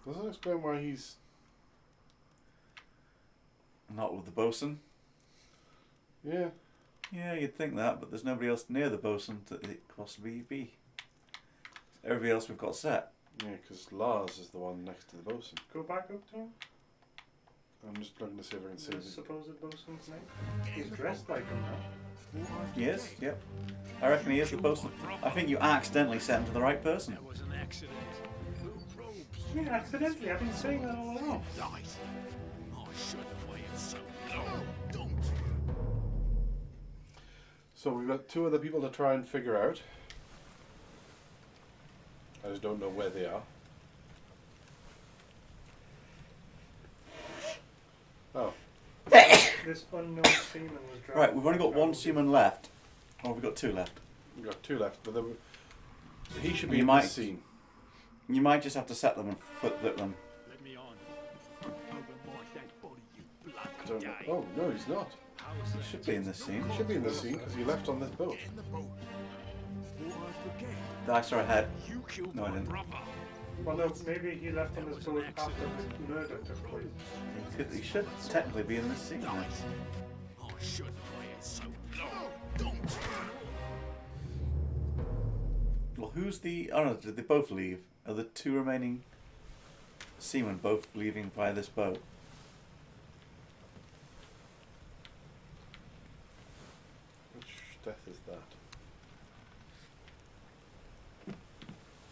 Doesn't explain why he's. Not with the bosun. Yeah. Yeah, you'd think that, but there's nobody else near the bosun that it could possibly be. Everybody else we've got set. Yeah, because Lars is the one next to the bosun. Go back up to him. I'm just looking to see if I can see The the. supposed bosun's name. He's dressed like him now. Yes, yep. I reckon he is the bosun. I think you accidentally sent him to the right person. That was an accident. Blue robes. Yeah, accidentally. I've been saying that all along. Nice. I should have waited so long. Don't. So we've got two other people to try and figure out. I just don't know where they are. Oh. This unknown seaman was driving. Right, we've only got one seaman left. Or have we got two left? We've got two left, but he should be You in might- the scene. You might just have to set them and flip them. Let me on. Over my dead body, you I bloody don't know. guy. Oh, no, he's not. How is He that? should be in this scene. He should be in the scene because he left on this boat. Get in the boat. forget. I saw a head. You killed No, I my didn't. brother. Well, no, maybe he left on There his was an boat after accident. the murder took place. He should technically be in this scene. Right? I shouldn't play it so low. Don't. Well, who's the... Oh no, did they both leave? Are the two remaining seamen both leaving via this boat? Which death is that?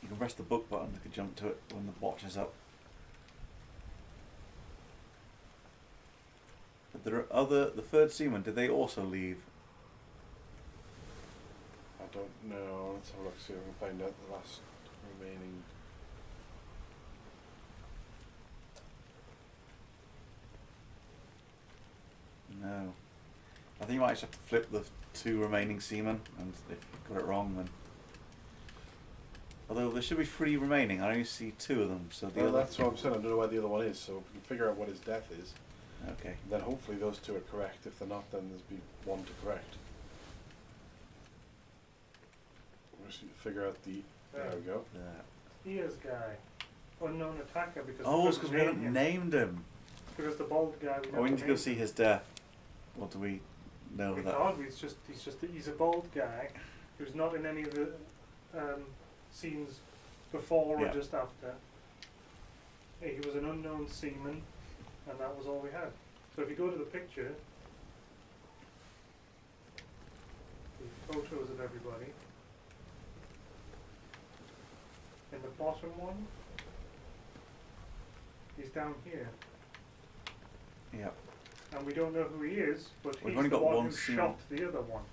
You can press the book button to jump to it when the watch is up. But there are the third seaman, did they also leave? I don't know. Let's have a look, see if I can find out the last remaining. No. I think you might just have to flip the two remaining seamen, and if you got it wrong then... Although there should be 3 remaining, I only see 2 of them, so the Well, other... that's what I'm saying. I don't know where the other one is, so if we can figure out what his death is, Okay. then hopefully those 2 are correct. If they're not, then there's be 1 to correct. We just need to figure out the... There we go. Spears guy. Unknown attacker because Oh, we it's because we couldn't haven't name him. named him. Because the bald guy we Oh, we never need to go named see him. his death. What do we know We that? thought he's a bald guy who's not in any of the scenes before or Yeah. just after. He was an unknown seaman, and that was all we had. So if you go to the picture, the photos of everybody. In the bottom one, he's down here, Yeah. and we don't know who he is, but We've he's only the got one one who seaman. shot the other one.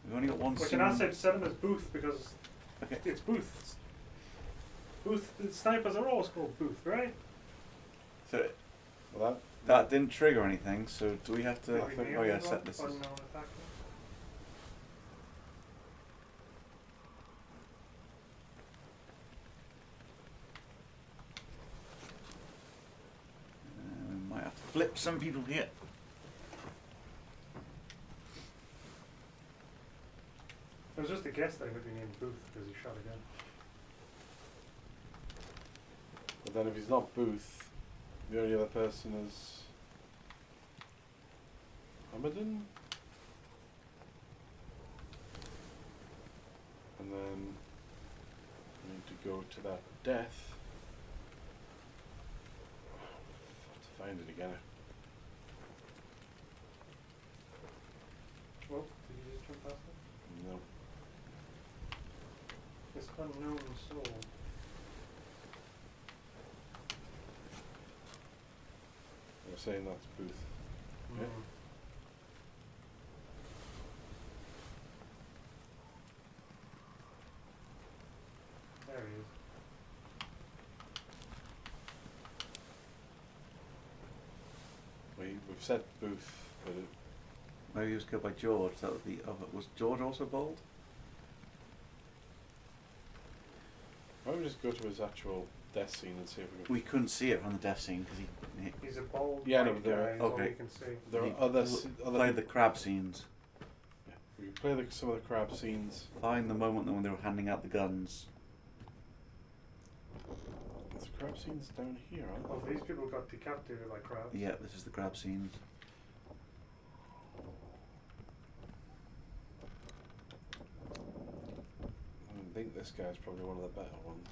We've only got one Which, seaman. and I said set him as Booth because Okay. it's Booth. Booth. The snipers are always called Booth, right? So Well, that didn't trigger anything, so do we have to... Are we Oh naming yeah, one? set this as... Unknown attacker. Might have to flip some people here. It was just a guess that he would be named Booth because he shot again. but then if he's not Booth, the only other person is... Hamilton? And then we need to go to that death. Have to find it again. Well, did you just jump past it? No. This unknown soul. We're saying that's Booth. Yeah. Mm. There he is. We've said Booth, but it, Maybe he was killed by George. That was the other... Was George also bald? why don't we just go to his actual death scene and see if we can... We couldn't see it from the death scene because he He's a bald Yeah, no, white but there guy, are- is all okay. you can see. There he are other... played the crab scenes. Yeah, we can play some of the crab scenes. Find the moment when they were handing out the guns. There's crab scenes down here, aren't Oh, there? these people got decapitated by crabs. Yeah, this is the crab scenes. I think this guy's probably one of the better ones.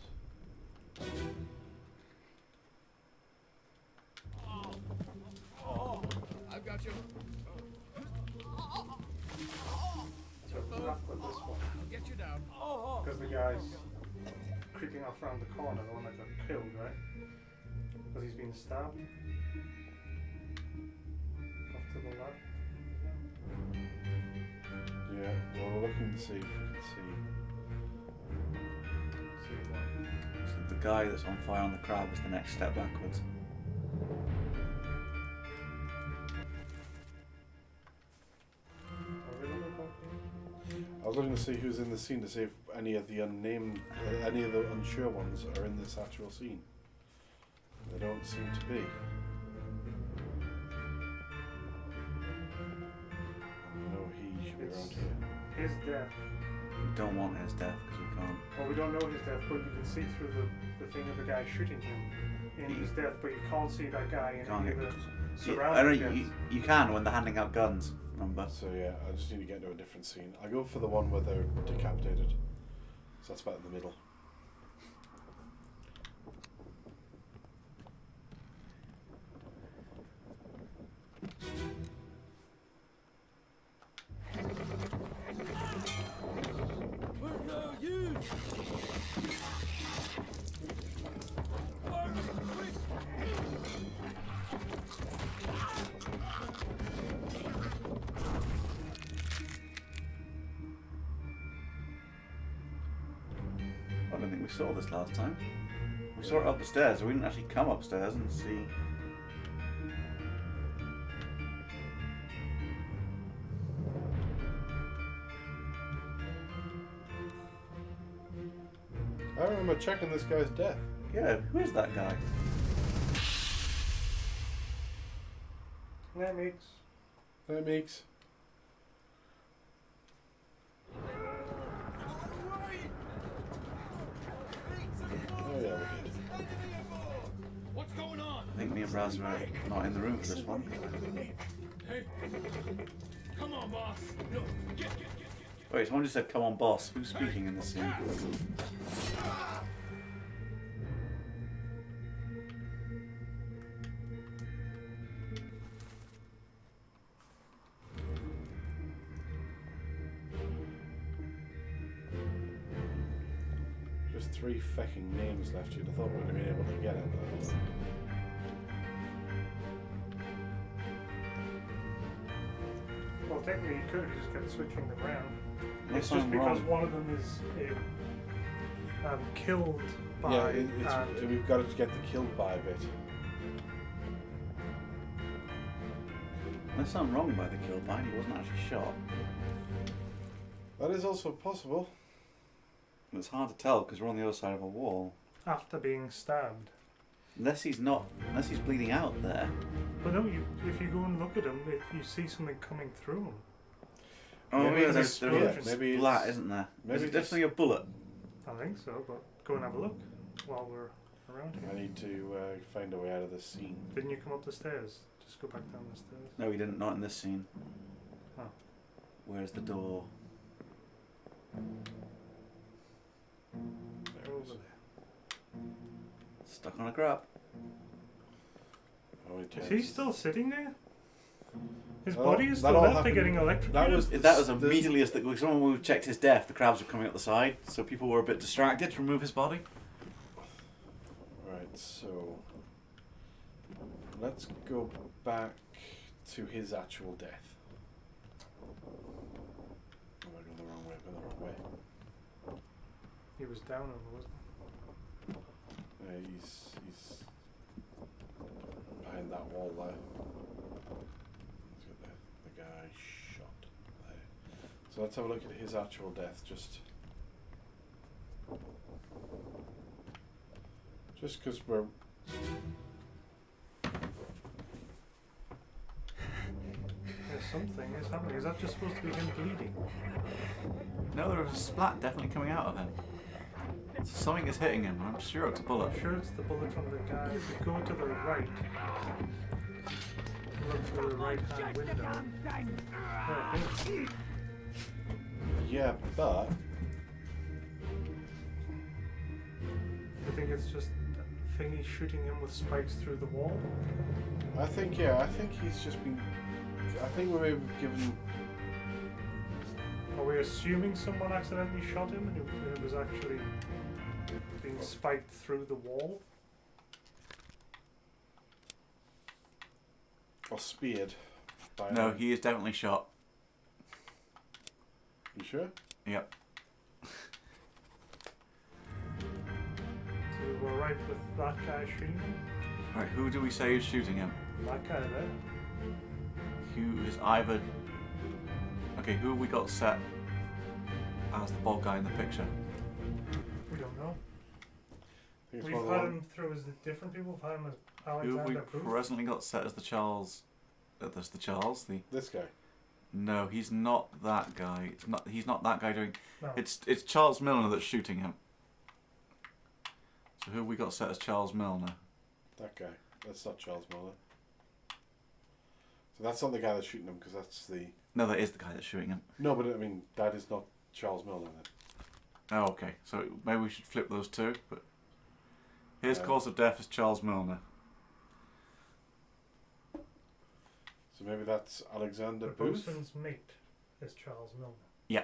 I've got you. So we'll have to put this one. I'll get you down. Because the guy's creeping off around the corner, the one that got killed, right? Because he's been stabbed. Off to the left. Yeah, well, we're looking to see if we can see. See what? So the guy that's on fire on the crab is the next step backwards. Are we looking for him? I was looking to see who's in the scene to see if any of the unnamed, any of the unsure ones are in this actual scene. They don't seem to be. I know he should be around here. His death We don't want his death because we can't. Well, we don't know his death, but you can see through the thing of the guy shooting him in his death, but you can't see that guy in any of the surrounding deaths. You can when they're handing out guns, remember? So yeah, I just need to get to a different scene. I go for the one where they're decapitated. So that's about in the middle. I don't think we saw this last time. We saw it up the stairs. We didn't actually come upstairs and see. I remember checking this guy's death. Yeah, who is that guy? That makes. That makes. Oh yeah, we did. What's going on? I think me and Braz were not in the room for this one. Hey, come on, boss. No, get. Wait, someone just said, "Come on, boss." Who's speaking in this scene? Just 3 fucking names left. You'd have thought we would have been able to get it. Well, technically, you could have just kept switching them around. That's It's just not because wrong. one of them is killed by. Yeah, we've got to get the killed by bit. There's something wrong by the kill by. He wasn't actually shot. That is also possible. It's hard to tell because we're on the other side of a wall. After being stabbed. Unless he's bleeding out there. But no, if you go and look at him, you see something coming through him. Oh Maybe yeah, it's there's explosion. Maybe splat, it's- isn't there? maybe There's it's- definitely a bullet. I think so, but go and have a look while we're around here. I need to find a way out of this scene. Didn't you come up the stairs? Just go back down the stairs. No, he didn't. Not in this scene. Oh. Where's the door? There it Over is. there. Stuck on a grab. How many Is times? he still sitting there? His Well, body is that still all left happened- getting electrocuted? That was immediately as when we checked his death, the crabs were coming up the side, so people were a bit distracted to remove his body. Right, so let's go back to his actual death. Oh, I got the wrong way. I've gone the wrong way. He was down on him, wasn't He's behind that wall there. He's got the guy shot there. So let's have a look at his actual death. Just because we're. There's something is happening. Is that just supposed to be him bleeding? No, there was a splat definitely coming out of him. Something is hitting him. I'm sure it's a bullet. I'm sure it's the bullet from the guy. If you go to the right, look through the right hand window. There, Yeah, but I think it's just that thingy shooting him with spikes through the wall. I think he's just been. I think we may have given. Are we assuming someone accidentally shot him and it was actually being spiked through the wall? Or speared. By No, he is definitely shot. You sure? Yep. So we were right with that guy shooting him? Right, who do we say is shooting him? That guy there. Who is either... Okay, who have we got set as the bald guy in the picture? We don't know. I think it's We've one of had the him through as the different people. We've had him as Who have we Alexander Booth. presently got set as the Charles... there's the Charles, the... this guy. No, he's not that guy. He's not that guy doing. No. It's Charles Milner that's shooting him. So who have we got set as Charles Milner? That guy. That's not Charles Milner. So that's not the guy that's shooting him, because that's the... No, that is the guy that's shooting him. No, but I mean, that is not Charles Milner then. Oh, okay. So maybe we should flip those two. But his cause of death is Charles Milner. So maybe that's Alexander The Booth? bosun's mate is Charles Milner. Yeah.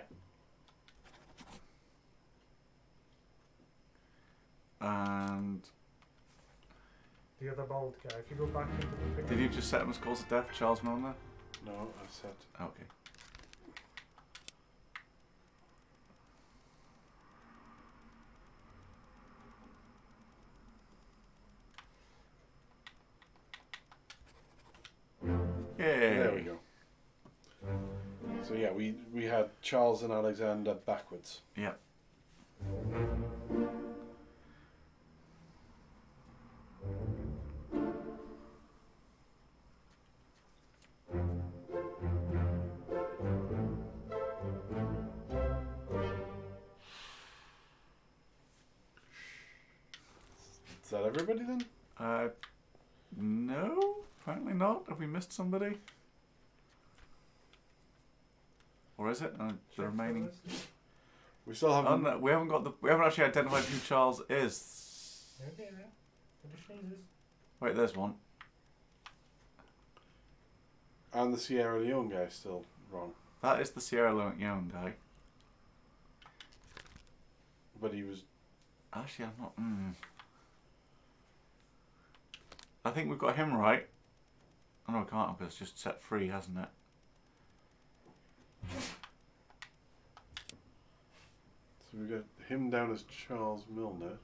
And The other bald guy. If you go back into the picture. did you just set him as cause of death, Charles Milner? No, I said... Okay. Yay. There we go. So yeah, we had Charles and Alexander backwards. Yep. Is that everybody then? No, apparently not. Have we missed somebody? Or is it? The remaining. We still haven't. Oh, no, we haven't actually identified who Charles is. Okay, there. The sneezes. Wait, there's one. And the Sierra Leone guy's still wrong. That is the Sierra Leone guy. But he was... Actually, I'm not... I think we've got him right. Oh no, we can't because it's just set free, hasn't it? So we got him down as Charles Milner.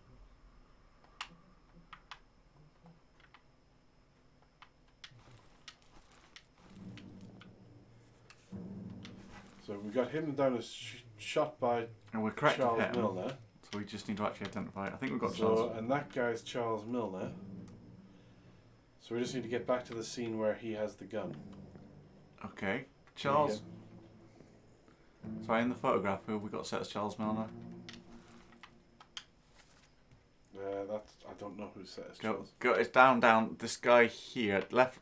So we got him down as shot by And we're correct Charles him. Milner. So we just need to actually identify. I think we've got So, Charles. and that guy's Charles Milner. So we just need to get back to the scene where he has the gun. Okay, Charles. Sorry, in the photograph, who have we got set as Charles Milner? That's, I don't know who's set as Go, Charles. go. It's down. This guy here. Left,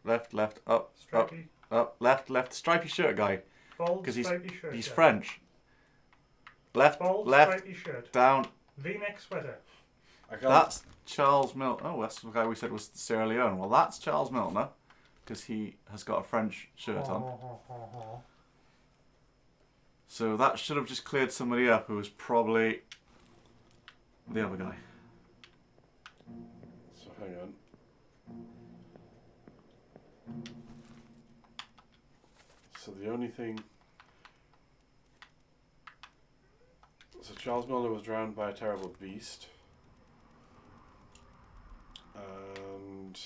up, Stripey. up, left. Stripy shirt guy. Bald Because stripy shirt. he's yeah. French. Left, Bald left, stripy shirt. down. V-neck sweater. That's Charles Milner. Oh, that's the guy we said was Sierra Leone. Well, that's Charles Milner because he has got a French shirt on. So that should have just cleared somebody up who was probably the other guy. So hang on. So the only thing... So Charles Milner was drowned by a terrible beast. And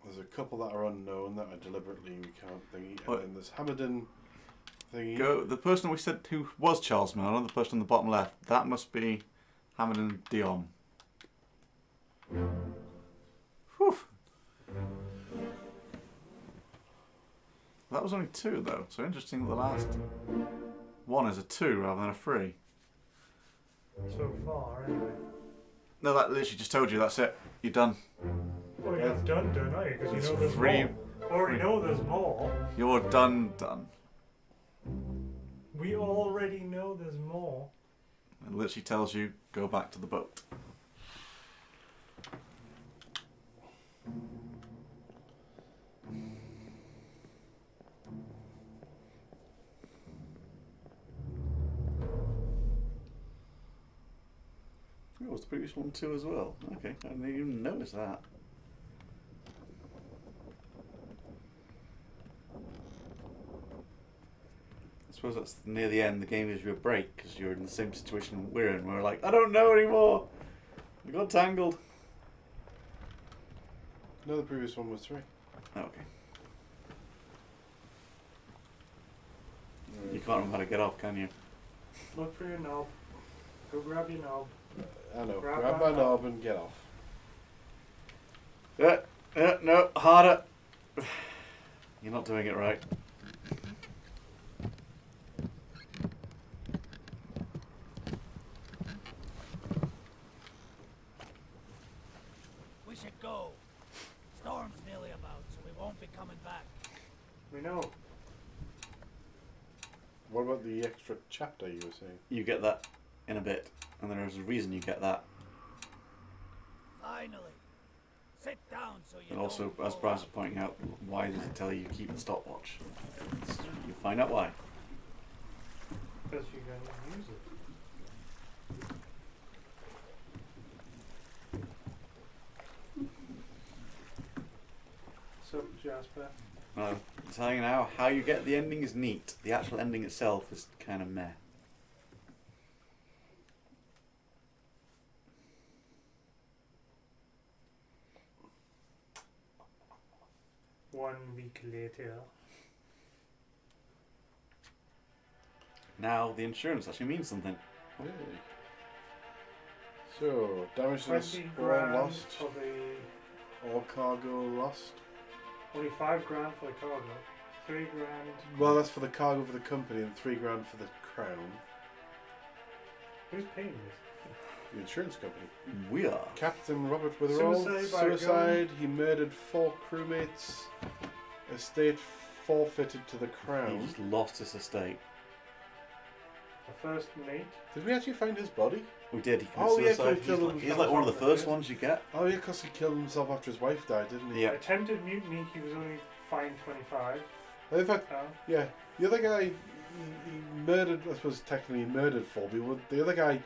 there's a couple that are unknown that are deliberately we can't thingy. And What? then there's Hamadin thingy. Go. The person we said who was Charles Milner, the person on the bottom left, that must be Hamadin Dion. Whew. That was only 2 though, so interesting that the last one is a 2 rather than a 3. So far, anyway. No, that literally just told you, that's it. You're done. Oh, you're done, are you? Because you know there's Three. more. Already know there's more. You're done. We already know there's more. It literally tells you, go back to the boat. Oh, was the previous one 2 as well? Okay, I didn't even notice that. I suppose that's near the end. The game gives you a break because you're in the same situation we're in. We're like, I don't know anymore. We got tangled. No, the previous one was 3. Oh, okay. You can't remember how to get off, can you? Look for your knob. Go grab your knob. I know. Grab Grab my my knob and get off. No, harder. You're not doing it right. We should go. Storm's nearly about, so we won't be coming back. We know. What about the extra chapter you were saying? You get that in a bit, and there is a reason you get that. Finally. Sit down so you And also, don't as fall Bryce was out. pointing out, why does it tell you to keep the stopwatch? You'll find out why. Because you're going to use it. So, Jasper. I'll tell you now, how you get the ending is neat. The actual ending itself is kind of meh. One week later. Now the insurance actually means something. Really? So, damage to the 20 score grand lost. for the... All cargo lost. Only 5 grand for the cargo. 3 grand... Well, that's for the cargo for the company and 3 grand for the crown. Who's paying this? The insurance company. We are. Captain Robert Witherall. Suicide by He murdered 4 crewmates. Estate forfeited to the He crown. just lost his estate. The first mate. Did we actually find his body? We did. He Oh, committed yeah, suicide. he killed him. He's like one of the first ones you get. Oh yeah, because he killed himself after his wife died, didn't he? Yeah. Attempted mutiny, he was only fined 25. In fact, pounds. yeah. The other guy, he murdered. I suppose technically he murdered 4 people. The other guy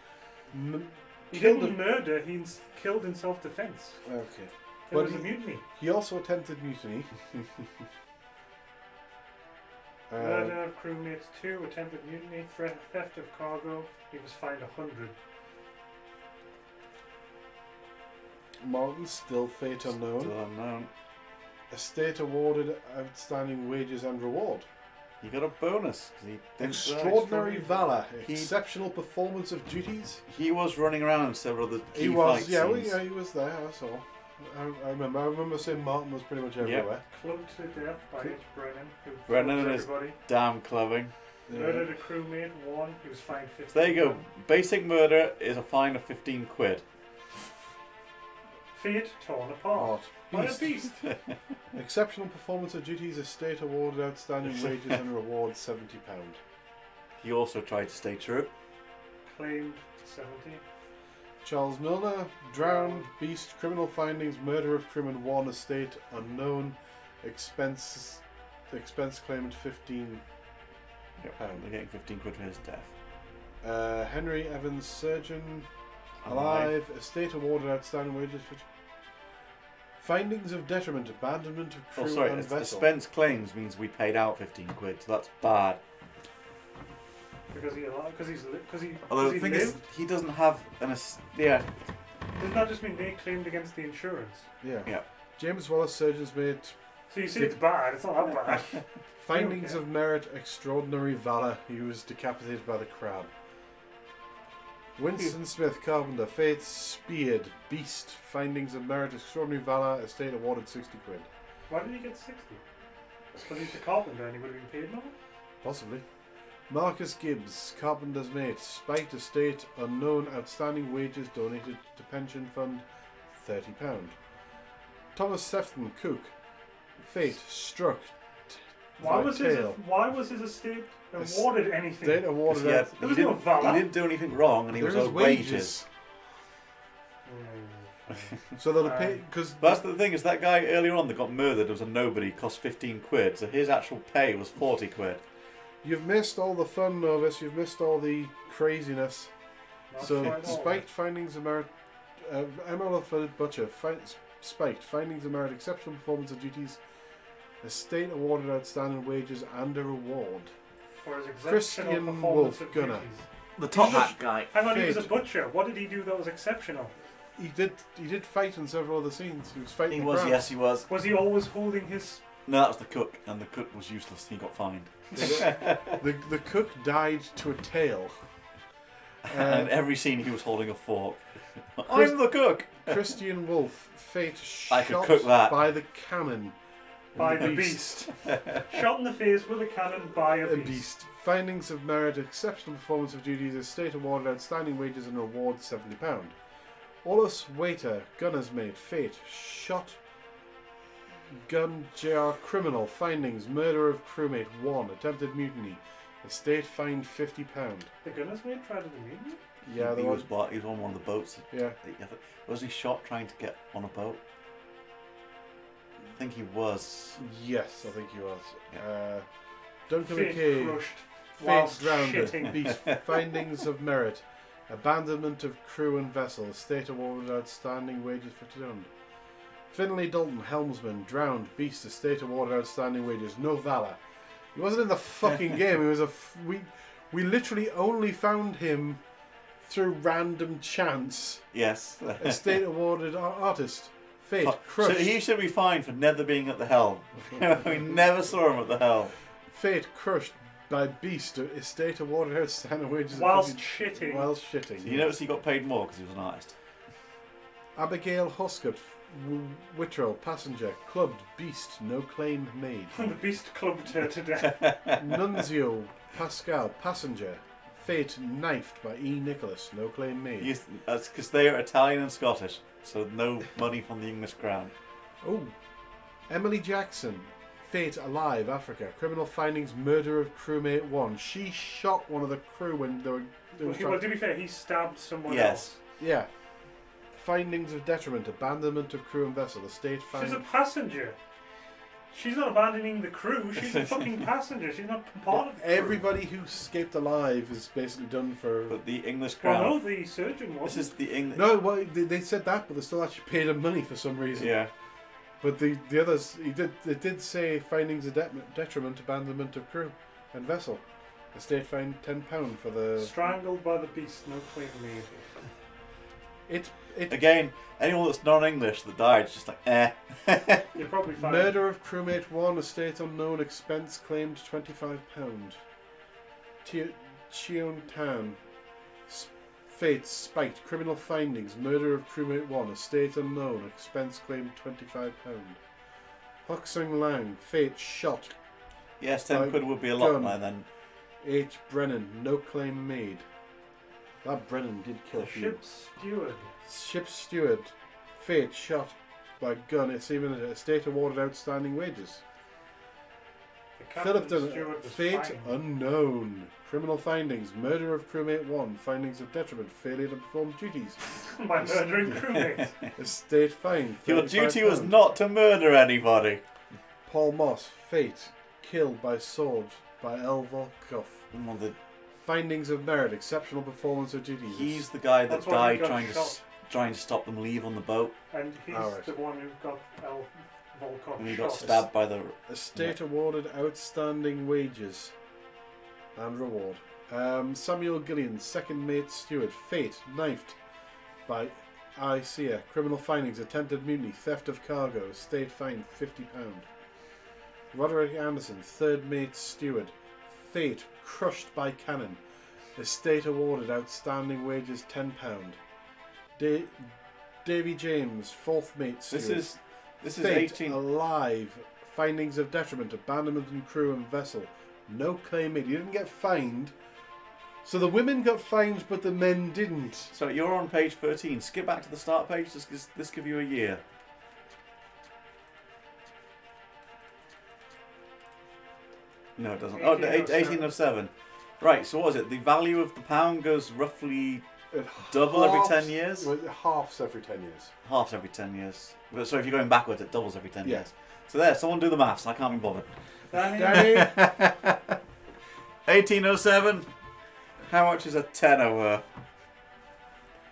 He killed didn't murder, he killed in self-defense. Okay. It But was a mutiny. He also attempted mutiny. Murder of crewmates 2, attempted mutiny, theft of cargo. He was fined 100. Martin, still fate unknown. Still unknown. Estate awarded outstanding wages and reward. He got a bonus. 'Cause he did Extraordinary valor. He- Exceptional performance of duties. He was running around in several of the key He was, fight yeah, scenes. he was there. I saw. I remember saying Martin was pretty much everywhere. Clubbed to death by H. Brennan, who Brennan killed and his everybody. damn clubbing. Murdered a crewmate 1, he was fined 50. So there you go. Basic murder is a fine of 15 quid. Fate torn apart. By a beast. Exceptional performance of duties. Estate awarded outstanding wages and rewards £70. He also tried to stay true. Claimed 70. Charles Milner, drowned, beast, criminal findings, murder of crewman 1, estate unknown, expense claimed £15. They're getting 15 quid for his death. Henry Evans, surgeon, alive, estate awarded outstanding wages. Findings of detriment, abandonment of crew Oh, sorry. and vessel. Expense claims means we paid out 15 quid, so that's bad. Because he Although the thing is, lived. he doesn't have an yeah. Doesn't that just mean they claimed against the insurance? Yeah. James Wallace, surgeon's mate. So you see it's bad, it's not that bad. Findings of merit, extraordinary valour. He was decapitated by the crab. Winston Smith, carpenter, fate, speared, beast. Findings of merit, extraordinary valour. Estate awarded 60 quid. Why did he get 60? Because he's a carpenter and he would have been paid more? Possibly. Marcus Gibbs, carpenter's mate, spite estate, unknown, outstanding wages donated to pension fund, £30. Thomas Sefton, cook, fate, struck. Why was his estate awarded anything? Estate awarded. Yeah, There was no valor. he didn't do anything wrong, and he was There is owed wages. So they'll pay because That's the thing is that guy earlier on that got murdered was a nobody, cost 15 quid, so his actual pay was 40 quid. you've missed all the fun, Novus. You've missed all the craziness. That's So, quite all. spiked findings of merit. ML for Butcher. Spiked findings of merit. Exceptional performance of duties. Estate awarded outstanding wages and a reward. For his exceptional Christian performance Wolf, of gunner. duties. The top He was hat guy. Hang on, he was a Fate. butcher. What did he do that was exceptional? He did fight in several other scenes. He was fighting. He the was, crowd. yes, he was. Was he always holding his... No, that was the cook, and the cook was useless. He got fined. The cook died to a tail. And in every scene, he was holding a fork. Chris- I'm the cook. Christian Wolf, fate I could shot cook that. by the cannon. by the beast. Shot in the face with a cannon by a beast. Findings of merit, exceptional performance of duties, estate awarded, outstanding wages and rewards £70. Olus waiter, gunner's mate, fate, shot, gun, JR criminal, findings, murder of crewmate 1, attempted mutiny, estate fined £50. The gunner's mate tried to mutiny? Yeah, he was on one of the boats. Yeah. Was he shot trying to get on a boat? I think he was. Yes, I think he was. Yeah. Duncan Fate McKay, crushed fate whilst drowned, shitting. beast, findings of merit, abandonment of crew and vessel, estate awarded, outstanding wages £50. Finlay Dalton, helmsman, drowned, beast, estate awarded, outstanding wages, no valor. He wasn't in the fucking game. He was we literally only found him through random chance. Yes. Estate awarded artist. Fate crushed. So he should be fined for never being at the helm. We never saw him at the helm. Fate crushed by beast. Estate awarded outstanding wages. Whilst shitting. Whilst shitting. So you notice he got paid more because he was an artist. Abigail Hoscott, Wittrell, passenger, clubbed, beast, no claim made. The beast clubbed her to death. Nunzio, Pascal, passenger, fate knifed by E. Nicholas, no claim made. That's because they are Italian and Scottish, so no money from the English crown. Oh, Emily Jackson, fate alive, Africa, criminal findings, murder of crewmate 1. She shot one of the crew when they were. Well, to be fair, he stabbed someone Yes. else. Yeah. Findings of detriment, abandonment of crew and vessel, the state She's a fined. passenger. She's not abandoning the crew. She's a fucking passenger. She's not part of the crew. Everybody who escaped alive is basically done for. But the English crown. Well, no, the surgeon wasn't. This is the English. No, well, they said that, but they still actually paid him money for some reason. Yeah. But the others, they did say findings of detriment, abandonment of crew and vessel. The state fined £10 for the. Strangled by the beast, no claim made. It Again, anyone that's non-English that died is just like, eh. You're probably fine. Murder of crewmate 1, estate unknown, expense claimed £25. Cheon Tan, fate spiked, criminal findings, murder of crewmate 1, estate unknown, expense claimed £25. Hok Sung Lang, fate shot. Yes, 10 quid would be a lot gun. by then. H. Brennan, no claim made. That Brennan did kill a few. Ship's steward. Ship's steward, fate shot by gun. It's even a estate awarded outstanding wages. The Philip captain's done steward was fate fine. unknown. Criminal findings, murder of crewmate 1, findings of detriment, failure to perform duties. By murdering crewmates. Estate fine. Your duty was £35. not to murder anybody. Paul Moss, fate, killed by sword by L. Volkov. Well, Findings of merit, exceptional performance of duties. he's the guy that That's why he died got trying to stop them leave on the boat, And he's Alright. the one who got El Volkov and he shot. got stabbed by the. Estate awarded outstanding wages and reward. Samuel Gillian, second mate steward, fate, knifed by ICA. Criminal findings, attempted mutiny, theft of cargo, estate fined £50. Roderick Anderson, third mate steward, fate, crushed by cannon, estate awarded, outstanding wages £10. Davy James, fourth mate steward. This is fate 18. alive. Findings of detriment, abandonment and crew and vessel. No claim made. You didn't get fined. So the women got fined, but the men didn't. So you're on page 13. Skip back to the start page. This give you a year. No, it doesn't. Oh, 1807. Right. So what was it? The value of the pound goes roughly double every 10 years. Well, halves every 10 years. Halves every 10 years. So if you're going backwards, it doubles every 10 Yeah. years. So there, someone do the maths. I can't be bothered. Danny. 1807. How much is a tenner worth?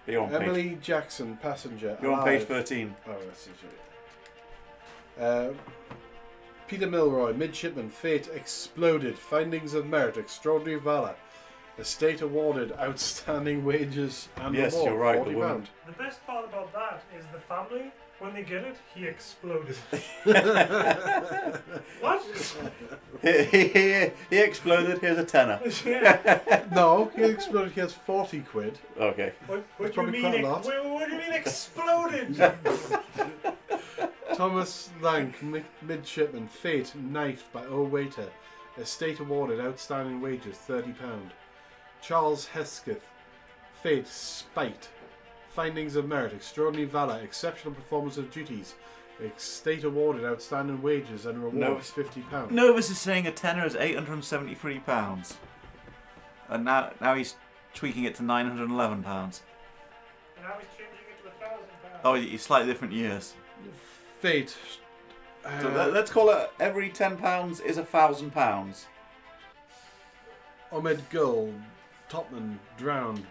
You're on page. Emily Jackson, passenger. You're on page alive. 13. Oh, that's it. Peter Milroy, midshipman, fate exploded. Findings of merit, extraordinary valour. Estate awarded, outstanding wages and Yes, reward, you're right, the £40. woman. The best part about that is the family. When they get it, he exploded. What? He exploded. Here's a tenner. Yeah. No, he exploded. He has 40 quid. Okay. What do you probably mean? quite a lot. What do you mean exploded? Thomas Lank, midshipman, fate, knifed by old waiter. Estate awarded, outstanding wages, £30. Charles Hesketh, fate, spite. Findings of merit, extraordinary valour, exceptional performance of duties. Estate awarded, outstanding wages and rewards, £50. Novus is saying a tenner is £873. And now he's tweaking it to £911. And now he's changing it to £1,000. Oh, it's slightly different years. Fate. So let's call it every £10 is £1,000. Ahmed Gul, topman, drowned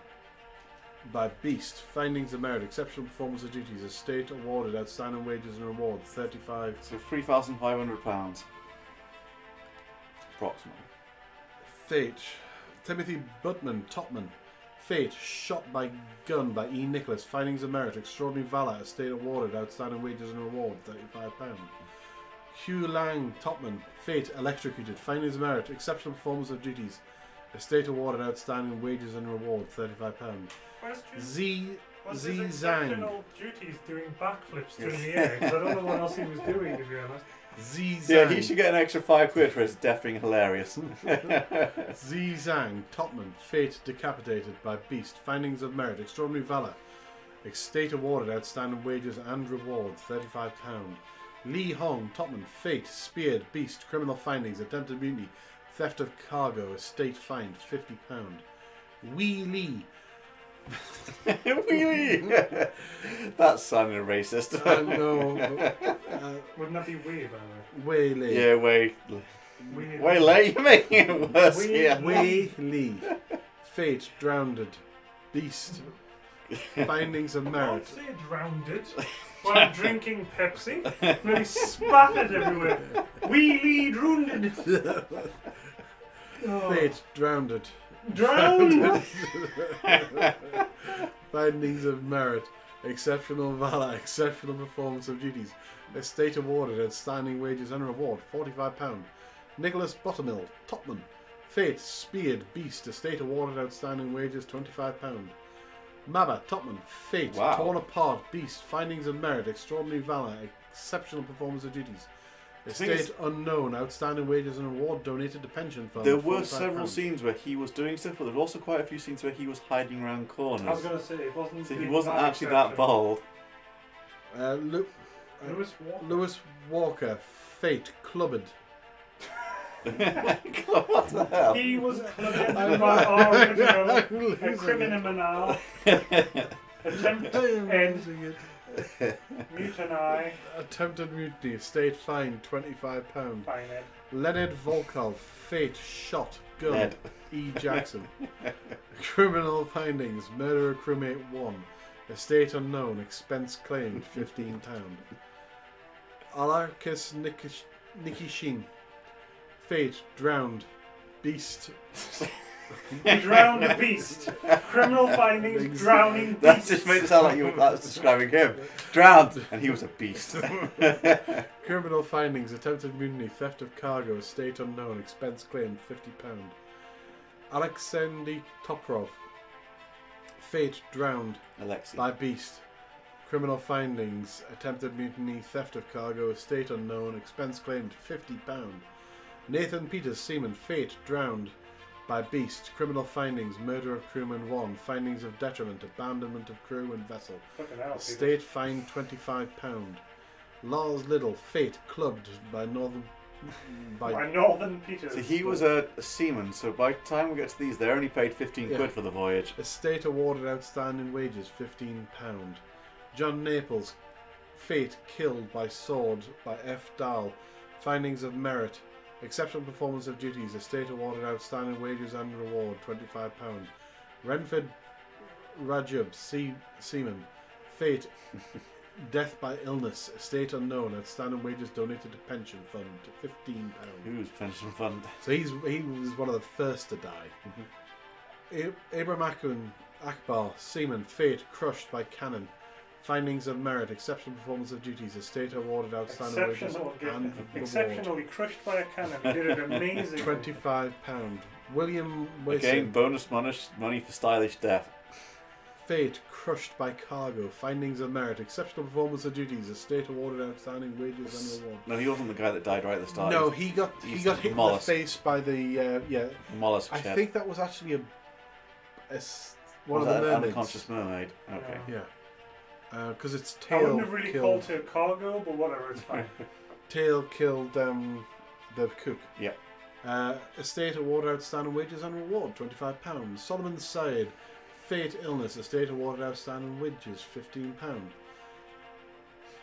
by beast. Findings of merit, exceptional performance of duties. Estate awarded, outstanding wages and rewards, 35. So £3,500. Approximately. Fate. Timothy Butman, topman. Fate, shot by gun by E. Nicholas. Findings of merit, extraordinary valour. Estate awarded, outstanding wages and reward, £35. Hugh Lang, topman. Fate, electrocuted. Findings of merit, exceptional performance of duties. Estate awarded, outstanding wages and reward, £35. Question. Was his Zhang. exceptional duties doing backflips through the air? Because I don't know what else he was doing, to be honest. Zhang. Yeah, he should get an extra £5 for his death being hilarious. Zhang, topman. Fate, decapitated by beast. Findings of merit, extraordinary valour. Estate awarded, outstanding wages and reward, £35. Li Hong, topman. Fate, speared, beast. Criminal findings, attempted mutiny, theft of cargo, estate fined, £50. Wee Lee. Wheelie! That's sounding racist. I know. Wouldn't that be Wee, by the Wei Lee. Yeah, way late. You make it worse here. Wei Lee. Fate, drowned. Beast. Findings of way? merit. Don't say drowned while drinking Pepsi. Really spattered everywhere. Wee Lee drowned. Fate, drowned. Drowned! Findings of merit, exceptional valour, exceptional performance of duties. Estate awarded, outstanding wages and reward, £45. Nicholas Buttermill, topman. Fate, speared, beast. Estate awarded, outstanding wages, £25. Mabba, topman. Fate, Wow. torn apart, beast. Findings of merit, extraordinary valour, exceptional performance of duties. Estate unknown, outstanding wages and reward donated to pension fund. There were £45. several scenes where he was doing stuff, but there were also quite a few scenes where he was hiding around corners. I was going to say, it wasn't. So he wasn't actually that bold. Lewis Walker, Fate, clubbed. What the hell? He was clubbed by our original, a criminal, attempt end, mutiny, attempted mutiny, estate fine, £25. fine it. Leonard Volkov, Fate, shot, gun, Ned. E. Jackson. Criminal findings, murder of crewmate 1, estate unknown, expense claimed, £15. Alarkis Nikishin, Fate, drowned, beast. Drowned beast. Criminal findings, drowning beast. That just made it sound like that was describing him. Drowned, and he was a beast. Criminal findings, attempted mutiny, theft of cargo, estate unknown, expense claimed, £50. Alexei Toprov, Fate, drowned Alexei. by beast. Criminal findings, attempted mutiny, theft of cargo, estate unknown, expense claimed, £50. Nathan Peters, seaman, Fate, drowned by beast. Criminal findings, murder of crewman 1, findings of detriment, abandonment of crew and vessel. Fucking hell, Estate fined £25. Lars Liddell, Fate, clubbed by Northern Peters. So he was a seaman, so by the time we get to these, they're only paid 15 Yeah. quid for the voyage. Estate awarded, outstanding wages, £15. John Naples, Fate, killed by sword by F. Dahl. Findings of merit, exceptional performance of duties. Estate awarded, outstanding wages and reward, £25. Renford Rajab, seaman, Fate, death by illness. Estate unknown, outstanding wages donated to pension fund, £15. Who's pension fund? So he was one of the first to die. Abraham Akbar, seaman, Fate, crushed by cannon. Findings of merit, exceptional performance of duties. Estate awarded, outstanding wages and exceptionally crushed by a cannon. He did it amazing. £25. William Again, Wason, bonus money for stylish death. Fate crushed by cargo. Findings of merit. Exceptional performance of duties. Estate awarded outstanding wages and reward. No, he wasn't the guy that died right at the start. No, he got he's hit the in the mollusk. face by the Mollusk I shed. think that was actually one Was of that the an mermaids. unconscious mermaid? Okay. Yeah. Because its I tail wouldn't have really killed. called it cargo, but whatever, it's fine. Tail killed the cook. Yeah. Estate awarded outstanding wages and reward, £25. Solomon Syed, Fate illness. Estate awarded outstanding wages, £15.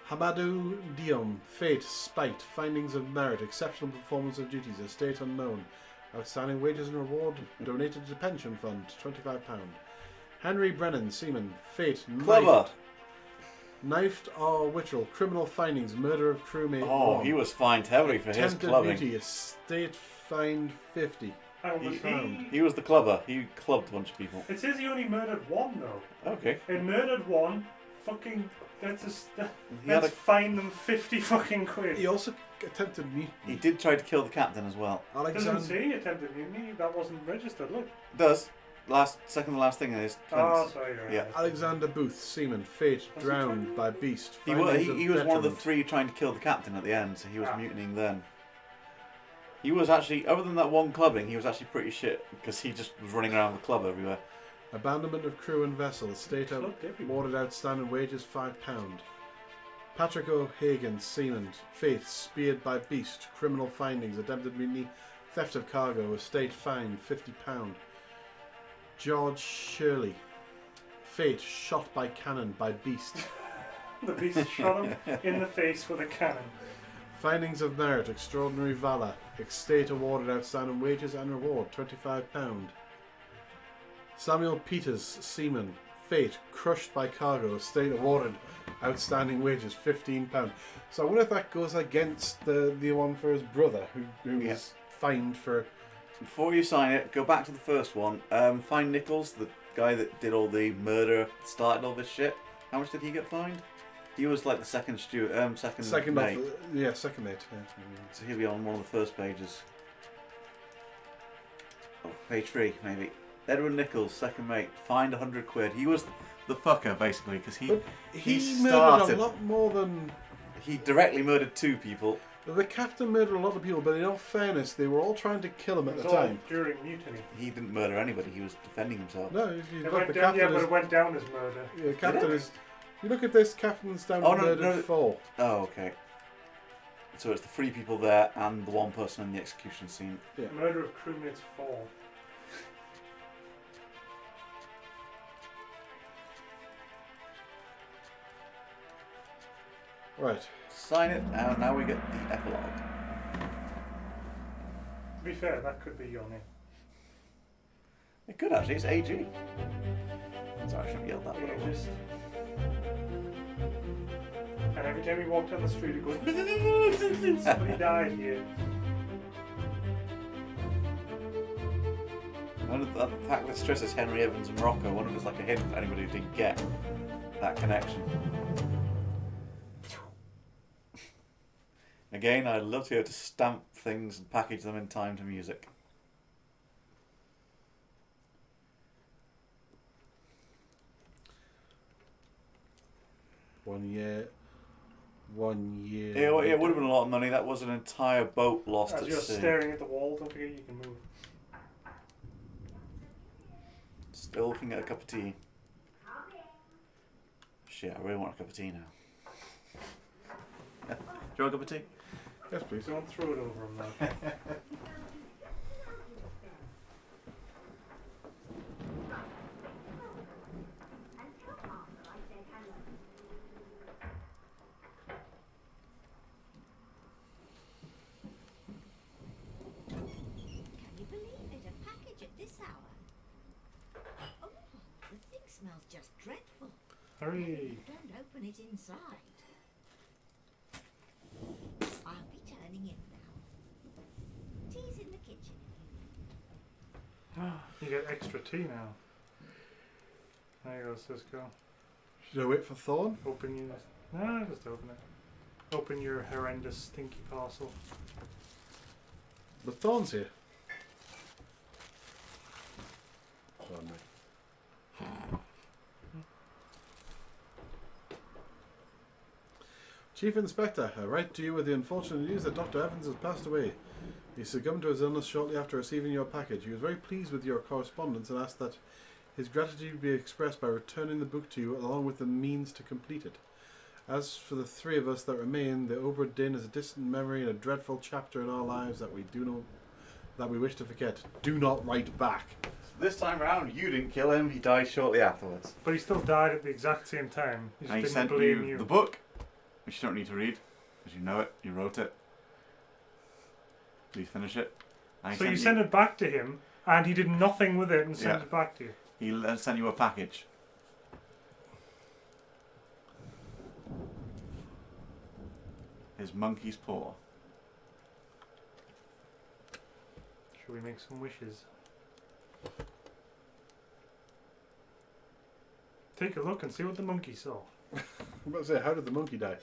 Hamadou Diom, Fate spite. Findings of merit. Exceptional performance of duties. Estate unknown. Outstanding wages and reward donated to pension fund, £25. Henry Brennan, Seaman, Fate Clever. knifed or whittle. Criminal findings. Murder of crewmate. Oh, 1. he was fined heavily for his Attempted clubbing. mutiny. Estate fined 50. He was the clubber. He clubbed a bunch of people. It says he only murdered one, though. Okay. He murdered one, fucking... Let's had a- fine them 50 fucking quid. He also attempted mutiny. He did try to kill the captain as well. Doesn't say attempted mutiny. That wasn't registered, look. Does. Second to last thing in his Oh, sorry. You're Yeah. right. Alexander Booth, Seaman, Fate drowned by beast. He was one of the 3 trying to kill the captain at the end, so he was mutinying then. He was actually, other than that one clubbing, he was actually pretty shit because he just was running around the club everywhere. Abandonment of crew and vessel. Estate awarded outstanding wages, £5. Patrick O'Hagan, Seaman, Fate speared by beast. Criminal findings. Attempted mutiny. Theft of cargo. Estate fined £50. George Shirley, Fate shot by cannon by beast. The beast shot him in the face with a cannon. Findings of merit. Extraordinary valour. Estate awarded outstanding wages and reward, £25. Samuel Peters, Seaman, Fate crushed by cargo. Estate awarded outstanding wages, £15. So I wonder if that goes against the one for his brother who was fined for... Before you sign it, go back to the first one. Find Nichols, the guy that did all the murder, started all this shit. How much did he get fined? He was like the second steward, second mate. Second mate. Yeah. So he'll be on one of the first pages. Oh, page 3, maybe. Edward Nichols, second mate, fined 100 quid. He was the fucker, basically, because he murdered started... a lot more than... He directly murdered 2 people. The captain murdered a lot of people, but in all fairness, they were all trying to kill him at the time. During mutiny. He didn't murder anybody, he was defending himself. No, It went down, but it went down as murder. Yeah, captain is... You look at this, captain's down to murdered 4. Oh, okay. So it's the 3 people there and the 1 person in the execution scene. Yeah. Murder of crewmates 4. Right. Sign it, and now we get the epilogue. To be fair, that could be your name. It could actually, it's AG. Sorry, I shouldn't have yelled that, but it was. And every time we walk down the street, it goes, somebody died here. One of the fact that stresses Henry Evans and Morocco, one of it's like a hint for anybody who didn't get that connection. Again, I'd love to be able to stamp things and package them in time to music. One year. It would have been a lot of money. That was an entire boat lost As at you're sea. staring at the wall, don't forget you can move. Still looking at a cup of tea. Shit, I really want a cup of tea now. Do you want a cup of tea? Yes, please. Don't throw it over him now. Can you believe it? A package at this hour. Oh, the thing smells just dreadful. Hurry. Don't open it inside. I'll be turning in now. Tea's in the kitchen if you need. You get extra tea now. There you go, Sisco. Should I wait for Thorn? Open your... No, just open it. Open your horrendous stinky parcel. The Thorn's here. Oh, no. Chief Inspector, I write to you with the unfortunate news that Dr. Evans has passed away. He succumbed to his illness shortly after receiving your package. He was very pleased with your correspondence and asked that his gratitude be expressed by returning the book to you along with the means to complete it. As for the three of us that remain, the Obra Dinn is a distant memory and a dreadful chapter in our lives that we wish to forget. Do not write back. This time round, you didn't kill him. He died shortly afterwards. But he still died at the exact same time. He just And he didn't sent blame you you. the book, which you don't need to read, because you know it. You wrote it. Did you finish it? And he So you sent it back to him, and he did nothing with it and sent it back to you. He sent you a package. His monkey's paw. Should we make some wishes? Take a look and see what the monkey saw. I'm about to say, how did the monkey die?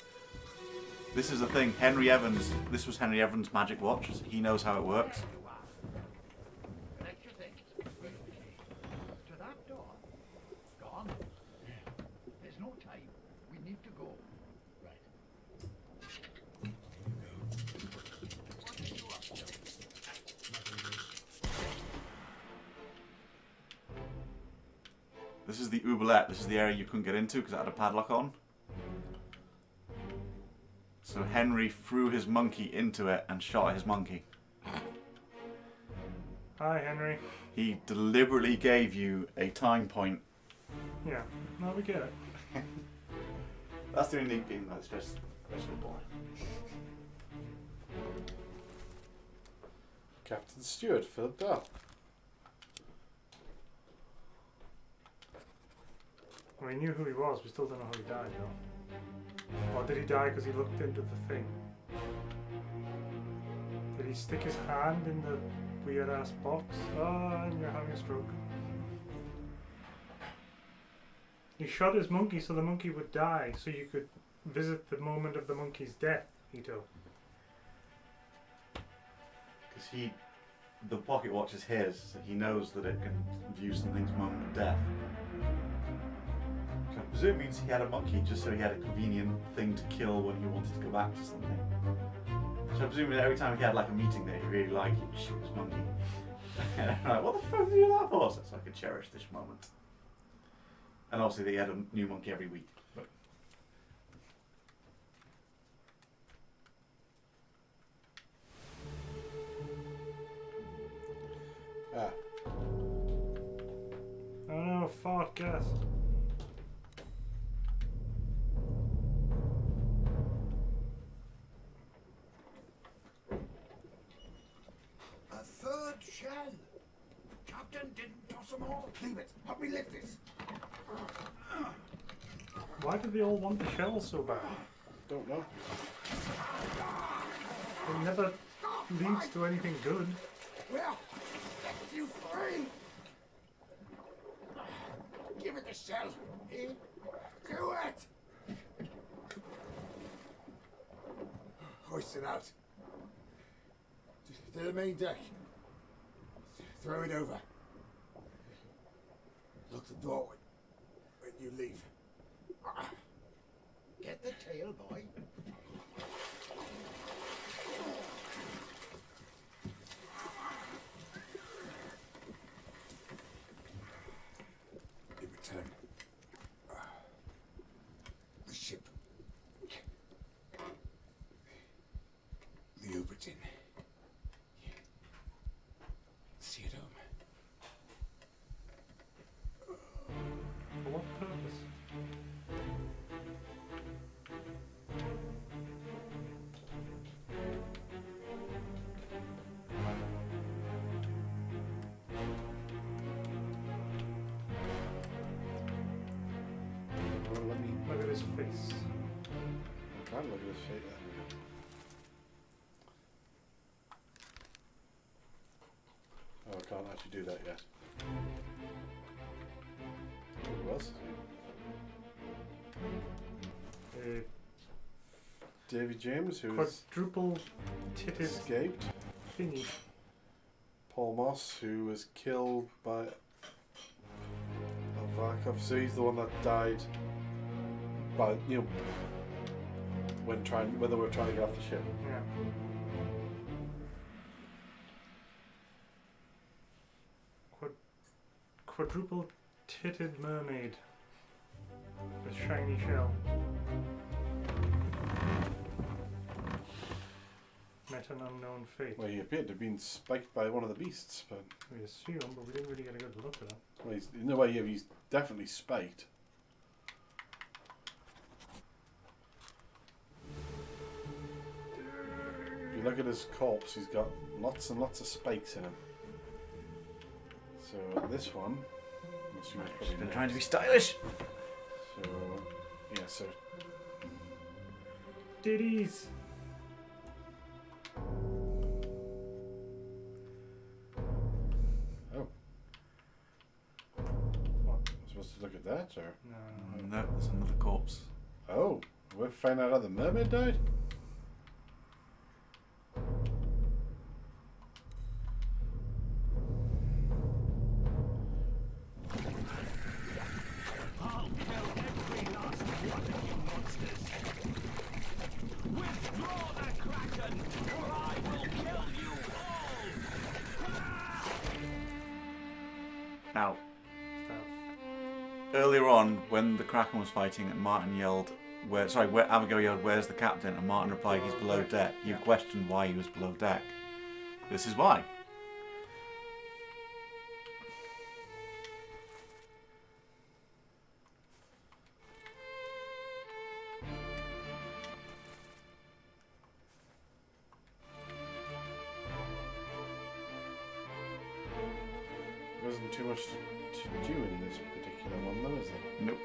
This is the thing, Henry Evans. This was Henry Evans' magic watch. So he knows how it works. To that door. Gone. There's no time. We need to go. Right. This is the oubliette. This is the area you couldn't get into because it had a padlock on. So Henry threw his monkey into it and shot his monkey. Hi, Henry. He deliberately gave you a time point. Yeah, no, we get it. That's the only game that's just boring. Captain Stewart, Philip Bell. We knew who he was, we still don't know how he died, though. Or did he die because he looked into the thing? Did he stick his hand in the weird ass box? Oh, and you're having a stroke. He shot his monkey so the monkey would die, so you could visit the moment of the monkey's death, Ito. Because the pocket watch is his, so he knows that it can view something's moment of death. So I presume it means he had a monkey just so he had a convenient thing to kill when he wanted to go back to something. So I presume that every time he had like a meeting that he really liked, he'd shoot his monkey. And I'm like, what the fuck did you do that for? So I could cherish this moment. And obviously they had a new monkey every week. But Oh no, fart gas. A third shell. Captain didn't toss them all. Leave it. Help me lift this. Why did they all want the shell so bad? Don't know. It never leads to anything good. Well, set you free. Give it the shell. Eh? Do it. Hoist it out. To the main deck. Throw it over. Lock the door when you leave. Get the tail, boy. In return, the ship, the Uberton. See it home. For what purpose? Well, let me Look at his face. I'm trying to look at his face. Oh, I can't actually do that yet. Who else is he? Davy James, who is Quadruple titted escaped. thingy. Paul Moss, who was killed by Varkov. So he's the one that died by, when they were trying to get off the ship. Yeah. Quadruple-titted mermaid. With shiny shell. Met an unknown fate. Well, he appeared to have been spiked by one of the beasts, but We assume, but we didn't really get a good look at him. well, in a way, he's definitely spiked. If you look at his corpse, he's got lots and lots of spikes in him. So this one, I'm assuming it's probably Been trying to be stylish. So yeah, so Ditties! oh, What? I'm supposed to look at that, or No. No, there's another corpse. oh, we'll find out how the mermaid died. I'll kill every last one of you monsters. Withdraw the Kraken, or I will kill you all! Now, earlier on, when the Kraken was fighting and Martin yelled, where Abigail yelled, "Where's the captain?" and Martin replied, "He's below deck." You questioned why he was below deck. This is why. There wasn't too much to do in this particular one, though, is there? Nope.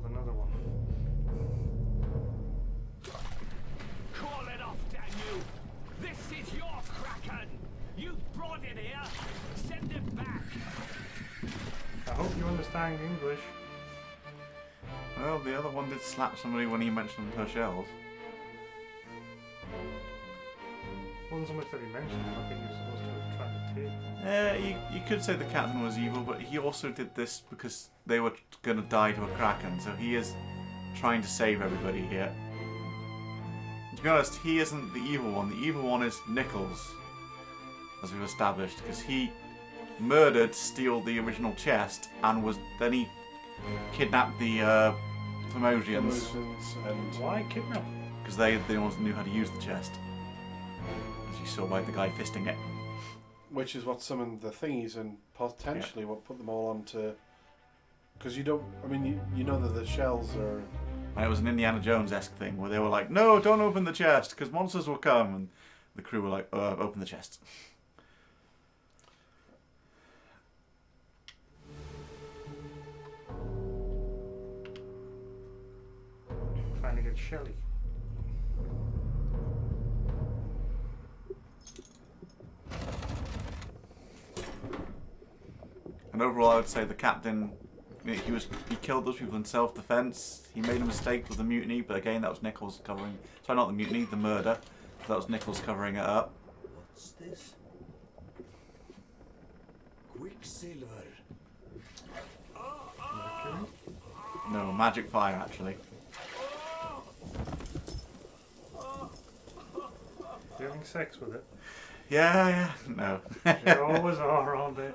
Another one. Call it off, damn you! This is your Kraken! You brought it here! Send it back! I hope you understand English. Well, the other one did slap somebody when he mentioned her shells. Wasn't so much that he mentioned it, I think he was supposed to have tried to take them. You could say the captain was evil, but he also did this because they were going to die to a Kraken, so he is trying to save everybody here. To be honest, he isn't the evil one. The evil one is Nichols, as we've established, because he murdered to steal the original chest, and then he kidnapped the Themosians. And Why kidnap? Because they're the ones that knew how to use the chest. As you saw by the guy fisting it. which is what summoned the thingies and potentially what put them all onto. Because you don't. I mean, you know that the shells are. And it was an Indiana Jones-esque thing where they were like, "No, don't open the chest because monsters will come," and the crew were like, "Open the chest." Trying to get Shelly. And overall, I would say the captain, he killed those people in self-defense. He made a mistake with the mutiny, but again, that was Nichols covering. Sorry, not the mutiny, the murder. That was Nichols covering it up. What's this? Quicksilver. No, magic fire actually. You having sex with it? Yeah, no. They always are, aren't they?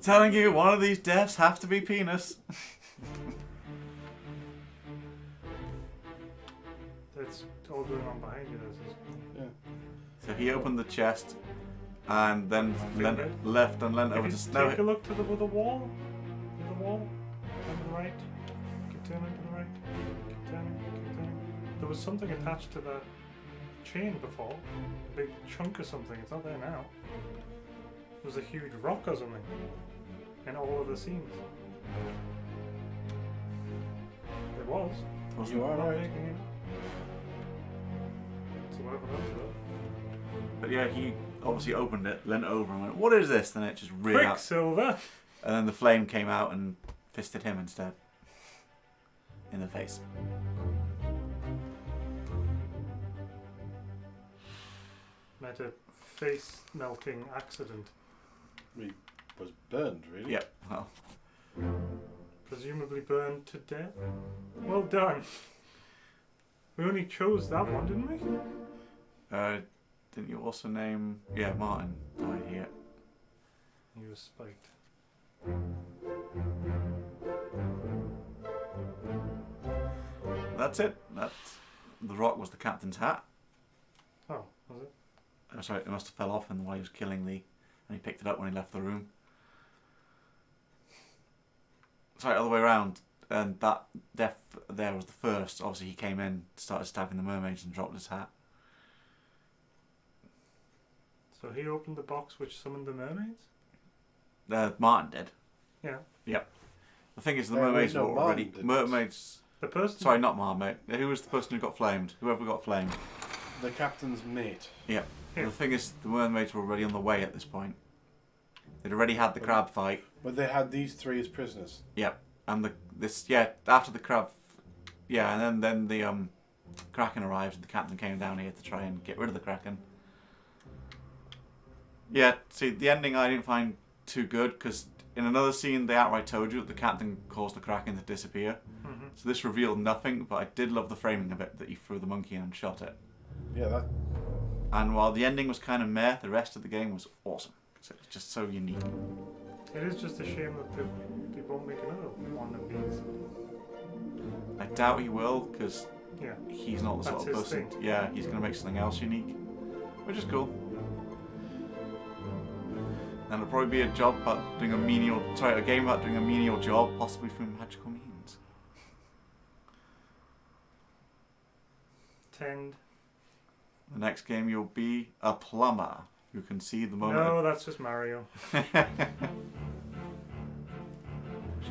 Telling you, one of these deaths have to be penis. That's all going on behind you. This is. Yeah. So he opened the chest, and then left and leant over to Snow. Take a look to the wall. To the wall. Turn to the right. Keep turning to the right. Keep turning. Keep turning. There was something attached to that chain before. A big chunk or something. It's not there now. There was a huge rock or something in all of the scenes. There was. You are Not right. making it. whatever that's about. But yeah, he obviously opened it, leant over and went, "What is this?" Then it just reared out. Quicksilver! And then the flame came out and fisted him instead. In the face. Met a face melting accident. He was burned, really. Yep, well. Presumably burned to death. Well done. We only chose that one, didn't we? Didn't you also name... Yeah, Martin died here. He was spiked. That's it. The rock was the captain's hat. Oh, was it? Oh, sorry, it must have fell off while he was killing and he picked it up when he left the room. Sorry, other way around. And that death there was the first. Obviously, he came in, started stabbing the mermaids, and dropped his hat. So he opened the box which summoned the mermaids? Martin did. Yeah. Yep. The thing is, the mermaids were already... Mermaids... The person... Sorry, not Martin, mate. Who was the person who got flamed? Whoever got flamed. The captain's mate. Yep. The thing is, the mermaids were already on the way at this point. They'd already had the crab fight. But they had these three as prisoners. Yep. And after the crab... Yeah, and then the Kraken arrived and the captain came down here to try and get rid of the Kraken. Yeah, see, the ending I didn't find too good, because in another scene they outright told you that the captain caused the Kraken to disappear. Mm-hmm. So this revealed nothing, but I did love the framing of it, that he threw the monkey in and shot it. Yeah, that... And while the ending was kind of meh, the rest of the game was awesome. So it's just so unique. It is just a shame that they won't make another one of these. I doubt he will, because he's not the That's sort of his person... thing. Yeah, he's going to make something else unique. Which is cool. And it'll probably be a job about doing a game about doing a menial job, possibly through magical means. Tend. The next game you'll be a plumber who can see the moment. No, that's just Mario.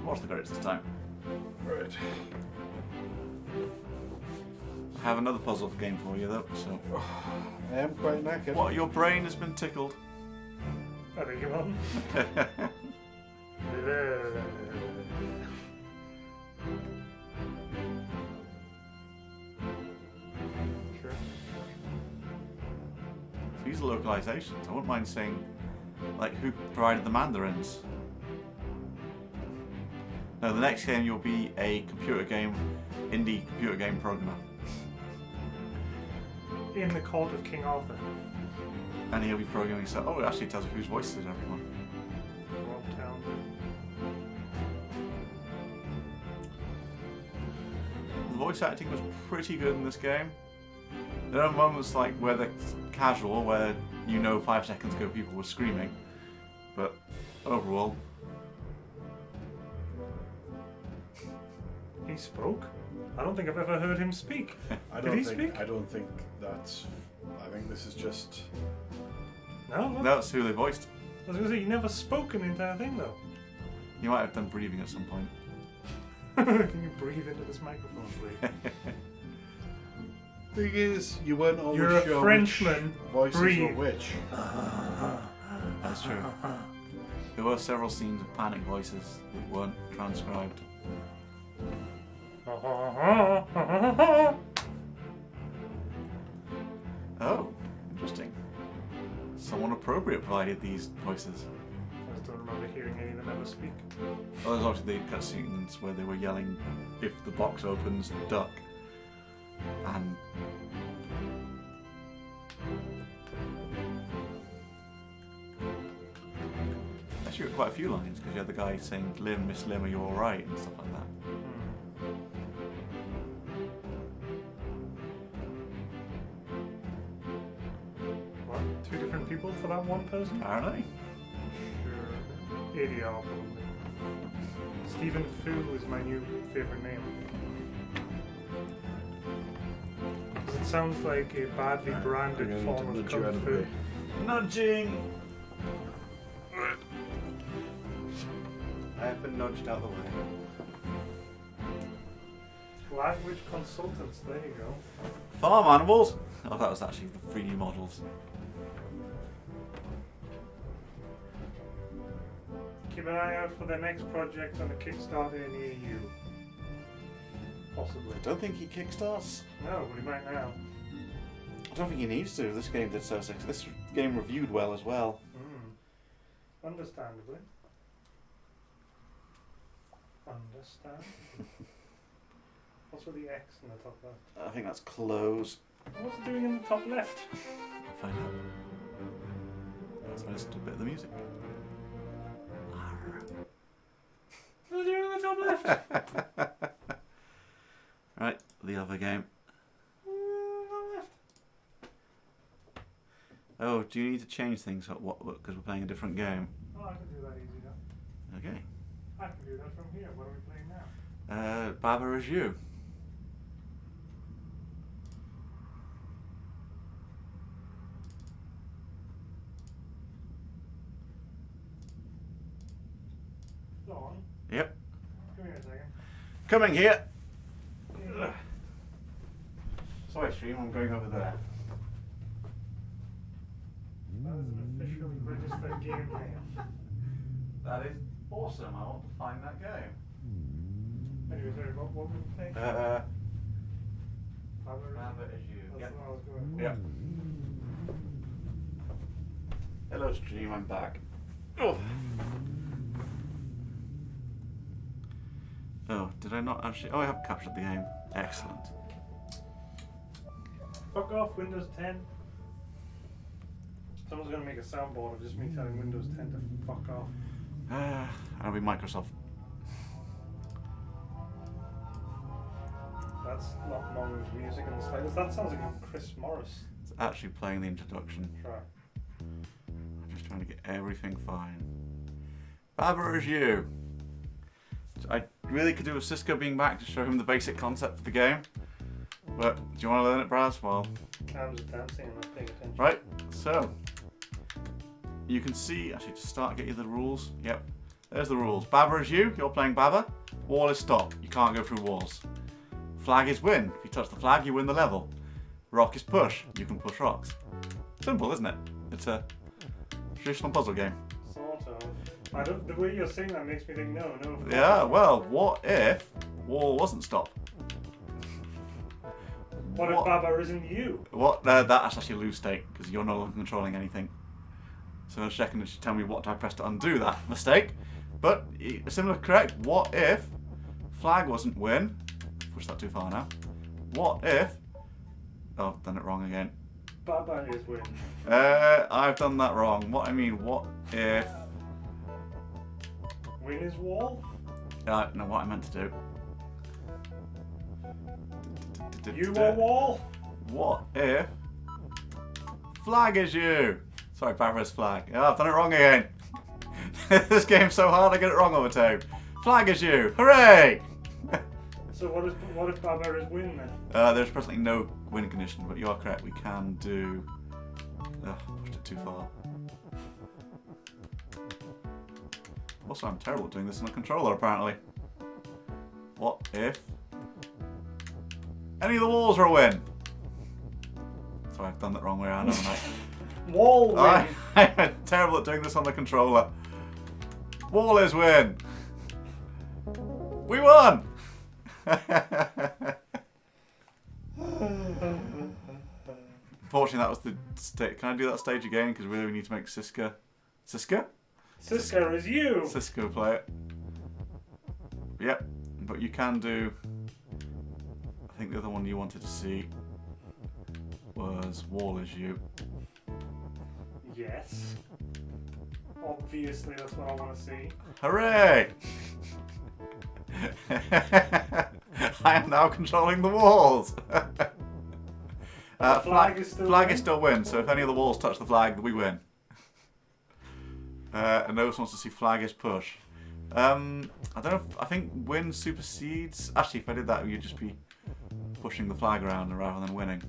What's the credits this time? Right. I have another puzzle game for you though, so. I am quite knackered. What? Your brain has been tickled. I beg your pardon? Sure. These are localizations. I wouldn't mind saying, like, who provided the mandarins. No, the next game you'll be a indie computer game programmer. In the court of King Arthur. And he'll be programming stuff. Oh, it actually tells you whose voices is everyone. Wrong town. The voice acting was pretty good in this game. There are moments like where they're casual, where 5 seconds ago people were screaming. But overall... He spoke? I don't think I've ever heard him speak. Did he speak? I don't think that's... I think this is just... No, that's who they voiced. I was going to say, he never spoke in the entire thing, though. You might have done breathing at some point. Can you breathe into this microphone, please? Thing is, you weren't always You're a sure Frenchman. which voices Breathe. were which. That's true. There were several scenes of panic voices that weren't transcribed. Oh, interesting. Someone appropriate provided these voices. I just don't remember hearing any of them ever speak. Well, there's obviously the cutscenes where they were yelling, "If the box opens, duck." And actually, quite a few lines because you had the guy saying, "Lim, Miss Lim, are you all right?" and stuff like that. What? 2 different people for that one person? Apparently. Sure. ADR probably. Stephen Fu is my new favourite name. It sounds like a badly branded form of Kung Fu. Nudging! I have been nudged out of the way. Language consultants, there you go. Farm animals. Oh, that was actually the 3D models. Keep an eye out for the next project on the Kickstarter near you. Possibly. I don't think he kickstarts. No, but he might now. I don't think he needs to. This game did so successful. This game reviewed well as well. Understandably. Understand. What's with the X in the top left? I think that's close. What's it doing in the top left? I'll find out. So I listen to a bit of the music. What's it doing in the top left? Right, the other game. Oh, do you need to change things? What? Because we're playing a different game. Oh, I can do that easy enough. Okay. I can do that from here. What are we playing now? Baba is you. Dawn? Yep. Come here a second. Coming here. Sorry, stream. I'm going over there. That is an officially registered game name. That is awesome. I want to find that game. Anyway, sorry, what were we playing? Baba is you. That's Yep. what I was going for. Yep. Hello, stream. I'm back. Oh. Oh, did I not actually? Oh, I have captured the game. Excellent. Fuck off, Windows 10. Someone's going to make a soundboard of just me telling Windows 10 to fuck off. That'll be Microsoft. That's not Mon's music in the slightest. That sounds like a Chris Morris. It's actually playing the introduction. Try. I'm just trying to get everything fine. Baba is you. So I really could do with Sisco being back to show him the basic concept of the game. But do you want to learn it, Braz? Well, I'm just dancing and not paying attention. right. So you can see. Actually, to start, get you the rules. Yep. There's the rules. Baba is you. You're playing Baba. Wall is stop. You can't go through walls. Flag is win. If you touch the flag, you win the level. Rock is push. You can push rocks. Simple, isn't it? It's a traditional puzzle game. Sort of. The way you're saying that makes me think no. Yeah, well, what if wall wasn't stop? What if Baba isn't you? What? That's actually a lose state, because you're no longer controlling anything. So in a second it should tell me what to press to undo that mistake. But, similar correct, what if flag wasn't win? Push that too far now. What if... Oh, I've done it wrong again. Baba is win. I've done that wrong. What if... Win is wall? No, what I meant to do. You are wall? What if flag is you? Sorry, Barbara's flag. Oh, I've done it wrong again. This game's so hard I get it wrong all the time. Flag is you. Hooray! So what if Baba is win then? There's presently no win condition, but you are correct. We can do... pushed it too far. Also, I'm terrible at doing this on a controller, apparently. What if... any of the walls are a win? Sorry, I've done that wrong way around, haven't I? Wall win! I'm terrible at doing this on the controller. Wall is win! We won! Unfortunately, that was the stage. Can I do that stage again? Because really we need to make Sisco. Sisco? Sisco is you! Sisco play it. Yep, but you can do... I think the other one you wanted to see was Wall is you. Yes. Obviously, that's what I want to see. Hooray! I am now controlling the walls. Flag is still win, so if any of the walls touch the flag, we win. And Nose wants to see flag is push. I don't know. I think win supersedes. Actually, if I did that, you'd just be pushing the flag around rather than winning.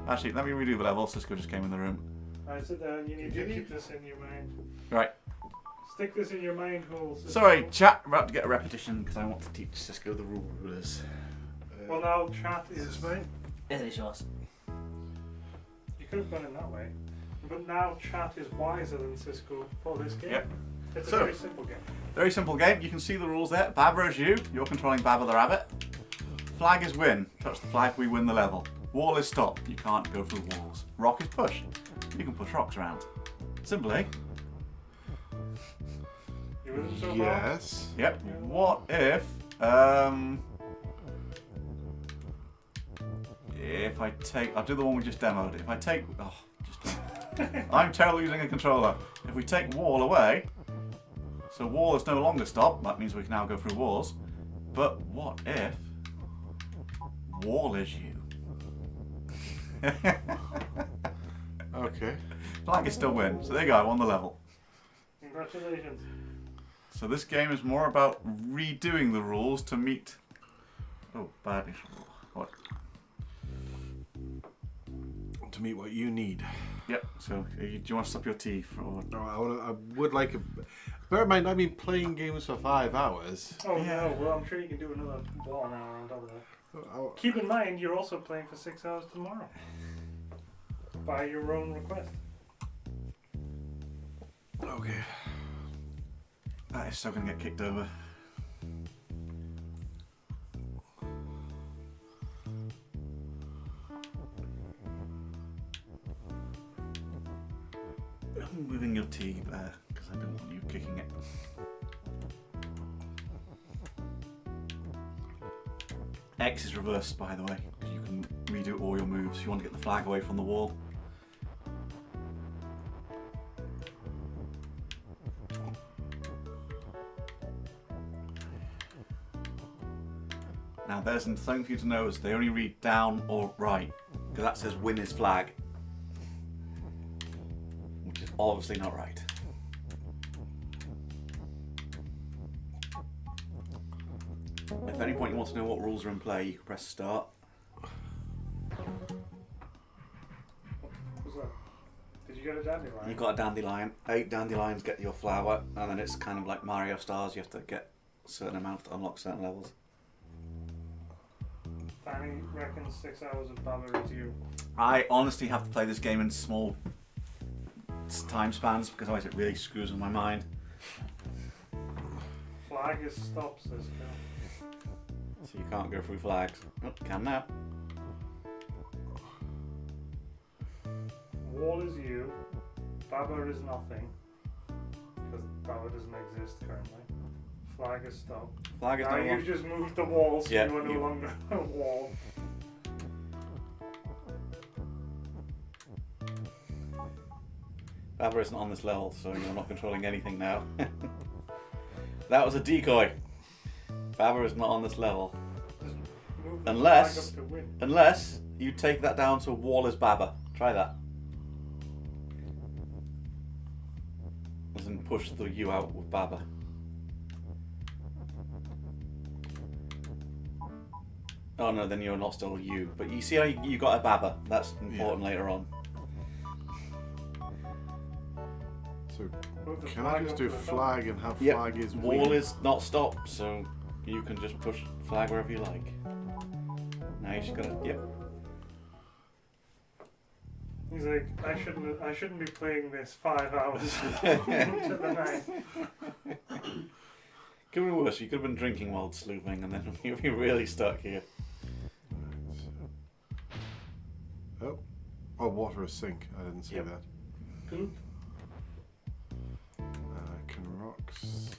Actually, let me redo the level. Sisco just came in the room. Alright, sit down. You need to keep this in your mind. Right. Stick this in your mind hole. Sisco. Sorry, chat. We're about to get a repetition because I want to teach Sisco the rules. Well, now chat is mine. It is yours. could have gone in that way. But now chat is wiser than Sisco for this game. Yep. It's a So- very simple game. Very simple game. You can see the rules there. Baba is you. You're controlling Baba the rabbit. Flag is win. Touch the flag, we win the level. Wall is stop. You can't go through walls. Rock is push. You can push rocks around. Simple, eh? You with them so far? Yes. Yep. What if I take, I'll do the one we just demoed. If I take, I'm terrible using a controller. If we take wall away, so wall is no longer stop, that means we can now go through walls. But what if wall is you? Okay. Flag is still win. So there you go, I won the level. Congratulations. So this game is more about redoing the rules to meet... Oh, bad. What? To meet what you need. Yep, so do you want to stop your tea? Or... No, I would like a... Bear in mind, I've been playing games for 5 hours. Oh no, well I'm sure you can do another 1 hour on top of that. Oh, Keep in mind, you're also playing for 6 hours tomorrow. By your own request. okay. That is so going to get kicked over. I'm moving your tea there because I don't want you kicking it. X is reversed, by the way, because you can redo all your moves. You want to get the flag away from the wall. Now there's something for you to know is they only read down or right, because that says win is flag, which is obviously not right. If at any point you want to know what rules are in play, you can press start. What's that? Did you get a dandelion? You've got a dandelion. 8 dandelions get your flower, and then it's kind of like Mario Stars. You have to get a certain amount to unlock certain levels. Danny reckons 6 hours of Baba is you. I honestly have to play this game in small time spans because otherwise it really screws with my mind. Flag is stop, Sisco. So you can't go through flags. Oh, can now. Wall is you. Baba is nothing. Because Baba doesn't exist currently. Flag is stop. Flag is now no you've longer. just moved the wall, so Yeah, you are no you- longer a wall. Baba isn't on this level, so you're not controlling anything now. That was a decoy. Baba is not on this level. Just move the Unless- flag up to win. Unless you take that down to wall is Baba. Try that. As in push the U out with Baba. Oh no, then you're not still you. But you see how you got a Baba. That's important later on. So, Move the can I flag just up do to the top. flag and have Yep. flag is Wall win? is not stop, so you can just push flag wherever you like. Now you just gotta, yep. He's like, I shouldn't be playing this 5 hours into the night. Could have been worse. You could have been drinking while slooping, and then you'd be really stuck here. Oh, water is sink. I didn't see Yep. that. Poop. Can rocks...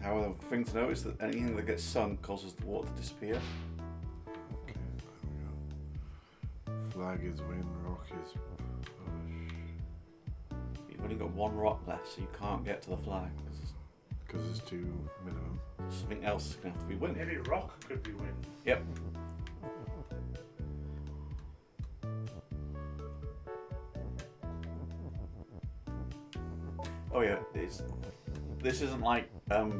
However, the thing to note is that anything that gets sunk causes the water to disappear. Okay, there we go. Flag is win, rock is push. You've only got 1 rock left, so you can't get to the flag. Because it's 2 minimum. Something else is going to have to be win. Maybe rock could be win. Yep. Oh yeah, this isn't like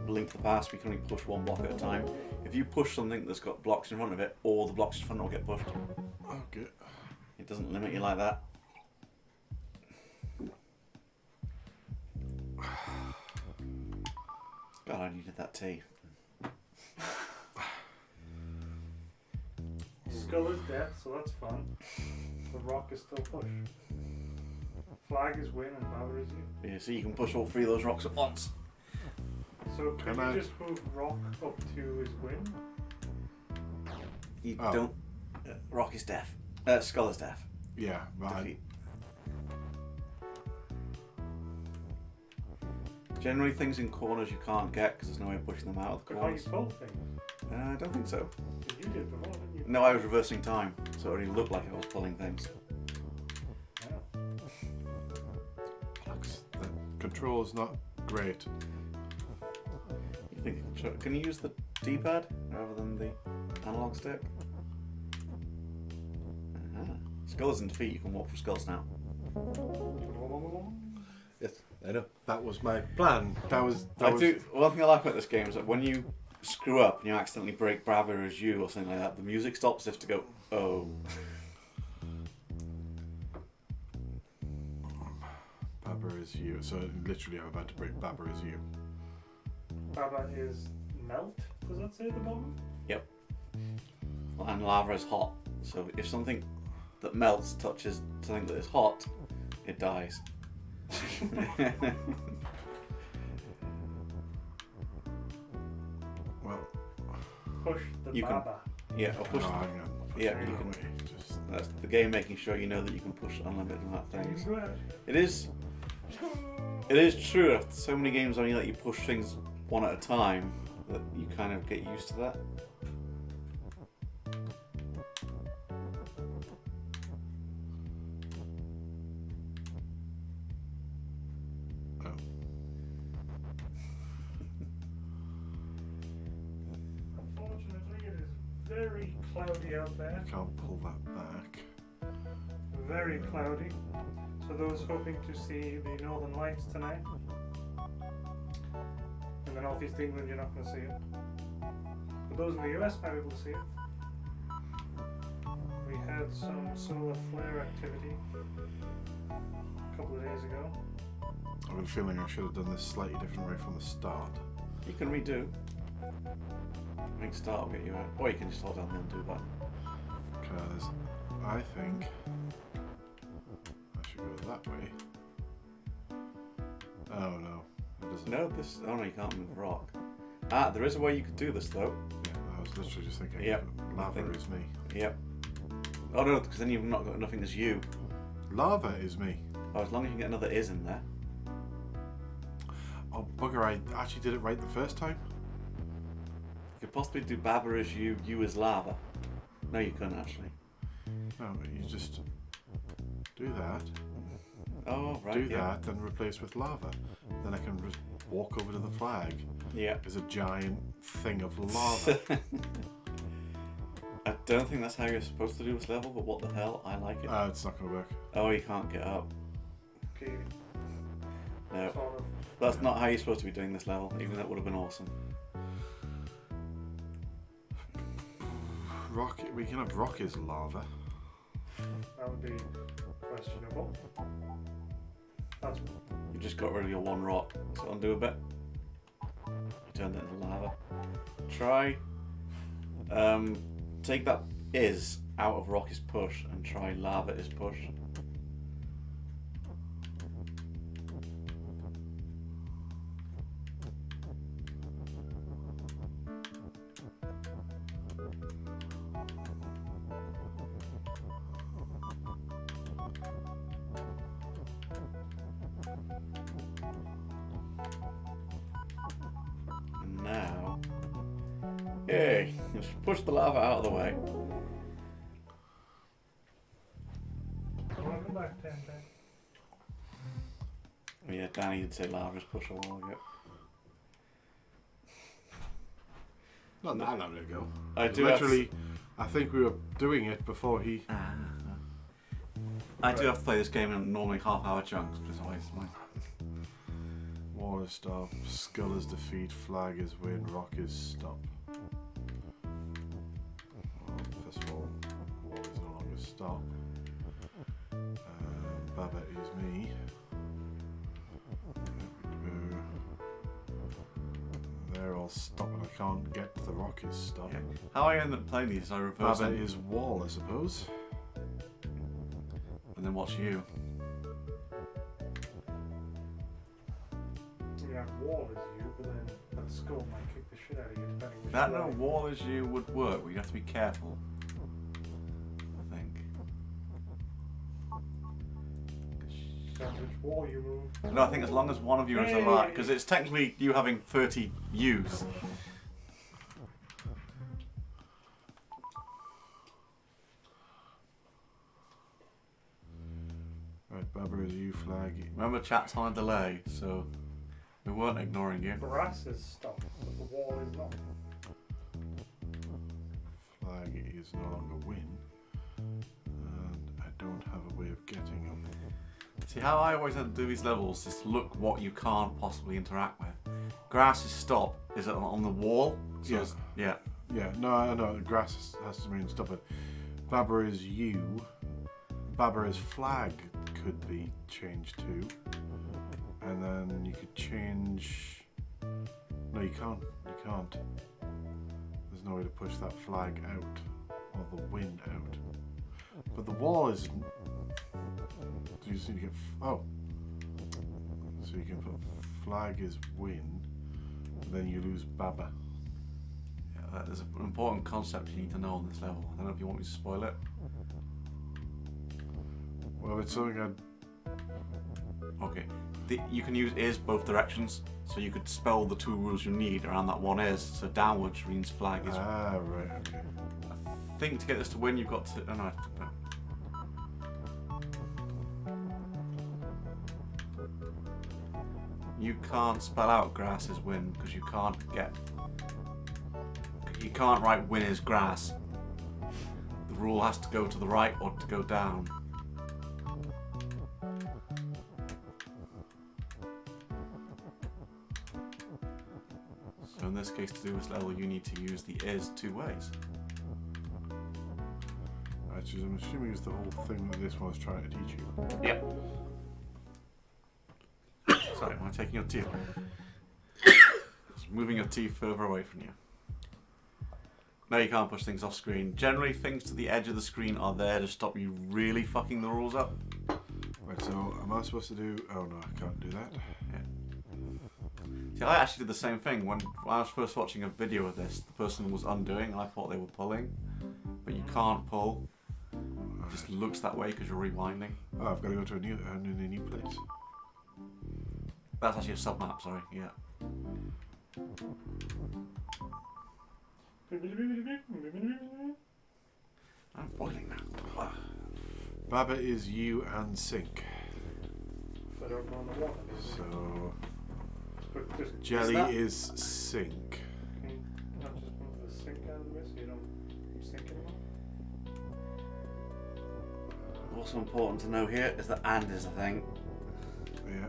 Link to the Past, we can only push 1 block at a time. If you push something that's got blocks in front of it, all the blocks in front will get pushed. Okay. It doesn't limit you like that. God, I needed that tea. Skull is death, so that's fun. The rock is still push. Flag is win and Baba is you. Yeah, so you can push all 3 of those rocks at once. So can you just move rock up to his win? You don't. Rock is death. Skull is death. Yeah, right. Generally, things in corners you can't get because there's no way of pushing them out of the But corners. can't you pull things? I don't think so. You did before, didn't you? No, I was reversing time, so it already looked like I was pulling things. The control's not great. You think, can you use the D-pad rather than the analog stick? Skulls and feet, you can walk through skulls now. Yes, I know. That was my plan. One thing I like about this game is that when you screw up and you accidentally break Brava as you or something like that, the music stops as if to go, oh. Baba is you. So literally I'm about to break Baba is you. Baba is melt, does that say at the bottom? Yep. And lava is hot, so if something that melts touches something that is hot, it dies. Well, push the Baba. Yeah, or push. Yeah, you can. That's the game making sure you know that you can push unlimited amount of things. It is true that so many games only let you push things one at a time that you kind of get used to that. Unfortunately, it is very cloudy out there. I can't pull that back. Very cloudy. So those hoping to see the Northern Lights tonight, in the Northeast England, you're not going to see it. But those in the US might be able to see it. We had some solar flare activity a couple of days ago. I've got a feeling I should have done this slightly different way from the start. You can redo. Make start will get you out. Or you can just hold down there and do that. Because I think I should go that way. Oh no, it doesn't. No, oh no, you can't move rock. Ah, there is a way you could do this though. Yeah, I was literally just thinking. Yep. Lava is me. Yep. Oh no, because then you've not got nothing as you. Lava is me. Oh, as long as you can get another is in there. Oh bugger! I actually did it right the first time. You could possibly do Baba as you as lava. No, you couldn't actually. No, you just do that. Oh, right. Do that, then replace with lava. Then I can just walk over to the flag. Yeah. There's a giant thing of lava. I don't think that's how you're supposed to do this level, but what the hell? I like it. It's not going to work. Oh, you can't get up. Okay. No. Sort of. That's not how you're supposed to be doing this level, even though it would have been awesome. Rock, we can have rock as lava. That would be questionable. That's You just got rid of your one rock. So undo a bit. You turned it into lava. Try. Take that is out of rock is push and try lava is push. And now, yay! Just push the lava out of the way. welcome back, Ten. Yeah, Danny did say lava is push a while ago. Not that long ago. I do literally. I think we were doing it before he. I do have to play this game in normally half-hour chunks because otherwise my. Wall is stop, skull is defeat, flag is win, rock is stop. Well, first of all, wall is no longer stop. Baba is me. They're all stop and I can't get to the rock is stop. Yeah. How I end up playing these, I reverse Baba them. is wall, I suppose. and then what's you? Yeah, wall is you, but then that skull might kick the shit out of you depending which That way. no wall as you would work, but you have to be careful. I think. Depends which wall you move. No, I think as long as one of you is alive, because it's technically you having 30 U's. Right, Baba is you, flag. Remember, chat's on a delay, so we weren't ignoring you. Grass is stopped, but the wall is not. Flag is no longer win. And I don't have a way of getting him. See, how I always had to do these levels is look what you can't possibly interact with. Grass is stop. Is it on the wall? So Yeah. it's- yeah. Yeah, no, the grass has to mean stop it. Baba is you. Baba is flag could be changed to. And then you could change... No, you can't. You can't. There's no way to push that flag out. Or the win out. But the wall is... So you just need to get... Oh. So you can put flag is win. And then you lose Baba. Yeah, there's an important concept you need to know on this level. I don't know if you want me to spoil it. Well, it's something I'd... Okay. You can use is both directions, so you could spell the two rules you need around that one is. So downwards means flag is. Ah, right, okay. I think to get this to win, you've got to. Oh, no, you can't spell out grass as win because you can't get. You can't write win as grass. The rule has to go to the right or to go down. So in this case, to do this level, you need to use the is two ways. Actually, I'm assuming it's the whole thing that this one's trying to teach you. Yep. Sorry, am I taking your teeth? Just moving your teeth further away from you. No, you can't push things off screen. Generally, things to the edge of the screen are there to stop you really fucking the rules up. Right, so am I supposed to do... Oh no, I can't do that. Yeah. See, I actually did the same thing. When I was first watching a video of this, the person was undoing and I thought they were pulling. But you can't pull. It just looks that way because you're rewinding. Oh, I've got to go to a new place. That's actually a sub-map, sorry, yeah. I'm boiling now. Baba is you and sink. So I don't go on the water. So... But just Jelly that- is sink. Can you not just move the sink out of the way so you don't sink anymore? Also important to know here is that and is a thing. Yeah.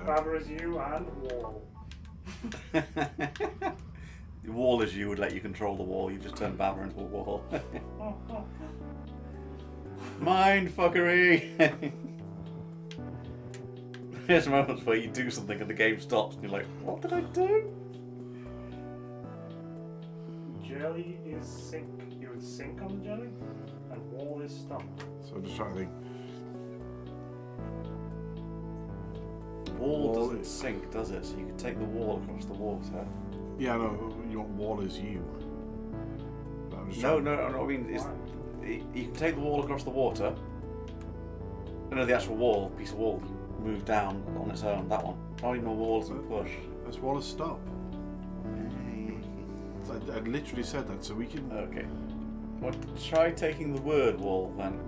Baba is you and wall. The wall is you would let you control the wall. You just turn Baba into a wall. Mind fuckery. There's moments where you do something and the game stops and you're like, what did I do? Jelly is sink. You would sink on the jelly, and wall is stop. So I'm just trying to think. Wall doesn't sink, does it? So you can take the wall across the water. Yeah, no, you want wall is you. But I'm just No, trying- I mean, you can take the wall across the water. No, the actual wall, piece of wall, you move down on its own, that one. Not even a wall doesn't push. That's wall is stop. I literally said that, so we can... Okay. Well, try taking the word wall then,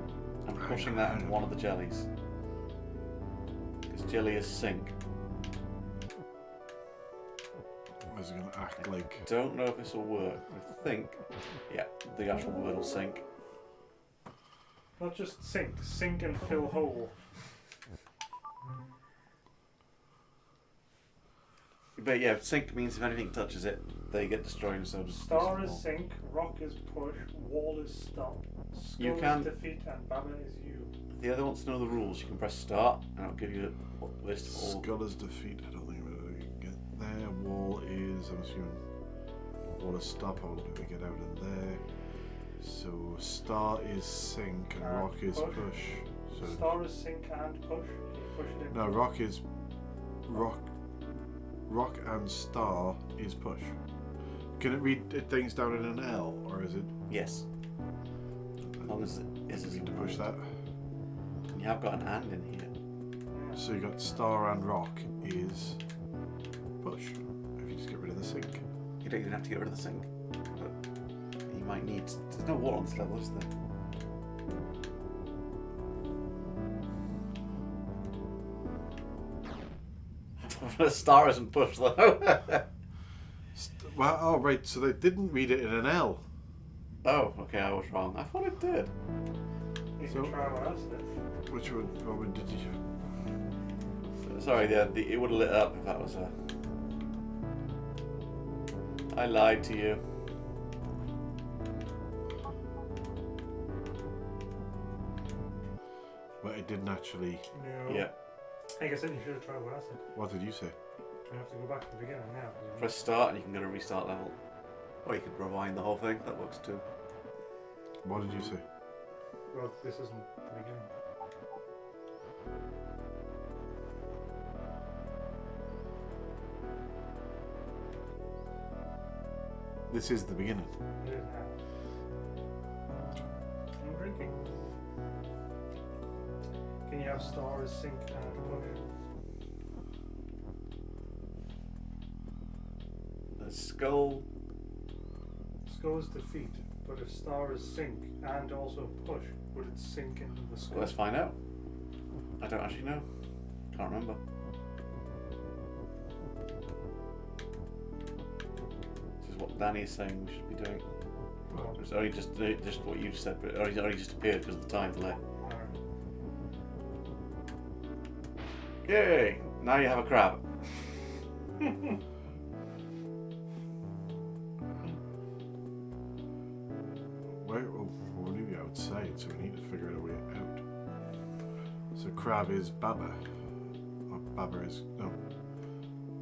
and pushing that into one of the jellies. Because jelly is sink. Is it going to act like... Don't know if this will work. I think, yeah, the actual word will sink. Not just sink. Sink and fill hole. But yeah, sink means if anything touches it, they get destroyed, and so does Star is sink, rock is push, wall is stop, skull You can- is defeat, and Baba is you. The other wants to know the rules. You can press start, and it'll give you a list of all. Skull is defeat. I don't think we're going to get there. Wall is... I'm assuming... Wall is stop. I will get out of there. So star is sink and rock is push. So Star is sink and push. You push it in. no, rock is rock. Rock and star is push. Can it read things down in an L or is it? Yes. As long as it is need to push that. You have got an and in here. So you got star and rock is push. If you just get rid of the sink. You don't even have to get rid of the sink. But you might need. There's no water on this level, is there? Star isn't push though. Well, oh right, so they didn't read it in an L. Oh, okay, I was wrong. I thought it did. You can try what else did. Which one did you? Sorry, it would have lit up if that was a. I lied to you. But it didn't actually. No. Yeah. Like I said, you should have tried what I said. What did you say? I have to go back to the beginning now. Press start and you can go to restart level. Or you could rewind the whole thing, that works too. What did you say? Well, this isn't the beginning. This is the beginning. It is now. I'm drinking. Can you have star as sink and push? The skull. Skull is defeat, but if star is sink and also push, would it sink into the skull? Let's find out. I don't actually know. Can't remember. This is what Danny is saying we should be doing. Well, It's only just what you said, but it only just appeared because of the time delay. Yay! Now you have a crab. We'll leave you outside, so we need to figure out a way out. So crab is Baba. Or Baba is no.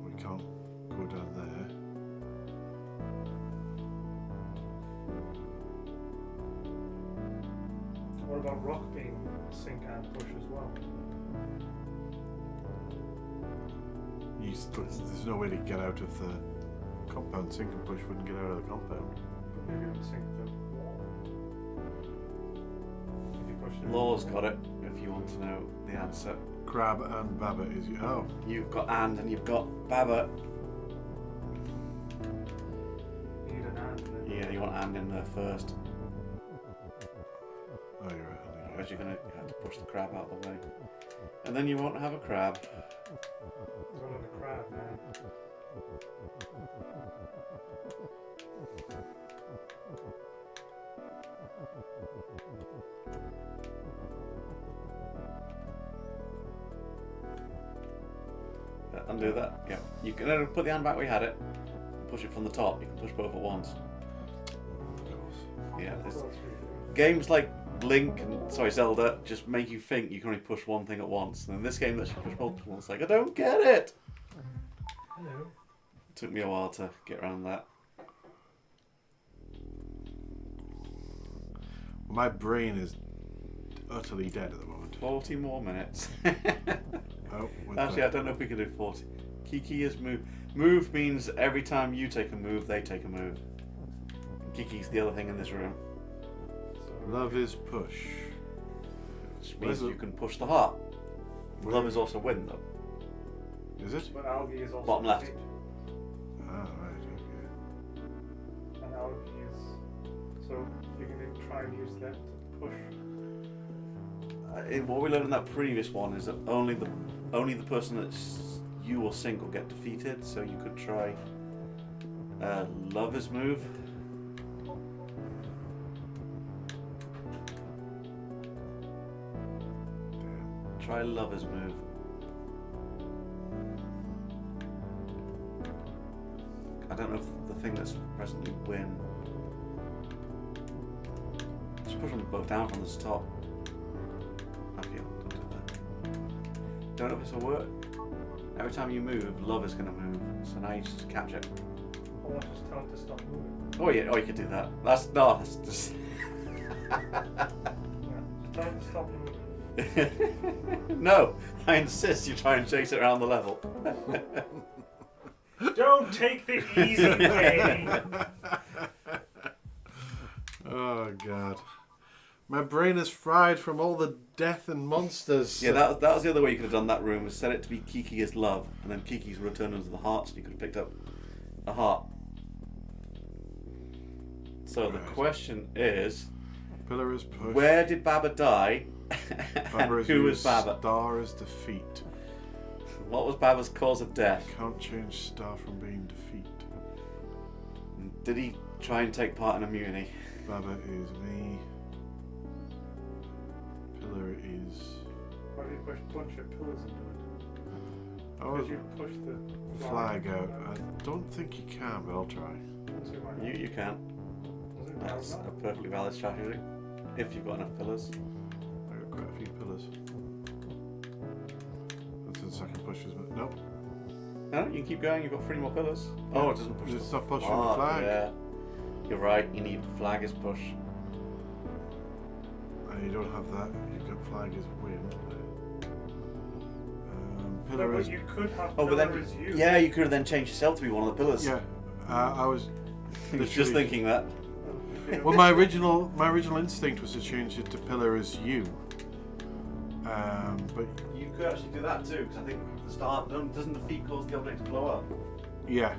We can't go down there. What about rock being sink and push as well? There's no way to get out of the compound. Sink and push wouldn't get out of the compound. But maybe it would sink the wall. If you push it. Law's got it, if you want to know the answer. Crab and Baba is oh. You've got and you've got Baba. You need an and. Yeah, you want and in there first. Oh, you're right. Otherwise you're going to have to push the crab out of the way. And then you won't have a crab. There's one of the crab now. Undo that. Yeah. You can put the hand back where you had it. Push it from the top. You can push both at once. Yeah. Games like Link and Zelda just make you think you can only push one thing at once. And in this game, lets you push multiple. It's like I don't get it. Hello. Took me a while to get around that. My brain is utterly dead at the moment. 40 more minutes. Oh, actually, I don't know if we can do 40. Kiki is move. Move means every time you take a move, they take a move. Kiki's the other thing in this room. Love is push. Which means you can push the heart. Love is also win, though. Is it? But algae is also Bottom left. defeat. Ah, right, okay. And algae is. So you can try and use that to push. What we learned in that previous one is that only the person that's you or Sink will get defeated. So you could try Lover's move. Try Lover's move. I don't know if the thing that's presently win. Just push them both down from the top. Okay, don't do that. Don't know if this will work. Every time you move, Love is going to move. So now you just catch it. Or just tell it to stop moving. Oh yeah, oh you could do that. That's just. Yeah, just tell it to stop moving. No, I insist you try and chase it around the level. Don't take the easy way. Oh god. My brain is fried from all the death and monsters. Yeah, that was the other way you could have done that room, was set it to be Kiki as love, and then Kiki's would have turned into the hearts, and you could have picked up a heart. So the question is, Pillar is push. where did Baba die? Baba And is who was use, Baba? Star is defeat. What was Baba's cause of death? Can't change Star from being defeat. Did he try and take part in a mutiny? Baba is me. Pillar is... Why do you push a bunch of pillars into it? I was you push the flag out. I don't think you can, but I'll try. You can. That's a perfectly valid strategy. If you've got enough pillars. I got quite a few pillars. That's the second push, isn't it? Nope. No, you can keep going, you've got 3 more pillars. Oh, it doesn't push. It's not pushing the flag. Yeah. You're right, you need flag as push. And you don't have that. You've got flag as win. Pillar No, is... but you could have Oh, but then, pillar as you. yeah, you could have then changed yourself to be one of the pillars. Yeah. I was... Just thinking that. Well, my original instinct was to change it to pillar as you. But You could actually do that too, because I think at the start, doesn't the feet cause the object to blow up? yeah.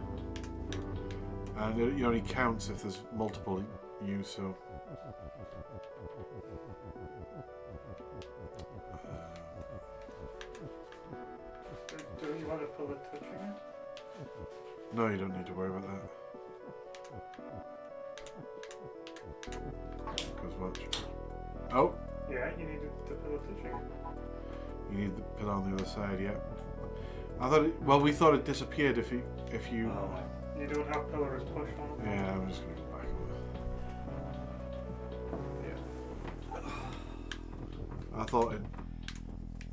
And it only counts if there's multiple you, so... Do you want to pillar touching it? No, you don't need to worry about that. Because watch. Oh! Yeah, you need the pillar touching it. You need the pillar on the other side, yeah. I thought it... Well, we thought it disappeared if you... Oh. You don't have pillar as push on it? Yeah, I'm just going to go back over. Yeah. I thought it...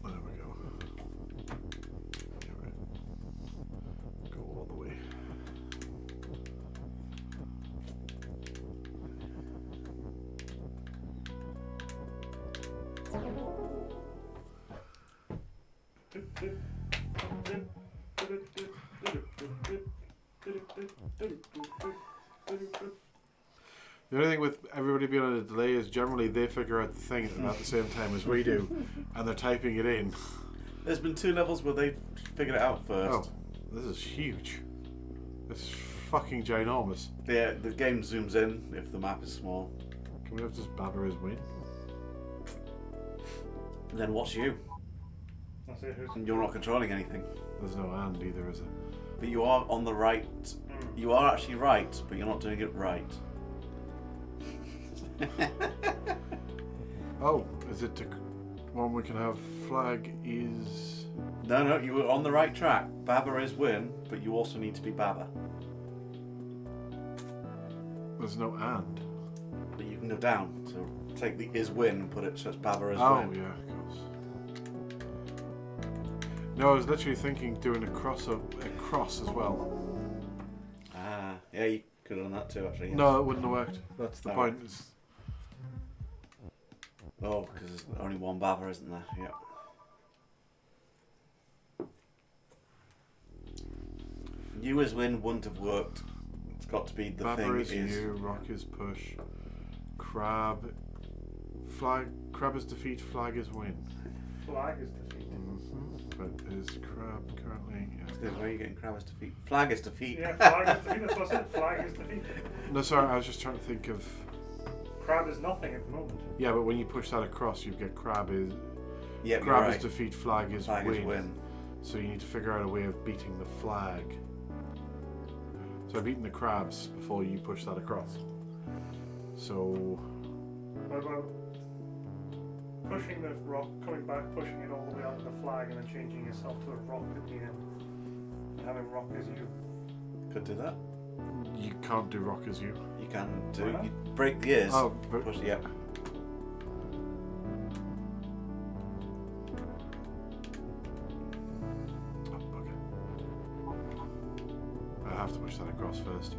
There we go. Yeah, right. Go all the way. The only thing with everybody being on a delay is generally they figure out the thing at about the same time as we do, and they're typing it in. There's been 2 levels where they figured it out first. Oh, this is huge. This is fucking ginormous. Yeah, the game zooms in if the map is small. Can we have just Baba as win? And then what's you? That's it, And you're not controlling anything. There's no and either, is it? But you are on the right. You are actually right, but you're not doing it right. Oh, is it to one we can have flag is... No, you were on the right track. Baba is win, but you also need to be Baba. There's no and. But you can go down. So take the is win and put it so it's Baba is Oh, win. yeah, of course. No, I was literally thinking doing a cross as well. Ah, yeah, you could have done that too, actually. Yes. No, it wouldn't have worked. That's the No. point. Is Oh, because there's only one Baba, isn't there? Yeah. You as win wouldn't have worked. It's got to be the Baba thing is you, rock is push, crab, flag, crab is defeat, flag is win. Flag is defeat. But is crab currently... Yeah. Where are you getting crab is defeat? Flag is defeat. Yeah, flag is defeat. That's what I said. Flag is defeat. No, sorry, I was just trying to think of... Crab is nothing at the moment. Yeah, but when you push that across, you get crab is... Yep, crab you're is right. defeat, flag is Flag win. is win. So you need to figure out a way of beating the flag. So I've beaten the crabs before you push that across. So... What about pushing the rock, coming back, pushing it all the way onto the flag, and then changing yourself to a rock at the end, and having rock as you? Could do that. You can't do rock as you. You can do. Why not? You break the ears. Oh, but... Push, yeah. have to push that across first.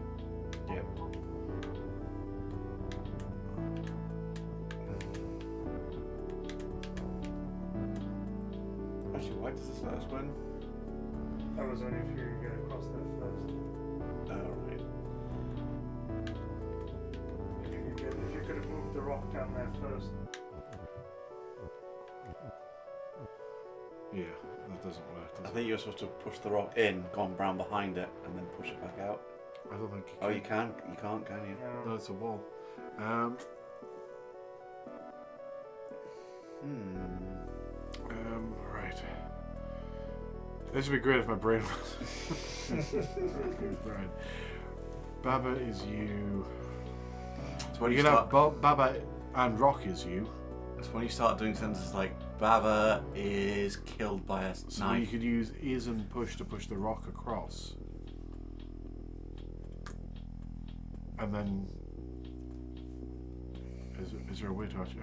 Yeah. Actually, why does this let us win? That was only if you get across there first. Right. If you could have moved the rock down there first. Yeah, that doesn't work. I think you're supposed to push the rock in, go round behind it, and then push it back out. I don't think. You can. You can't, can you? No, it's a wall. Right. This would be great if my brain was. Right. Baba is you. So when you can have Baba and Rock is you. So when you start doing sentences like Baba is killed by a knife. So you could use is and push to push the rock across. And then is there a way to actually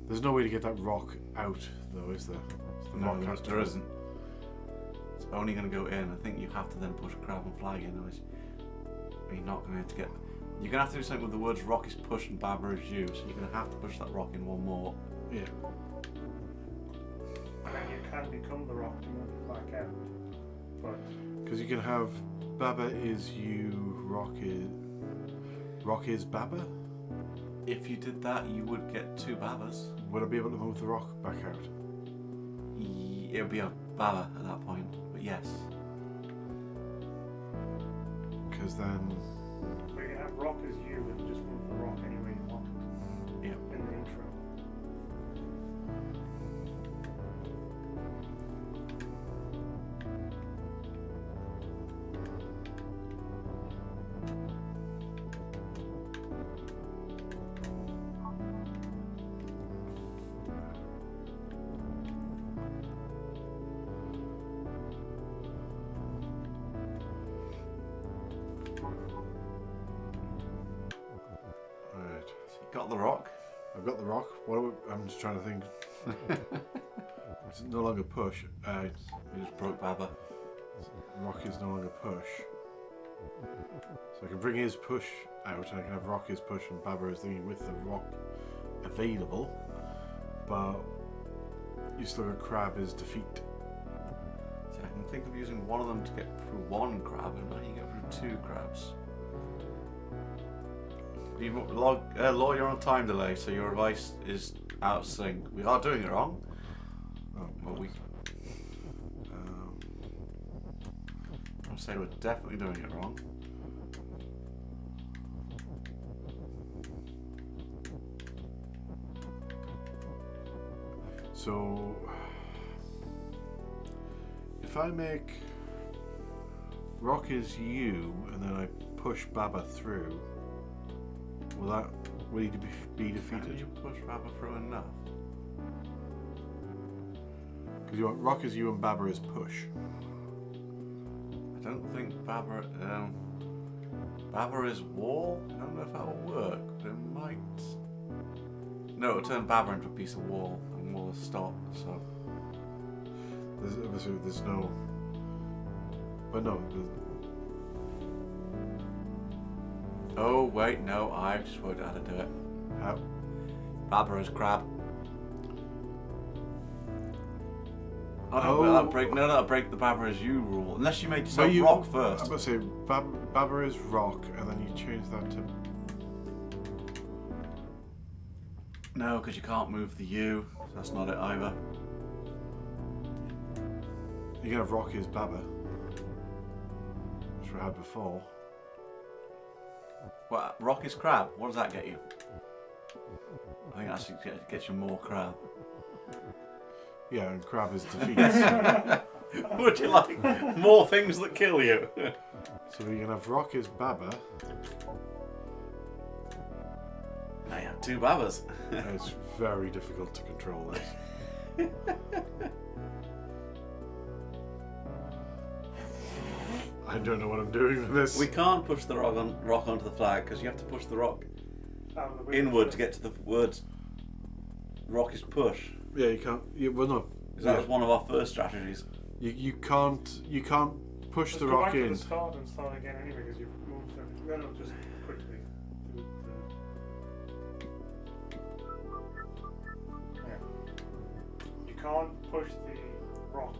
there's no way to get that rock out though, is there? So the rock has to there isn't. It's only going to go in. I think you have to then push crab and flag in, otherwise you're not going to get. You're going to have to do something with the words rock is push and Baba is you, so you're going to have to push that rock in one more. Yeah. And you can become the rock to move it back out. But because you can have Baba is you, Rock is Baba? If you did that, you would get two Babas. Would I be able to move the rock back out? It would be a Baba at that point, but yes. Because then. But you can have rock as you and just move the rock any way you want it. Yeah. In the intro. Got the rock? I've got the rock. I'm just trying to think. It's no longer push. You just broke Baba. Rock is no longer push. So I can bring his push out and I can have rock is push and Baba is thinking with the rock available. But you still got crab is defeat. So I can think of using one of them to get through one crab and now you get through two crabs. Law, you're on time delay, so your advice is out of sync. We are doing it wrong. But we. I'll say we're definitely doing it wrong. So if I make rock is you and then I push Baba through. Will he be defeated? Can you push Baba through enough? Because you want rock is you and Baba is push. I don't think Baba. Baba is wall. I don't know if that will work, but it might. No, it'll turn Baba into a piece of wall and will stop. So there's no. But no. Oh wait, no, I've just worked out how to do it. How? Baba is crab. Oh. That'll break the Baba is you rule. Unless you made yourself rock first. I'm going to say Baba is rock and then you change that to... No, because you can't move the U. So that's not it either. You can have rock is Baba. Which we had before. What? Rock is crab? What does that get you? I think that gets you more crab. Yeah, and crab is defeat. Would you like more things that kill you? So we can have rock is Baba. Now you have two Babas. It's very difficult to control this. I don't know what I'm doing with this. We can't push the rock onto the flag because you have to push the rock inward to get to the words rock is push. Yeah, you can't. Well, no. That was one of our first strategies. You can't push Just the go rock back to in. the start and start again anyway because you've moved everything. No, just quickly. Do yeah. You can't push the rock.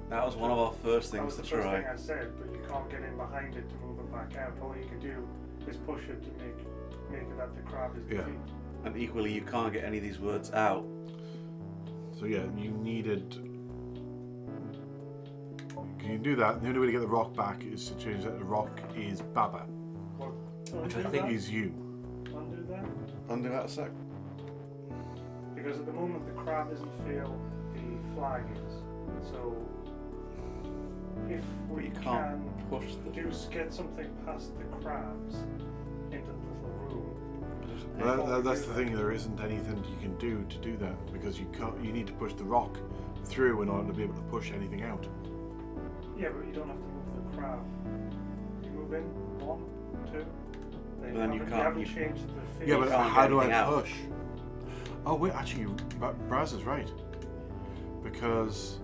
That was one of our first That things was to the first try. thing I said, but you can't get in behind it to move it back out. All you can do is push it to make it that the crab is Yeah. defeat. And equally, you can't get any of these words out. So yeah, you needed. You can do that. The only way to get the rock back is to change that the rock is Baba, What? which I Undo think that? is you. Undo that? Undo that a sec. Because at the moment the crab doesn't feel the flag is. So if we You can can't push the. get something past the crabs into the little room. Well, that's the thing. There isn't anything you can do to do that because you can't. You need to push the rock through in order to be able to push anything out. Yeah, but you don't have to move the crab. You move in 1, 2. But then you can't- haven't you- changed the face. Yeah, but can't how get do I anything out. push? Oh wait, actually, Braz is right. Because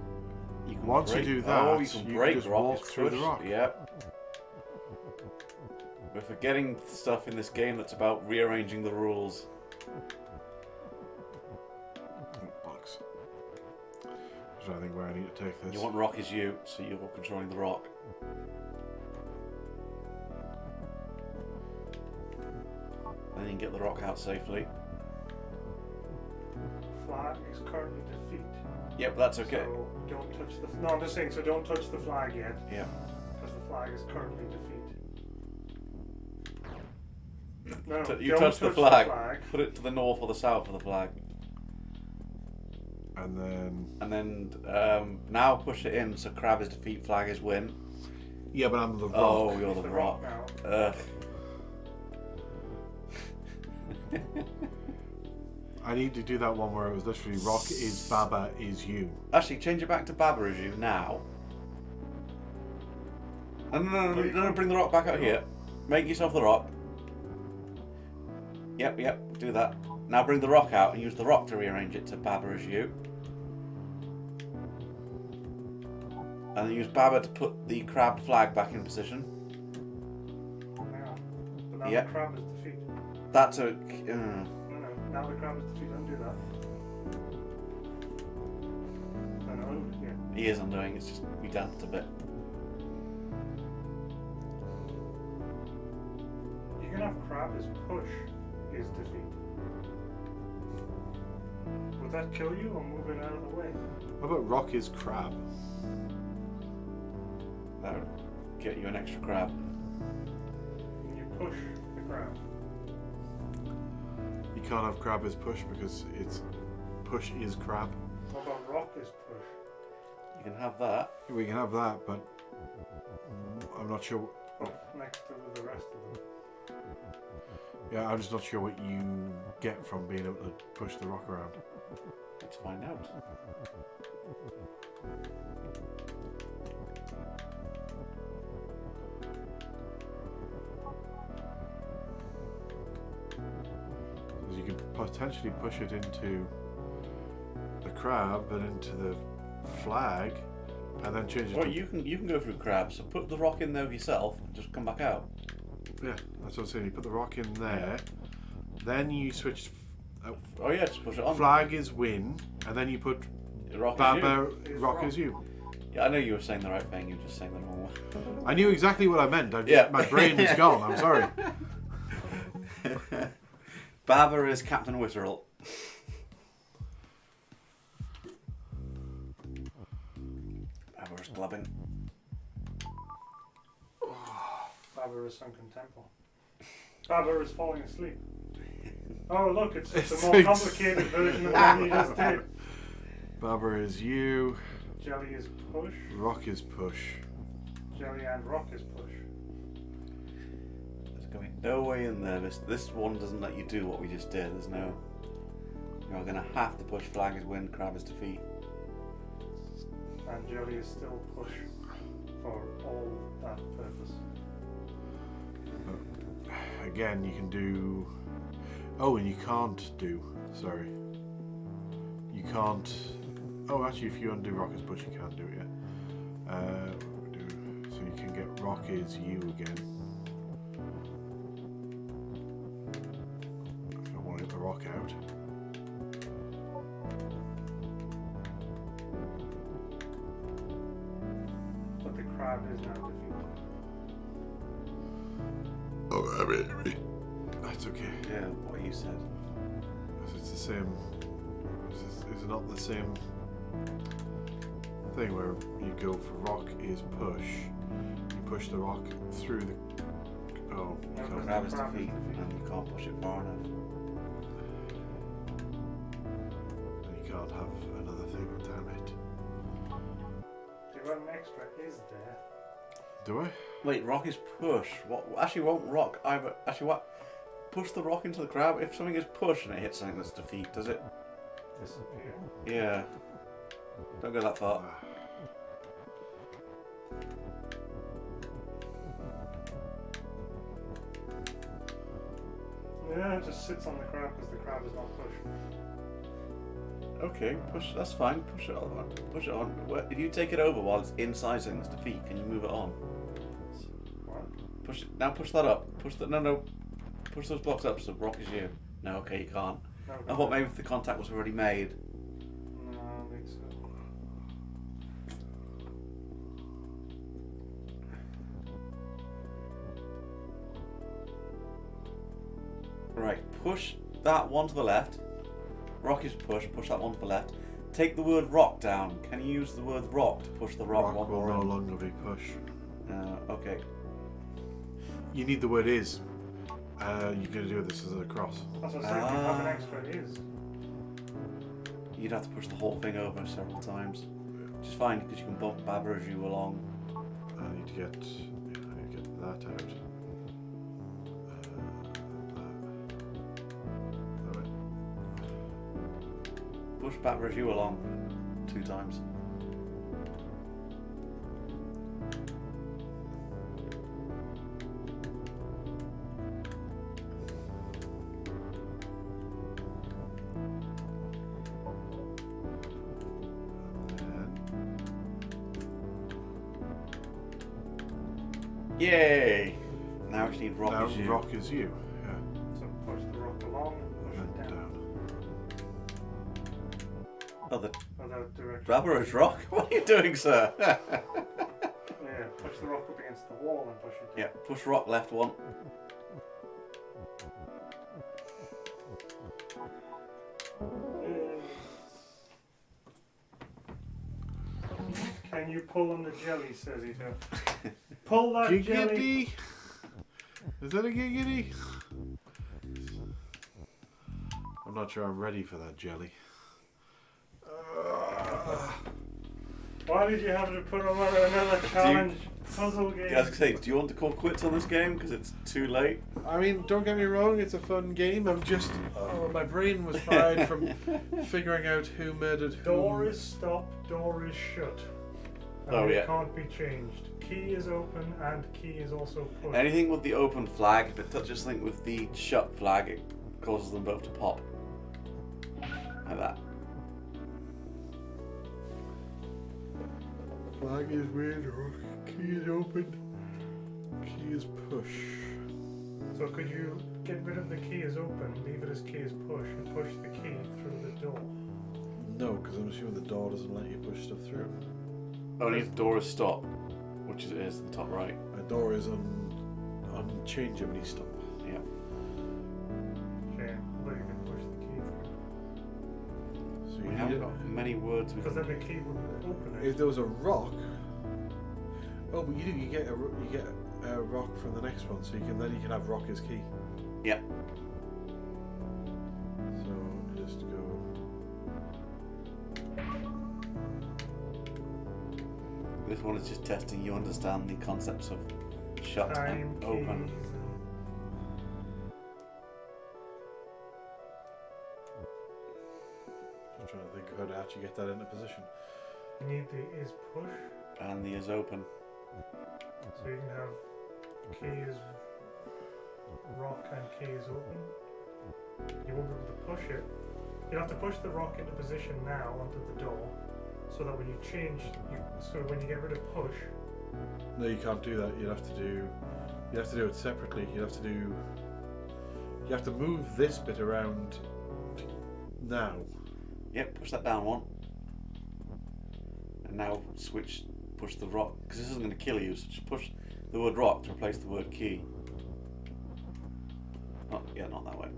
You can once break, you do that, oh, you can break just rock walk is through the push. rock. Yep. We're forgetting stuff in this game that's about rearranging the rules. Bollocks. I'm trying to think where I need to take this. You want rock is you, so you're controlling the rock. And then you can get the rock out safely. Flag is currently defeat. Yep, that's okay. So don't touch the. No, I'm just saying. So don't touch the flag yet. Yeah. Because the flag is currently defeat. No, You don't touch the flag. Put it to the north or the south of the flag. And then. And then now push it in so crab is defeat, flag is win. Yeah, but I'm the rock. Oh, you're the the rock. rock Ugh. I need to do that one where it was literally rock is Baba is you. Actually, change it back to Baba as you now. No, bring the rock back out here. Make yourself the rock. Yep, do that. Now bring the rock out and use the rock to rearrange it to Baba as you. And then use Baba to put the crab flag back in position. But now Yep. the crab is defeat. That's a... No, now the crab is defeat. Undo that. No, yeah. he is undoing, it's just we damped a bit. You can have crab as push is defeat. Would that kill you or move it out of the way? How about rock is crab? That would get you an extra crab. Can you push the crab? You can't have crab as push because it's push is crab. What about rock is push? You can have that. We can have that, but I'm not sure. Next to the rest of them. Yeah, I'm just not sure what you get from being able to push the rock around. Let's find out. Because you could potentially push it into the crab and into the flag, and then change it. Well, to... you can go through crab, so put the rock in there yourself and just come back out. Yeah, that's what I'm saying. You put the rock in there, then you switch. Oh yeah, just push it on. Flag is win, and then you put Rock Baba, is you. rock is you. Yeah, I know you were saying the right thing. You were just saying the wrong one. I knew exactly what I meant. My brain was gone. I'm sorry. Baba is Captain Witterell. Baba is glubbing. Baba is sunken temple. Baba is falling asleep. Oh look, it's a more complicated version of what you just did. Baba is you. Jelly is push. Rock is push. Jelly and rock is push. There's going to be no way in there. This one doesn't let you do what we just did. There's no... You're going to have to push flag is win, crab is defeat. And jelly is still push for all that purpose. Again, you can do... Oh, and you can't do... Sorry. You can't... Oh, actually, if you undo rock is push, you can do it, yeah. So you rock is you again. If I want to get the rock out. But the crab is now defeated. Oh, I mean, that's okay. Yeah, what you said. It's the same. Is it not the same thing where you go for rock is push? You push the rock through the. Oh, you The can't. crab is defeat, and you can't push it far enough. You can't have another thing. Damn it. The one extra is there. Do I? Wait, rock is push. What? Actually, won't rock either. Actually, what? Push the rock into the crab. If something is push and it hits something, that's defeat. Does it? Disappear. Yeah. Don't go that far. Yeah, it just sits on the crab because the crab is not pushed. Okay, push. That's fine. Push it on. Push it on. If you take it over while it's inside something that's defeat, can you move it on? What? Push it. Now push that up. Push that. No. Push those blocks up so the rock is you. No, okay, you can't. No, I thought maybe if the contact was already made. No, I don't think so. Right, push that one to the left. Rock is push that one to the left. Take the word rock down. Can you use the word rock to push the rock one will more no in? longer be push. Okay. You need the word is. You're going to do this as a cross. That's what I said, you have an extra is. You'd have to push the whole thing over several times. Which is fine because you can bump Babber as you along. I need to get that out. That. Push Babber as you along 2 times. Yay! Now I just need rock Now as you. rock is you. Yeah. So push the rock along, push it down. Oh, the Other direction. Babber is rock? What are you doing, sir? Yeah, push the rock up against the wall and push it down. Yeah, push rock left one. Can you pull on the jelly, says he too. Pull that jelly. Giggity! Is that a giggity? I'm not sure I'm ready for that jelly. Why did you have to put on another challenge puzzle game? I was gonna say, do you want to call quits on this game because it's too late? I mean, don't get me wrong, it's a fun game. I'm just... my brain was fried from figuring out who murdered who. Door is stopped, door is shut. And Oh, it yeah. can't be changed. Key is open and key is also pushed. Anything with the open flag, if it touches something with the shut flag, it causes them both to pop. Like that. Flag is weird, key is open, key is push. So could you get rid of the key is open, leave it as key is push, and push the key through the door? No, because I'm assuming the door doesn't let you push stuff through. Only if the door is stop, which it is in the top right. A door is unchangeably stop. Yeah. Okay, but you can push the key through. So We you haven't need it. got many words we Because can... then the key would open it. If there was a rock, oh, but you do. You get a rock from the next one, so you can have rock as key. Yep. So just go. This one is just testing you understand the concepts of shut Time, and open. keys, I'm trying to think of how to actually get that into position. You need the is push, And the is open. so you can have key is rock and key is open. You won't be able to push it. You have to push the rock into position now onto the door, so that when you change, so when you get rid of push, No, you can't do that. You have to do it separately. You have to move this bit around now. Yep, push that down one. And now push the rock, because this isn't going to kill you, so just push the word rock to replace the word key. Not that way.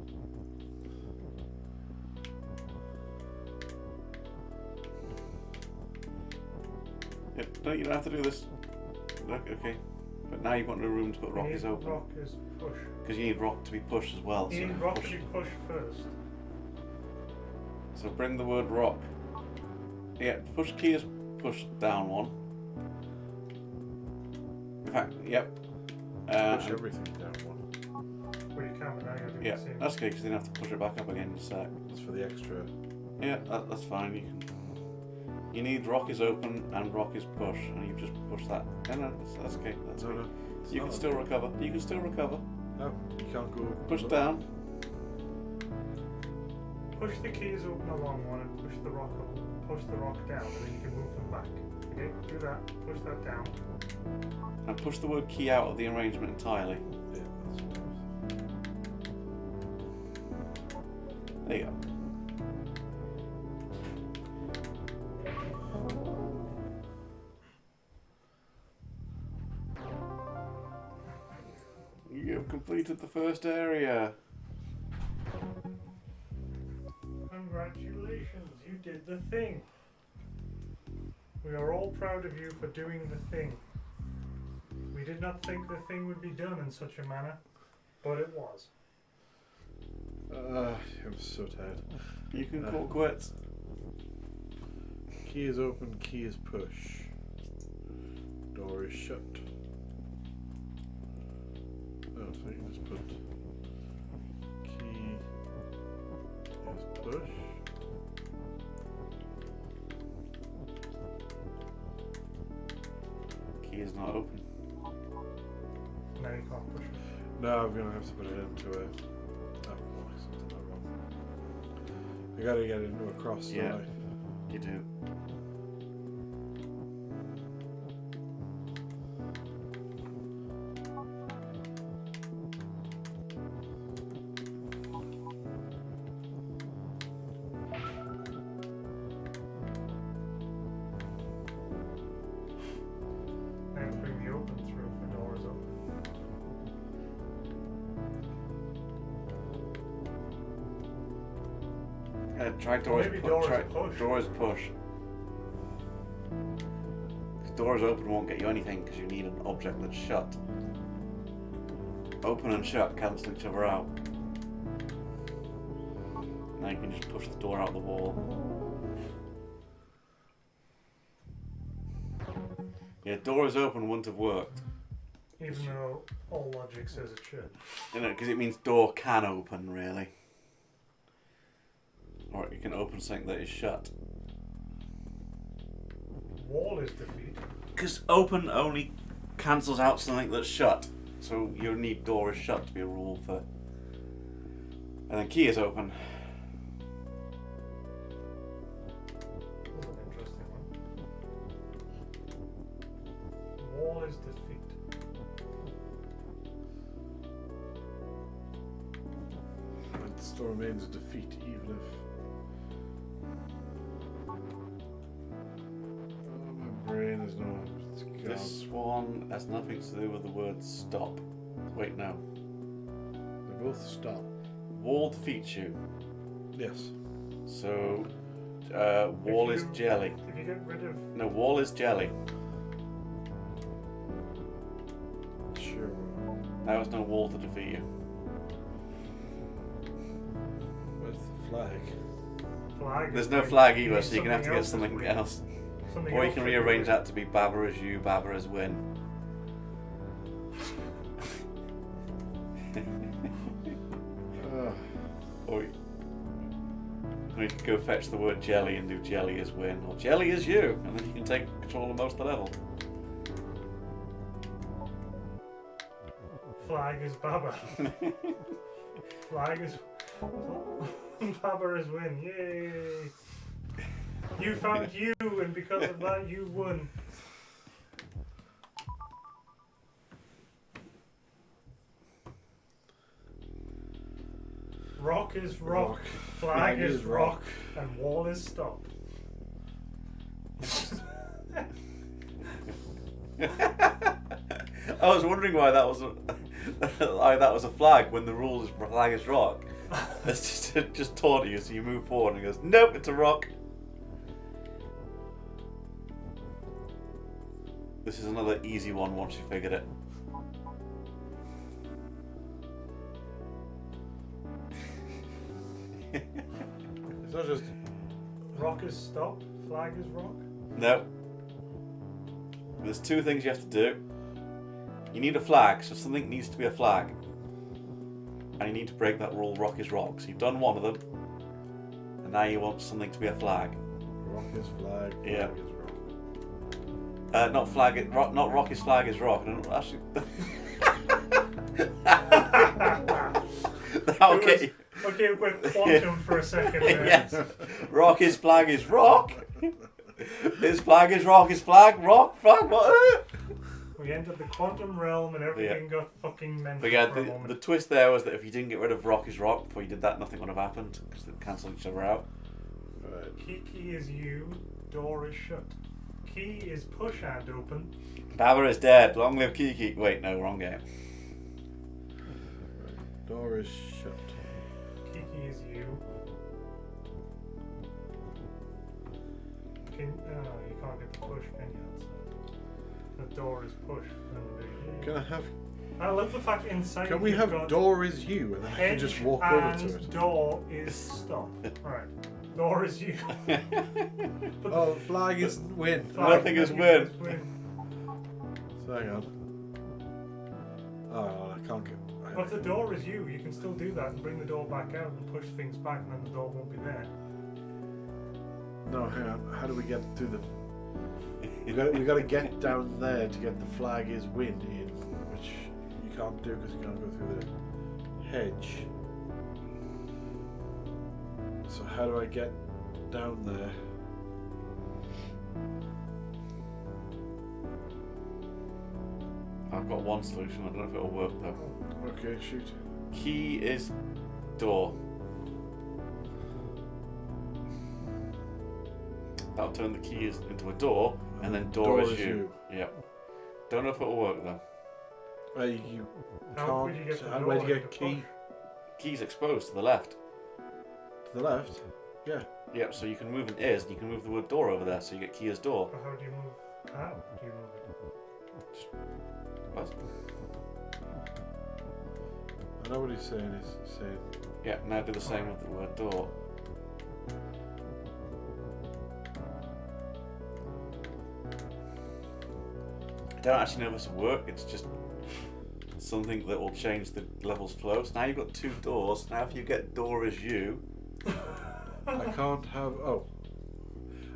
Yep, no, you don't have to do this. Okay. But now you've got no room to put rock is open. Rock is push. Because you need rock to be pushed as well. You need rock to be pushed first. So bring the word rock. Yeah, push key is push down one. In fact, yep. Push everything down one. Well, you can, but now you're doing Yeah, the same. that's okay because then you have to push it back up again in a sec. That's for the extra. Yeah, that's fine. You need rock is open and rock is push, and you just push that. No, that's okay. That's okay. No, you can still recover. You can still recover. No, you can't go. Push down. Push the keys open along one and push the rock up. Push the rock down, and then you can move them back. Okay, do that. Push that down. And push the word key out of the arrangement entirely. Yeah, that's what it is. There you go. You have completed the first area. Congratulations, you did the thing. We are all proud of you for doing the thing. We did not think the thing would be done in such a manner, but it was. I'm so tired. You can call quits. Key is open, key is push. Door is shut. Oh, so you can just put key is push. Key is not open. Now you can't push it. No, I'm gonna have to put it into a. Oh, something not wrong. I gotta get it into a cross. Yeah, don't I? you do. Now bring the open through if the door is open. Try doors. Maybe Try push. doors push. Doors open won't get you anything because you need an object that's shut. Open and shut cancel each other out. Now you can just push the door out the wall. Yeah, doors open wouldn't have worked. Even though all logic says it should. You know, because it means door can open, really. Or you can open something that is shut. Wall is defeat. Because open only cancels out something that's shut. So you need door is shut to be a rule for. And then key is open. That's an interesting one. Wall is defeat. It still remains a defeat, even if. Oh, my brain is not. It's gone. This one has nothing to do with the word stop. Wait, no. They both stop. Wall defeats you. Yes. So, wall is jelly. If you get rid of... No, wall is jelly. Sure. Now there's no wall to defeat you. Where's the flag? Flag. There's no flag either, so you're going to have to get something else. Something Or you else can should rearrange be- that to be Baba as you, Baba as win. Or you can go fetch the word jelly and do jelly as win, or jelly as you, and then you can take control of most of the level. Flag is Baba. Flag is... Baba is win. Yay! You found you, and because of that, you won. Rock is rock. Flag is rock. And wall is stop. I was wondering why that was a flag when the rule is flag is rock. It's just taught you, so you move forward and it goes, nope, it's a rock. This is another easy one once you figured it. It's not just... Rock is stop, flag is rock? No. There's two things you have to do. You need a flag, so something needs to be a flag. And you need to break that rule, rock is rock. So you've done one of them. And now you want something to be a flag. Rock is flag, flag Yeah. is rock. Not flag, not rock is flag is rock. I don't actually... Okay. Okay, we went quantum for a second there. Yes. Rock is flag is rock. His flag is rock is flag, rock, flag, what? We entered the quantum realm and everything got fucking mental. But yeah, for a moment. the twist there was that if you didn't get rid of rock is rock before you did that, nothing would have happened because they'd cancel each other out. Right. Key is you, door is shut. Key is push and open. Baba is dead. Long live Kiki. Wait, no, wrong game. Door is shut. Kiki is you. You can't get the push, can you? The door is push. And Can I have... I love the fact inside. Can we you've have got door is you and then I can just walk over to it? Door is stop. Right. Door is you. Oh, flag is win. Nothing is win. So hang on. Oh, I can't get... But if the door is you, you can still do that and bring the door back out and push things back and then the door won't be there. No, hang on. How do we get to the... we got to get down there to get the flag is win in, which you can't do because you can't go through the hedge. So how do I get down there? I've got one solution. I don't know if it'll work though. Okay, shoot. Key is door. That'll turn the key into a door, and then door is you. Yep. Don't know if it'll work though. You How would you can't. get the How do door I get into key? Key's exposed to the left. To the left? Yeah. Yep. So you can move an is, and you can move the word door over there, so you get key as door. But how do you move? How do you move it? What? I know what he's saying. He's saying. Yeah. Now do the same with the word door. I don't actually know if this will work. It's just something that will change the level's flow. So now you've got two doors. Now if you get door as you, I can't have. Oh.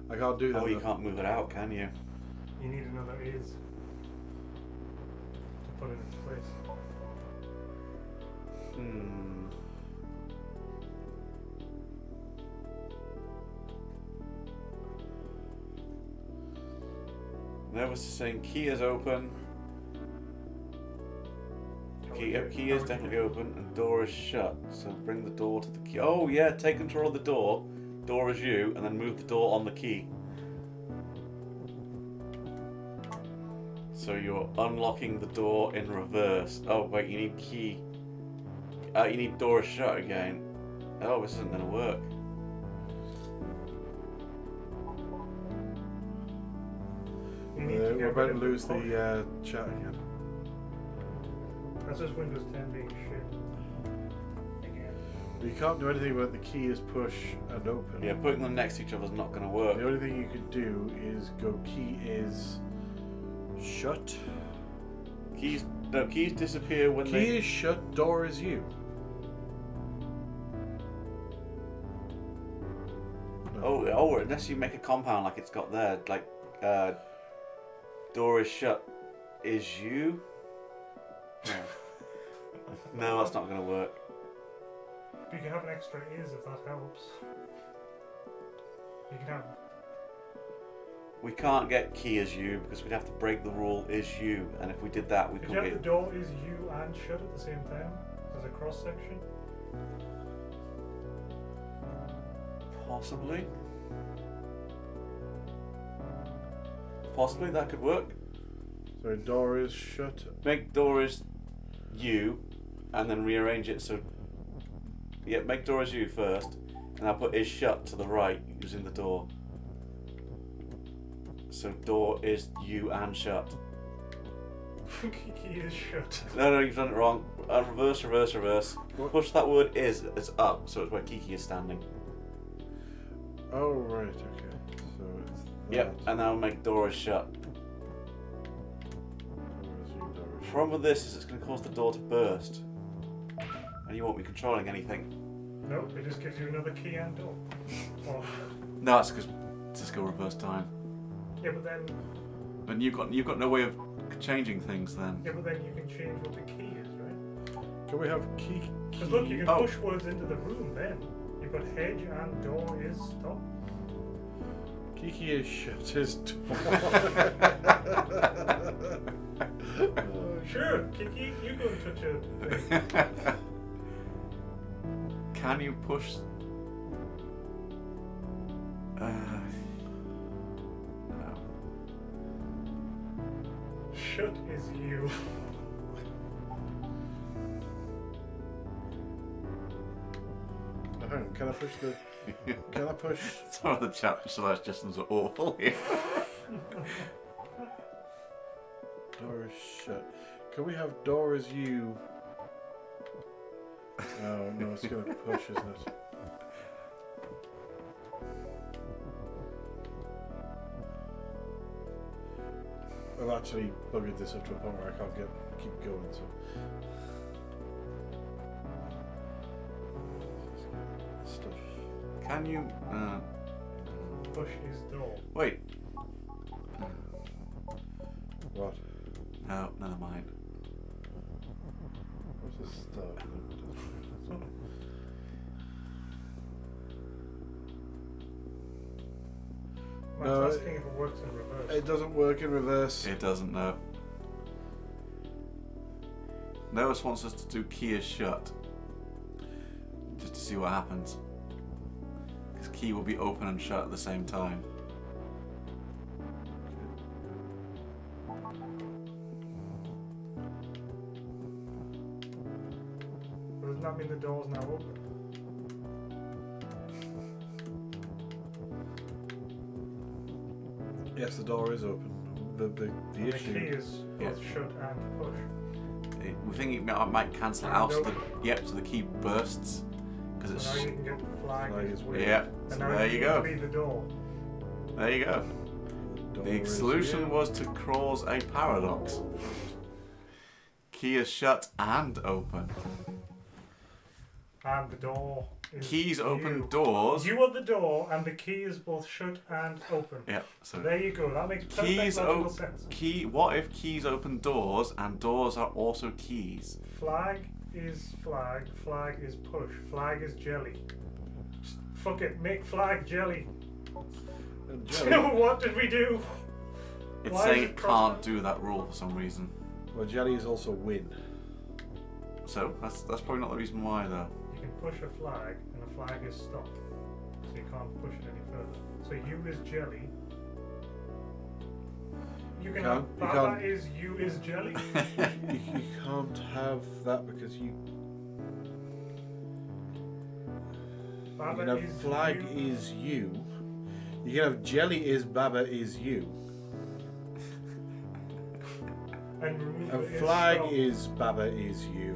I can't do that. oh, you can't move it out, can you? You need another is to put it into place. Nervous is saying key is open. Key is definitely open and door is shut. So bring the door to the key. Oh yeah, take control of the door. Door is you, and then move the door on the key. So you're unlocking the door in reverse. Oh wait, you need key. You need door is shut again. Oh, this isn't gonna work. We're about to lose the chat again. That's just Windows 10 being shit. Again. You can't do anything about the key is push and open. Yeah, putting them next to each other is not going to work. The only thing you can do is go key is shut. Keys disappear when Key is shut, door is you. No. Oh, unless you make a compound like it's got there, like door is shut is you. No, no, that's not going to work. You can have an extra is if that helps. You can have. We can't get key as you because we'd have to break the rule is you, and if we did that, we If you couldn't have the get. door is you and shut at the same time, there's a cross section. Possibly. Possibly that could work. So door is shut. Make door is you, and then rearrange it so. Yeah, make door as you first, and I'll put is shut to the right using the door. So door is you and shut. Kiki is shut. No, you've done it wrong. Reverse. What? Push that word is up, so it's where Kiki is standing. Oh right, okay. So it's that. Yep, and now make door is shut. Door is you, door is The shut. problem with this is it's going to cause the door to burst, and you won't be controlling anything. Nope, it just gives you another key and door. Or, No, that's because Sisco reverse time. yeah, but then And you've got no way of changing things then. you can change what the key is, right? Can we have key? Because look, you can Oh. push words into the room then. You've got hedge and door is stop. Kiki is shut his door. Sure, Kiki, you go and touch it. Can you push? No. Shut is you. Hang on, can I push the? Can I push? Some of the chat suggestions are awful here. Door is shut. Can we have door as you? Oh no, it's gonna push, isn't it? I've actually buggered this up to a point where I can't keep going. So. Stuff. Can you? Push is door. Wait. What? No, never mind. What's this stuff? I'm asking if it works in reverse. It doesn't work in reverse. It doesn't know. Notice wants us to do key is shut. Just to see what happens. Because key will be open and shut at the same time. But doesn't that mean the door's now open? Yes, the door is open. The And issue. the key is both shut and push. We think it might cancel it out. So so the key bursts. Because So now it's. you can get the flag. Flag is weird. Yeah, And so now there you go. Read the door. There you go. Door The is solution you. was to cause a paradox. Key is shut and open. And the door is Keys open you. doors. You are the door, and the key is both shut and open. Yeah, so There you go. That makes perfect keys logical sense. What if keys open doors and doors are also keys? Flag is flag. Flag is push. Flag is jelly. Just fuck it. Make flag jelly. And jelly. What did we do? It's Why saying is it crossed can't out? do that rule for some reason. Well, jelly is also win. So that's probably not the reason why though. You can push a flag, and a flag is stop. So you can't push it any further. So you is jelly. You can have You Baba can't. is you is jelly. You can't have that because you. Baba You can have is flag you. is you. You can have jelly is Baba is you. And remove And the flag stop. is Baba is you.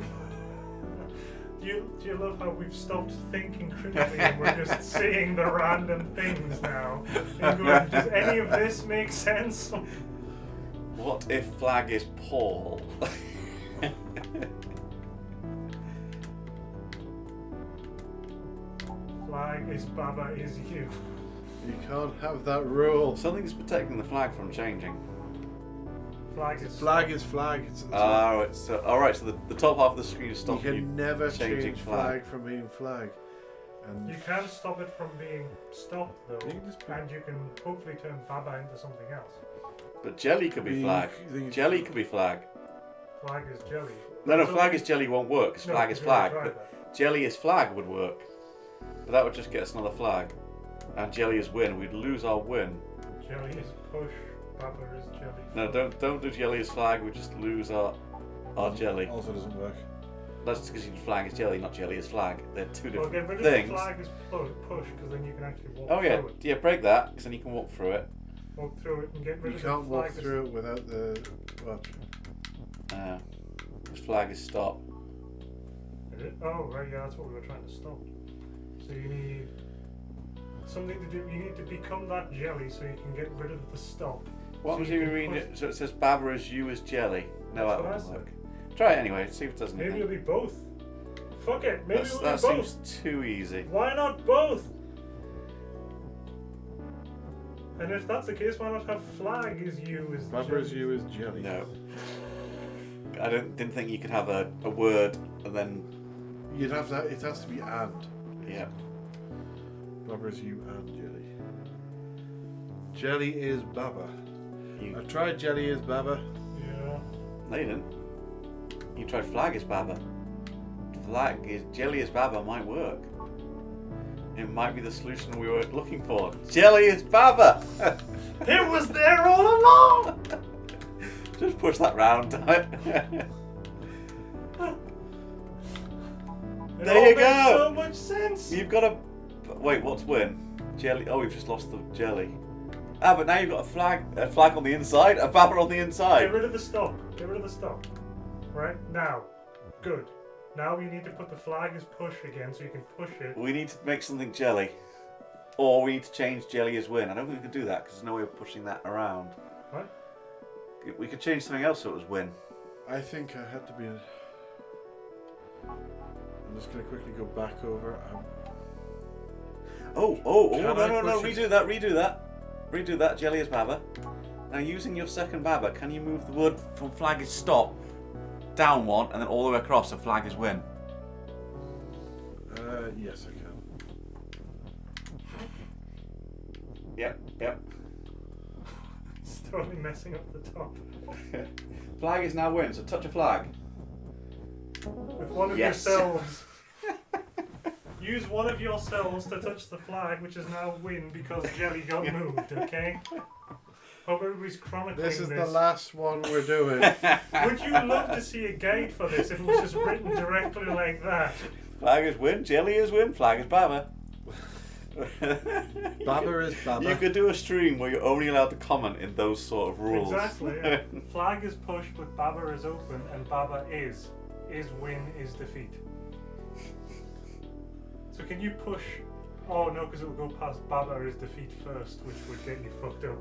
Do you love how we've stopped thinking critically and we're just saying the random things now? And going, does any of this make sense? What if flag is Paul? Flag is Baba is you. You can't have that rule. Something's protecting the flag from changing. Flag is Flag is flag. It's Alright, so the top half of the screen is you stopping can you never changing change flag from being flag. And You can stop it from being stopped though, You can just put- and you can hopefully turn Baba into something else. But jelly could be You- flag. you- Jelly could be flag. Flag is jelly. No, So- flag is jelly won't work, because No, flag is we've already flag. tried But jelly is flag would work. But that would just get us another flag. that. and jelly is win, we'd lose our win. Jelly is push, Baba is jelly. No, don't do jelly as flag, we just lose our jelly. Also doesn't work. That's because flag is jelly, not jelly is flag. They're two Well, different get rid of things. the flag as push, because then you can actually walk Oh yeah, through it. yeah, break that, because then you can walk through it. Walk through it and get rid You of can't the walk flag. through it without the. Well, This flag is stop. Is it? Oh, right, yeah, that's what we were trying to stop. So you need something to do. You need to become that jelly so you can get rid of the stop. What so was you you can reading push- it? So it says Baba as you as jelly. No, That's that what I won't said. work. Try it anyway, see if it does anything. Maybe it'll be both. Fuck it, maybe it'll that be both. seems too easy. Why not both? And if that's the case, why not have flag as you as Baba jelly? as you is jelly. No. I didn't think you could have a word and then. You'd have to. It has to be and. Yeah. Baba is you and jelly. Jelly is Baba. You, I tried jelly is Baba. Yeah. no, you didn't. You tried flag is Baba. Flag is jelly is Baba might work. It might be the solution we were looking for. Jelly is Baba! It was there all along! Just push that round, damn it. It There all you makes go. so much sense! You've got a. Wait, what's win? Jelly. Oh, we've just lost the jelly. Ah, but now you've got a flag on the inside, a Baba on the inside. Get rid of the stop. Get rid of the stop. Right? Now. Good. Now you need to put the flag as push again so you can push it. We need to make something jelly. Or we need to change jelly as win. I don't think we can do that because there's no way of pushing that around. What? We could change something else so it was win. I think I had to be. I'm just going to quickly go back over. Oh, Can no, I redo push it? that. Redo that, jelly as Baba. Now using your second Baba, can you move the word from flag is stop down one and then all the way across so flag is win? Yes, I can. Yep. It's totally messing up the top. Flag is now win, so touch a flag. With one of Yes. yourselves. Use one of yourselves to touch the flag, which is now win because jelly got moved, okay? Hope everybody's chronicling This is this. the last one we're doing. Would you love to see a guide for this if it was just written directly like that? Flag is win, jelly is win, flag is Baba. Baba is Baba. You could do a stream where you're only allowed to comment in those sort of rules. Exactly. Yeah. Flag is push, but Baba is open, and Baba is win, is defeat. So can you push? Oh no, because it will go past Baba is defeat first, which would get you fucked up.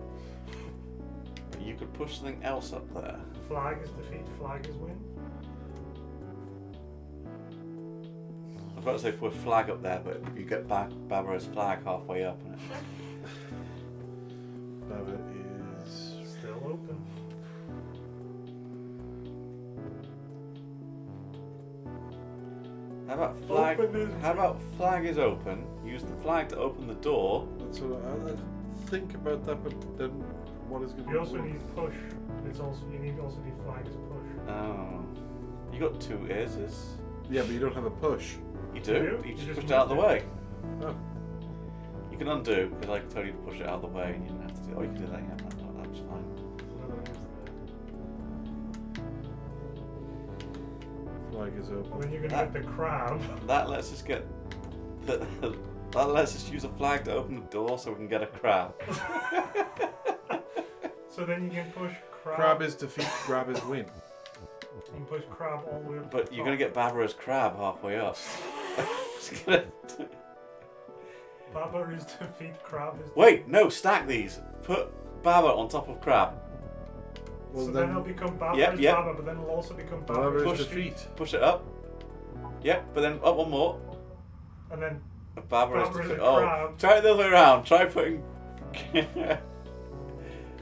You could push something else up there. Flag is defeat, flag is win. I was about to say put flag up there, but you get back Barbara's flag halfway up. And Baba is still open. How about flag? Open is How about flag is open? Use the flag to open the door. That's what I think about that, but then what is going to? You also need push. It's also you need flag as push. Oh, you got two A's. Yeah, but you don't have a push. You do. You just pushed it out of the way. Oh. You can undo because I told you to push it out of the way, and you didn't have to do. Oh, you can do that. Yeah, that's fine. Flag is open. And then you're gonna get the crab. That lets us get. That lets us use a flag to open the door so we can get a crab. So then you can push crab. Crab is defeat, grab is win. You can push crab all the way up. But you're going to get Barbara's crab halfway up. Baba is defeat, crab is Wait, no, stack these. Put Baba on top of crab. Well, so then it'll become Baba Yep, is yep. Baba, but then it'll also become Baba Baba is is defeat. Push it up. Yep, but then up one more. And then Baba is Baba is defeat. a Oh, crab. try it the other way around. Try putting.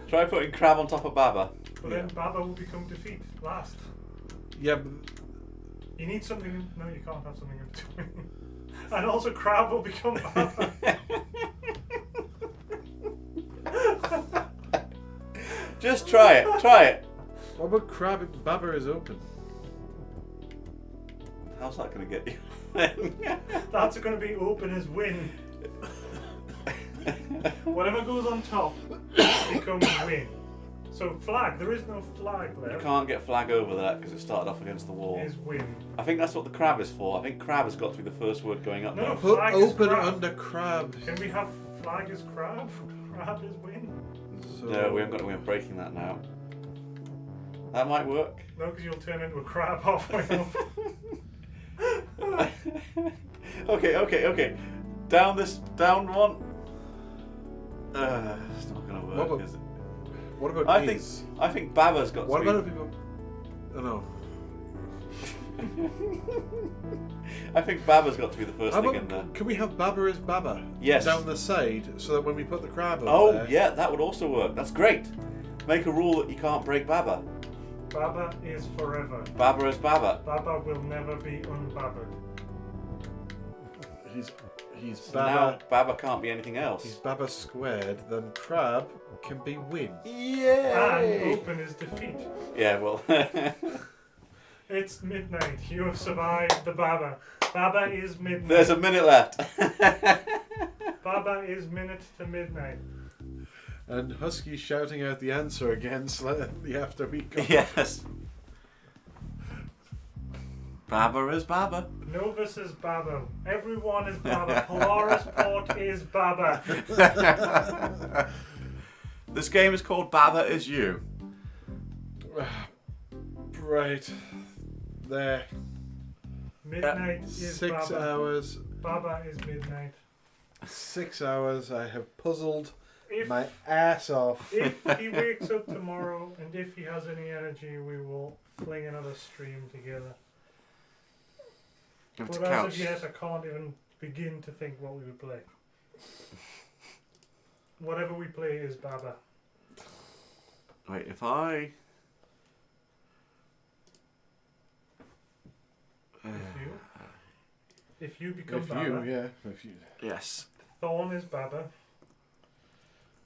Try putting crab on top of Baba. But then Baba will become defeat last. Yeah, but You need something. No, you can't have something in between. And also, crab will become Baba. Just try it. Try it. what about crab? Baba is open. How's that going to get you? That's going to be open as win. Whatever goes on top becomes win. So flag, there is no flag You there. can't get flag over that because it started off against the wall. Is win. I think that's what the crab is for. I think crab has got to be the first word going up No, there. no, Put flag is open crab. under crab. Can we have flag is crab? Crab is win. So No, we haven't got a way of breaking that now. That might work. No, because you'll turn into a crab halfway up. Okay. Down one. It's not gonna work, What about- is it? What about I these? think Baba's got What to about if people? Oh no. I think Baba's got to be the first How thing about, in there. can we have Baba as Baba? Yes. Down the side, so that when we put the crab Oh up there. yeah, that would also work. That's great. Make a rule that you can't break Baba. Baba is forever. Baba is Baba. Baba will never be unbabbed. He's So Baba. now Baba can't be anything He's else. Baba squared. Then crab can be win. And open is defeat. Yeah, well. It's midnight. You have survived the Baba. Baba is midnight. There's a minute left. Baba is minute to midnight. And Husky shouting out the answer again slightly after we go. Yes. Baba is Baba. Novus is Baba. Everyone is Baba. PolarisPort is Baba. This game is called Baba Is You. Right. There. Midnight is 6 Baba. hours. Baba is midnight. 6 hours. I have puzzled If- my ass off. If he wakes up tomorrow and if he has any energy, we will fling another stream together. Give it But to as Couch. of yet, I can't even begin to think what we would play. Whatever we play is Baba. Wait, if I... If you become If Baba, you, yeah. If you. Yes. Thorn is Baba.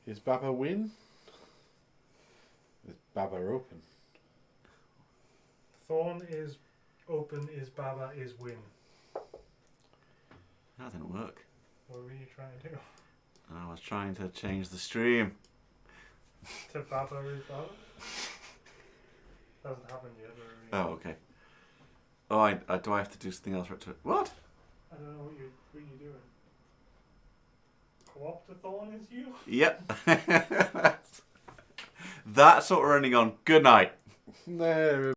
Is Baba win? Is Baba open? Thorn is open, is Baba, is win. That didn't work. What were you trying to do? I was trying to change the stream. To Baba is Baba? Hasn't happened yet. Oh, okay. Oh, I do I have to do something else for it to... What? I don't know what you're doing. Co-op to Thorn is you? Yep. That's what we're ending on. Good night. No.